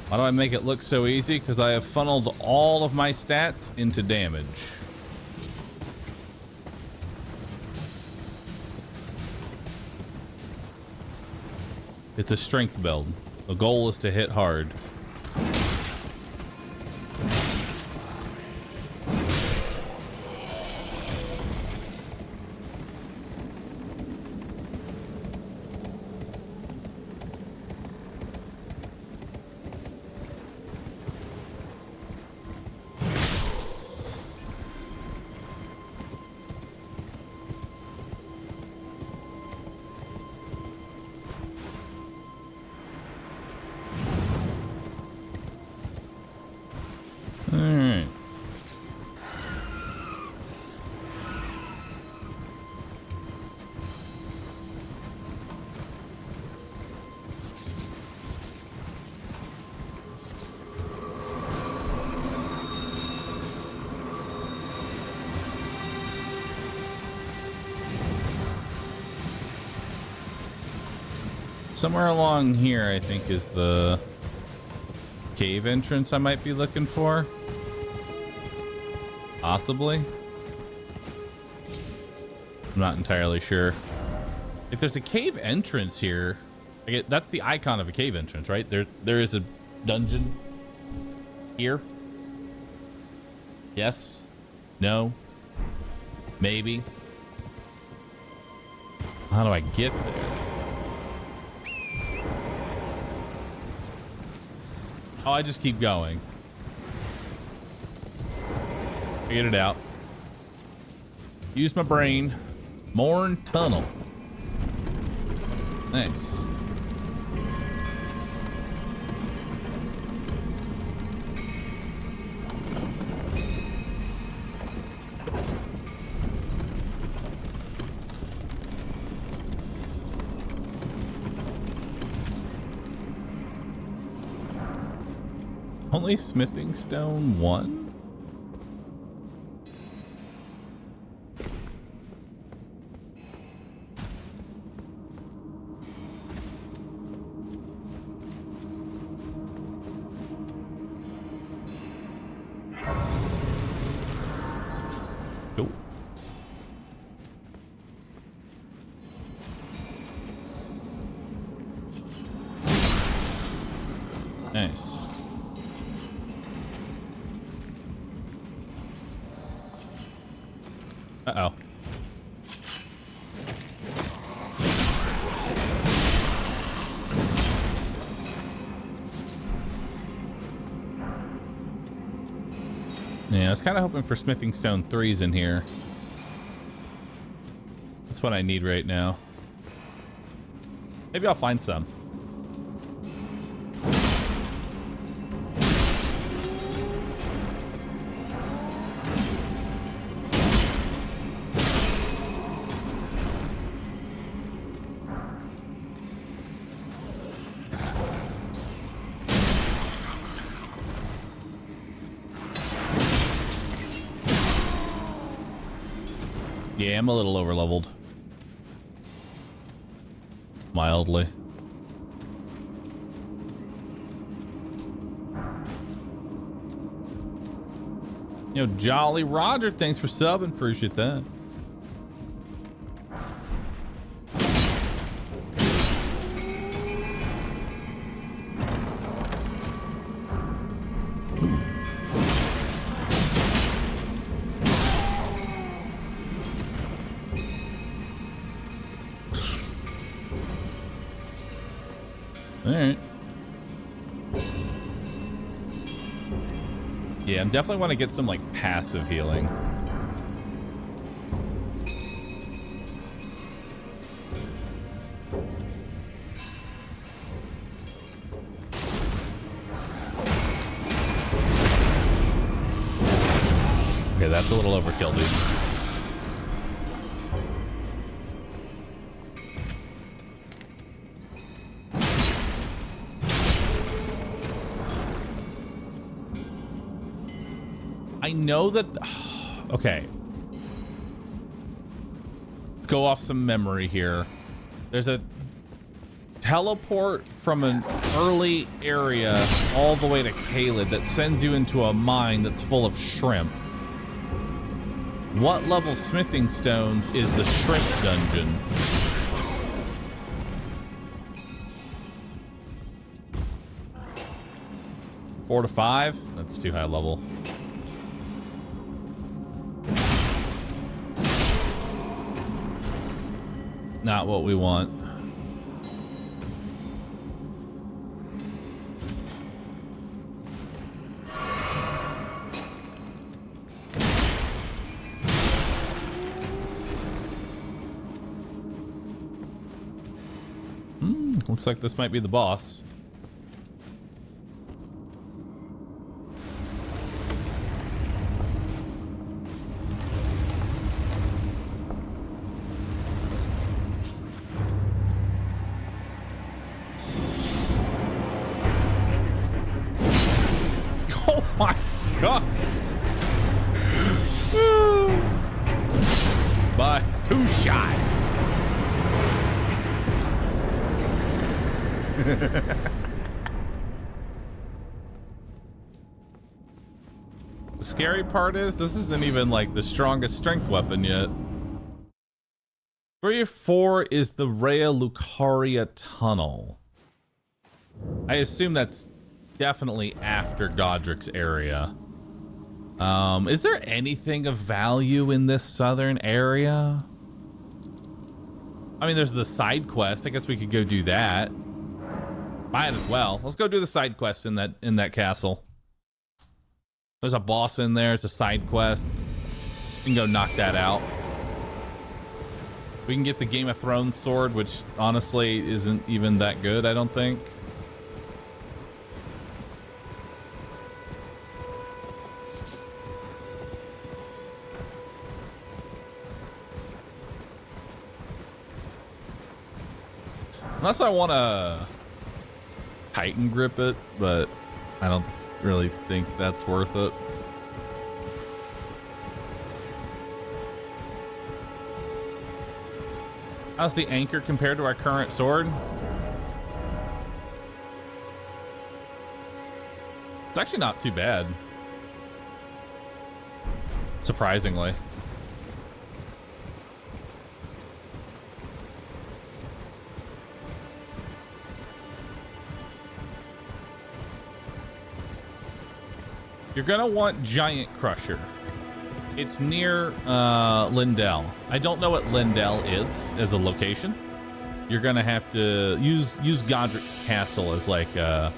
Why do I make it look so easy? Because I have funneled all of my stats into damage. It's a strength build. The goal is to hit hard. Somewhere along here, I think, is the cave entrance I might be looking for. Possibly. I'm not entirely sure. If there's a cave entrance here, that's the icon of a cave entrance, right? There is a dungeon here. Yes? No? Maybe? How do I get there? Oh, I just keep going. Figured it out. Use my brain. Morn Tunnel. Nice. Only smithing stone 1? Cool. Nice. Uh-oh. Yeah, I was kind of hoping for smithing stone 3s in here. That's what I need right now. Maybe I'll find some. Yeah, I'm a little over leveled. Mildly. You know, Jolly Roger, thanks for subbing. Appreciate that. Alright. Yeah, I definitely want to get some, like, passive healing. Okay, that's a little overkill, dude. I know that... Okay. Let's go off some memory here. There's a teleport from an early area all the way to Caelid that sends you into a mine that's full of shrimp. What level smithing stones is the shrimp dungeon? Four to 5? That's too high level. Not what we want. Looks like this might be the boss. Bye. 2 shot. The scary part is this isn't even like the strongest strength weapon yet. 3 or 4 is the Rhea Lucaria Tunnel. I assume that's definitely after Godric's area. Is there anything of value in this southern area? I mean, there's the side quest. I guess we could go do that. Might as well. Let's go do the side quest in that castle. There's a boss in there. It's a side quest. We can go knock that out. We can get the Game of Thrones sword, which honestly isn't even that good, I don't think. Unless I want to Titan grip it, but I don't really think that's worth it. How's the anchor compared to our current sword? It's actually not too bad. Surprisingly. You're gonna want Giant Crusher. It's near Lindell. I don't know what Lindell is as a location. You're gonna have to use Godric's castle as like a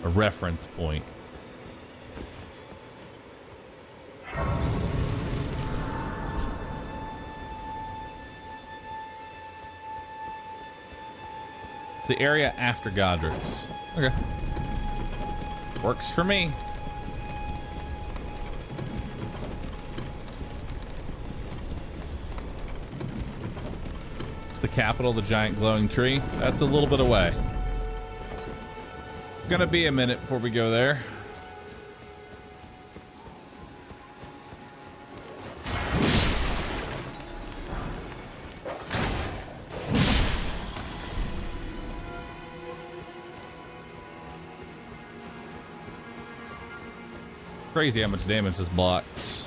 reference point. It's the area after Godric's. Okay. Works for me. The capital, the giant glowing tree. That's a little bit away. Gonna be a minute before we go there. Crazy how much damage this blocks.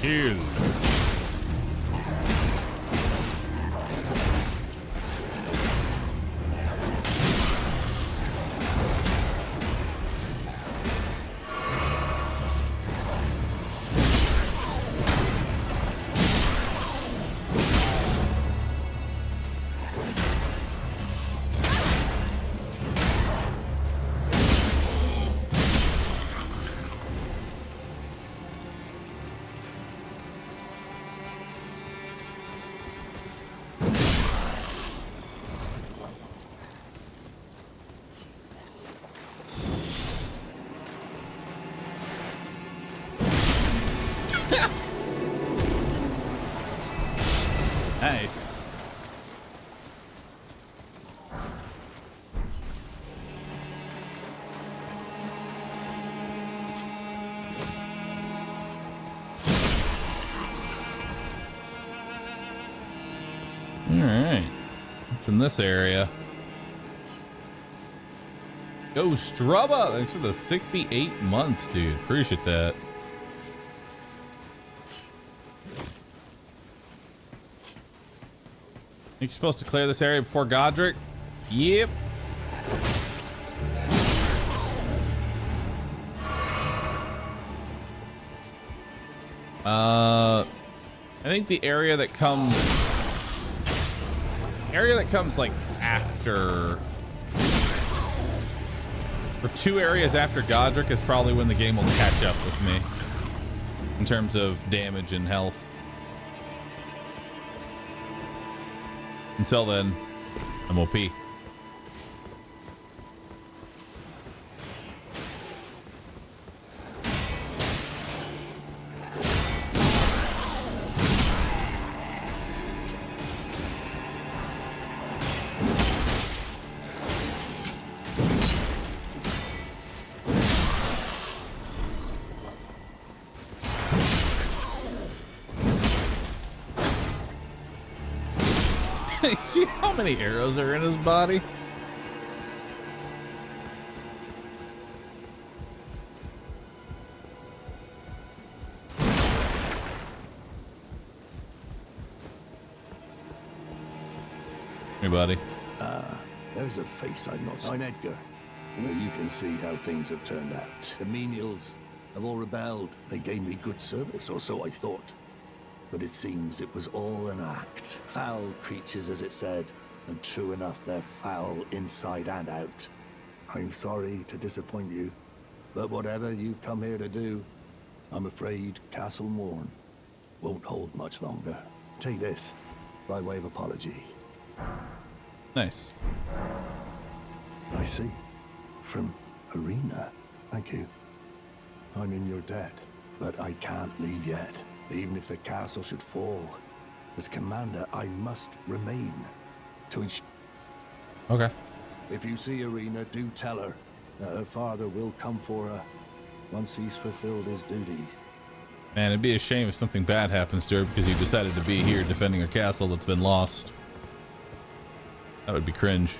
Heal. Nice. All right. It's in this area. Go Strubba. Thanks for the 68 months, dude. Appreciate that. You're supposed to clear this area before Godric? Yep. I think the area that comes like after, or 2 areas after Godric is probably when the game will catch up with me in terms of damage and health. Until then, I'm OP. See how many arrows are in his body? Hey, buddy. There's a face I've not seen. I'm Edgar. Well, you can see how things have turned out. The menials have all rebelled. They gave me good service, or so I thought. But it seems it was all an act. Foul creatures, as it said. And true enough, they're foul inside and out. I'm sorry to disappoint you, but whatever you come here to do, I'm afraid Castle Morn won't hold much longer. Take this, by way of apology. Nice. I see. From Arena. Thank you. I'm in your debt, but I can't leave yet. Even if the castle should fall, as commander, I must remain to ensure. Okay. If you see Arena, do tell her that her father will come for her once he's fulfilled his duty. Man, it'd be a shame if something bad happens to her because you decided to be here defending a castle that's been lost. That would be cringe.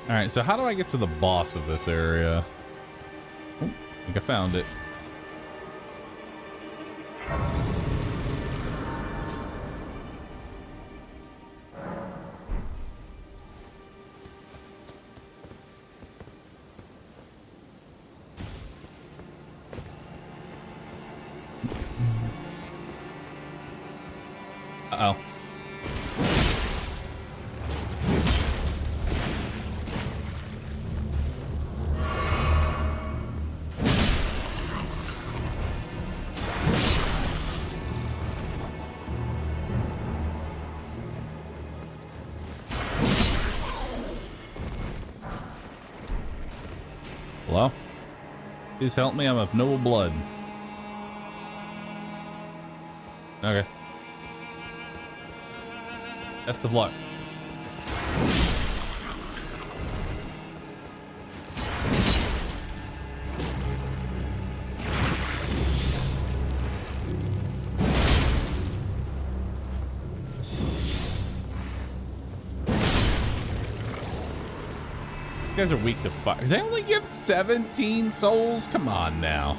All right, so how do I get to the boss of this area? Oh, I think I found it. Uh-oh. Hello? Please help me, I'm of noble blood. Okay. Best of luck. You guys are weak to fire. They only give 17 souls? Come on now.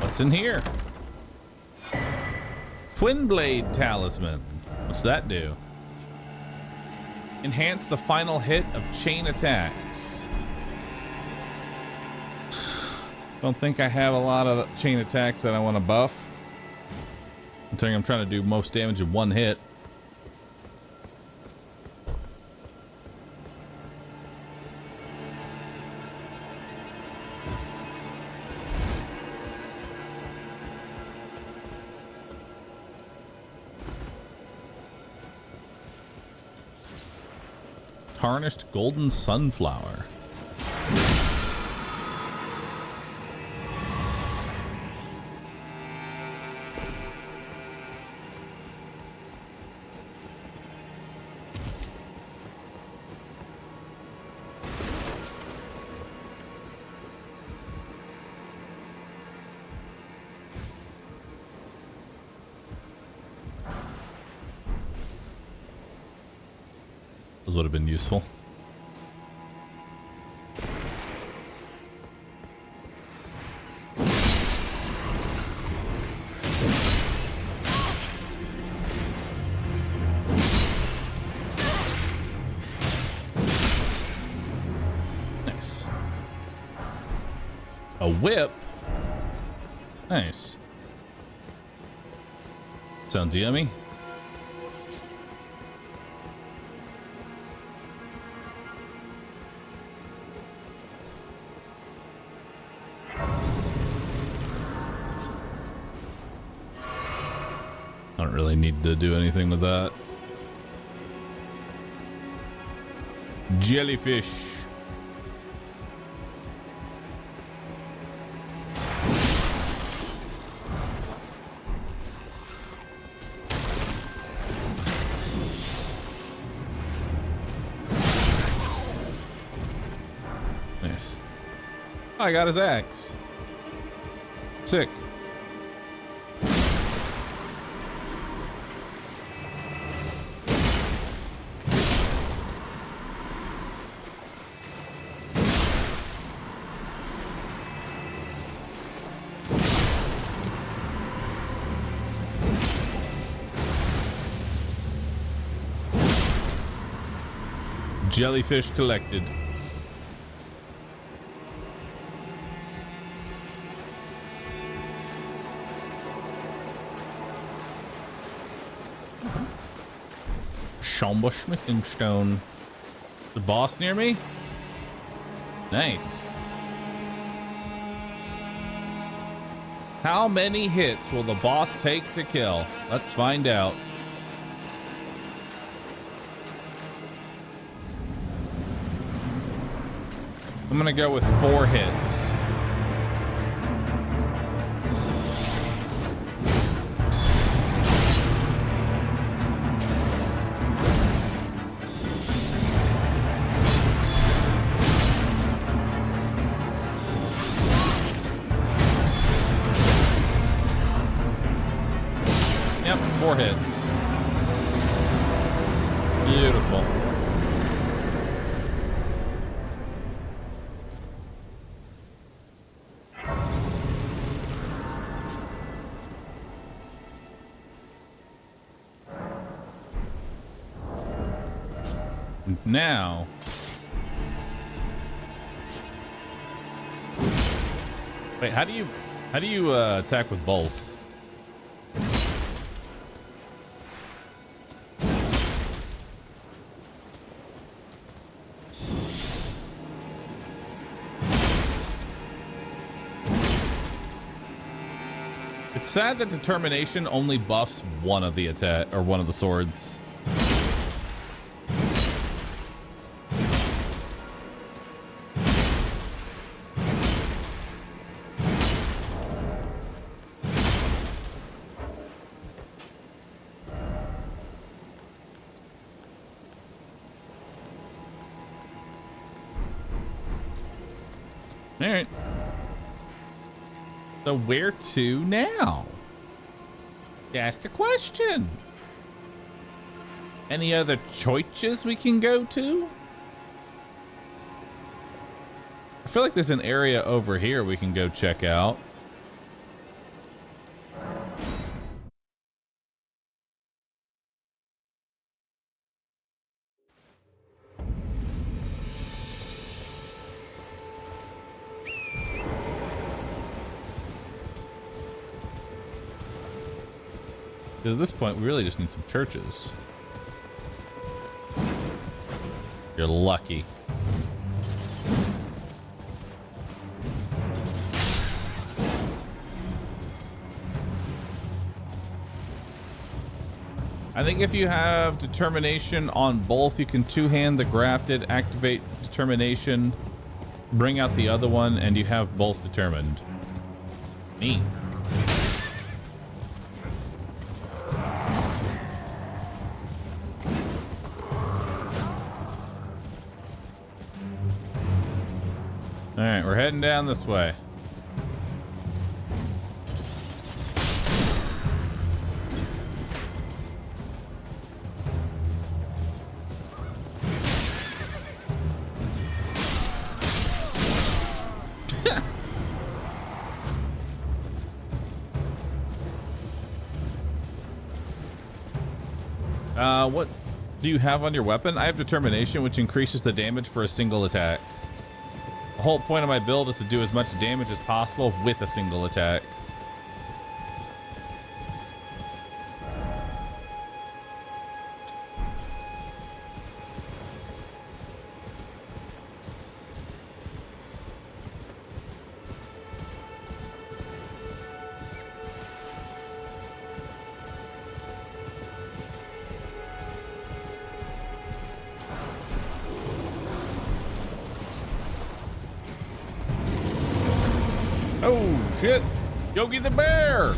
What's in here? Twin Blade Talisman. What's that do? Enhance the final hit of chain attacks. Don't think I have a lot of chain attacks that I want to buff. I'm trying to do most damage in one hit. Tarnished golden sunflower. Those would have been useful. Nice. A whip? Nice. Sounds yummy. I don't really need to do anything with that. Jellyfish. Nice. Oh, I got his axe. Sick. Jellyfish collected. Shamba smithing stone. The boss near me? Nice. How many hits will the boss take to kill? Let's find out. I'm gonna go with 4 hits. Yep, 4 hits. Beautiful. Now, wait, how do you attack with both? It's sad that determination only buffs one of the attack or one of the swords. All right. So where to now? That's the question. Any other choices we can go to? I feel like there's an area over here we can go check out. At this point, we really just need some churches. You're lucky. I think if you have determination on both, you can two-hand the grafted, activate determination, bring out the other one, and you have both determined. Neat. All right, we're heading down this way. What do you have on your weapon? I have determination, which increases the damage for a single attack. The whole point of my build is to do as much damage as possible with a single attack. Oh, shit. Yogi the Bear.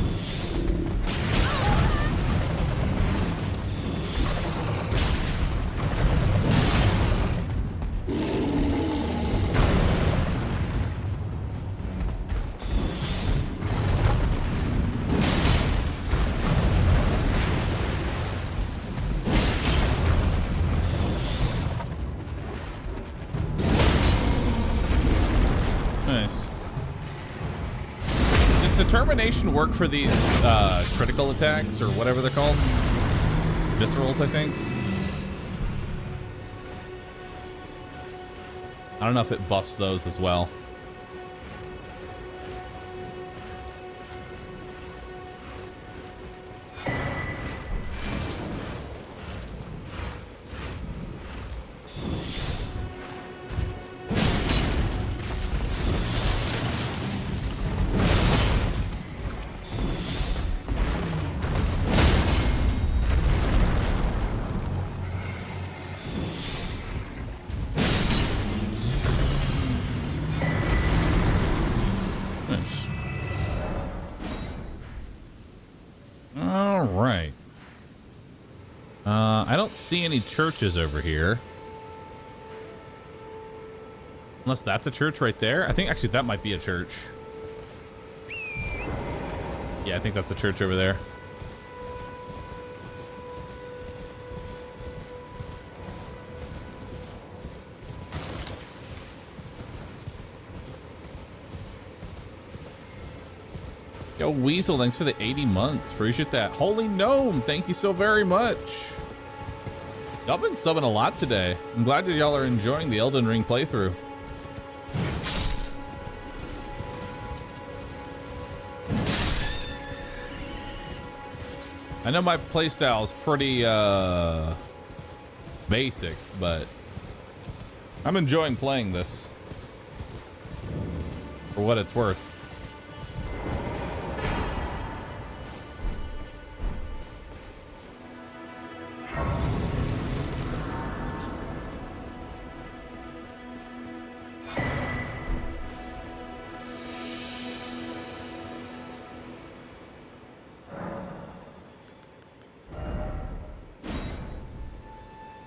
Determination work for these critical attacks or whatever they're called? Viscerals, I think. I don't know if it buffs those as well. I don't see any churches over here. Unless that's a church right there. I think actually that might be a church. Yeah, I think that's a church over there. Yo, Weasel, thanks for the 80 months. Appreciate that. Holy Gnome, thank you so very much. Y'all been subbing a lot today. I'm glad that y'all are enjoying the Elden Ring playthrough. I know my playstyle is pretty basic, but I'm enjoying playing this for what it's worth.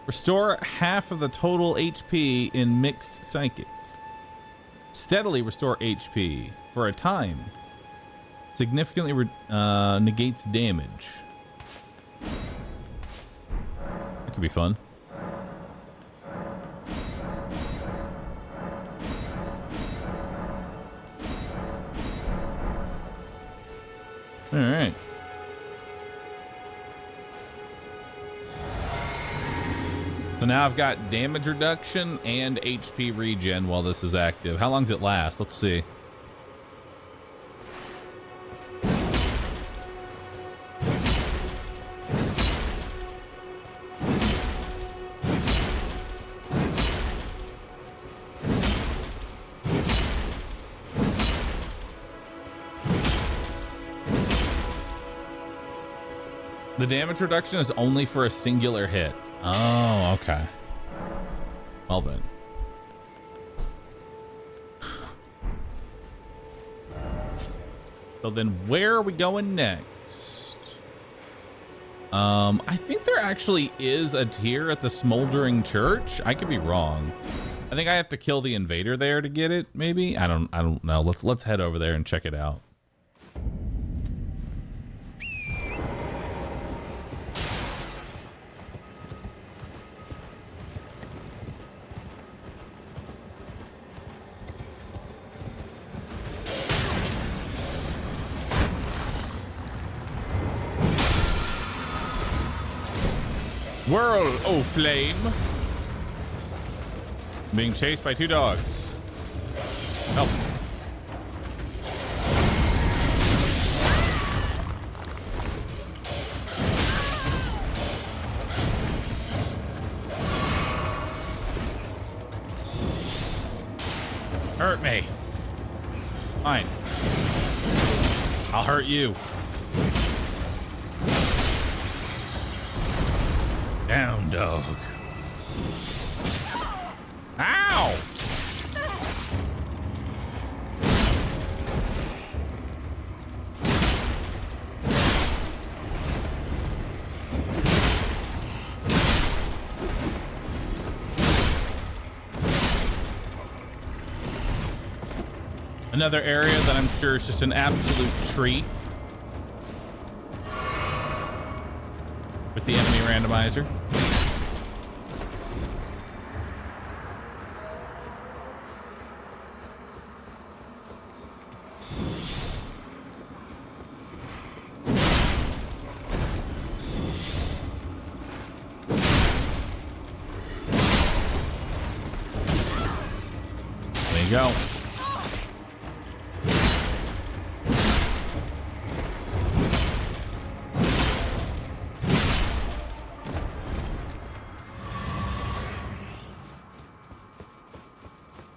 Restore half of the total HP in mixed psychic. Steadily restore HP for a time. Significantly negates damage. That could be fun. All right. So now I've got damage reduction and HP regen while this is active. How long does it last? Let's see. The damage reduction is only for a singular hit. Oh, okay. Well then. So then where are we going next? I think there actually is a tier at the Smoldering Church. I could be wrong. I think I have to kill the invader there to get it, maybe? I don't know. Let's head over there and check it out. Whirl, oh flame. Being chased by two dogs. Help. Hurt me. Fine. I'll hurt you. Down, dog. Ow! Another area that I'm sure is just an absolute treat with the enemy randomizer. There you go.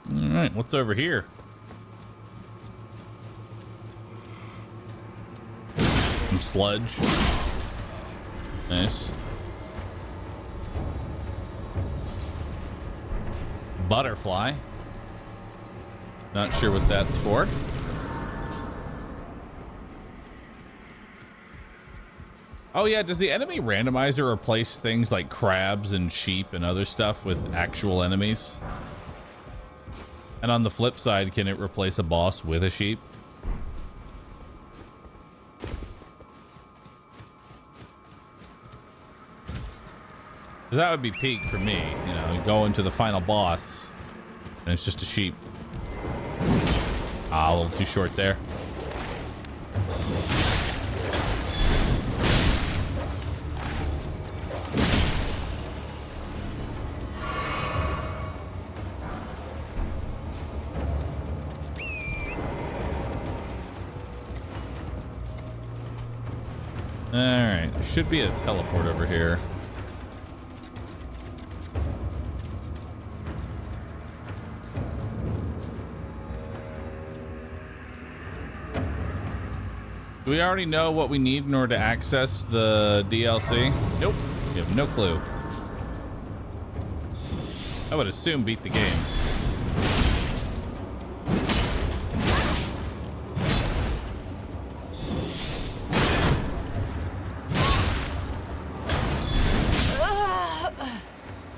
All right, what's over here? Some sludge. Nice. Butterfly. Not sure what that's for. Oh yeah, does the enemy randomizer replace things like crabs and sheep and other stuff with actual enemies? And on the flip side, can it replace a boss with a sheep? 'Cause that would be peak for me, you know, you go into the final boss and it's just a sheep. Ah, a little too short there. Alright, there should be a teleport over here. Do we already know what we need in order to access the DLC? Nope, we have no clue. I would assume beat the game.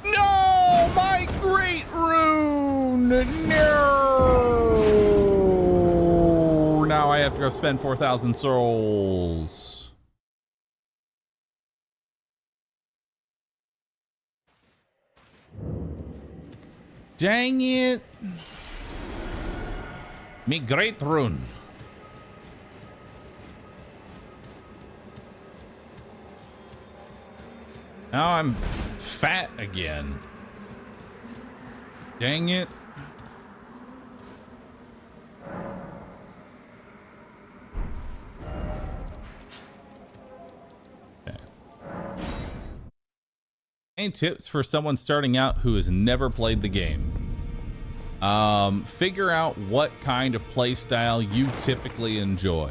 No, my great rune! No! Now I have to go spend 4,000 souls. Dang it! Me great rune. Now I'm fat again. Dang it. Okay. Any tips for someone starting out who has never played the game? Figure out what kind of play style you typically enjoy.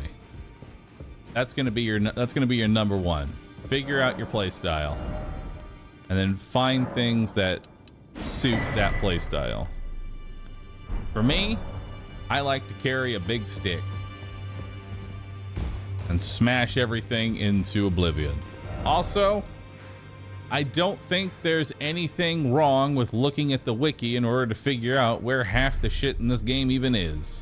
That's gonna be your number one. Figure out your play style. And then find things that suit that playstyle. For me, I like to carry a big stick and smash everything into oblivion. Also, I don't think there's anything wrong with looking at the wiki in order to figure out where half the shit in this game even is.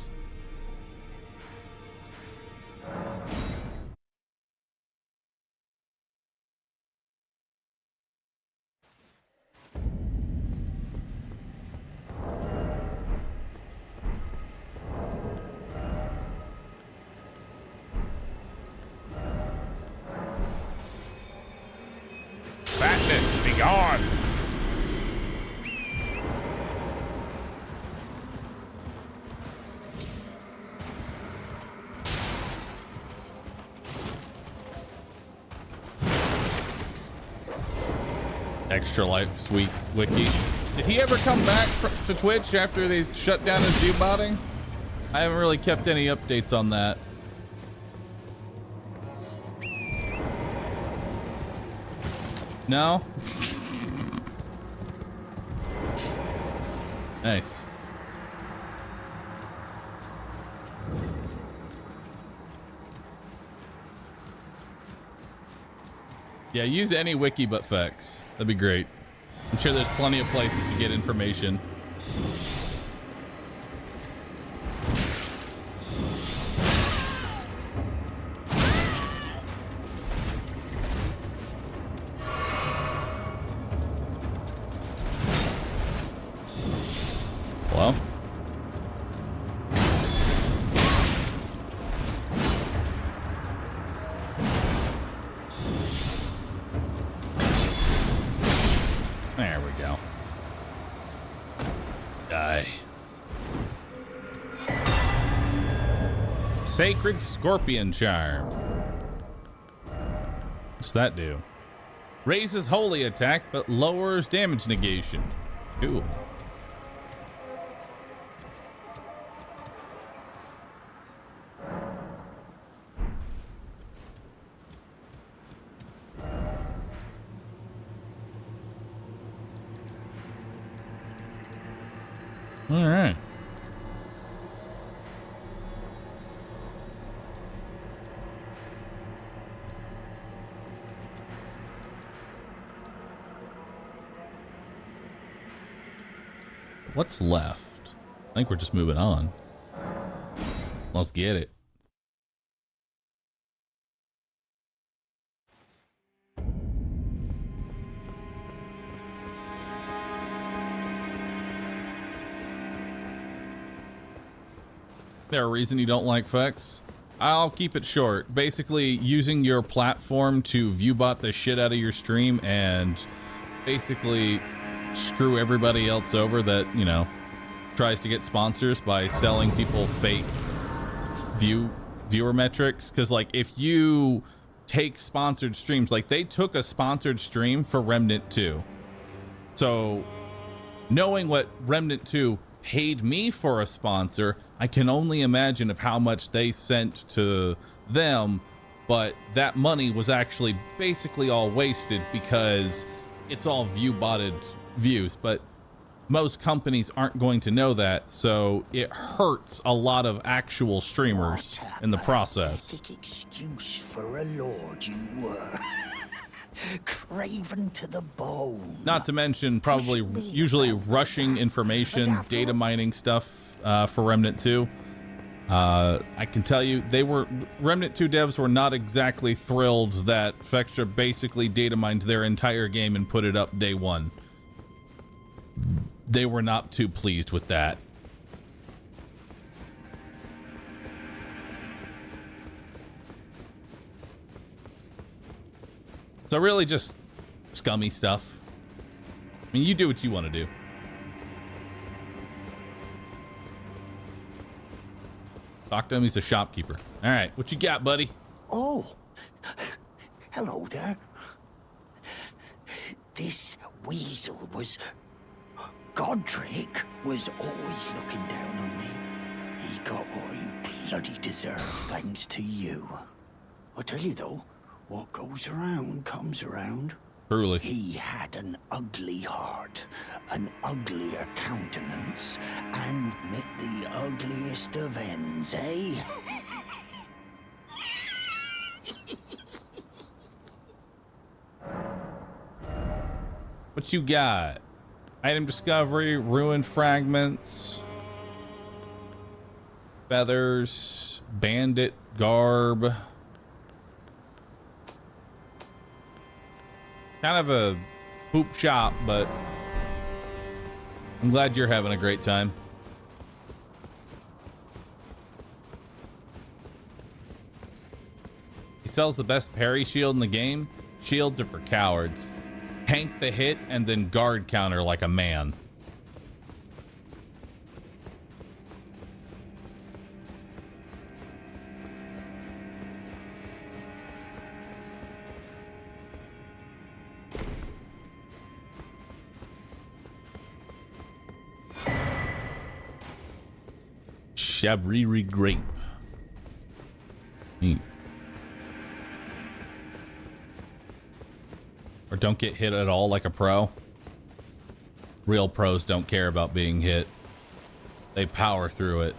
Fatness, be gone! Extra life, sweet wiki. Did he ever come back to Twitch after they shut down his viewbotting? I haven't really kept any updates on that. No? Nice. Yeah, use any wiki but Fex. That'd be great. I'm sure there's plenty of places to get information. Hello? There we go. Die. Sacred Scorpion Charm. What's that do? Raises holy attack, but lowers damage negation. Cool. All right. What's left? I think we're just moving on. Let's get it. There a reason you don't like Fex? I'll keep it short. Basically, using your platform to viewbot the shit out of your stream and basically screw everybody else over that, you know, tries to get sponsors by selling people fake viewer metrics. Because, like, if you take sponsored streams, like, they took a sponsored stream for Remnant 2. So, knowing what Remnant 2 paid me for a sponsor, I can only imagine of how much they sent to them, but that money was actually basically all wasted because it's all view-botted views, but most companies aren't going to know that, so it hurts a lot of actual streamers in the process. Excuse for a lord you were. Craven to the bone. Not to mention probably usually rushing information, data mining stuff for Remnant 2. I can tell you Remnant 2 devs were not exactly thrilled that Fextra basically data mined their entire game and put it up day one. They were not too pleased with that. So really just scummy stuff. I mean, you do what you want to do. Talk to him, he's a shopkeeper. All right, what you got, buddy? Oh, hello there. This weasel was... Godric was always looking down on me. He got what he bloody deserved thanks to you. I tell you though, what goes around comes around. Truly. He had an ugly heart, an uglier countenance, and met the ugliest of ends, eh? What you got? Item discovery, ruined fragments, feathers, bandit garb. Kind of a poop shop, but I'm glad you're having a great time. He sells the best parry shield in the game. Shields are for cowards. Tank the hit and then guard counter like a man. Shabriri grape. Neat. Or don't get hit at all like a pro. Real pros don't care about being hit. They power through it.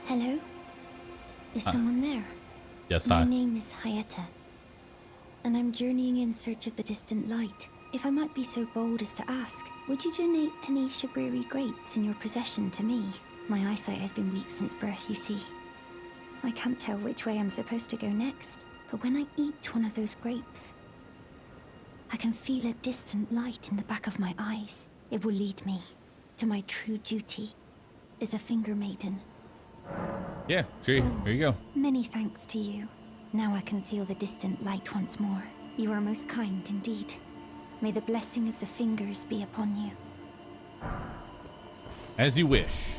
Hello? Is someone there? Yes, My hi. name is Hayata, and I'm journeying in search of the distant light. If I might be so bold as to ask, would you donate any Shabriri grapes in your possession to me? My eyesight has been weak since birth, you see. I can't tell which way I'm supposed to go next, but when I eat one of those grapes, I can feel a distant light in the back of my eyes. It will lead me to my true duty as a finger maiden. Yeah, sure. Here you go. Many thanks to you. Now I can feel the distant light once more. You are most kind indeed. May the blessing of the fingers be upon you. As you wish.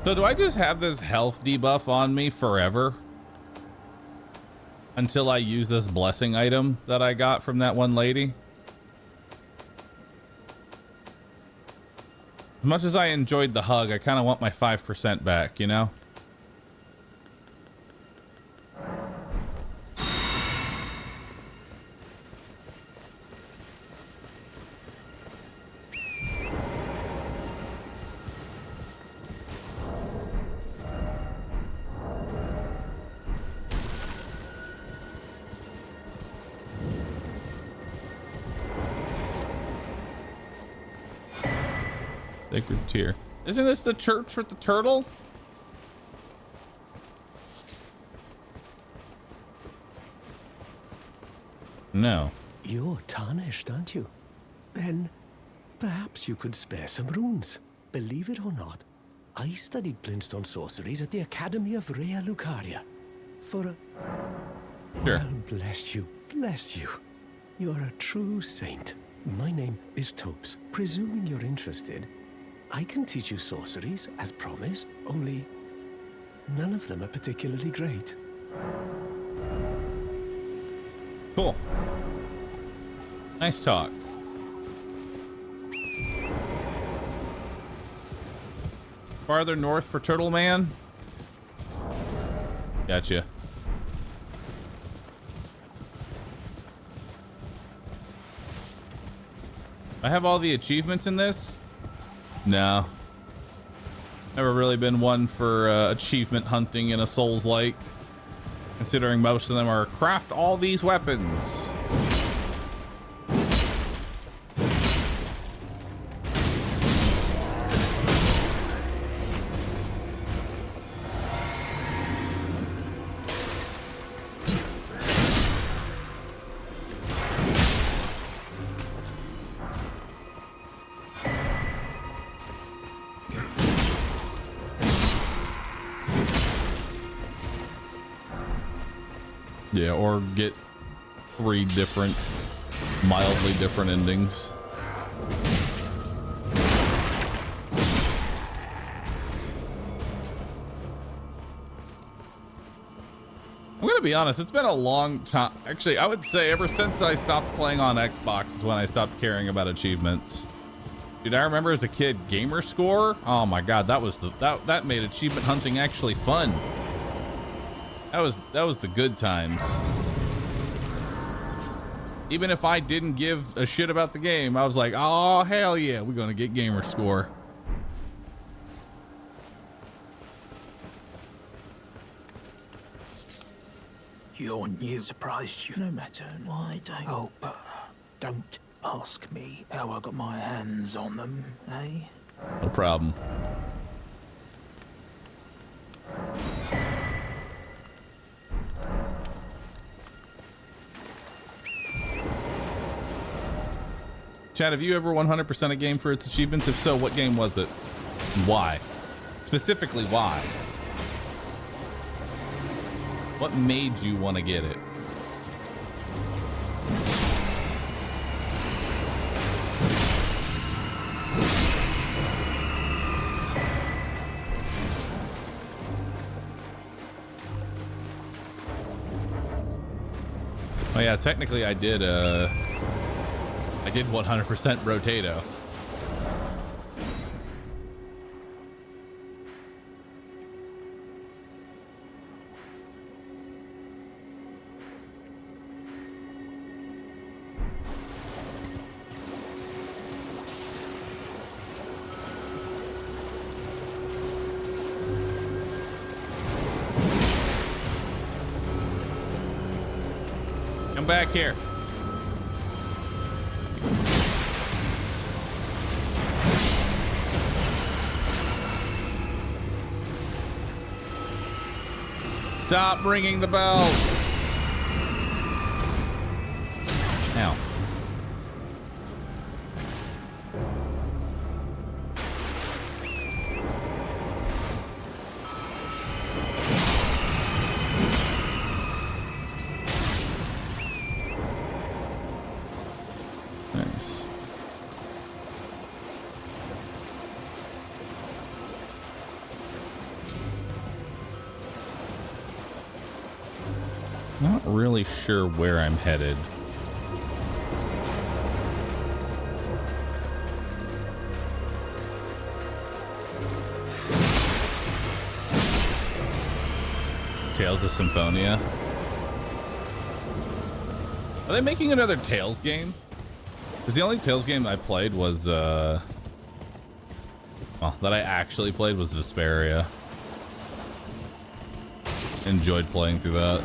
So do I just have this health debuff on me forever? Until I use this blessing item that I got from that one lady? As much as I enjoyed the hug, I kind of want my 5% back, you know? Sacred Tear. Isn't this the church with the turtle? No. You're tarnished, aren't you? Then perhaps you could spare some runes. Believe it or not, I studied glintstone sorceries at the Academy of Rea Lucaria. For a... Sure. Well, bless you, bless you. You're a true saint. My name is Topes. Presuming you're interested, I can teach you sorceries, as promised, only none of them are particularly great. Cool. Nice talk. Farther north for Turtle Man? Gotcha. I have all the achievements in this? No. Never really been one for achievement hunting in a Souls-like, considering most of them are craft all these weapons. Yeah, or get 3 different, mildly different endings. I'm gonna be honest, it's been a long time. Actually, I would say ever since I stopped playing on Xbox is when I stopped caring about achievements. Dude, I remember as a kid, gamer score. Oh my god, that was that made achievement hunting actually fun. That was the good times. Even if I didn't give a shit about the game, I was like, oh hell yeah, we're gonna get gamer score. Your news surprised you, no matter why, don't. Oh, but don't ask me how I got my hands on them, eh? No problem. Chad, have you ever 100% a game for its achievements? If so, what game was it? And why? Specifically, why? What made you want to get it? Oh yeah, technically I did 100% Rotato. Come back here. Stop ringing the bell. Ow. Nice. Not really sure where I'm headed. Tales of Symphonia. Are they making another Tales game? Because the only Tales game I played was, well, that I actually played was Vesperia. Enjoyed playing through that.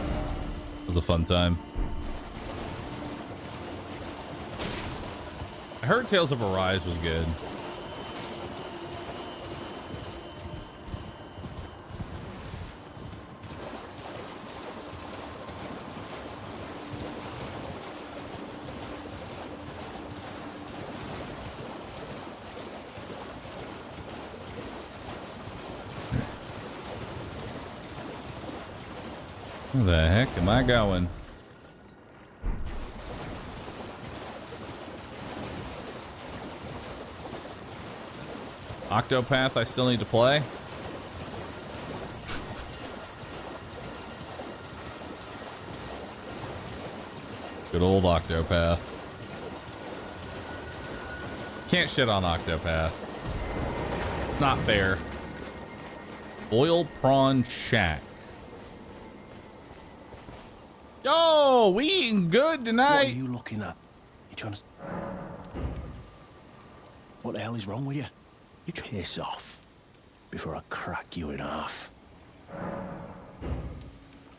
It was a fun time. I heard Tales of Arise was good. Where the heck am I going? Octopath I still need to play. Good old Octopath. Can't shit on Octopath. Not fair. Oil Prawn Shack. Yo, we eating good tonight. What are you looking at? You trying to... What the hell is wrong with you? You piss off before I crack you in half.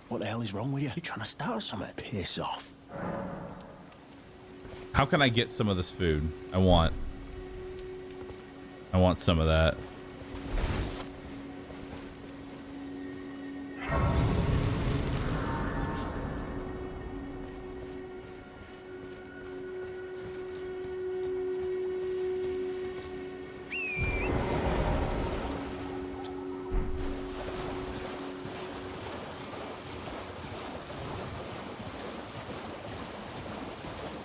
What the hell is wrong with you? You trying to start something? Piss off. How can I get some of this food? I want some of that.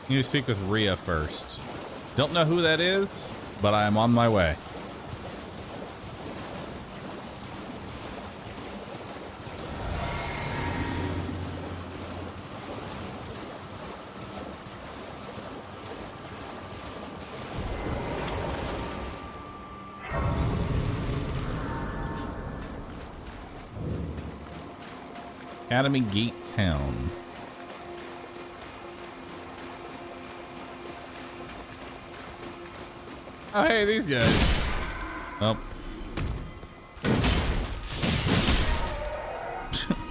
You need to speak with Rhea first. Don't know who that is, but I am on my way. Academy Gate Town. Oh, hey, these guys. Oh.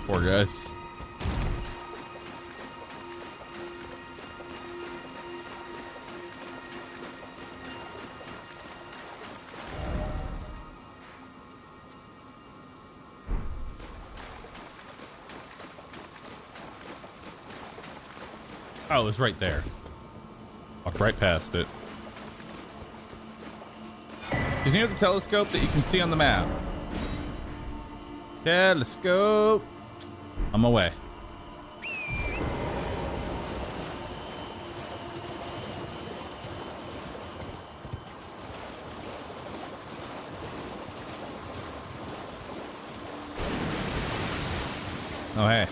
Poor guys. Oh, it was right there. Walked right past it. He's near the telescope that you can see on the map. Telescope. On my way. Oh, hey.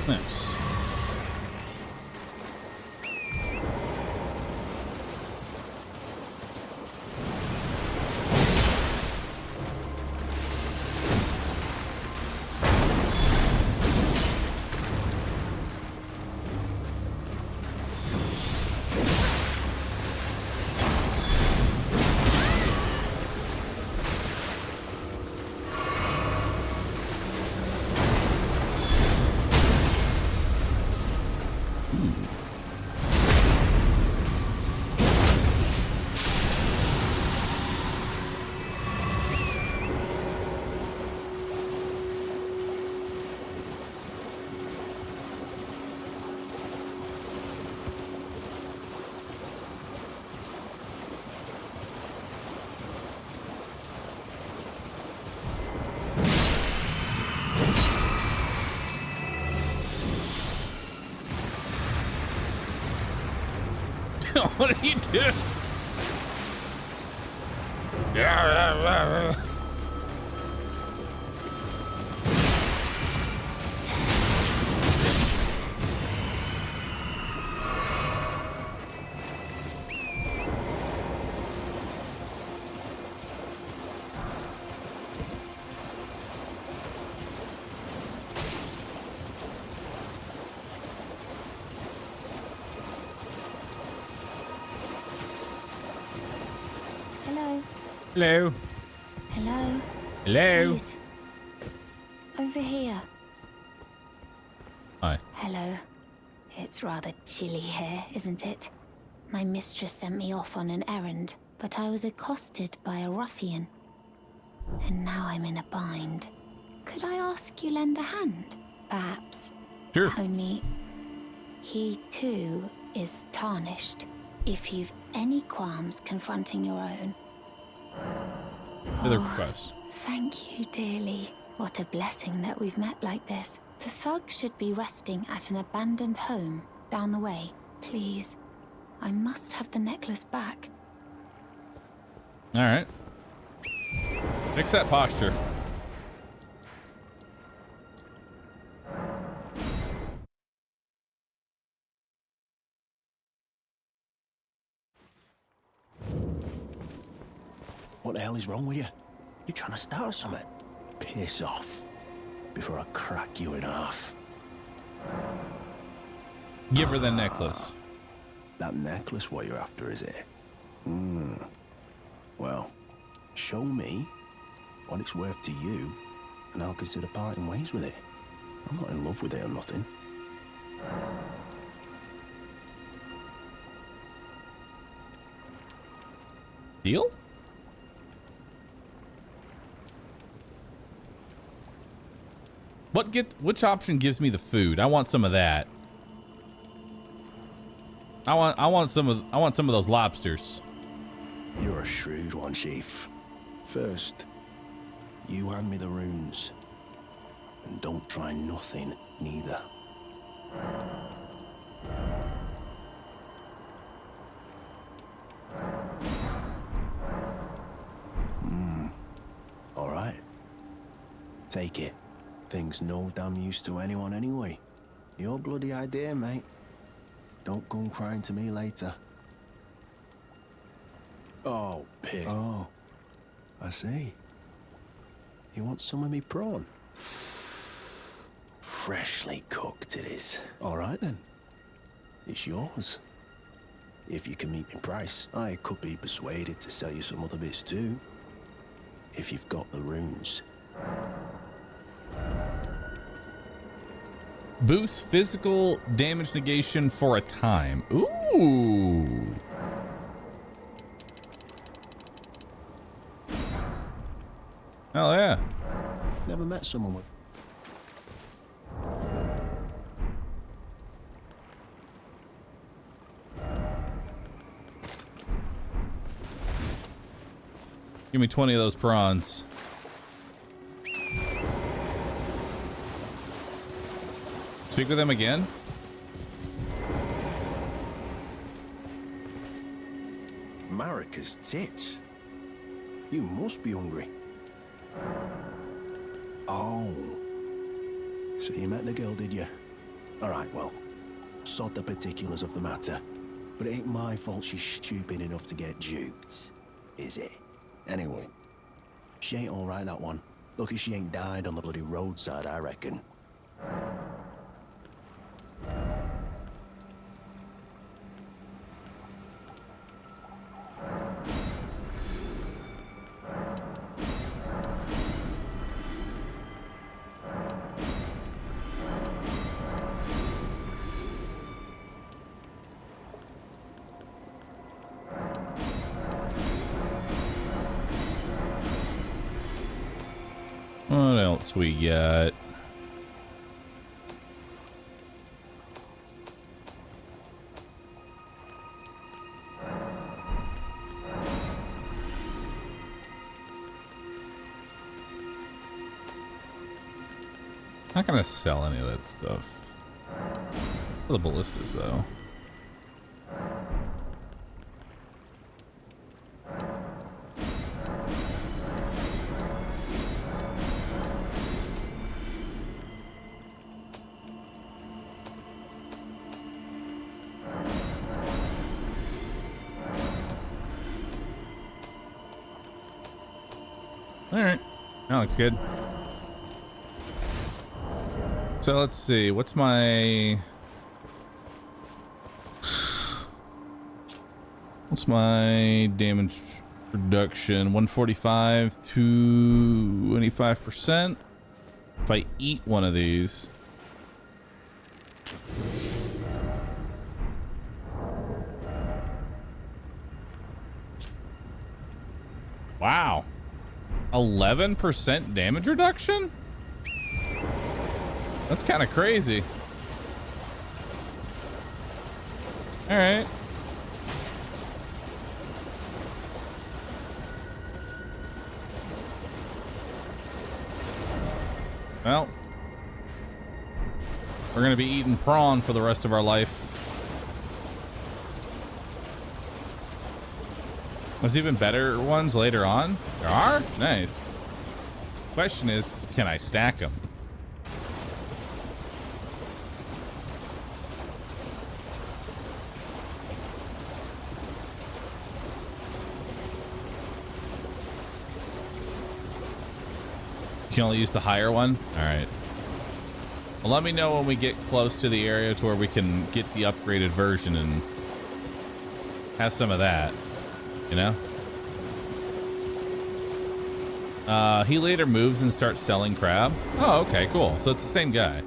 Nice. What are you doing? Yeah. Hello. Hello? Hello. Please. Over here. Hi. Hello. It's rather chilly here, isn't it? My mistress sent me off on an errand, but I was accosted by a ruffian. And now I'm in a bind. Could I ask you lend a hand? Perhaps. Sure. Only he too is tarnished. If you've any qualms confronting your own. Further request. Thank you dearly. What a blessing that we've met like this. The thug should be resting at an abandoned home down the way. Please, I must have the necklace back. All right. Fix that posture. What the hell is wrong with you? You trying to start something? Piss off before I crack you in half. Give her the necklace. That necklace what you're after, is it? Well, show me what it's worth to you, and I'll consider parting ways with it. I'm not in love with it or nothing. Deal? Which option gives me the food? I want some of that. I want some of those lobsters. You're a shrewd one, Chief. First, you hand me the runes. And don't try nothing, neither. All right. Take it. Thing's no damn use to anyone anyway. Your bloody idea, mate. Don't come crying to me later. Oh, pig. Oh, I see. You want some of me prawn? Freshly cooked it is. All right then. It's yours. If you can meet me price, I could be persuaded to sell you some other bits too. If you've got the runes. Boost physical damage negation for a time. Ooh. Hell yeah. Never met someone with... Give me 20 of those prawns. Speak with them again. Marika's tits. You must be hungry. Oh. So you met the girl, did you? All right, well, sod the particulars of the matter. But it ain't my fault she's stupid enough to get duped, is it? Anyway, she ain't all right, that one. Lucky she ain't died on the bloody roadside, I reckon. What else we got? Not gonna sell any of that stuff. For the ballistas, though. All right, that looks good. So let's see, what's my damage reduction? 145 to 25%. If I eat one of these. Wow. 11% damage reduction? That's kind of crazy. All right. Well, we're going to be eating prawn for the rest of our life. There's even better ones later on. There are? Nice. Question is, can I stack them? You can only use the higher one? All right. Well, let me know when we get close to the area to where we can get the upgraded version and have some of that, you know? He later moves and starts selling crab. Oh, okay, cool. So it's the same guy.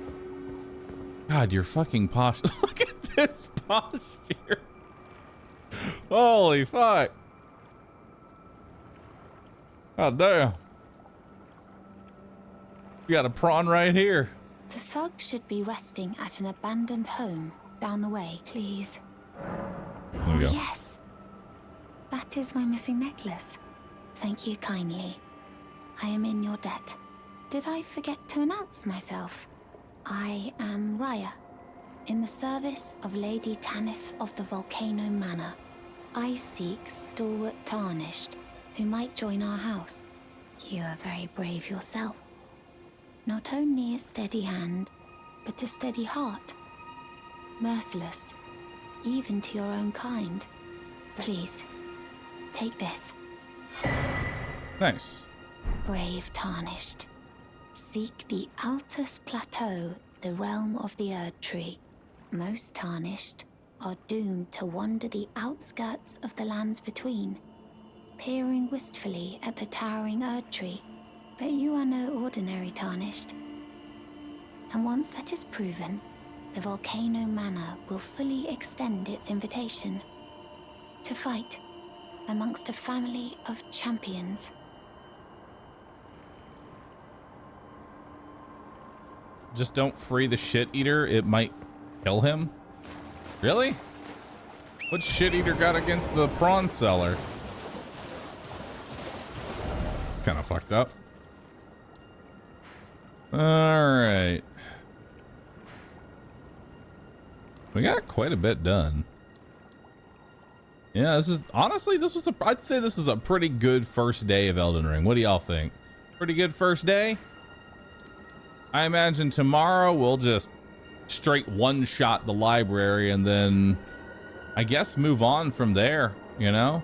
God, you're fucking posh. Look at this posture. Holy fuck. God damn. We got a prawn right here. The thug should be resting at an abandoned home down the way, please. There we go. Yes. That is my missing necklace. Thank you kindly. I am in your debt. Did I forget to announce myself? I am Raya, in the service of Lady Tanith of the Volcano Manor. I seek stalwart Tarnished, who might join our house. You are very brave yourself. Not only a steady hand, but a steady heart. Merciless, even to your own kind. So please, take this. Nice. Brave Tarnished. Seek the Altus Plateau, the realm of the Erd Tree. Most Tarnished are doomed to wander the outskirts of the lands between, peering wistfully at the towering Erd Tree. But you are no ordinary Tarnished. And once that is proven, the Volcano Manor will fully extend its invitation to fight amongst a family of champions. Just don't free the shit eater. It might kill him. Really? What shit eater got against the prawn seller? It's kind of fucked up. All right. We got quite a bit done. Yeah, this is honestly, I'd say this was a pretty good first day of Elden Ring. What do y'all think? Pretty good first day? I imagine tomorrow we'll just straight one-shot the library and then I guess move on from there, you know?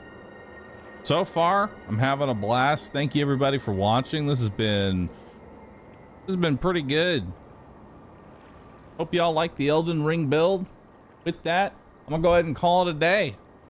So far, I'm having a blast. Thank you everybody for watching. This has been pretty good. Hope y'all like the Elden Ring build. With that, I'm gonna go ahead and call it a day.